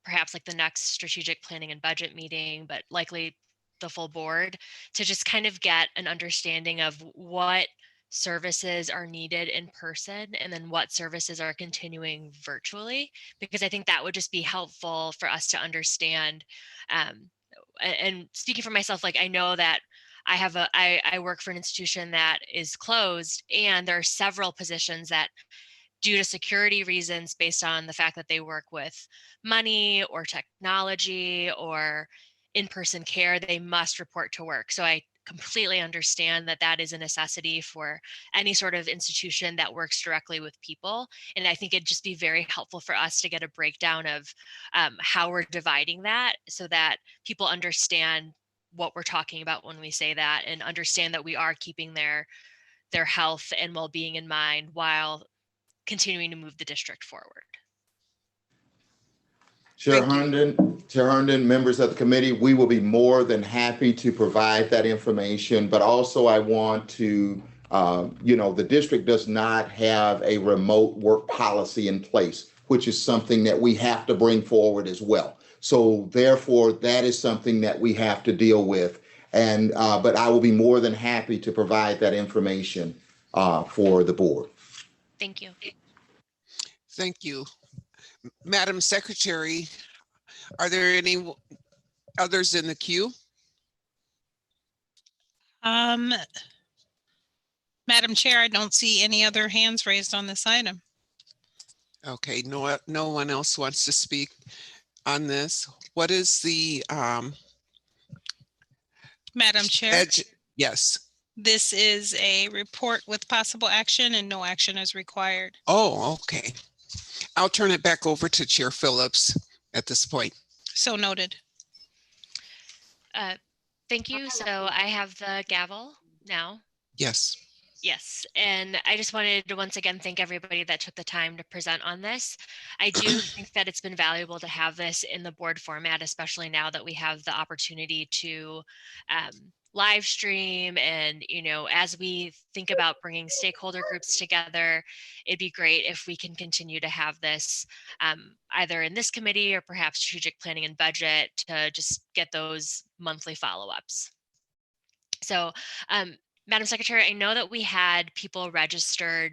perhaps like the next strategic planning and budget meeting, but likely the full board, to just kind of get an understanding of what services are needed in person and then what services are continuing virtually, because I think that would just be helpful for us to understand. And speaking for myself, like I know that I work for an institution that is closed, and there are several positions that, due to security reasons, based on the fact that they work with money or technology or in-person care, they must report to work. So I completely understand that that is a necessity for any sort of institution that works directly with people. And I think it'd just be very helpful for us to get a breakdown of how we're dividing that so that people understand what we're talking about when we say that, and understand that we are keeping their health and well-being in mind while continuing to move the district forward. Chair Herndon, members of the committee, we will be more than happy to provide that information, but also I want to, the district does not have a remote work policy in place, which is something that we have to bring forward as well. So therefore, that is something that we have to deal with. And but I will be more than happy to provide that information for the board. Thank you. Thank you. Madam Secretary, are there any others in the queue? Madam Chair, I don't see any other hands raised on this item. Okay, no one else wants to speak on this. What is the Madam Chair? Yes. This is a report with possible action and no action is required. Oh, okay. I'll turn it back over to Chair Phillips at this point. So noted. Thank you. So I have the gavel now. Yes. Yes, and I just wanted to once again thank everybody that took the time to present on this. I do think that it's been valuable to have this in the board format, especially now that we have the opportunity to live stream. And, you know, as we think about bringing stakeholder groups together, it'd be great if we can continue to have this either in this committee or perhaps strategic planning and budget to just get those monthly follow-ups. So, Madam Secretary, I know that we had people registered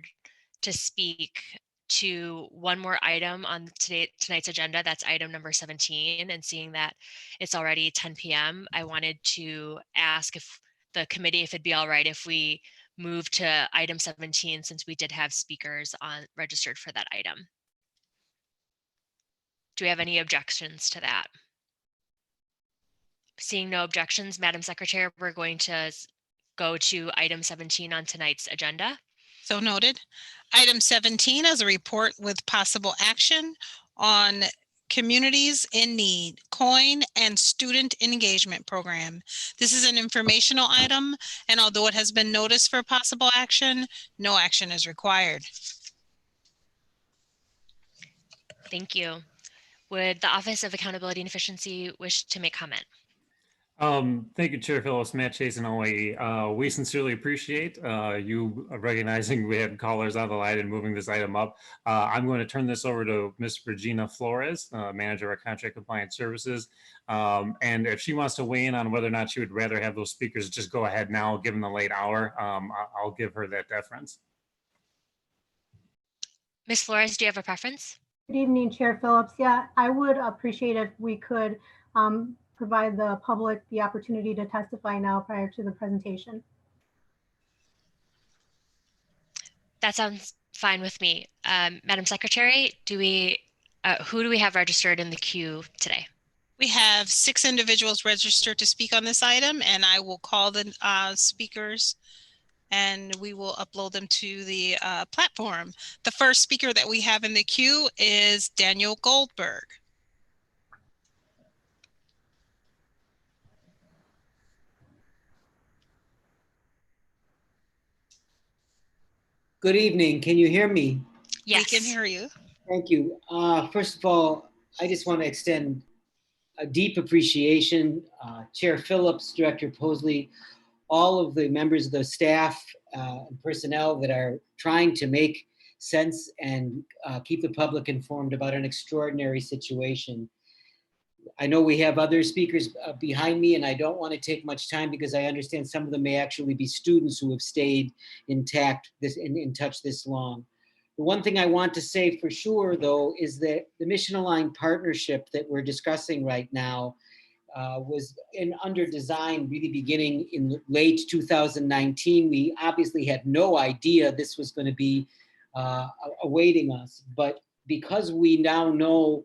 to speak to one more item on tonight's agenda. That's item number 17. And seeing that it's already 10 p.m., I wanted to ask if the committee, if it'd be all right if we move to item 17, since we did have speakers on registered for that item. Do we have any objections to that? Seeing no objections, Madam Secretary, we're going to go to item 17 on tonight's agenda. So noted. Item 17 is a report with possible action on Communities in Need, COIN, and Student Engagement Program. This is an informational item, and although it has been noticed for possible action, no action is required. Thank you. Would the Office of Accountability and Efficiency wish to make comment? Thank you, Chair Phillips, Matt Chase and OAE. We sincerely appreciate you recognizing we had callers on the line and moving this item up. I'm going to turn this over to Ms. Regina Flores, Manager of Contract Compliance Services. And if she wants to weigh in on whether or not she would rather have those speakers just go ahead now, given the late hour, I'll give her that deference. Ms. Flores, do you have a preference? Good evening, Chair Phillips. Yeah, I would appreciate if we could provide the public the opportunity to testify now prior to the presentation. That sounds fine with me. Madam Secretary, who do we have registered in the queue today? We have 6 individuals registered to speak on this item, and I will call the speakers and we will upload them to the platform. The first speaker that we have in the queue is Daniel Goldberg. Good evening. Can you hear me? Yes. We can hear you. Thank you. First of all, I just want to extend a deep appreciation, Chair Phillips, Director Posley, all of the members of the staff and personnel that are trying to make sense and keep the public informed about an extraordinary situation. I know we have other speakers behind me, and I don't want to take much time because I understand some of them may actually be students who have stayed intact in touch this long. The one thing I want to say for sure, though, is that the mission-aligned partnership that we're discussing right now was under design really beginning in late 2019. We obviously had no idea this was going to be awaiting us, but because we now know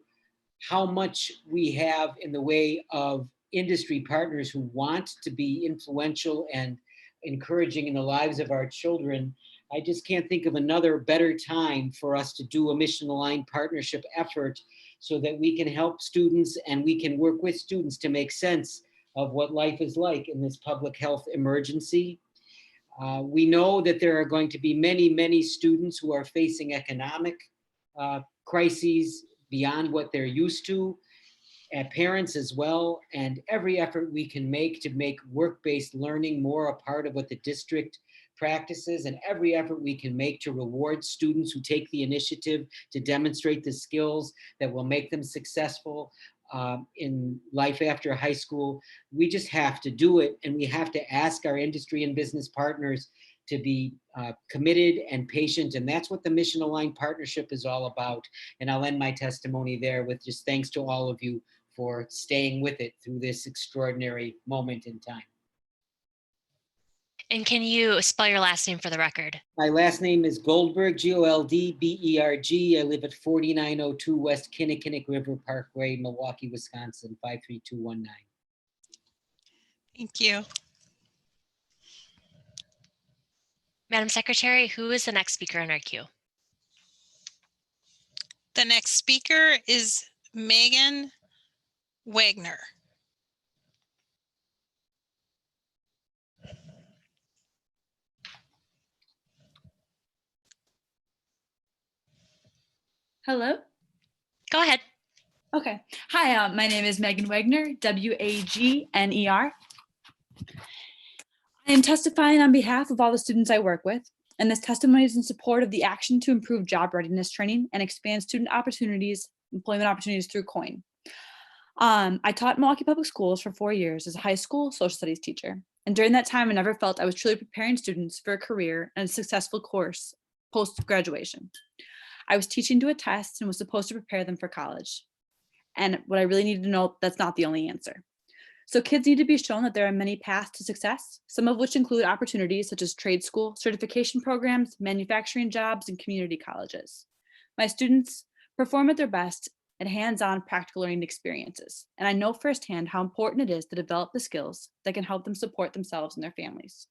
how much we have in the way of industry partners who want to be influential and encouraging in the lives of our children, I just can't think of another better time for us to do a mission-aligned partnership effort so that we can help students and we can work with students to make sense of what life is like in this public health emergency. We know that there are going to be many, many students who are facing economic crises beyond what they're used to, and parents as well, and every effort we can make to make work-based learning more a part of what the district practices, and every effort we can make to reward students who take the initiative to demonstrate the skills that will make them successful in life after high school. We just have to do it, and we have to ask our industry and business partners to be committed and patient, and that's what the Mission Aligned Partnership is all about. And I'll end my testimony there with just thanks to all of you for staying with it through this extraordinary moment in time. And can you spell your last name for the record? My last name is Goldberg, Goldberg. I live at 4902 West Kinnickinnick River Parkway, Milwaukee, Wisconsin, 53219. Thank you. Madam Secretary, who is the next speaker in our queue? The next speaker is Megan Wagner. Hello? Go ahead. Okay. Hi, my name is Megan Wagner, Wagner. I am testifying on behalf of all the students I work with, and this testimony is in support of the action to improve job readiness training and expand student opportunities, employment opportunities through COIN. I taught Milwaukee Public Schools for 4 years as a high school social studies teacher. And during that time, I never felt I was truly preparing students for a career and a successful course post-graduation. I was teaching to a test and was supposed to prepare them for college. And what I really needed to know, that's not the only answer. So kids need to be shown that there are many paths to success, some of which include opportunities such as trade school, certification programs, manufacturing jobs, and community colleges. My students perform at their best at hands-on practical learning experiences, and I know firsthand how important it is to develop the skills that can help them support themselves and their families.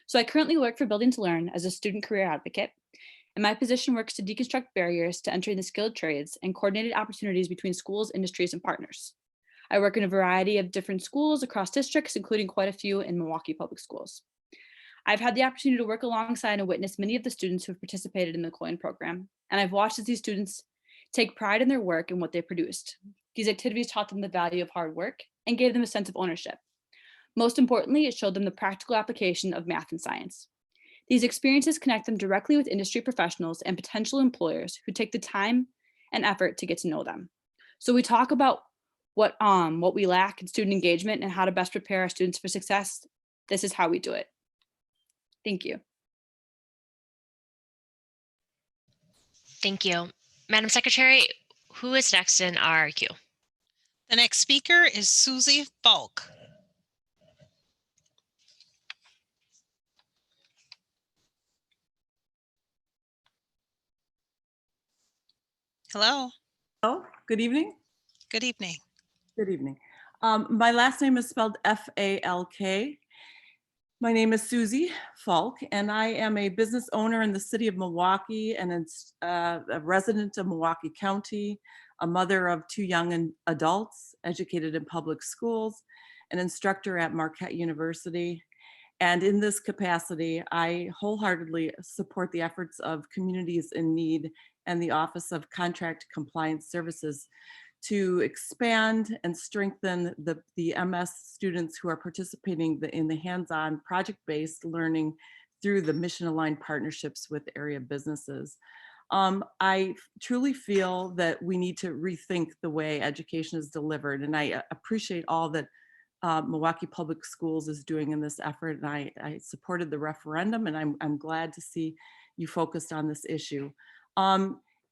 So I currently work for Building to Learn as a student career advocate, and my position works to deconstruct barriers to entering the skilled trades and coordinated opportunities between schools, industries, and partners. I work in a variety of different schools across districts, including quite a few in Milwaukee Public Schools. I've had the opportunity to work alongside and witness many of the students who have participated in the COIN program, and I've watched as these students take pride in their work and what they produced. These activities taught them the value of hard work and gave them a sense of ownership. Most importantly, it showed them the practical application of math and science. These experiences connect them directly with industry professionals and potential employers who take the time and effort to get to know them. So we talk about what we lack in student engagement and how to best prepare our students for success. This is how we do it. Thank you. Thank you. Madam Secretary, who is next in our queue? The next speaker is Susie Falk. Hello. Oh, good evening. Good evening. Good evening. My last name is spelled F-A-L-K. My name is Susie Falk, and I am a business owner in the city of Milwaukee and a resident of Milwaukee County, a mother of 2 young adults, educated in public schools, an instructor at Marquette University. And in this capacity, I wholeheartedly support the efforts of communities in need and the Office of Contract Compliance Services to expand and strengthen the MS students who are participating in the hands-on project-based learning through the mission-aligned partnerships with area businesses. I truly feel that we need to rethink the way education is delivered, and I appreciate all that Milwaukee Public Schools is doing in this effort, and I supported the referendum, and I'm glad to see you focused on this issue.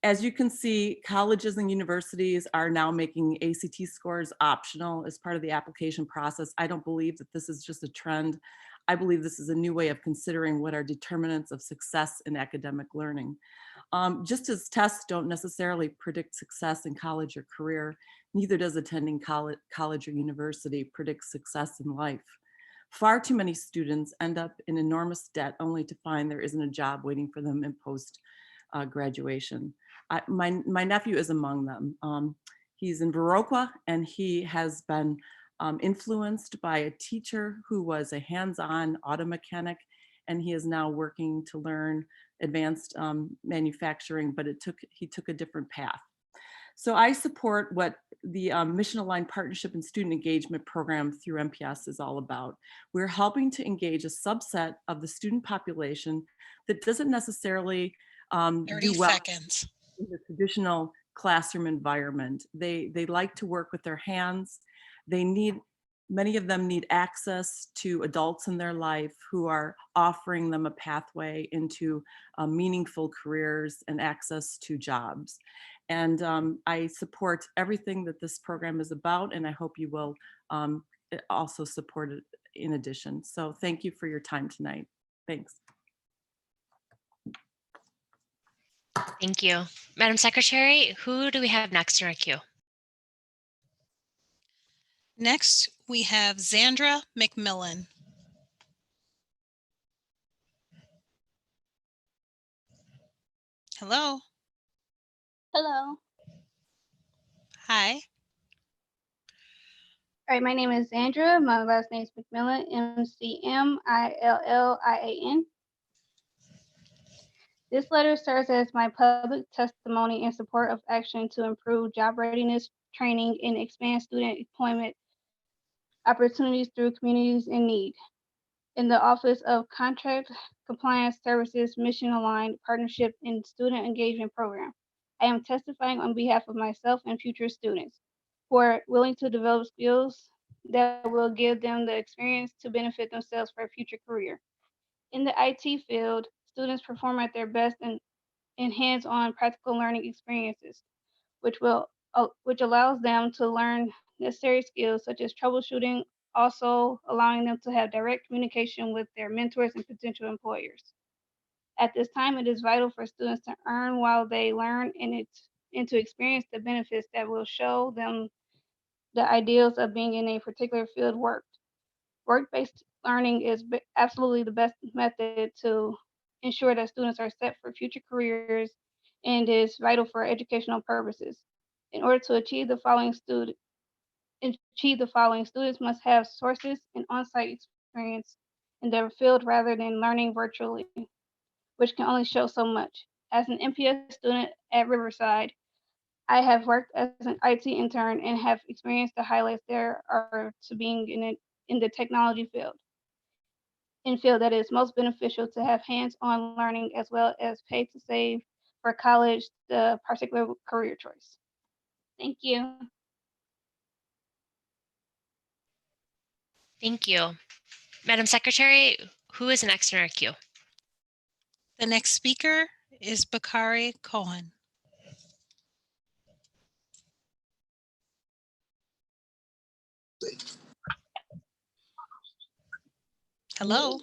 As you can see, colleges and universities are now making ACT scores optional as part of the application process. I don't believe that this is just a trend. I believe this is a new way of considering what are determinants of success in academic learning. Just as tests don't necessarily predict success in college or career, neither does attending college or university predict success in life. Far too many students end up in enormous debt only to find there isn't a job waiting for them in post-graduation. My nephew is among them. He's in Viroqua, and he has been influenced by a teacher who was a hands-on auto mechanic, and he is now working to learn advanced manufacturing, but he took a different path. So I support what the Mission Aligned Partnership and Student Engagement Program through MPS is all about. We're helping to engage a subset of the student population that doesn't necessarily 30 do well seconds. in the traditional classroom environment. They like to work with their hands. Many of them need access to adults in their life who are offering them a pathway into meaningful careers and access to jobs. And I support everything that this program is about, and I hope you will also support it in addition. So thank you for your time tonight. Thanks. Thank you. Madam Secretary, who do we have next in our queue? Next, we have Zandra McMillan. Hello. Hello. Hi. All right, my name is Sandra. My last name is McMillan, McMillian. This letter serves as my public testimony in support of action to improve job readiness training and expand student employment opportunities through communities in need. In the Office of Contract Compliance Services Mission Aligned Partnership and Student Engagement Program, I am testifying on behalf of myself and future students who are willing to develop skills that will give them the experience to benefit themselves for a future career. In the IT field, students perform at their best in hands-on practical learning experiences, which allows them to learn necessary skills such as troubleshooting, also allowing them to have direct communication with their mentors and potential employers. At this time, it is vital for students to earn while they learn and to experience the benefits that will show them the ideals of being in a particular field work. Work-based learning is absolutely the best method to ensure that students are set for future careers and is vital for educational purposes. In order to achieve the following, students must have sources and on-site experience in their field rather than learning virtually, which can only show so much. As an MPS student at Riverside, I have worked as an IT intern and have experienced the highlights there are to being in the technology field and feel that it is most beneficial to have hands-on learning as well as pay to save for college, the particular career choice. Thank you. Thank you. Madam Secretary, who is next in our queue? The next speaker is Bakari Cohen. Hello.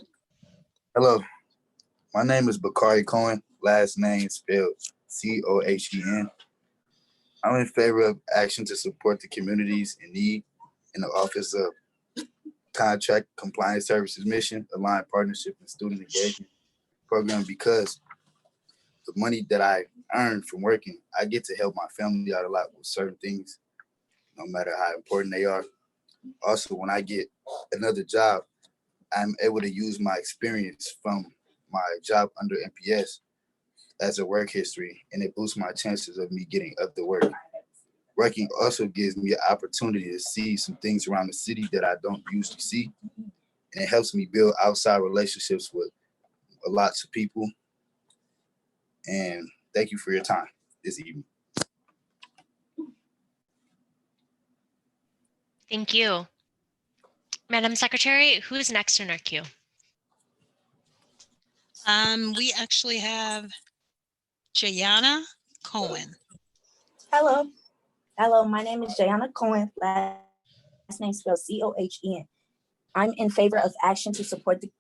Hello, my name is Bakari Cohen, last name spelled Cohen. I'm in favor of action to support the communities in need in the Office of Contract Compliance Services Mission, Aligned Partnership and Student Engagement Program because the money that I earn from working, I get to help my family out a lot with certain things, no matter how important they are. Also, when I get another job, I'm able to use my experience from my job under MPS as a work history, and it boosts my chances of me getting other work. Working also gives me an opportunity to see some things around the city that I don't usually see, and it helps me build outside relationships with lots of people. And thank you for your time this evening. Thank you. Madam Secretary, who is next in our queue? We actually have Jayana Cohen. Hello. Hello, my name is Jayana Cohen, last name spelled Cohen. I'm in favor of action to support the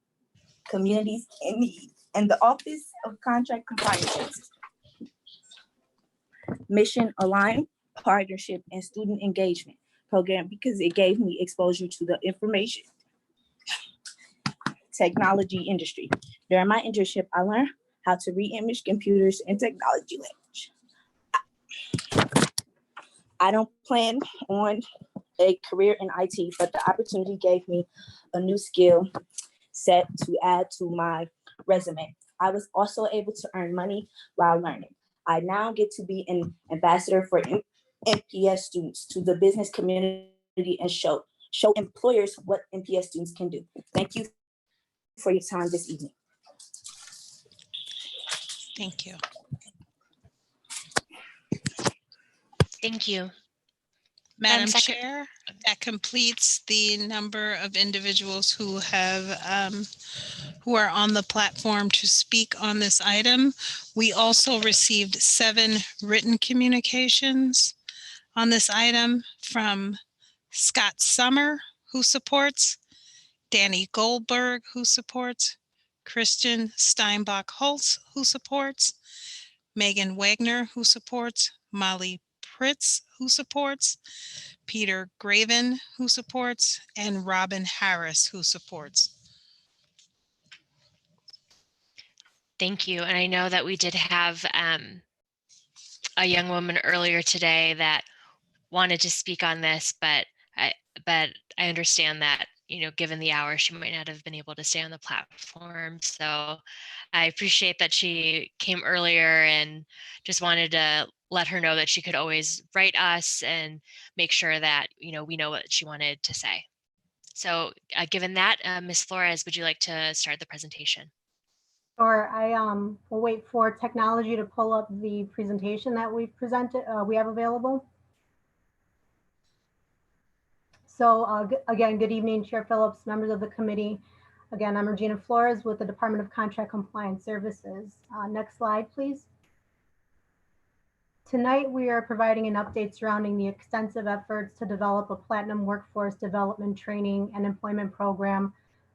communities in need and the Office of Contract Compliance, Mission Aligned Partnership and Student Engagement Program because it gave me exposure to the information technology industry. During my internship, I learned how to re-image computers in technology language. I don't plan on a career in IT, but the opportunity gave me a new skill set to add to my resume. I was also able to earn money while learning. I now get to be an ambassador for MPS students to the business community and show employers what MPS students can do. Thank you for your time this evening. Thank you. Thank you. Madam Chair, that completes the number of individuals who have who are on the platform to speak on this item. We also received 7 written communications on this item from Scott Summer, who supports, Danny Goldberg, who supports, Christian Steinbach Holtz, who supports, Megan Wagner, who supports, Molly Pritz, who supports, Peter Graven, who supports, and Robin Harris, who supports. Thank you. And I know that we did have a young woman earlier today that wanted to speak on this, but I understand that, you know, given the hour, she might not have been able to stay on the platform. So I appreciate that she came earlier and just wanted to let her know that she could always write us and make sure that, you know, we know what she wanted to say. So given that, Ms. Flores, would you like to start the presentation? Or I will wait for technology to pull up the presentation that we've presented, we have available. So again, good evening, Chair Phillips, members of the committee. Again, I'm Regina Flores with the Department of Contract Compliance Services. Next slide, please. Tonight, we are providing an update surrounding the extensive efforts to develop a platinum workforce development training and employment program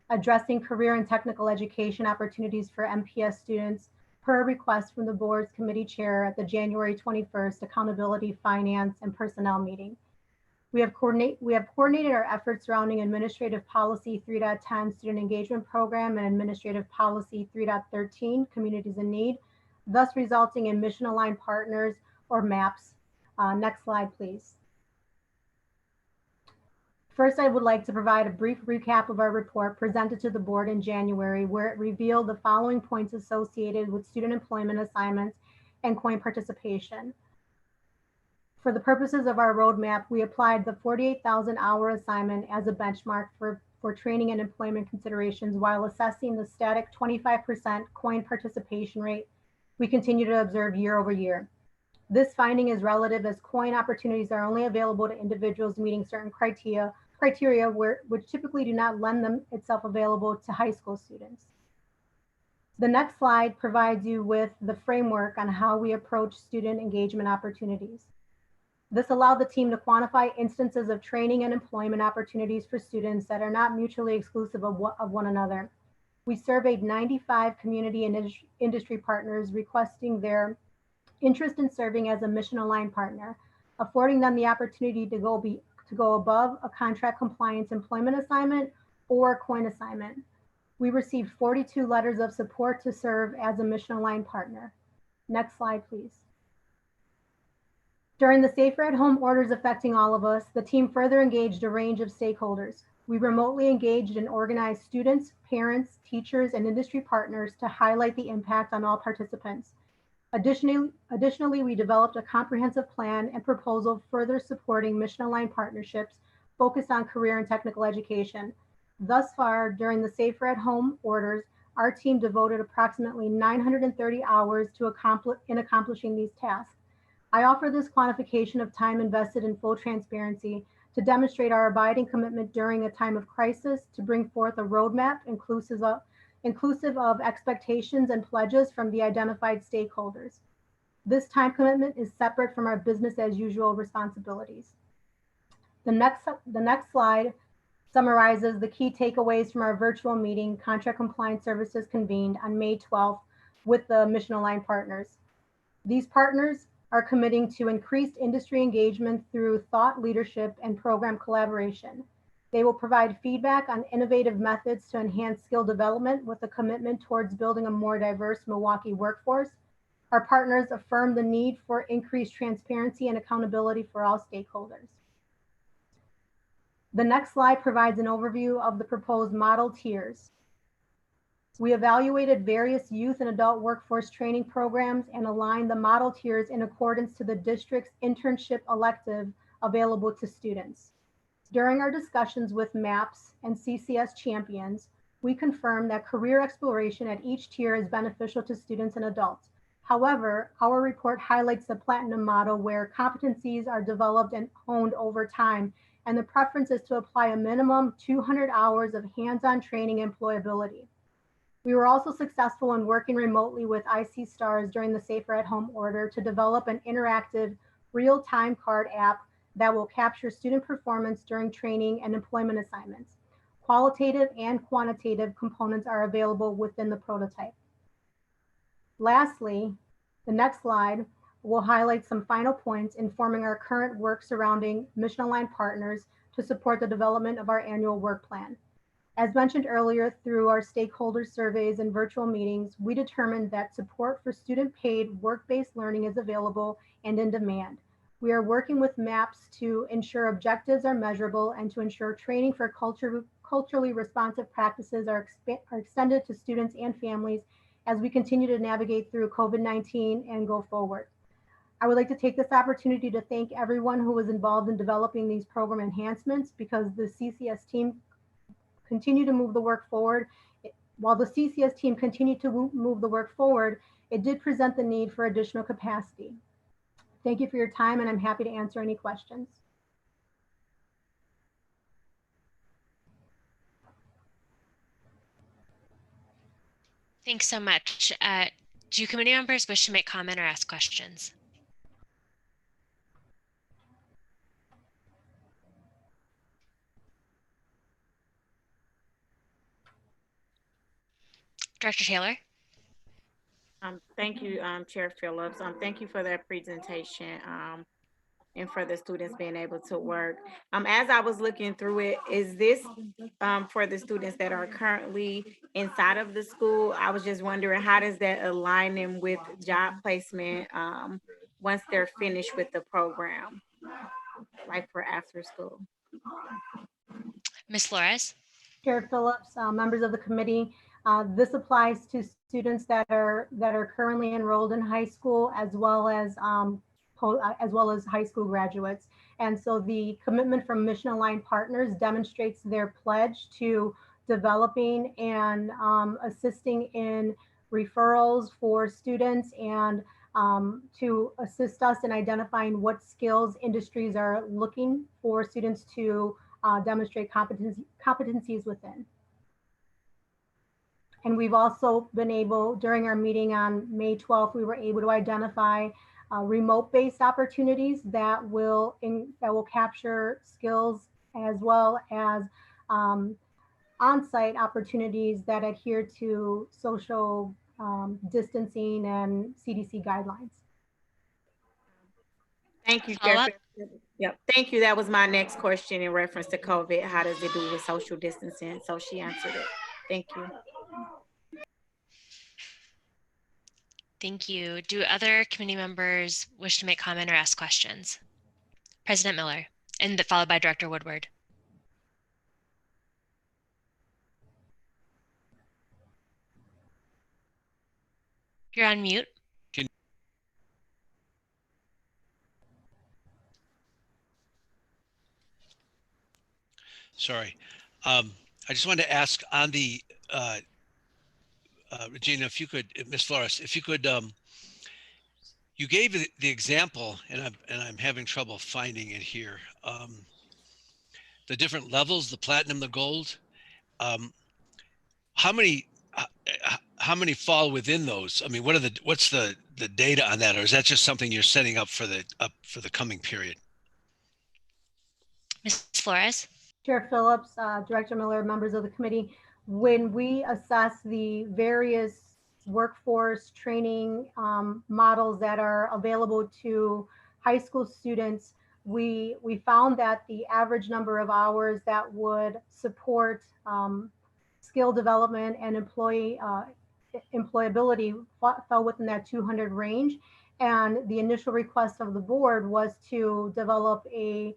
addressing career and technical education opportunities for MPS students per request from the board's committee chair at the January 21st Accountability, Finance, and Personnel meeting. We have coordinated our efforts surrounding Administrative Policy 3.10 Student Engagement Program and Administrative Policy 3.13 Communities in Need, thus resulting in mission-aligned partners or MAPs. Next slide, please. First, I would like to provide a brief recap of our report presented to the board in January, where it revealed the following points associated with student employment assignments and COIN participation. For the purposes of our roadmap, we applied the 48,000 hour assignment as a benchmark for training and employment considerations while assessing the static 25% COIN participation rate we continue to observe year over year. This finding is relative as COIN opportunities are only available to individuals meeting certain criteria which typically do not lend them itself available to high school students. The next slide provides you with the framework on how we approach student engagement opportunities. This allowed the team to quantify instances of training and employment opportunities for students that are not mutually exclusive of one another. We surveyed 95 community and industry partners requesting their interest in serving as a mission-aligned partner, affording them the opportunity to go above a contract compliance employment assignment or COIN assignment. We received 42 letters of support to serve as a mission-aligned partner. Next slide, please. During the Safer at Home orders affecting all of us, the team further engaged a range of stakeholders. We remotely engaged and organized students, parents, teachers, and industry partners to highlight the impact on all participants. Additionally, we developed a comprehensive plan and proposal further supporting mission-aligned partnerships focused on career and technical education. Thus far, during the Safer at Home orders, our team devoted approximately 930 hours in accomplishing these tasks. I offer this quantification of time invested in full transparency to demonstrate our abiding commitment during a time of crisis to bring forth a roadmap inclusive of expectations and pledges from the identified stakeholders. This time commitment is separate from our business as usual responsibilities. The next slide summarizes the key takeaways from our virtual meeting Contract Compliance Services convened on May 12th with the mission-aligned partners. These partners are committing to increased industry engagement through thought leadership and program collaboration. They will provide feedback on innovative methods to enhance skill development with a commitment towards building a more diverse Milwaukee workforce. Our partners affirm the need for increased transparency and accountability for all stakeholders. The next slide provides an overview of the proposed model tiers. We evaluated various youth and adult workforce training programs and aligned the model tiers in accordance to the district's internship elective available to students. During our discussions with MAPS and CCS champions, we confirmed that career exploration at each tier is beneficial to students and adults. However, our report highlights the platinum model where competencies are developed and honed over time, and the preference is to apply a minimum 200 hours of hands-on training and employability. We were also successful in working remotely with IC STARS during the Safer at Home order to develop an interactive real-time card app that will capture student performance during training and employment assignments. Qualitative and quantitative components are available within the prototype. Lastly, the next slide will highlight some final points informing our current work surrounding mission-aligned partners to support the development of our annual work plan. As mentioned earlier, through our stakeholder surveys and virtual meetings, we determined that support for student-paid work-based learning is available and in demand. We are working with MAPS to ensure objectives are measurable and to ensure training for culturally responsive practices are extended to students and families as we continue to navigate through COVID-19 and go forward. I would like to take this opportunity to thank everyone who was involved in developing these program enhancements, because the CCS team continue to move the work forward. While the CCS team continued to move the work forward, it did present the need for additional capacity. Thank you for your time, and I'm happy to answer any questions. Thanks so much. Do committee members wish to make comment or ask questions? Director Taylor? Thank you, Chair Phillips. Thank you for that presentation and for the students being able to work. As I was looking through it, is this for the students that are currently inside of the school? I was just wondering, how does that align them with job placement once they're finished with the program, like for after school? Ms. Flores? Chair Phillips, members of the committee, this applies to students that are currently enrolled in high school, as well as high school graduates. And so the commitment from Mission Aligned Partners demonstrates their pledge to developing and assisting in referrals for students, and to assist us in identifying what skills industries are looking for students to demonstrate competencies within. And we've also been able, during our meeting on May 12th, we were able to identify remote-based opportunities that will capture skills, as well as on-site opportunities that adhere to social distancing and CDC guidelines. Thank you, Chair. Yep, thank you. That was my next question in reference to COVID. How does it do with social distancing? So she answered it. Thank you. Thank you. Do other committee members wish to make comment or ask questions? President Miller, and followed by Director Woodward. You're on mute. Sorry. I just wanted to ask on the, Regina, if you could, Ms. Flores, if you could, you gave the example, and I'm having trouble finding it here. The different levels, the platinum, the gold. How many fall within those? I mean, what's the data on that, or is that just something you're setting up for the coming period? Ms. Flores? Chair Phillips, Director Miller, members of the committee, when we assess the various workforce training models that are available to high school students, we found that the average number of hours that would support skill development and employability fell within that 200 range. And the initial request of the board was to develop a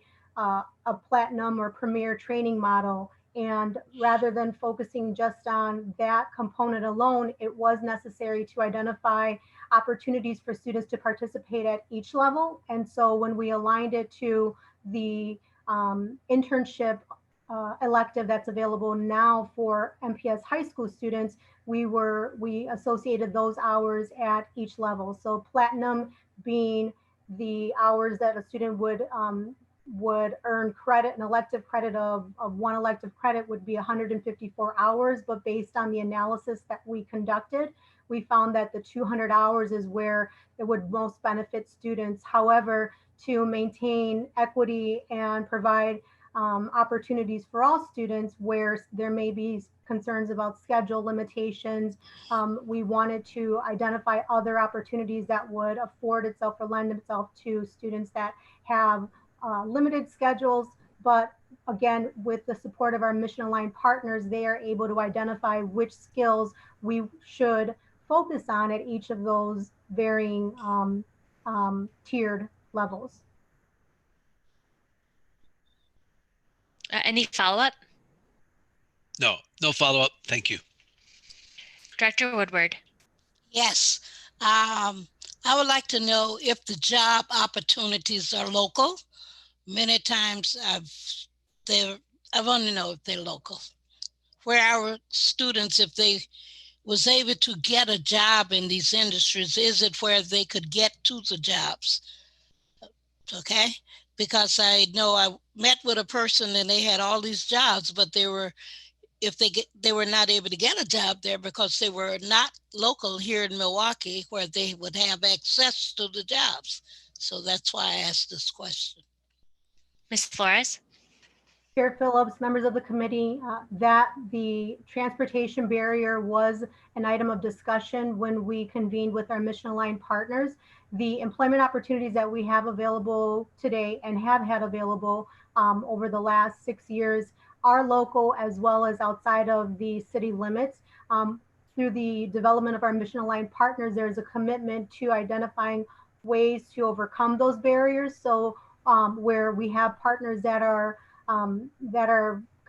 platinum or premier training model. And rather than focusing just on that component alone, it was necessary to identify opportunities for students to participate at each level. And so when we aligned it to the internship elective that's available now for MPS high school students, we associated those hours at each level. So platinum being the hours that a student would earn credit, an elective credit of one elective credit would be 154 hours, but based on the analysis that we conducted, we found that the 200 hours is where it would most benefit students. However, to maintain equity and provide opportunities for all students where there may be concerns about schedule limitations, we wanted to identify other opportunities that would afford itself or lend itself to students that have limited schedules, but again, with the support of our mission aligned partners, they are able to identify which skills we should focus on at each of those varying tiered levels. Any follow-up? No follow-up. Thank you. Director Woodward. Yes. I would like to know if the job opportunities are local. Many times I want to know if they're local. Where our students, if they was able to get a job in these industries, is it where they could get to the jobs? Okay, because I know I met with a person and they had all these jobs, but they were not able to get a job there because they were not local here in Milwaukee where they would have access to the jobs. So that's why I asked this question. Ms. Flores. Chair Phillips, members of the committee, that the transportation barrier was an item of discussion when we convened with our mission aligned partners. The employment opportunities that we have available today and have had available over the last 6 years are local as well as outside of the city limits. Through the development of our mission aligned partners, there's a commitment to identifying ways to overcome those barriers. So where we have partners that are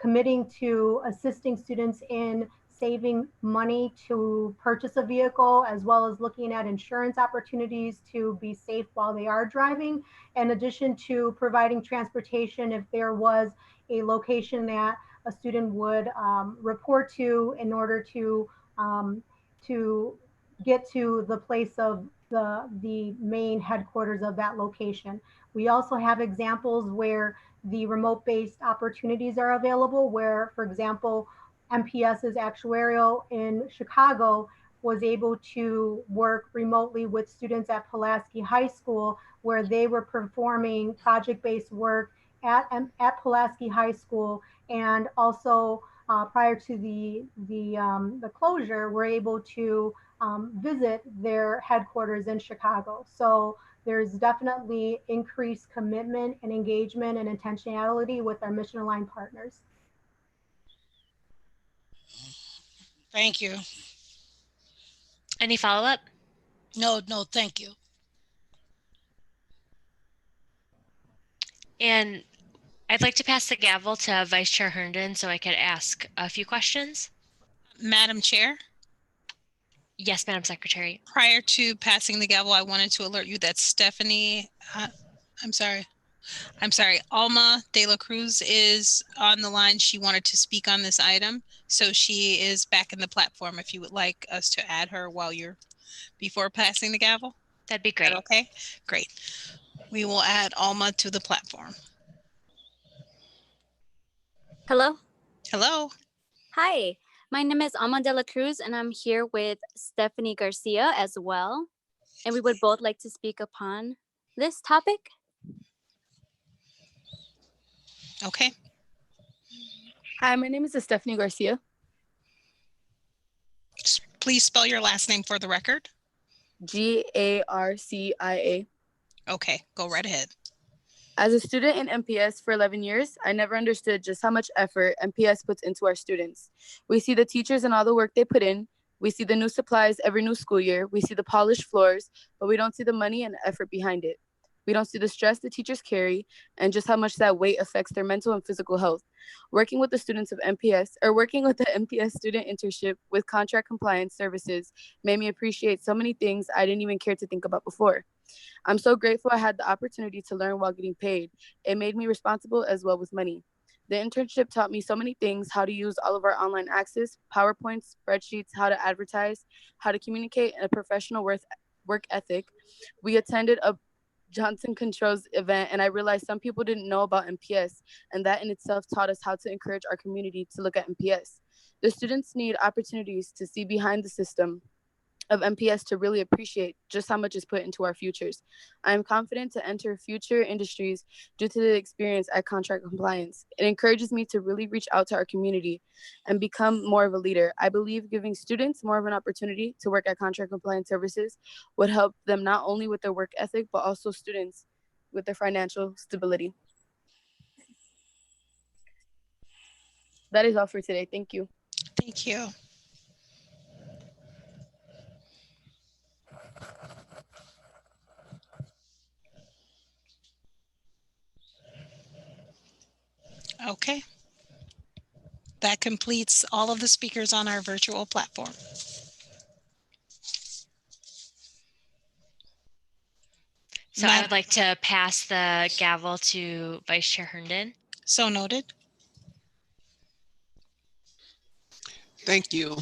committing to assisting students in saving money to purchase a vehicle, as well as looking at insurance opportunities to be safe while they are driving, in addition to providing transportation if there was a location that a student would report to in order to get to the place of the main headquarters of that location. We also have examples where the remote-based opportunities are available where, for example, MPS's actuarial in Chicago was able to work remotely with students at Pulaski High School where they were performing project-based work at Pulaski High School, and also prior to the closure, were able to visit their headquarters in Chicago. So there's definitely increased commitment and engagement and intentionality with our mission aligned partners. Thank you. Any follow-up? No, thank you. And I'd like to pass the gavel to Vice Chair Herndon so I could ask a few questions. Madam Chair? Yes, Madam Secretary. Prior to passing the gavel, I wanted to alert you that Stephanie, I'm sorry, Alma De La Cruz is on the line. She wanted to speak on this item. So she is back in the platform if you would like us to add her before passing the gavel. That'd be great. Okay, great. We will add Alma to the platform. Hello. Hello. Hi, my name is Alma De La Cruz and I'm here with Stephanie Garcia as well. And we would both like to speak upon this topic. Okay. Hi, my name is Stephanie Garcia. Please spell your last name for the record. Garcia. Okay, go right ahead. As a student in MPS for 11 years, I never understood just how much effort MPS puts into our students. We see the teachers and all the work they put in. We see the new supplies every new school year. We see the polished floors, but we don't see the money and effort behind it. We don't see the stress the teachers carry and just how much that weight affects their mental and physical health. Working with the students of MPS or working with the MPS student internship with contract compliance services made me appreciate so many things I didn't even care to think about before. I'm so grateful I had the opportunity to learn while getting paid. It made me responsible as well with money. The internship taught me so many things: how to use all of our online access, PowerPoints, spreadsheets, how to advertise, how to communicate, and a professional work ethic. We attended a Johnson Controls event, and I realized some people didn't know about MPS, and that in itself taught us how to encourage our community to look at MPS. The students need opportunities to see behind the system of MPS to really appreciate just how much is put into our futures. I am confident to enter future industries due to the experience at contract compliance. It encourages me to really reach out to our community and become more of a leader. I believe giving students more of an opportunity to work at contract compliance services would help them not only with their work ethic, but also students with their financial stability. That is all for today. Thank you. Thank you. Okay. That completes all of the speakers on our virtual platform. So I would like to pass the gavel to Vice Chair Herndon. So noted. Thank you.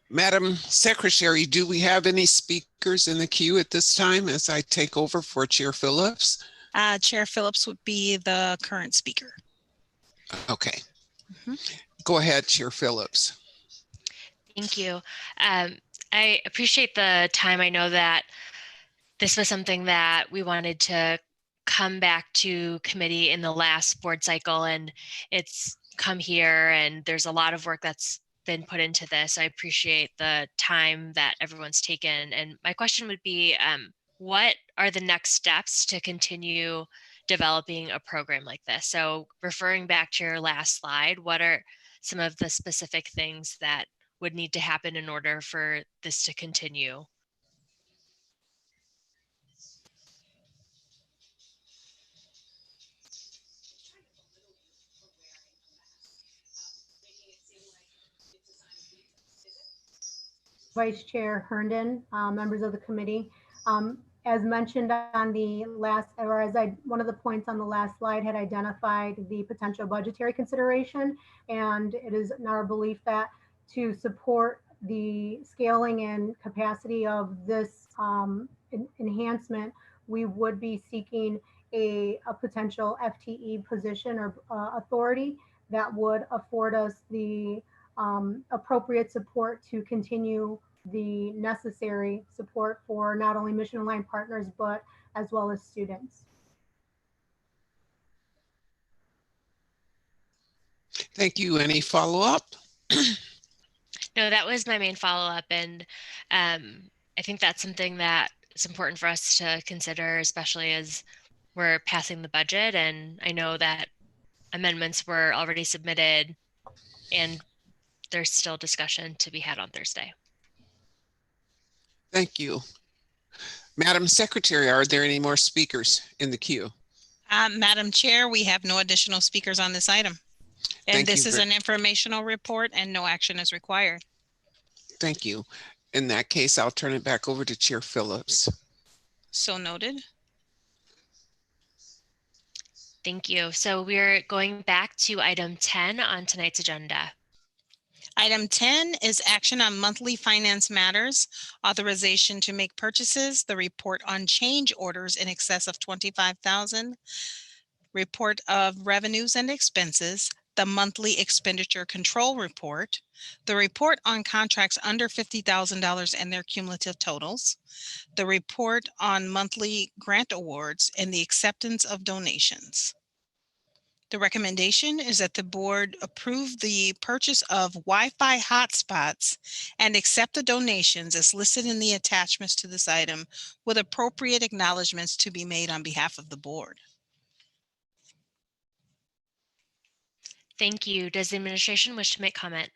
Madam Secretary, do we have any speakers in the queue at this time as I take over for Chair Phillips? Chair Phillips would be the current speaker. Okay. Go ahead, Chair Phillips. Thank you. I appreciate the time. I know that this was something that we wanted to come back to committee in the last board cycle, and it's come here, and there's a lot of work that's been put into this. I appreciate the time that everyone's taken. And my question would be, what are the next steps to continue developing a program like this? So referring back to your last slide, what are some of the specific things that would need to happen in order for this to continue? Vice Chair Herndon, members of the committee. As mentioned on the last, or as one of the points on the last slide had identified the potential budgetary consideration, and it is our belief that to support the scaling and capacity of this enhancement, we would be seeking a potential FTE position or authority that would afford us the appropriate support to continue the necessary support for not only mission aligned partners, but as well as students. Thank you. Any follow-up? No, that was my main follow-up. And I think that's something that is important for us to consider, especially as we're passing the budget. And I know that amendments were already submitted and there's still discussion to be had on Thursday. Thank you. Madam Secretary, are there any more speakers in the queue? Madam Chair, we have no additional speakers on this item. And this is an informational report and no action is required. Thank you. In that case, I'll turn it back over to Chair Phillips. So noted. Thank you. So we're going back to item 10 on tonight's agenda. Item 10 is action on monthly finance matters, authorization to make purchases, the report on change orders in excess of $25,000, report of revenues and expenses, the monthly expenditure control report, the report on contracts under $50,000 and their cumulative totals, the report on monthly grant awards, and the acceptance of donations. The recommendation is that the board approve the purchase of Wi-Fi hotspots and accept the donations as listed in the attachments to this item with appropriate acknowledgements to be made on behalf of the board. Thank you. Does the administration wish to make comment?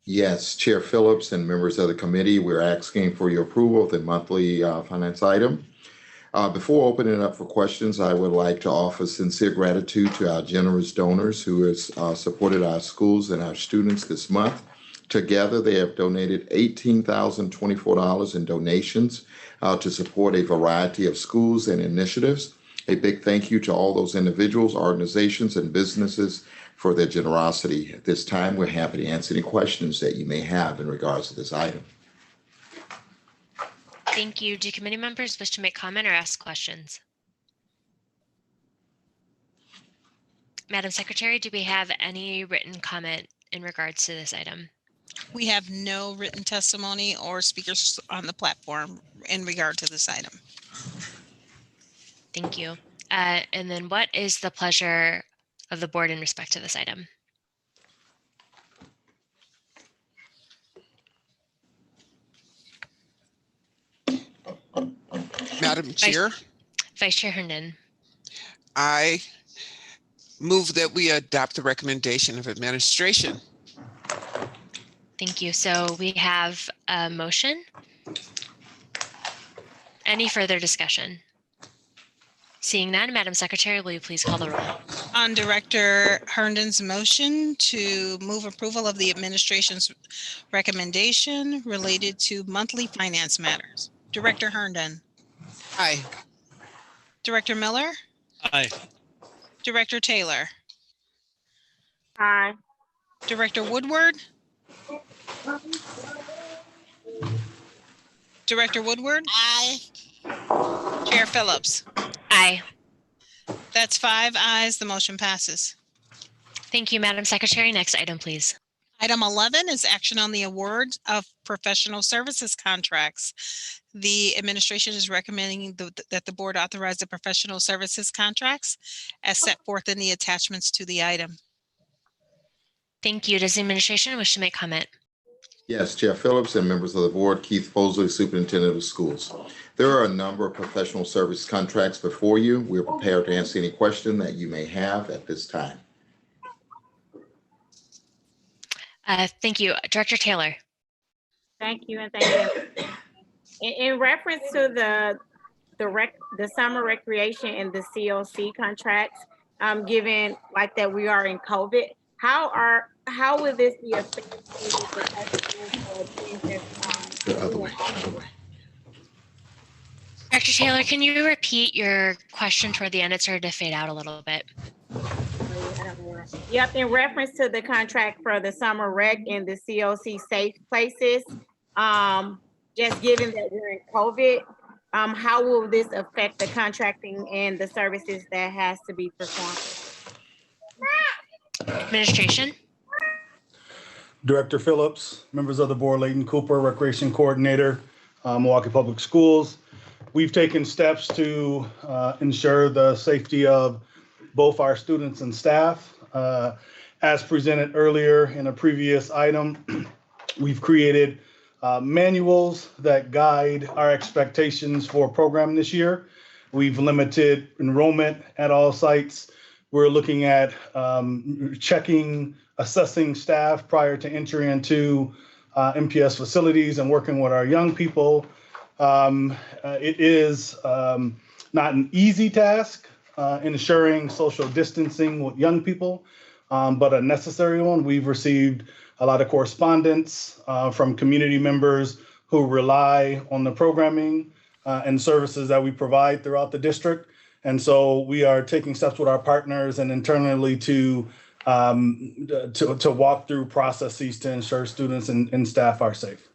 Yes, Chair Phillips and members of the committee, we're asking for your approval of the monthly finance item. Before opening it up for questions, I would like to offer sincere gratitude to our generous donors who has supported our schools and our students this month. Together, they have donated $18,024 in donations to support a variety of schools and initiatives. A big thank you to all those individuals, organizations, and businesses for their generosity. At this time, we're happy to answer any questions that you may have in regards to this item. Thank you. Do committee members wish to make comment or ask questions? Madam Secretary, do we have any written comment in regards to this item? We have no written testimony or speakers on the platform in regard to this item. Thank you. And then what is the pleasure of the board in respect to this item? Madam Chair. Vice Chair Herndon. I Move that we adopt the recommendation of administration. Thank you. So we have a motion. Any further discussion? Seeing none, Madam Secretary, will you please call the roll? On Director Herndon's motion to move approval of the administration's recommendation related to monthly finance matters. Director Herndon. Aye. Director Miller. Aye. Director Taylor. Aye. Director Woodward. Director Woodward. Aye. Chair Phillips. Aye. That's 5 ayes. The motion passes. Thank you, Madam Secretary. Next item, please. Item 11 is action on the award of professional services contracts. The administration is recommending that the board authorize the professional services contracts as set forth in the attachments to the item. Thank you. Does the administration wish to make comment? Yes, Chair Phillips and members of the board, Keith Posley, Superintendent of Schools. There are a number of professional service contracts before you. We're prepared to answer any question that you may have at this time. Thank you. Director Taylor. Thank you, and thank you. In reference to the summer recreation and the COC contracts, given like that we are in COVID, how will this be affected? The other way. Director Taylor, can you repeat your question toward the end? It started to fade out a little bit. Yep, in reference to the contract for the summer rec and the COC safe places, just given that we're in COVID, how will this affect the contracting and the services that has to be performed? Administration. Director Phillips, members of the board, Leighton Cooper, Recreation Coordinator, Milwaukee Public Schools. We've taken steps to ensure the safety of both our students and staff. As presented earlier in a previous item, we've created manuals that guide our expectations for program this year. We've limited enrollment at all sites. We're looking at assessing staff prior to entry into MPS facilities and working with our young people. It is not an easy task ensuring social distancing with young people, but a necessary one. We've received a lot of correspondence from community members who rely on the programming and services that we provide throughout the district. And so we are taking steps with our partners and internally to walk through processes to ensure students and staff are safe.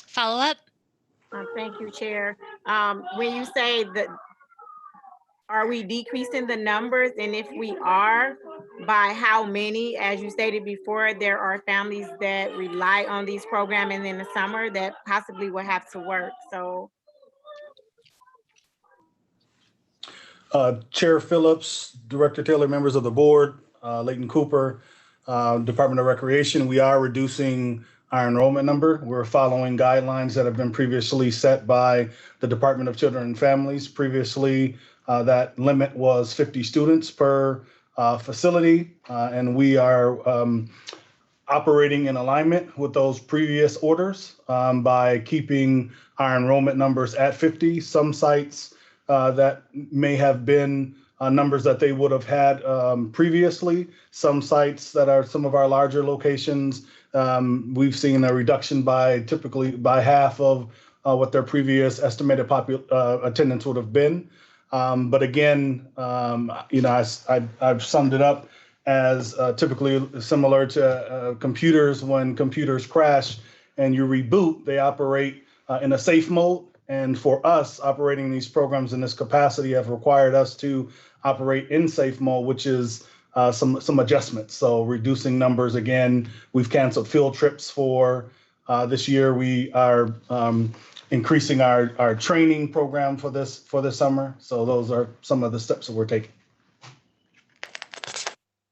Follow up. Thank you, Chair. When you say that, are we decreasing the numbers? And if we are, by how many? As you stated before, there are families that rely on these programs in the summer that possibly will have to work. So. Chair Phillips, Director Taylor, members of the board, Leighton Cooper, Department of Recreation, we are reducing our enrollment number. We're following guidelines that have been previously set by the Department of Children and Families. Previously, that limit was 50 students per facility, and we are operating in alignment with those previous orders by keeping our enrollment numbers at 50. Some sites that may have been numbers that they would have had previously. Some sites that are some of our larger locations, we've seen a reduction typically by half of what their previous estimated attendance would have been. But again, I've summed it up as typically similar to computers. When computers crash and you reboot, they operate in a safe mode. And for us, operating these programs in this capacity have required us to operate in safe mode, which is some adjustments. So reducing numbers again, we've canceled field trips for this year. We are increasing our training program for this summer. So those are some of the steps that we're taking.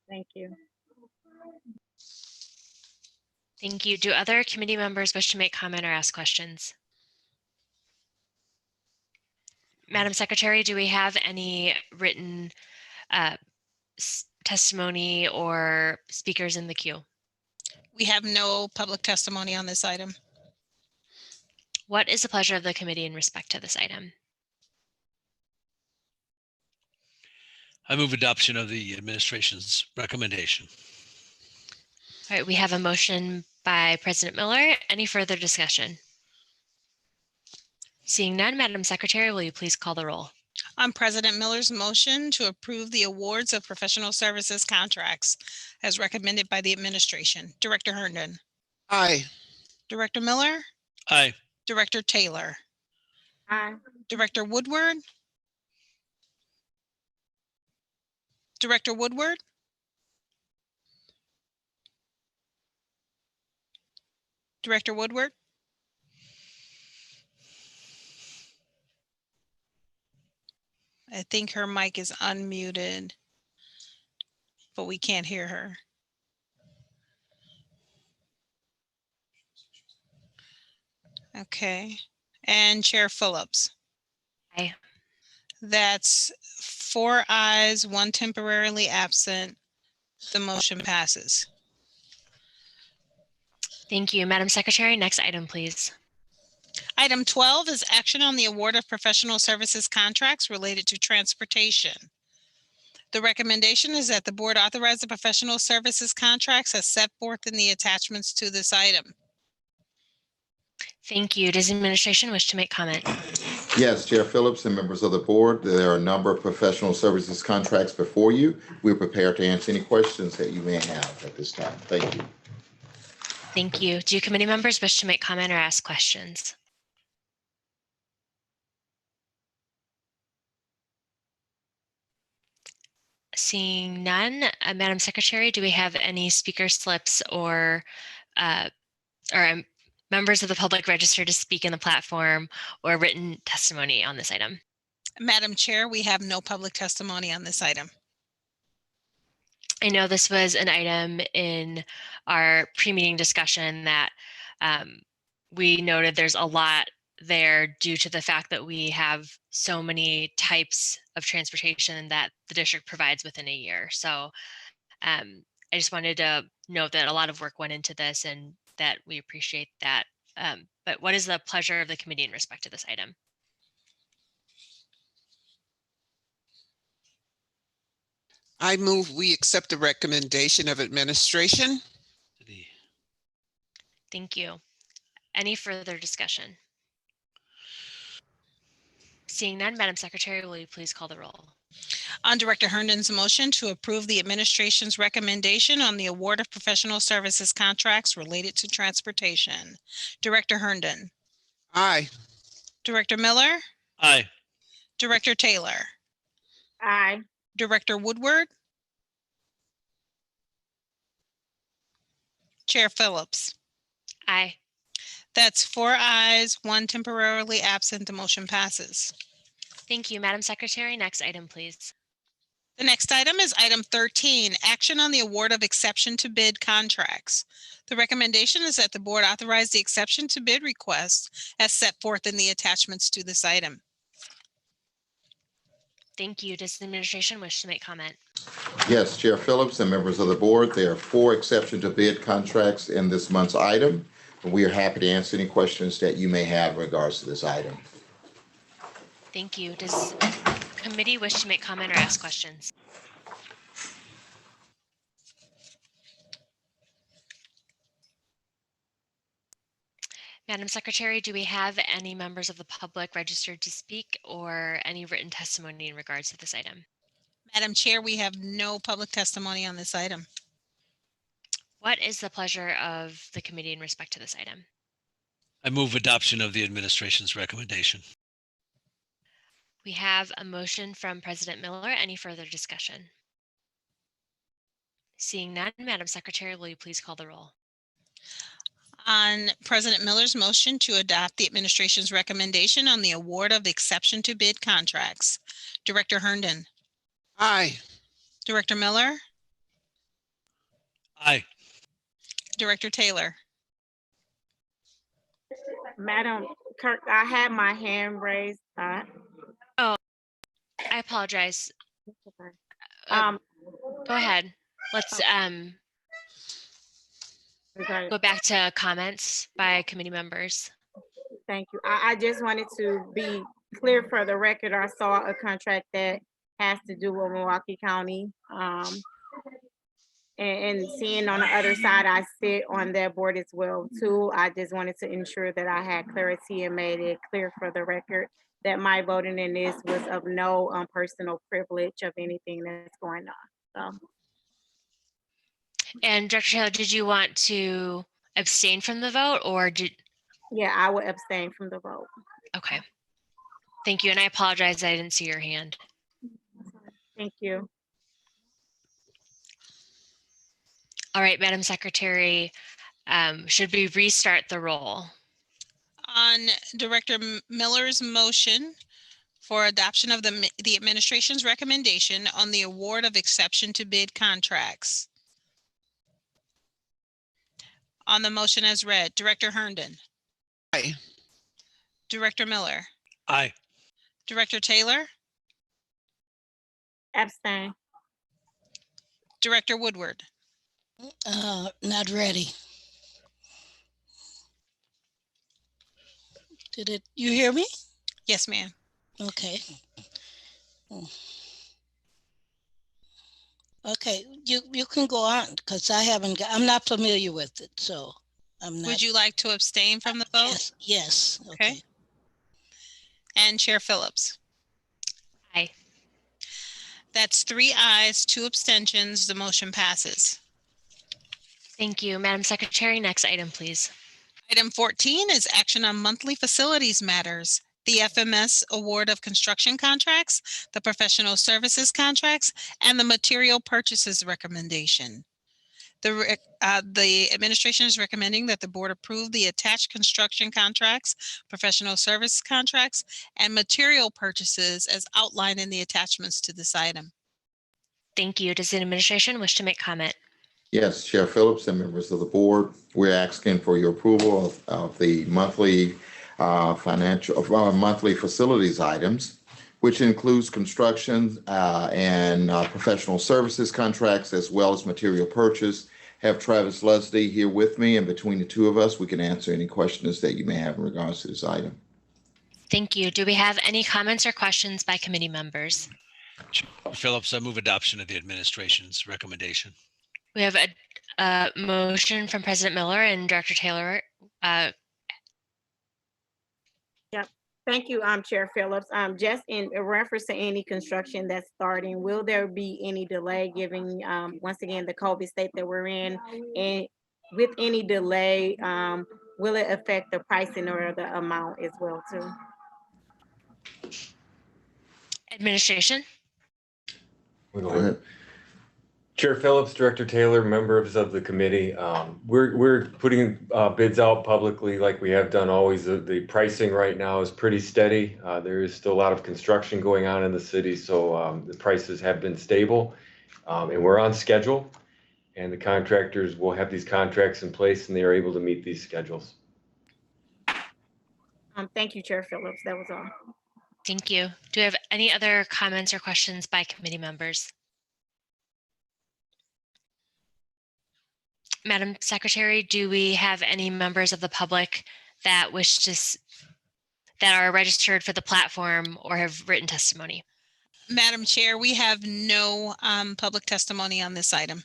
Thank you. Thank you. Do other committee members wish to make comment or ask questions? Madam Secretary, do we have any written testimony or speakers in the queue? We have no public testimony on this item. What is the pleasure of the committee in respect to this item? I move adoption of the administration's recommendation. All right, we have a motion by President Miller. Any further discussion? Seeing none, Madam Secretary, will you please call the roll? On President Miller's motion to approve the awards of professional services contracts as recommended by the administration, Director Herndon. Aye. Director Miller. Aye. Director Taylor. Aye. Director Woodward. Director Woodward. Director Woodward. I think her mic is unmuted, but we can't hear her. Okay. And Chair Phillips. Aye. That's 4 ayes, 1 temporarily absent. The motion passes. Thank you. Madam Secretary, next item, please. Item 12 is action on the award of professional services contracts related to transportation. The recommendation is that the board authorize the professional services contracts as set forth in the attachments to this item. Thank you. Does the administration wish to make comment? Yes, Chair Phillips and members of the board, there are a number of professional services contracts before you. We're prepared to answer any questions that you may have at this time. Thank you. Thank you. Do committee members wish to make comment or ask questions? Seeing none, Madam Secretary, do we have any speaker slips or members of the public registered to speak in the platform or written testimony on this item? Madam Chair, we have no public testimony on this item. I know this was an item in our pre-meeting discussion that we noted there's a lot there due to the fact that we have so many types of transportation that the district provides within a year. So I just wanted to note that a lot of work went into this and that we appreciate that. But what is the pleasure of the committee in respect to this item? I move we accept the recommendation of administration. Thank you. Any further discussion? Seeing none, Madam Secretary, will you please call the roll? On Director Herndon's motion to approve the administration's recommendation on the award of professional services contracts related to transportation, Director Herndon. Aye. Director Miller. Aye. Director Taylor. Aye. Director Woodward. Chair Phillips. Aye. That's 4 ayes, 1 temporarily absent. The motion passes. Thank you, Madam Secretary. Next item, please. The next item is item 13, action on the award of exception to bid contracts. The recommendation is that the board authorize the exception to bid request as set forth in the attachments to this item. Thank you. Does the administration wish to make comment? Yes, Chair Phillips and members of the board, there are 4 exception to bid contracts in this month's item. We are happy to answer any questions that you may have in regards to this item. Thank you. Does committee wish to make comment or ask questions? Madam Secretary, do we have any members of the public registered to speak or any written testimony in regards to this item? Madam Chair, we have no public testimony on this item. What is the pleasure of the committee in respect to this item? I move adoption of the administration's recommendation. We have a motion from President Miller. Any further discussion? Seeing none, Madam Secretary, will you please call the roll? On President Miller's motion to adopt the administration's recommendation on the award of exception to bid contracts, Director Herndon. Aye. Director Miller. Aye. Director Taylor. Madam Kirk, I had my hand raised. Oh, I apologize. Go ahead. Let's go back to comments by committee members. Thank you. I just wanted to be clear for the record. I saw a contract that has to do with Milwaukee County. And seeing on the other side, I sit on that board as well too. I just wanted to ensure that I had clarity and made it clear for the record that my voting in this was of no personal privilege of anything that's going on. So. And Dr. Taylor, did you want to abstain from the vote or did? Yeah, I would abstain from the vote. Okay. Thank you. And I apologize, I didn't see your hand. Thank you. All right, Madam Secretary, should we restart the roll? On Director Miller's motion for adoption of the administration's recommendation on the award of exception to bid contracts. On the motion as read, Director Herndon. Aye. Director Miller. Aye. Director Taylor. Abstain. Director Woodward. Not ready. You hear me? Yes, ma'am. Okay. Okay, you can go on because I'm not familiar with it, so I'm not. Would you like to abstain from the vote? Yes. Okay. And Chair Phillips. Aye. That's 3 ayes, 2 abstentions. The motion passes. Thank you. Madam Secretary, next item, please. Item 14 is action on monthly facilities matters. The FMS award of construction contracts, the professional services contracts, and the material purchases recommendation. The administration is recommending that the board approve the attached construction contracts, professional service contracts, and material purchases as outlined in the attachments to this item. Thank you. Does the administration wish to make comment? Yes, Chair Phillips and members of the board, we're asking for your approval of the monthly monthly facilities items, which includes construction and professional services contracts, as well as material purchase. Have Travis Leslie here with me, and between the two of us, we can answer any questions that you may have in regards to this item. Thank you. Do we have any comments or questions by committee members? Phillips, I move adoption of the administration's recommendation. We have a motion from President Miller and Director Taylor. Yep. Thank you, Chair Phillips. Just in reference to any construction that's starting, will there be any delay given, once again, the COVID state that we're in? And with any delay, will it affect the pricing or the amount as well too? Administration. Go ahead. Chair Phillips, Director Taylor, members of the committee, we're putting bids out publicly like we have done always. The pricing right now is pretty steady. There is still a lot of construction going on in the city, so the prices have been stable, and we're on schedule. And the contractors will have these contracts in place, and they are able to meet these schedules. Thank you, Chair Phillips. That was all. Thank you. Do we have any other comments or questions by committee members? Madam Secretary, do we have any members of the public that that are registered for the platform or have written testimony? Madam Chair, we have no public testimony on this item.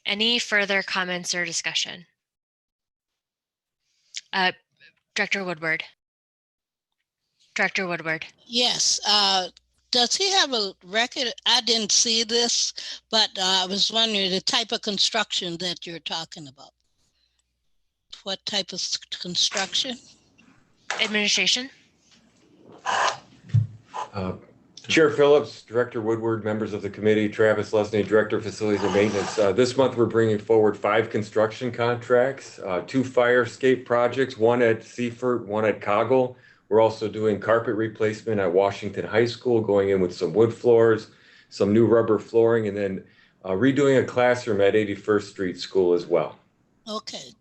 Any further comments or discussion? Director Woodward. Director Woodward. Yes. Does he have a record? I didn't see this, but I was wondering the type of construction that you're talking about. What type of construction? Administration. Chair Phillips, Director Woodward, members of the committee, Travis Lesney, Director of Facilities and Maintenance. This month, we're bringing forward 5 construction contracts, 2 fire escape projects, 1 at Seaford, 1 at Coggle. We're also doing carpet replacement at Washington High School, going in with some wood floors, some new rubber flooring, and then redoing a classroom at 81st Street School as well. Okay.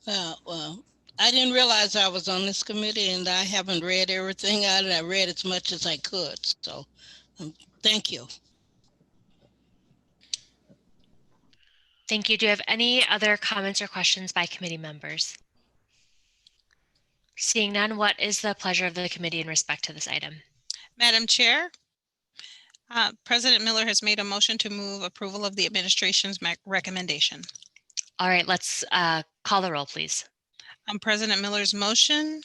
Well, I didn't realize I was on this committee, and I haven't read everything out. I read as much as I could. So thank you. Thank you. Do you have any other comments or questions by committee members? Seeing none, what is the pleasure of the committee in respect to this item? Madam Chair, President Miller has made a motion to move approval of the administration's recommendation. All right, let's call the roll, please. On President Miller's motion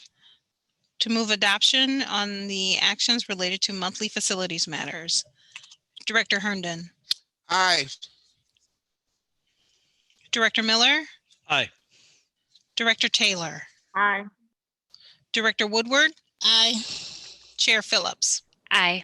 to move adoption on the actions related to monthly facilities matters. Director Herndon. Aye. Director Miller. Aye. Director Taylor. Aye. Director Woodward. Aye. Chair Phillips. Aye.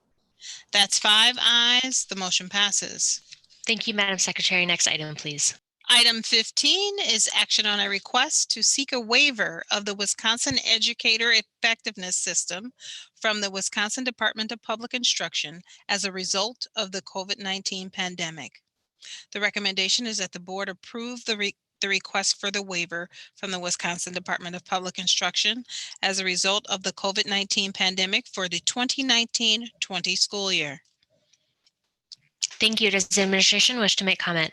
That's 5 ayes. The motion passes. Thank you, Madam Secretary. Next item, please. Item 15 is action on a request to seek a waiver of the Wisconsin Educator Effectiveness System from the Wisconsin Department of Public Instruction as a result of the COVID-19 pandemic. The recommendation is that the board approve the request for the waiver from the Wisconsin Department of Public Instruction as a result of the COVID-19 pandemic for the 2019-20 school year. Thank you. Does the administration wish to make comment?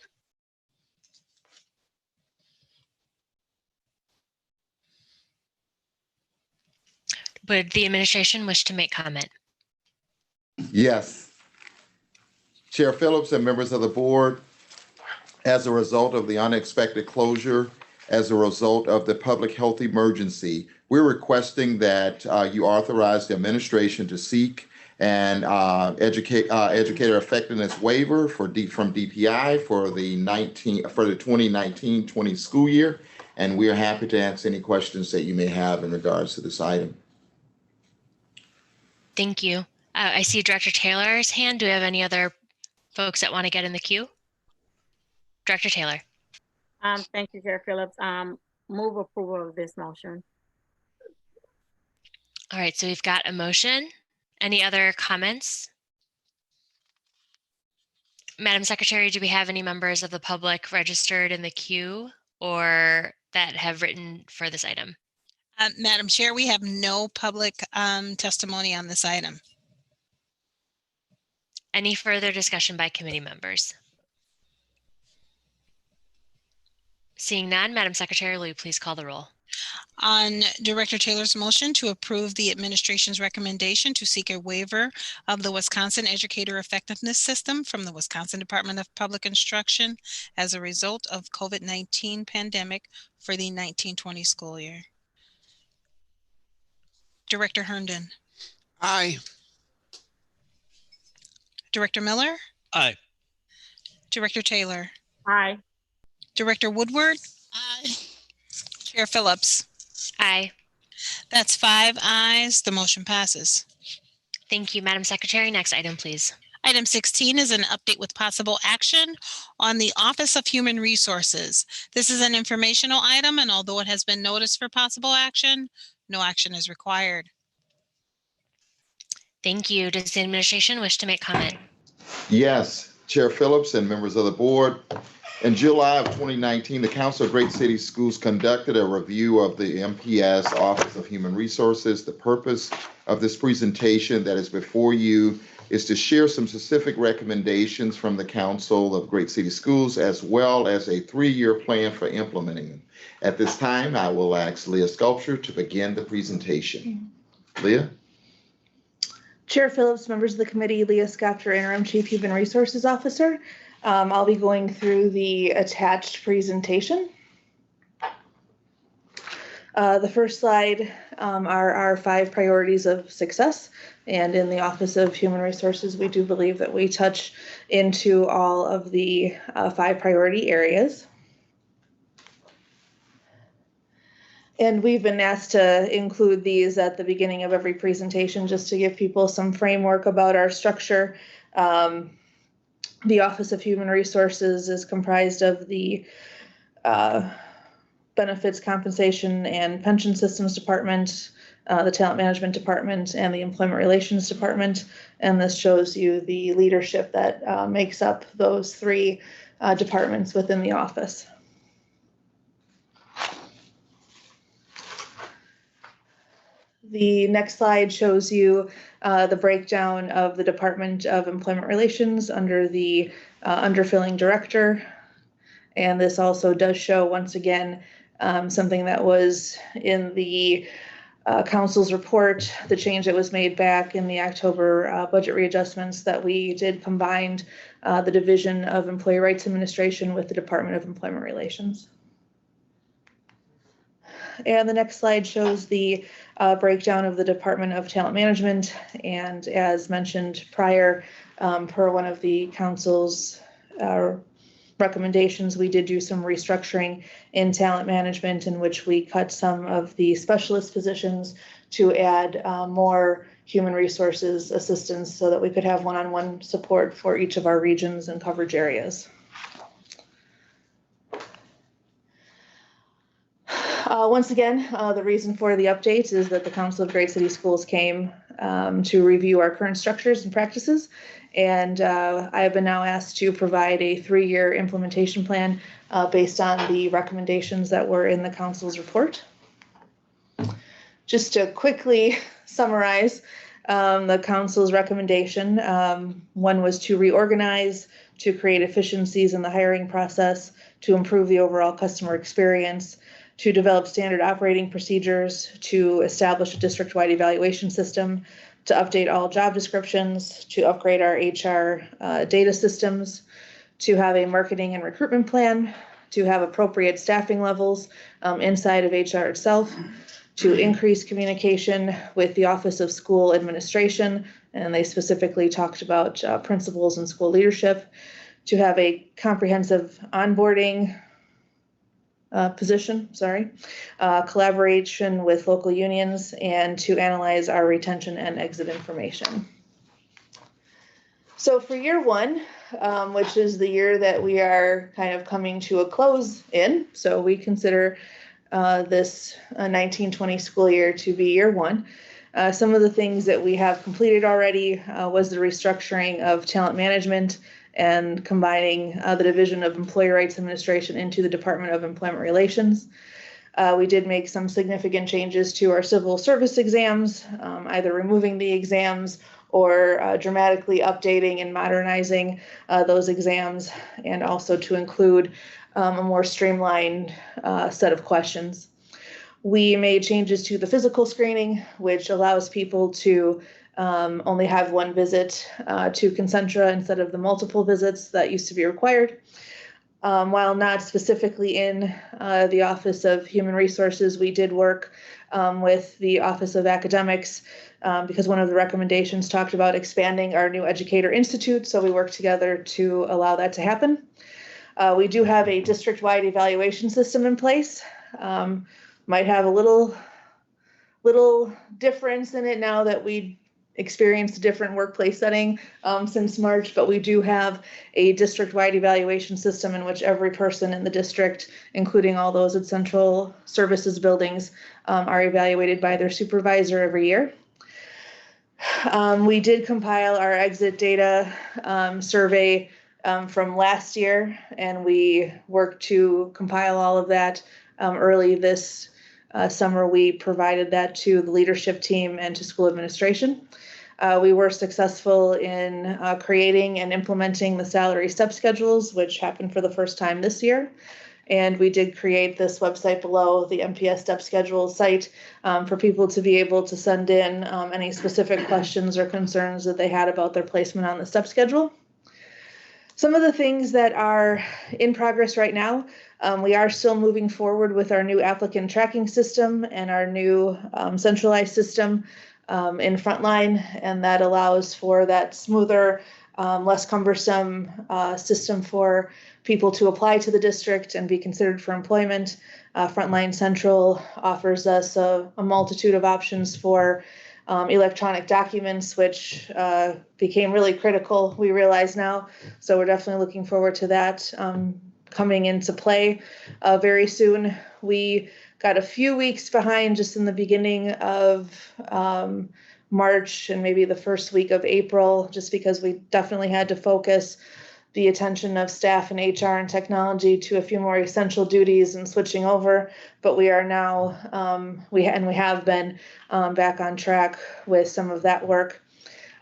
Would the administration wish to make comment? Yes. Chair Phillips and members of the board, as a result of the unexpected closure, as a result of the public health emergency, we're requesting that you authorize the administration to seek an educator effectiveness waiver from DPI for the 2019-20 school year. And we are happy to answer any questions that you may have in regards to this item. Thank you. I see Director Taylor's hand. Do we have any other folks that want to get in the queue? Director Taylor. Thank you, Chair Phillips. Move approval of this motion. All right, so we've got a motion. Any other comments? Madam Secretary, do we have any members of the public registered in the queue or that have written for this item? Madam Chair, we have no public testimony on this item. Any further discussion by committee members? Seeing none, Madam Secretary, will you please call the roll? On Director Taylor's motion to approve the administration's recommendation to seek a waiver of the Wisconsin Educator Effectiveness System from the Wisconsin Department of Public Instruction as a result of COVID-19 pandemic for the 1920 school year. Director Herndon. Aye. Director Miller. Aye. Director Taylor. Aye. Director Woodward. Aye. Chair Phillips. Aye. That's 5 ayes. The motion passes. Thank you, Madam Secretary. Next item, please. Item 16 is an update with possible action on the Office of Human Resources. This is an informational item, and although it has been noticed for possible action, no action is required. Thank you. Does the administration wish to make comment? Yes, Chair Phillips and members of the board. In July of 2019, the Council of Great City Schools conducted a review of the MPS Office of Human Resources. The purpose of this presentation that is before you is to share some specific recommendations from the Council of Great City Schools, as well as a 3-year plan for implementing them. At this time, I will ask Leah Sculpture to begin the presentation. Leah? Chair Phillips, members of the committee, Leah Sculpture, Interim Chief Human Resources Officer. I'll be going through the attached presentation. The first slide are our 5 priorities of success. And in the Office of Human Resources, we do believe that we touch into all of the 5 priority areas. And we've been asked to include these at the beginning of every presentation just to give people some framework about our structure. The Office of Human Resources is comprised of the Benefits, Compensation, and Pension Systems Department, the Talent Management Department, and the Employment Relations Department. And this shows you the leadership that makes up those 3 departments within the office. The next slide shows you the breakdown of the Department of Employment Relations under the underfilling director. And this also does show, once again, something that was in the council's report, the change that was made back in the October budget readjustments, that we did combine the Division of Employee Rights Administration with the Department of Employment Relations. And the next slide shows the breakdown of the Department of Talent Management. And as mentioned prior, per one of the council's recommendations, we did do some restructuring in talent management, in which we cut some of the specialist positions to add more human resources assistance so that we could have one-on-one support for each of our regions and coverage areas. Once again, the reason for the updates is that the Council of Great City Schools came to review our current structures and practices, and I have been now asked to provide a 3-year implementation plan based on the recommendations that were in the Council's report. Just to quickly summarize the Council's recommendation, one was to reorganize, to create efficiencies in the hiring process, to improve the overall customer experience, to develop standard operating procedures, to establish a district-wide evaluation system, to update all job descriptions, to upgrade our HR data systems, to have a marketing and recruitment plan, to have appropriate staffing levels inside of HR itself, to increase communication with the Office of School Administration, and they specifically talked about principals and school leadership, to have a comprehensive onboarding collaboration with local unions, and to analyze our retention and exit information. So for year one, which is the year that we are kind of coming to a close in, so we consider this 1920 school year to be year one. Some of the things that we have completed already was the restructuring of talent management and combining the Division of Employee Rights Administration into the Department of Employment Relations. We did make some significant changes to our civil service exams, either removing the exams or dramatically updating and modernizing those exams, and also to include a more streamlined set of questions. We made changes to the physical screening, which allows people to only have one visit to Concentra instead of the multiple visits that used to be required. While not specifically in the Office of Human Resources, we did work with the Office of Academics because one of the recommendations talked about expanding our new Educator Institute, so we worked together to allow that to happen. We do have a district-wide evaluation system in place. Might have a little difference in it now that we experienced a different workplace setting since March, but we do have a district-wide evaluation system in which every person in the district, including all those at central services buildings, are evaluated by their supervisor every year. We did compile our exit data survey from last year, and we worked to compile all of that early this summer. We provided that to the leadership team and to school administration. We were successful in creating and implementing the salary step schedules, which happened for the first time this year. And we did create this website below, the MPS step schedule site, for people to be able to send in any specific questions or concerns that they had about their placement on the step schedule. Some of the things that are in progress right now, we are still moving forward with our new applicant tracking system and our new centralized system in Frontline, and that allows for that smoother, less cumbersome system for people to apply to the district and be considered for employment. Frontline Central offers us a multitude of options for electronic documents, which became really critical, we realize now. So we're definitely looking forward to that coming into play very soon. We got a few weeks behind just in the beginning of March and maybe the first week of April, just because we definitely had to focus the attention of staff and HR and technology to a few more essential duties and switching over. But we are now, we have been back on track with some of that work.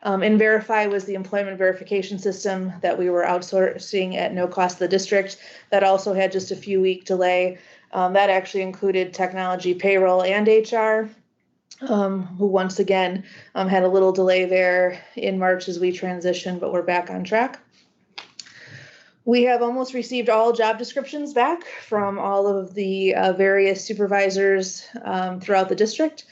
Verify was the employment verification system that we were outsourcing at no cost to the district. That also had just a few week delay. That actually included technology, payroll, and HR, who once again had a little delay there in March as we transitioned, but we're back on track. We have almost received all job descriptions back from all of the various supervisors throughout the district.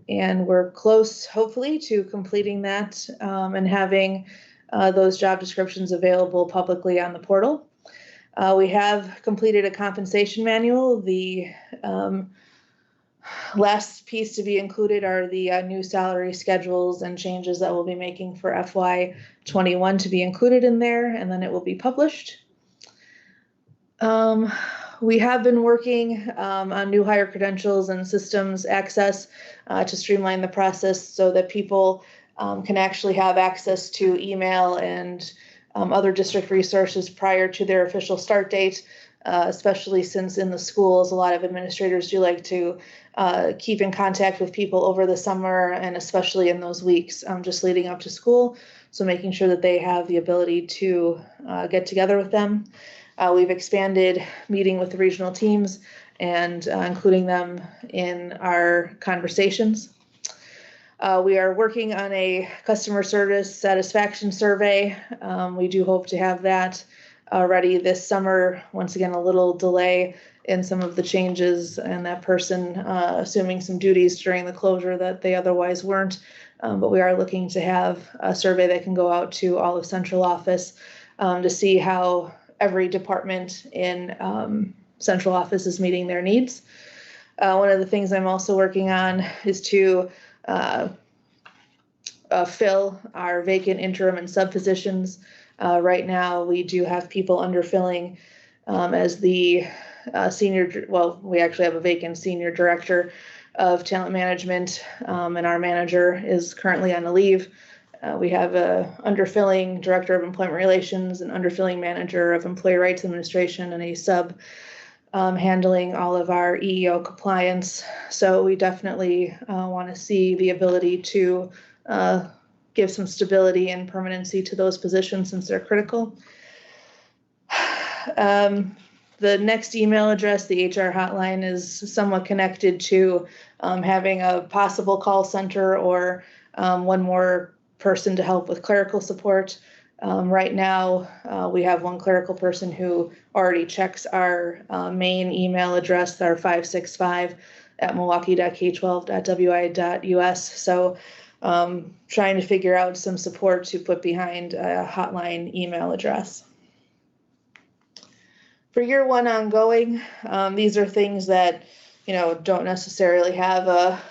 And we're close, hopefully, to completing that and having those job descriptions available publicly on the portal. We have completed a compensation manual. The last piece to be included are the new salary schedules and changes that we'll be making for FY21 to be included in there, and then it will be published. We have been working on new hire credentials and systems access to streamline the process so that people can actually have access to email and other district resources prior to their official start date, especially since in the schools, a lot of administrators do like to keep in contact with people over the summer and especially in those weeks just leading up to school. So making sure that they have the ability to get together with them. We've expanded meeting with the regional teams and including them in our conversations. We are working on a customer service satisfaction survey. We do hope to have that ready this summer. Once again, a little delay in some of the changes and that person assuming some duties during the closure that they otherwise weren't. But we are looking to have a survey that can go out to all of central office to see how every department in central office is meeting their needs. One of the things I'm also working on is to fill our vacant interim and sub positions. Right now, we do have people underfilling as the senior, well, we actually have a vacant senior director of talent management, and our manager is currently on a leave. We have a underfilling director of employment relations, an underfilling manager of employee rights administration, and a sub handling all of our EEO compliance. So we definitely want to see the ability to give some stability and permanency to those positions since they're critical. The next email address, the HR hotline, is somewhat connected to having a possible call center or one more person to help with clerical support. Right now, we have one clerical person who already checks our main email address, our 565 at milwaukee.k12.wi.us. So trying to figure out some support to put behind a hotline email address. For year one ongoing, these are things that, don't necessarily have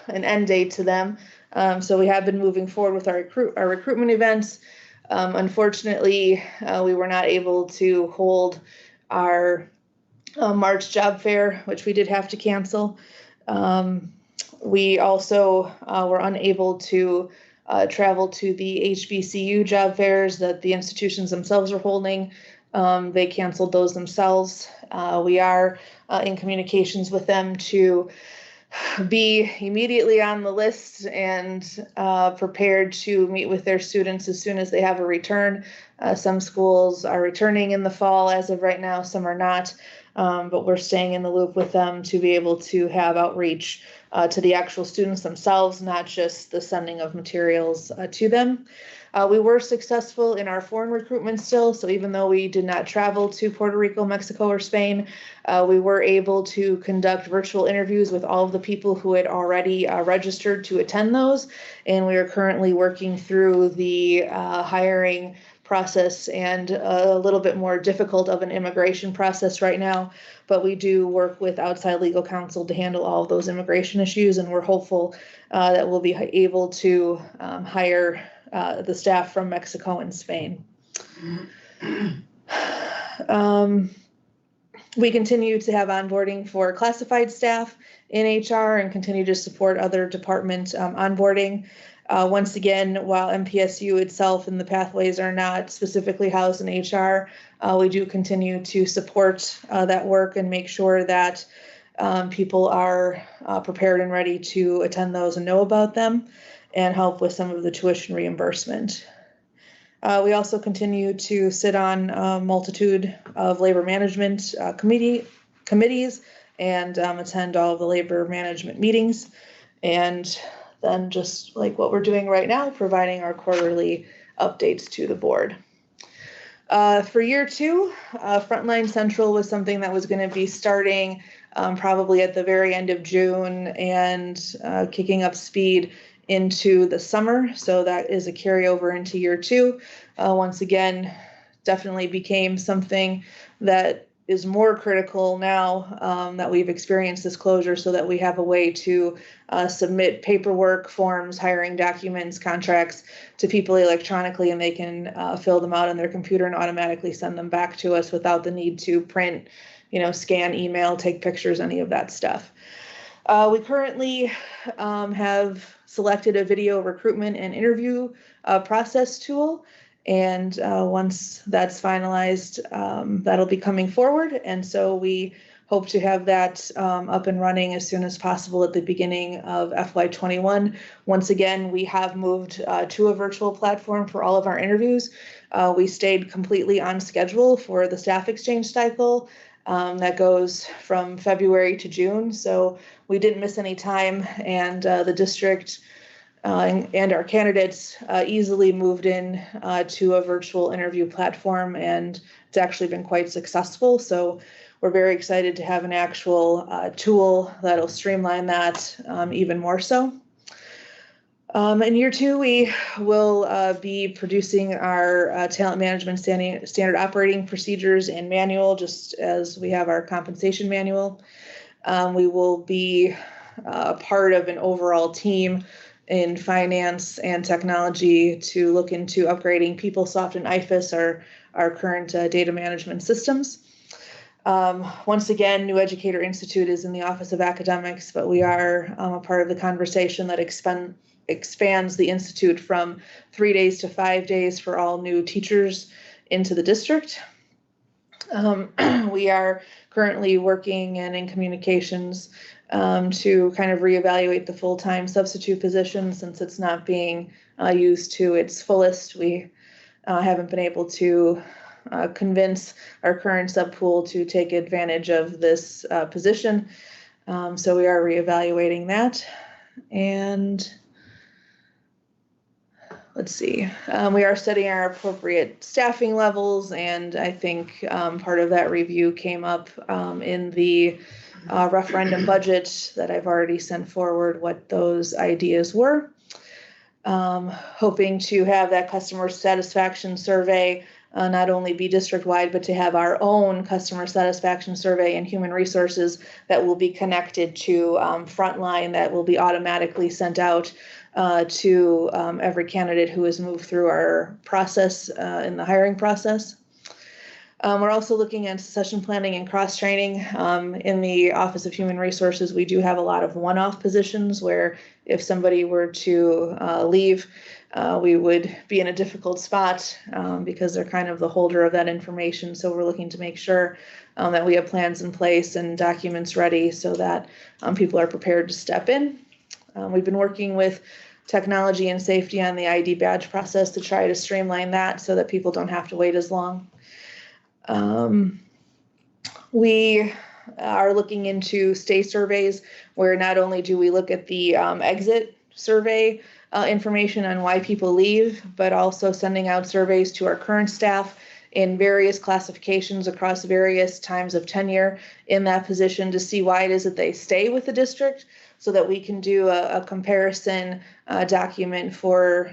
an end date to them. So we have been moving forward with our recruitment events. Unfortunately, we were not able to hold our March job fair, which we did have to cancel. We also were unable to travel to the HBCU job fairs that the institutions themselves were holding. They canceled those themselves. We are in communications with them to be immediately on the list and prepared to meet with their students as soon as they have a return. Some schools are returning in the fall as of right now, some are not, but we're staying in the loop with them to be able to have outreach to the actual students themselves, not just the sending of materials to them. We were successful in our foreign recruitment still, so even though we did not travel to Puerto Rico, Mexico, or Spain, we were able to conduct virtual interviews with all of the people who had already registered to attend those, and we are currently working through the hiring process and a little bit more difficult of an immigration process right now, but we do work with outside legal counsel to handle all of those immigration issues, and we're hopeful that we'll be able to hire the staff from Mexico and Spain. We continue to have onboarding for classified staff in HR and continue to support other department onboarding. Once again, while MPSU itself and the pathways are not specifically housed in HR, we do continue to support that work and make sure that people are prepared and ready to attend those and know about them and help with some of the tuition reimbursement. We also continue to sit on a multitude of labor management committees and attend all of the labor management meetings. And then just like what we're doing right now, providing our quarterly updates to the board. For year 2, Frontline Central was something that was going to be starting probably at the very end of June and kicking up speed into the summer. So that is a carryover into year 2. Once again, definitely became something that is more critical now that we've experienced this closure, so that we have a way to submit paperwork, forms, hiring documents, contracts to people electronically, and they can fill them out on their computer and automatically send them back to us without the need to print, scan, email, take pictures, any of that stuff. We currently have selected a video recruitment and interview process tool. And once that's finalized, that'll be coming forward. And so we hope to have that up and running as soon as possible at the beginning of FY21. Once again, we have moved to a virtual platform for all of our interviews. We stayed completely on schedule for the staff exchange cycle that goes from February to June. So we didn't miss any time, and the district and our candidates easily moved in to a virtual interview platform, and it's actually been quite successful. So we're very excited to have an actual tool that'll streamline that even more so. In year 2, we will be producing our talent management standard operating procedures and manual, just as we have our compensation manual. We will be part of an overall team in finance and technology to look into upgrading PeopleSoft and IFAS, our current data management systems. Once again, New Educator Institute is in the Office of Academics, but we are a part of the conversation that expands the Institute from 3 days to 5 days for all new teachers into the district. We are currently working and in communications to kind of reevaluate the full-time substitute position, since it's not being used to its fullest. We haven't been able to convince our current subpool to take advantage of this position. So we are reevaluating that. And let's see, we are setting our appropriate staffing levels, and I think part of that review came up in the referendum budget that I've already sent forward what those ideas were. Hoping to have that customer satisfaction survey not only be district-wide, but to have our own customer satisfaction survey and human resources that will be connected to Frontline, that will be automatically sent out to every candidate who has moved through our process in the hiring process. We're also looking at succession planning and cross-training. In the Office of Human Resources, we do have a lot of one-off positions where if somebody were to leave, we would be in a difficult spot because they're kind of the holder of that information. So we're looking to make sure that we have plans in place and documents ready so that people are prepared to step in. We've been working with technology and safety on the ID badge process to try to streamline that so that people don't have to wait as long. We are looking into stay surveys, where not only do we look at the exit survey information on why people leave, but also sending out surveys to our current staff in various classifications across various times of tenure in that position to see why it is that they stay with the district, so that we can do a comparison document for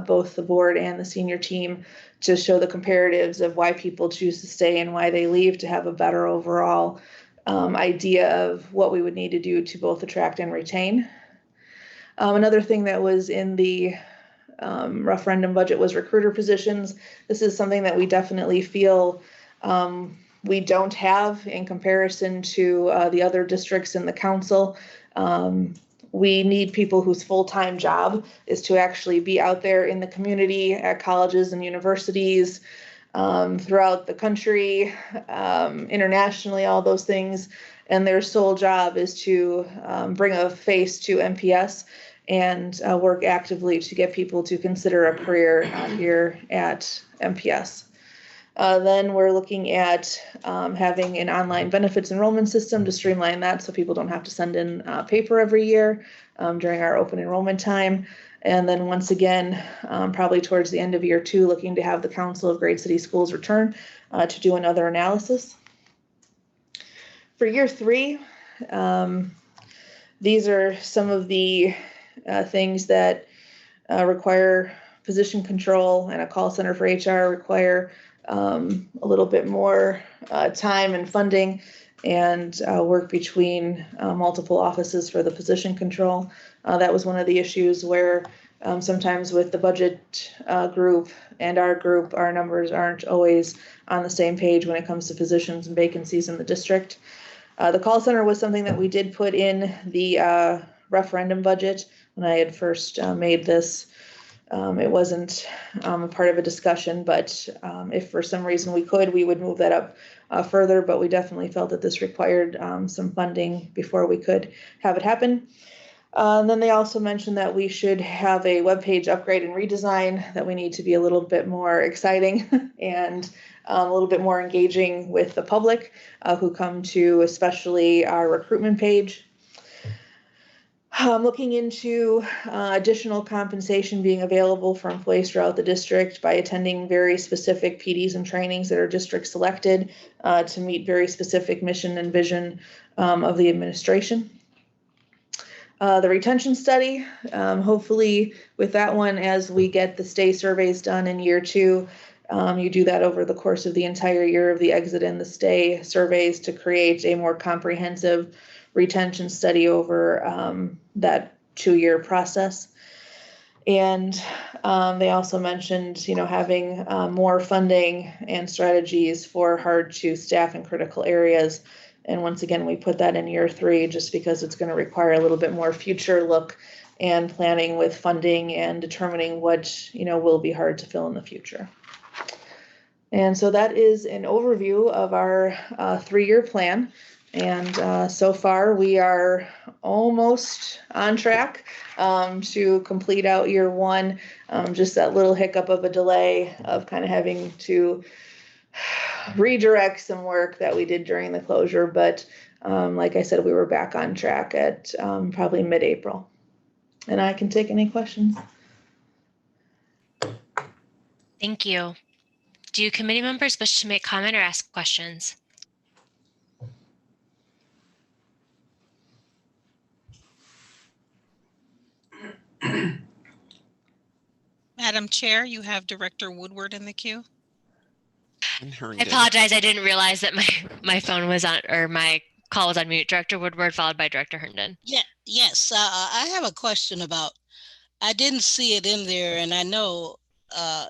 both the board and the senior team to show the comparatives of why people choose to stay and why they leave, to have a better overall idea of what we would need to do to both attract and retain. Another thing that was in the referendum budget was recruiter positions. This is something that we definitely feel we don't have in comparison to the other districts in the council. We need people whose full-time job is to actually be out there in the community, at colleges and universities, throughout the country, internationally, all those things. and their sole job is to bring a face to MPS and work actively to get people to consider a career here at MPS. Then we're looking at having an online benefits enrollment system to streamline that so people don't have to send in paper every year during our open enrollment time. And then once again, probably towards the end of year 2, looking to have the Council of Great City Schools return to do another analysis. For year 3, these are some of the things that require position control, and a call center for HR require a little bit more time and funding, and work between multiple offices for the position control. That was one of the issues where sometimes with the budget group and our group, our numbers aren't always on the same page when it comes to positions and vacancies in the district. The call center was something that we did put in the referendum budget when I had first made this. It wasn't a part of a discussion, but if for some reason we could, we would move that up further, but we definitely felt that this required some funding before we could have it happen. And then they also mentioned that we should have a webpage upgrade and redesign, that we need to be a little bit more exciting and a little bit more engaging with the public who come to especially our recruitment page. Looking into additional compensation being available for employees throughout the district by attending very specific PDs and trainings that are district selected to meet very specific mission and vision of the administration. The retention study, hopefully with that one, as we get the stay surveys done in year 2, you do that over the course of the entire year of the exit and the stay surveys to create a more comprehensive retention study over that 2-year process. And they also mentioned, having more funding and strategies for hard to staff in critical areas. And once again, we put that in year 3 just because it's going to require a little bit more future look and planning with funding and determining what, will be hard to fill in the future. And so that is an overview of our 3-year plan. And so far we are almost on track to complete out year 1. Just that little hiccup of a delay of kind of having to redirect some work that we did during the closure. But like I said, we were back on track at probably mid-April. And I can take any questions. Thank you. Do committee members wish to make comment or ask questions? Madam Chair, you have Director Woodward in the queue. I apologize. I didn't realize that my phone was on, or my call was on mute. Director Woodward, followed by Director Herndon. Yes. I have a question about, I didn't see it in there, and I know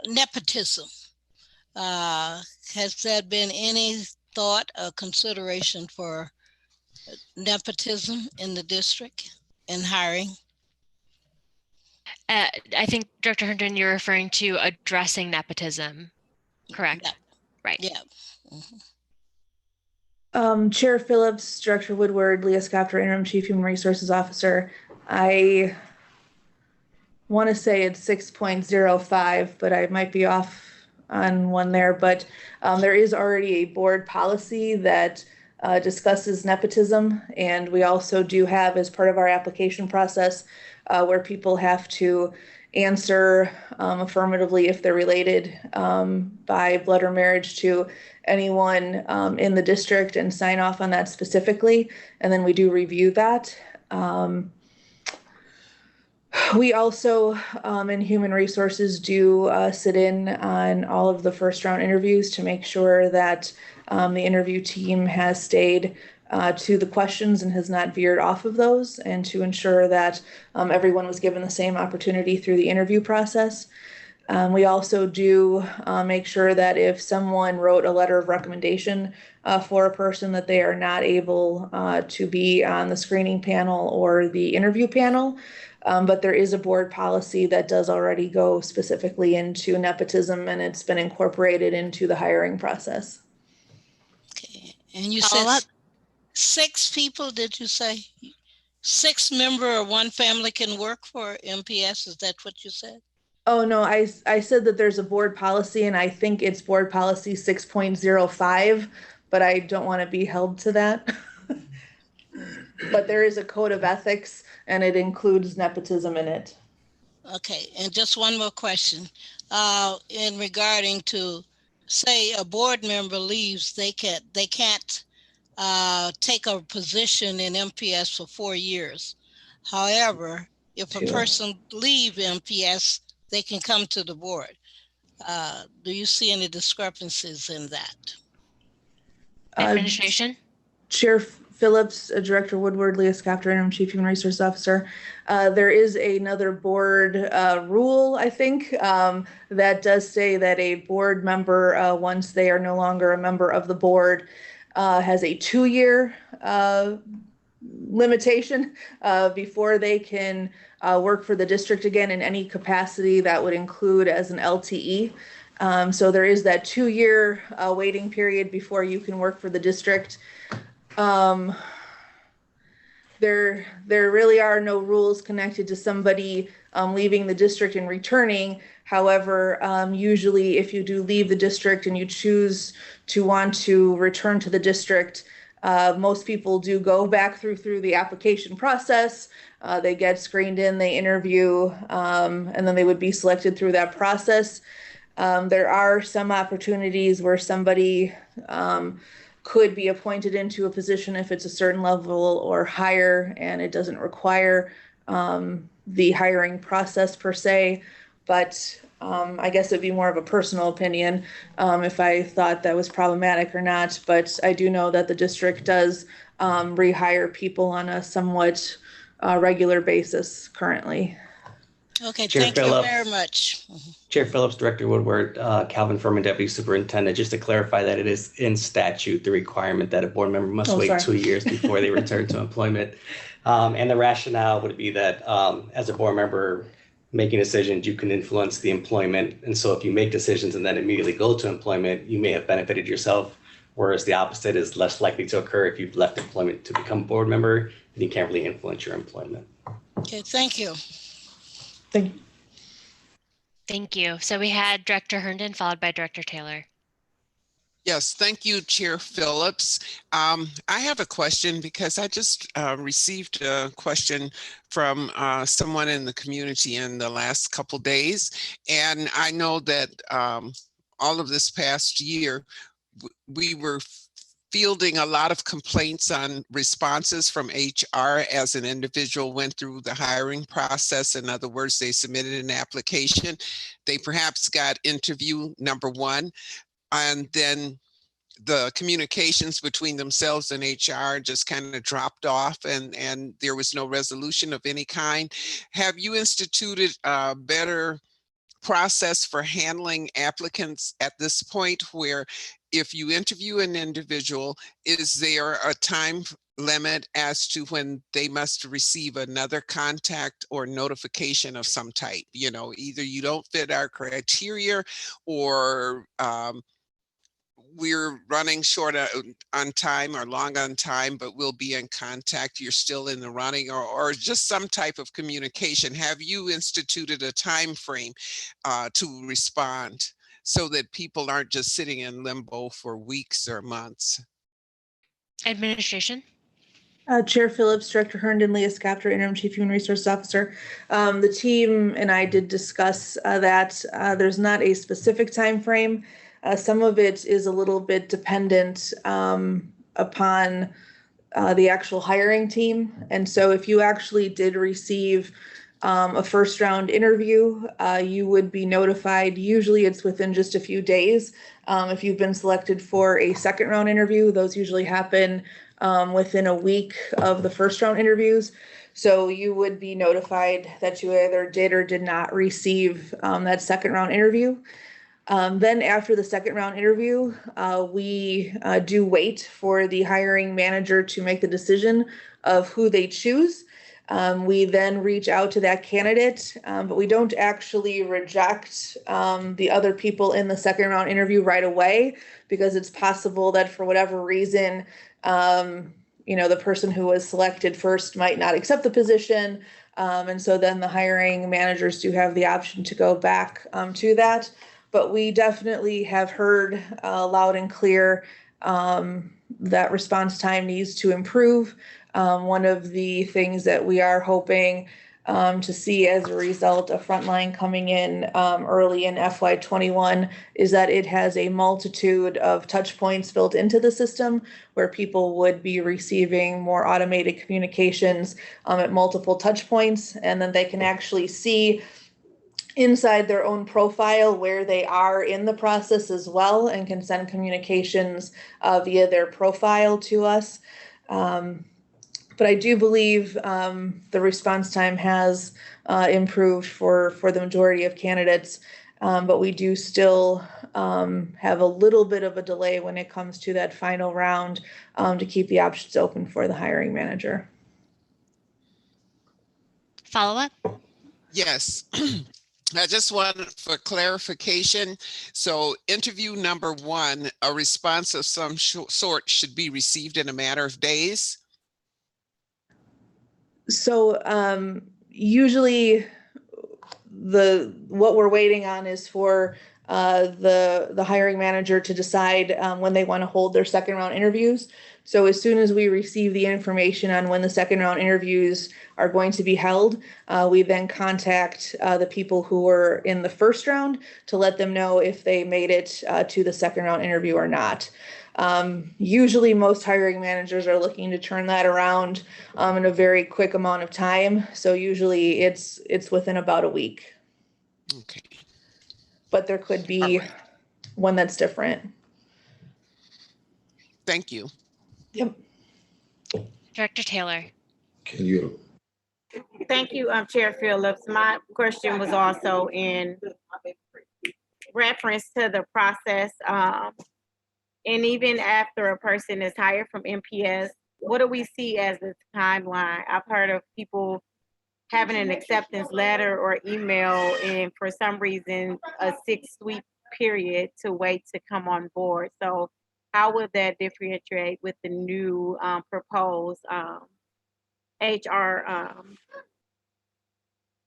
nepotism. Has there been any thought or consideration for nepotism in the district in hiring? I think, Director Herndon, you're referring to addressing nepotism, correct? Yeah. Right. Yeah. Chair Phillips, Director Woodward, Leah Scofter, Interim Chief Human Resources Officer. I want to say it's 6.05, but I might be off on one there. But there is already a board policy that discusses nepotism, and we also do have, as part of our application process, where people have to answer affirmatively if they're related by blood or marriage to anyone in the district and sign off on that specifically. And then we do review that. We also, in Human Resources, do sit in on all of the first round interviews to make sure that the interview team has stayed to the questions and has not veered off of those, and to ensure that everyone was given the same opportunity through the interview process. We also do make sure that if someone wrote a letter of recommendation for a person, that they are not able to be on the screening panel or the interview panel. But there is a board policy that does already go specifically into nepotism, and it's been incorporated into the hiring process. Okay. And you said 6 people, did you say? 6 member or 1 family can work for MPS? Is that what you said? Oh, no, I said that there's a board policy and I think it's board policy 6.05, but I don't want to be held to that. But there is a code of ethics and it includes nepotism in it. Okay, and just one more question. In regarding to, say a board member leaves, they can't take a position in MPS for 4 years. However, if a person leave MPS, they can come to the board. Do you see any discrepancies in that? Administration? Chair Phillips, Director Woodward, Leah Scapter, Interim Chief Human Resource Officer. There is another board rule, I think, that does say that a board member, once they are no longer a member of the board, has a 2-year limitation before they can work for the district again in any capacity. That would include as an LTE. So there is that 2-year waiting period before you can work for the district. There really are no rules connected to somebody leaving the district and returning. However, usually if you do leave the district and you choose to want to return to the district, most people do go back through the application process. They get screened in, they interview, and then they would be selected through that process. There are some opportunities where somebody could be appointed into a position if it's a certain level or higher, and it doesn't require the hiring process per se. But I guess it'd be more of a personal opinion if I thought that was problematic or not. But I do know that the district does rehire people on a somewhat regular basis currently. Okay, Chair thank Phillips. you very much. Chair Phillips, Director Woodward, Calvin Furman, Deputy Superintendent, just to clarify that it is in statute, the requirement that a board member must wait 2 years before they return to employment. And the rationale would be that as a board member making decisions, you can influence the employment. And so if you make decisions and then immediately go to employment, you may have benefited yourself, whereas the opposite is less likely to occur if you've left employment to become a board member, and you can't really influence your employment. Okay, thank you. Thank you. Thank you. So we had Director Herndon followed by Director Taylor. Yes, thank you, Chair Phillips. I have a question because I just received a question from someone in the community in the last couple days. And I know that all of this past year, we were fielding a lot of complaints on responses from HR as an individual went through the hiring process. In other words, they submitted an application. They perhaps got interview number 1, and then the communications between themselves and HR just kind of dropped off, and there was no resolution of any kind. Have you instituted a better process for handling applicants at this point, where if you interview an individual, is there a time limit as to when they must receive another contact or notification of some type? You know, either you don't fit our criteria, or we're running short on time or long on time, but we'll be in contact, you're still in the running, or just some type of communication. Have you instituted a time frame to respond so that people aren't just sitting in limbo for weeks or months? Administration? Chair Phillips, Director Herndon, Leah Scapter, Interim Chief Human Resource Officer. The team and I did discuss that there's not a specific time frame. Some of it is a little bit dependent upon the actual hiring team. And so if you actually did receive a first round interview, you would be notified. Usually it's within just a few days. If you've been selected for a second round interview, those usually happen within a week of the first round interviews. So you would be notified that you either did or did not receive that second round interview. Then after the second round interview, we do wait for the hiring manager to make the decision of who they choose. We then reach out to that candidate, but we don't actually reject the other people in the second round interview right away, because it's possible that for whatever reason, the person who was selected first might not accept the position. And so then the hiring managers do have the option to go back to that. But we definitely have heard loud and clear that response time needs to improve. One of the things that we are hoping to see as a result of Frontline coming in early in FY21 is that it has a multitude of touch points built into the system where people would be receiving more automated communications at multiple touch points, and then they can actually see inside their own profile where they are in the process as well, and can send communications via their profile to us. But I do believe the response time has improved for the majority of candidates, but we do still have a little bit of a delay when it comes to that final round to keep the options open for the hiring manager. Follow up? Yes. I just wanted for clarification. So interview number 1, a response of some sort should be received in a matter of days? So usually what we're waiting on is for the hiring manager to decide when they want to hold their second round interviews. So as soon as we receive the information on when the second round interviews are going to be held, we then contact the people who were in the first round to let them know if they made it to the second round interview or not. Usually most hiring managers are looking to turn that around in a very quick amount of time. So usually it's within about a week. Okay. But there could be one that's different. Thank you. Yep. Director Taylor. Can you? Thank you, Chair Phillips. My question was also in reference to the process. And even after a person is hired from MPS, what do we see as the timeline? I've heard of people having an acceptance letter or email, and for some reason, a 6-week period to wait to come on board. So how would that differentiate with the new proposed HR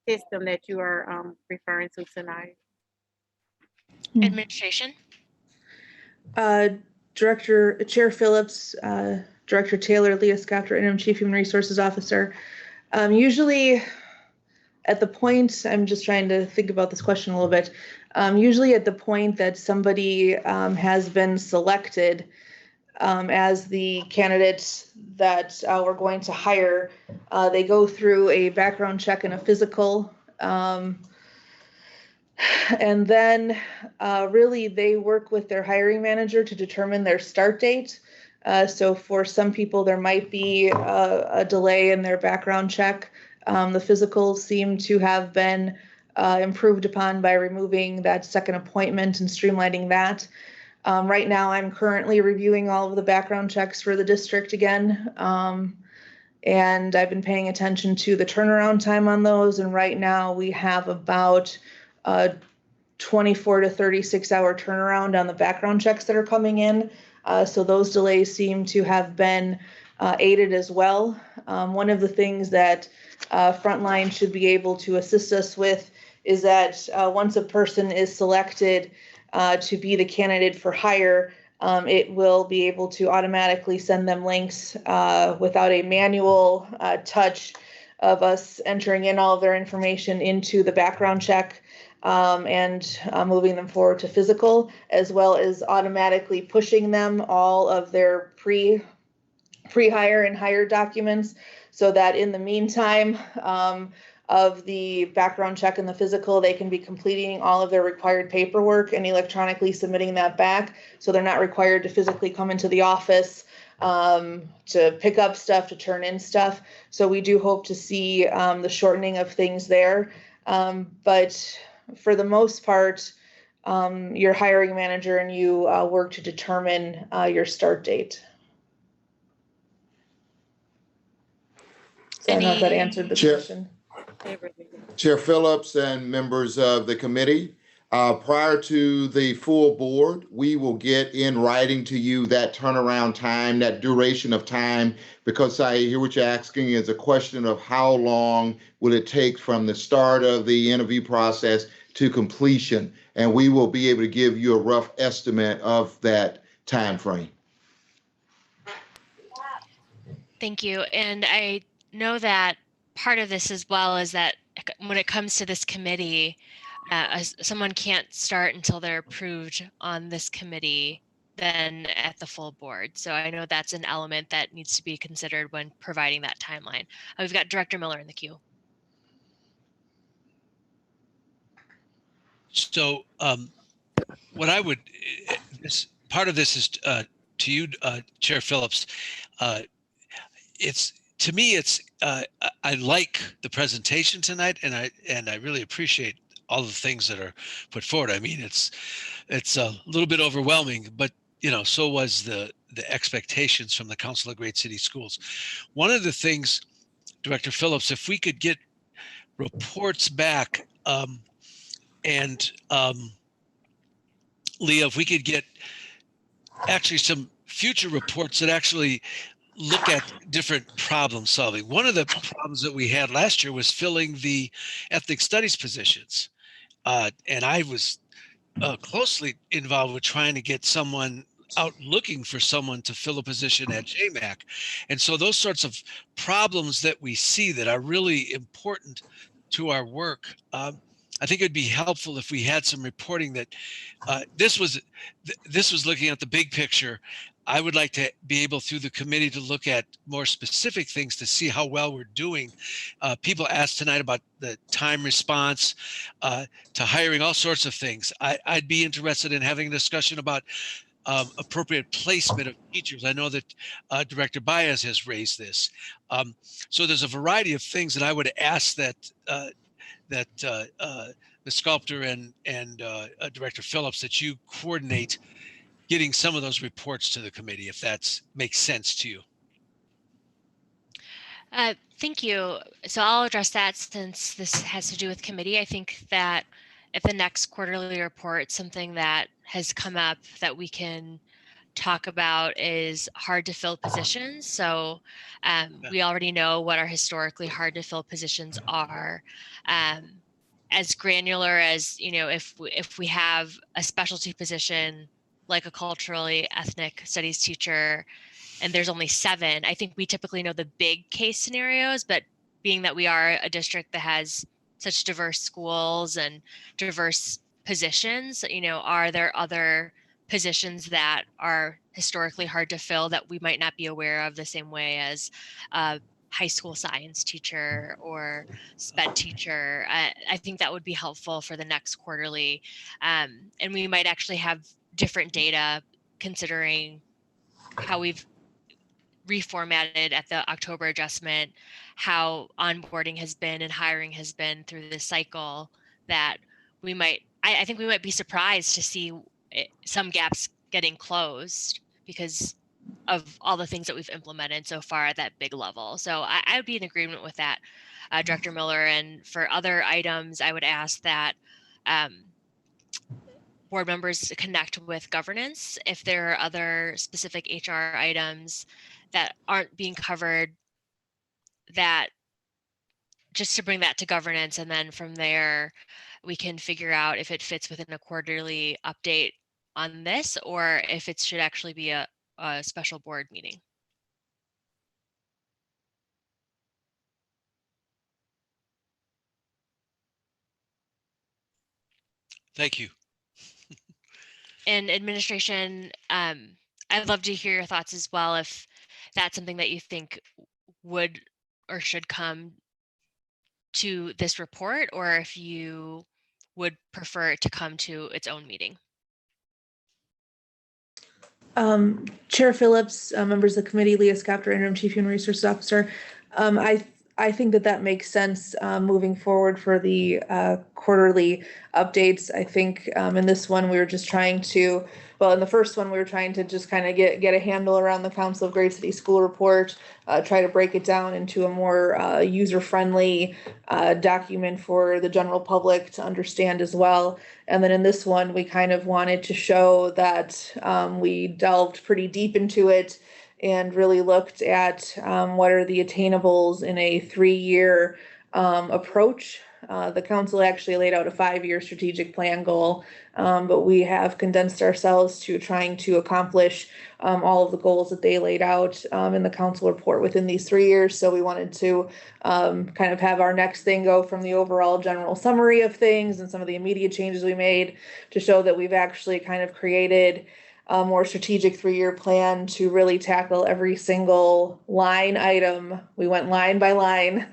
system that you are referring to tonight? Administration. Chair Phillips, Director Taylor, Leah Scott, Interim Chief Human Resources Officer. Usually at the point, I'm just trying to think about this question a little bit. Usually at the point that somebody has been selected as the candidate that we're going to hire, they go through a background check and a physical. And then really they work with their hiring manager to determine their start date. So for some people, there might be a delay in their background check. The physicals seem to have been improved upon by removing that second appointment and streamlining that. Right now, I'm currently reviewing all of the background checks for the district again. And I've been paying attention to the turnaround time on those. And right now we have about 24 to 36 hour turnaround on the background checks that are coming in. So those delays seem to have been aided as well. One of the things that Frontline should be able to assist us with is that once a person is selected to be the candidate for hire, it will be able to automatically send them links without a manual touch of us entering in all of their information into the background check and moving them forward to physical, as well as automatically pushing them all of their pre-hire and hire documents, so that in the meantime of the background check and the physical, they can be completing all of their required paperwork and electronically submitting that back. So they're not required to physically come into the office to pick up stuff, to turn in stuff. So we do hope to see the shortening of things there. But for the most part, your hiring manager and you work to determine your start date. So I don't know if that answered the question. Chair Phillips and members of the committee, Prior to the full board, we will get in writing to you that turnaround time, that duration of time, because I hear what you're asking is a question of how long will it take from the start of the interview process to completion, and we will be able to give you a rough estimate of that time frame. Thank you. And I know that part of this as well is that when it comes to this committee, someone can't start until they're approved on this committee then at the full board. So I know that's an element that needs to be considered when providing that timeline. We've got Director Miller in the queue. So what I would, part of this is to you, Chair Phillips. To me, I like the presentation tonight, and I really appreciate all the things that are put forward. I mean, it's a little bit overwhelming, but so was the expectations from the Council of Great City Schools. One of the things, Director Phillips, if we could get reports back, and Leah, if we could get actually some future reports that actually look at different problem solving. One of the problems that we had last year was filling the ethnic studies positions. And I was closely involved with trying to get someone out looking for someone to fill a position at JMAC. And so those sorts of problems that we see that are really important to our work, I think it'd be helpful if we had some reporting that this was looking at the big picture. I would like to be able through the committee to look at more specific things to see how well we're doing. People asked tonight about the time response to hiring, all sorts of things. I'd be interested in having a discussion about appropriate placement of teachers. I know that Director Baez has raised this. So there's a variety of things that I would ask that the sculptor and Director Phillips, that you coordinate getting some of those reports to the committee, if that makes sense to you. Thank you. So I'll address that since this has to do with committee. I think that at the next quarterly report, something that has come up that we can talk about is hard to fill positions. So we already know what our historically hard to fill positions are. As granular as, if we have a specialty position like a culturally ethnic studies teacher, and there's only 7, I think we typically know the big case scenarios, but being that we are a district that has such diverse schools and diverse positions, are there other positions that are historically hard to fill that we might not be aware of the same way as a high school science teacher or sped teacher? I think that would be helpful for the next quarterly. And we might actually have different data considering how we've reformatted at the October adjustment, how onboarding has been and hiring has been through this cycle, that we might, I think we might be surprised to see some gaps getting closed because of all the things that we've implemented so far at that big level. So I would be in agreement with that, Director Miller. And for other items, I would ask that board members connect with governance if there are other specific HR items that aren't being covered, that just to bring that to governance, and then from there we can figure out if it fits within a quarterly update on this or if it should actually be a special board meeting. Thank you. And administration, I'd love to hear your thoughts as well, if that's something that you think would or should come to this report, or if you would prefer it to come to its own meeting. Chair Phillips, members of the committee, Leah Scapter, Interim Chief Human Resources Officer. I think that makes sense moving forward for the quarterly updates. I think in this one, we were just trying to, well, in the first one, we were trying to just kind of get a handle around the Council of Great City School Report, try to break it down into a more user-friendly document for the general public to understand as well. And then in this one, we kind of wanted to show that we delved pretty deep into it and really looked at what are the attainables in a 3-year approach. The council actually laid out a 5-year strategic plan goal, but we have condensed ourselves to trying to accomplish all of the goals that they laid out in the council report within these 3 years. So we wanted to kind of have our next thing go from the overall general summary of things and some of the immediate changes we made to show that we've actually kind of created a more strategic 3-year plan to really tackle every single line item. We went line by line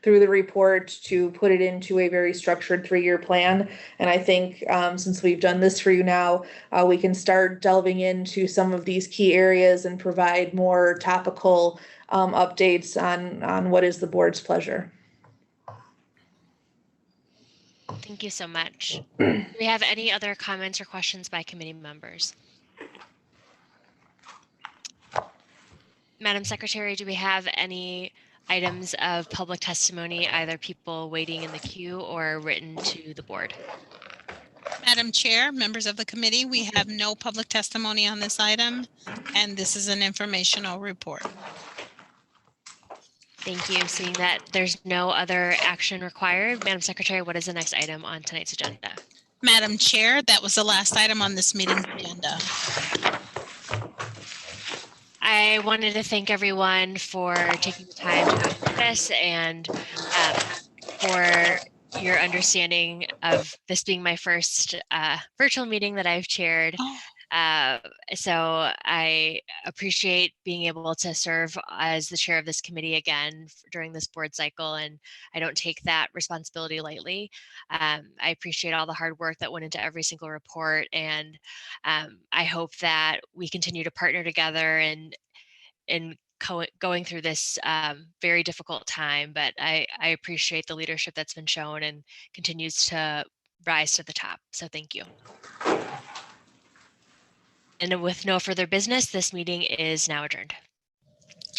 through the report to put it into a very structured 3-year plan. And I think since we've done this for you now, we can start delving into some of these key areas and provide more topical updates on what is the board's pleasure. Thank you so much. Do we have any other comments or questions by committee members? Madam Secretary, do we have any items of public testimony, either people waiting in the queue or written to the board? Madam Chair, members of the committee, we have no public testimony on this item, and this is an informational report. Thank you. Seeing that there's no other action required, Madam Secretary, what is the next item on tonight's agenda? Madam Chair, that was the last item on this meeting's agenda. I wanted to thank everyone for taking the time to go through this and for your understanding of this being my first virtual meeting that I've chaired. So I appreciate being able to serve as the chair of this committee again during this board cycle, and I don't take that responsibility lightly. I appreciate all the hard work that went into every single report, and I hope that we continue to partner together and going through this very difficult time, but I appreciate the leadership that's been shown and continues to rise to the top. So thank you. And with no further business, this meeting is now adjourned.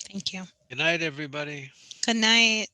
Thank you. Good night, everybody. Good night.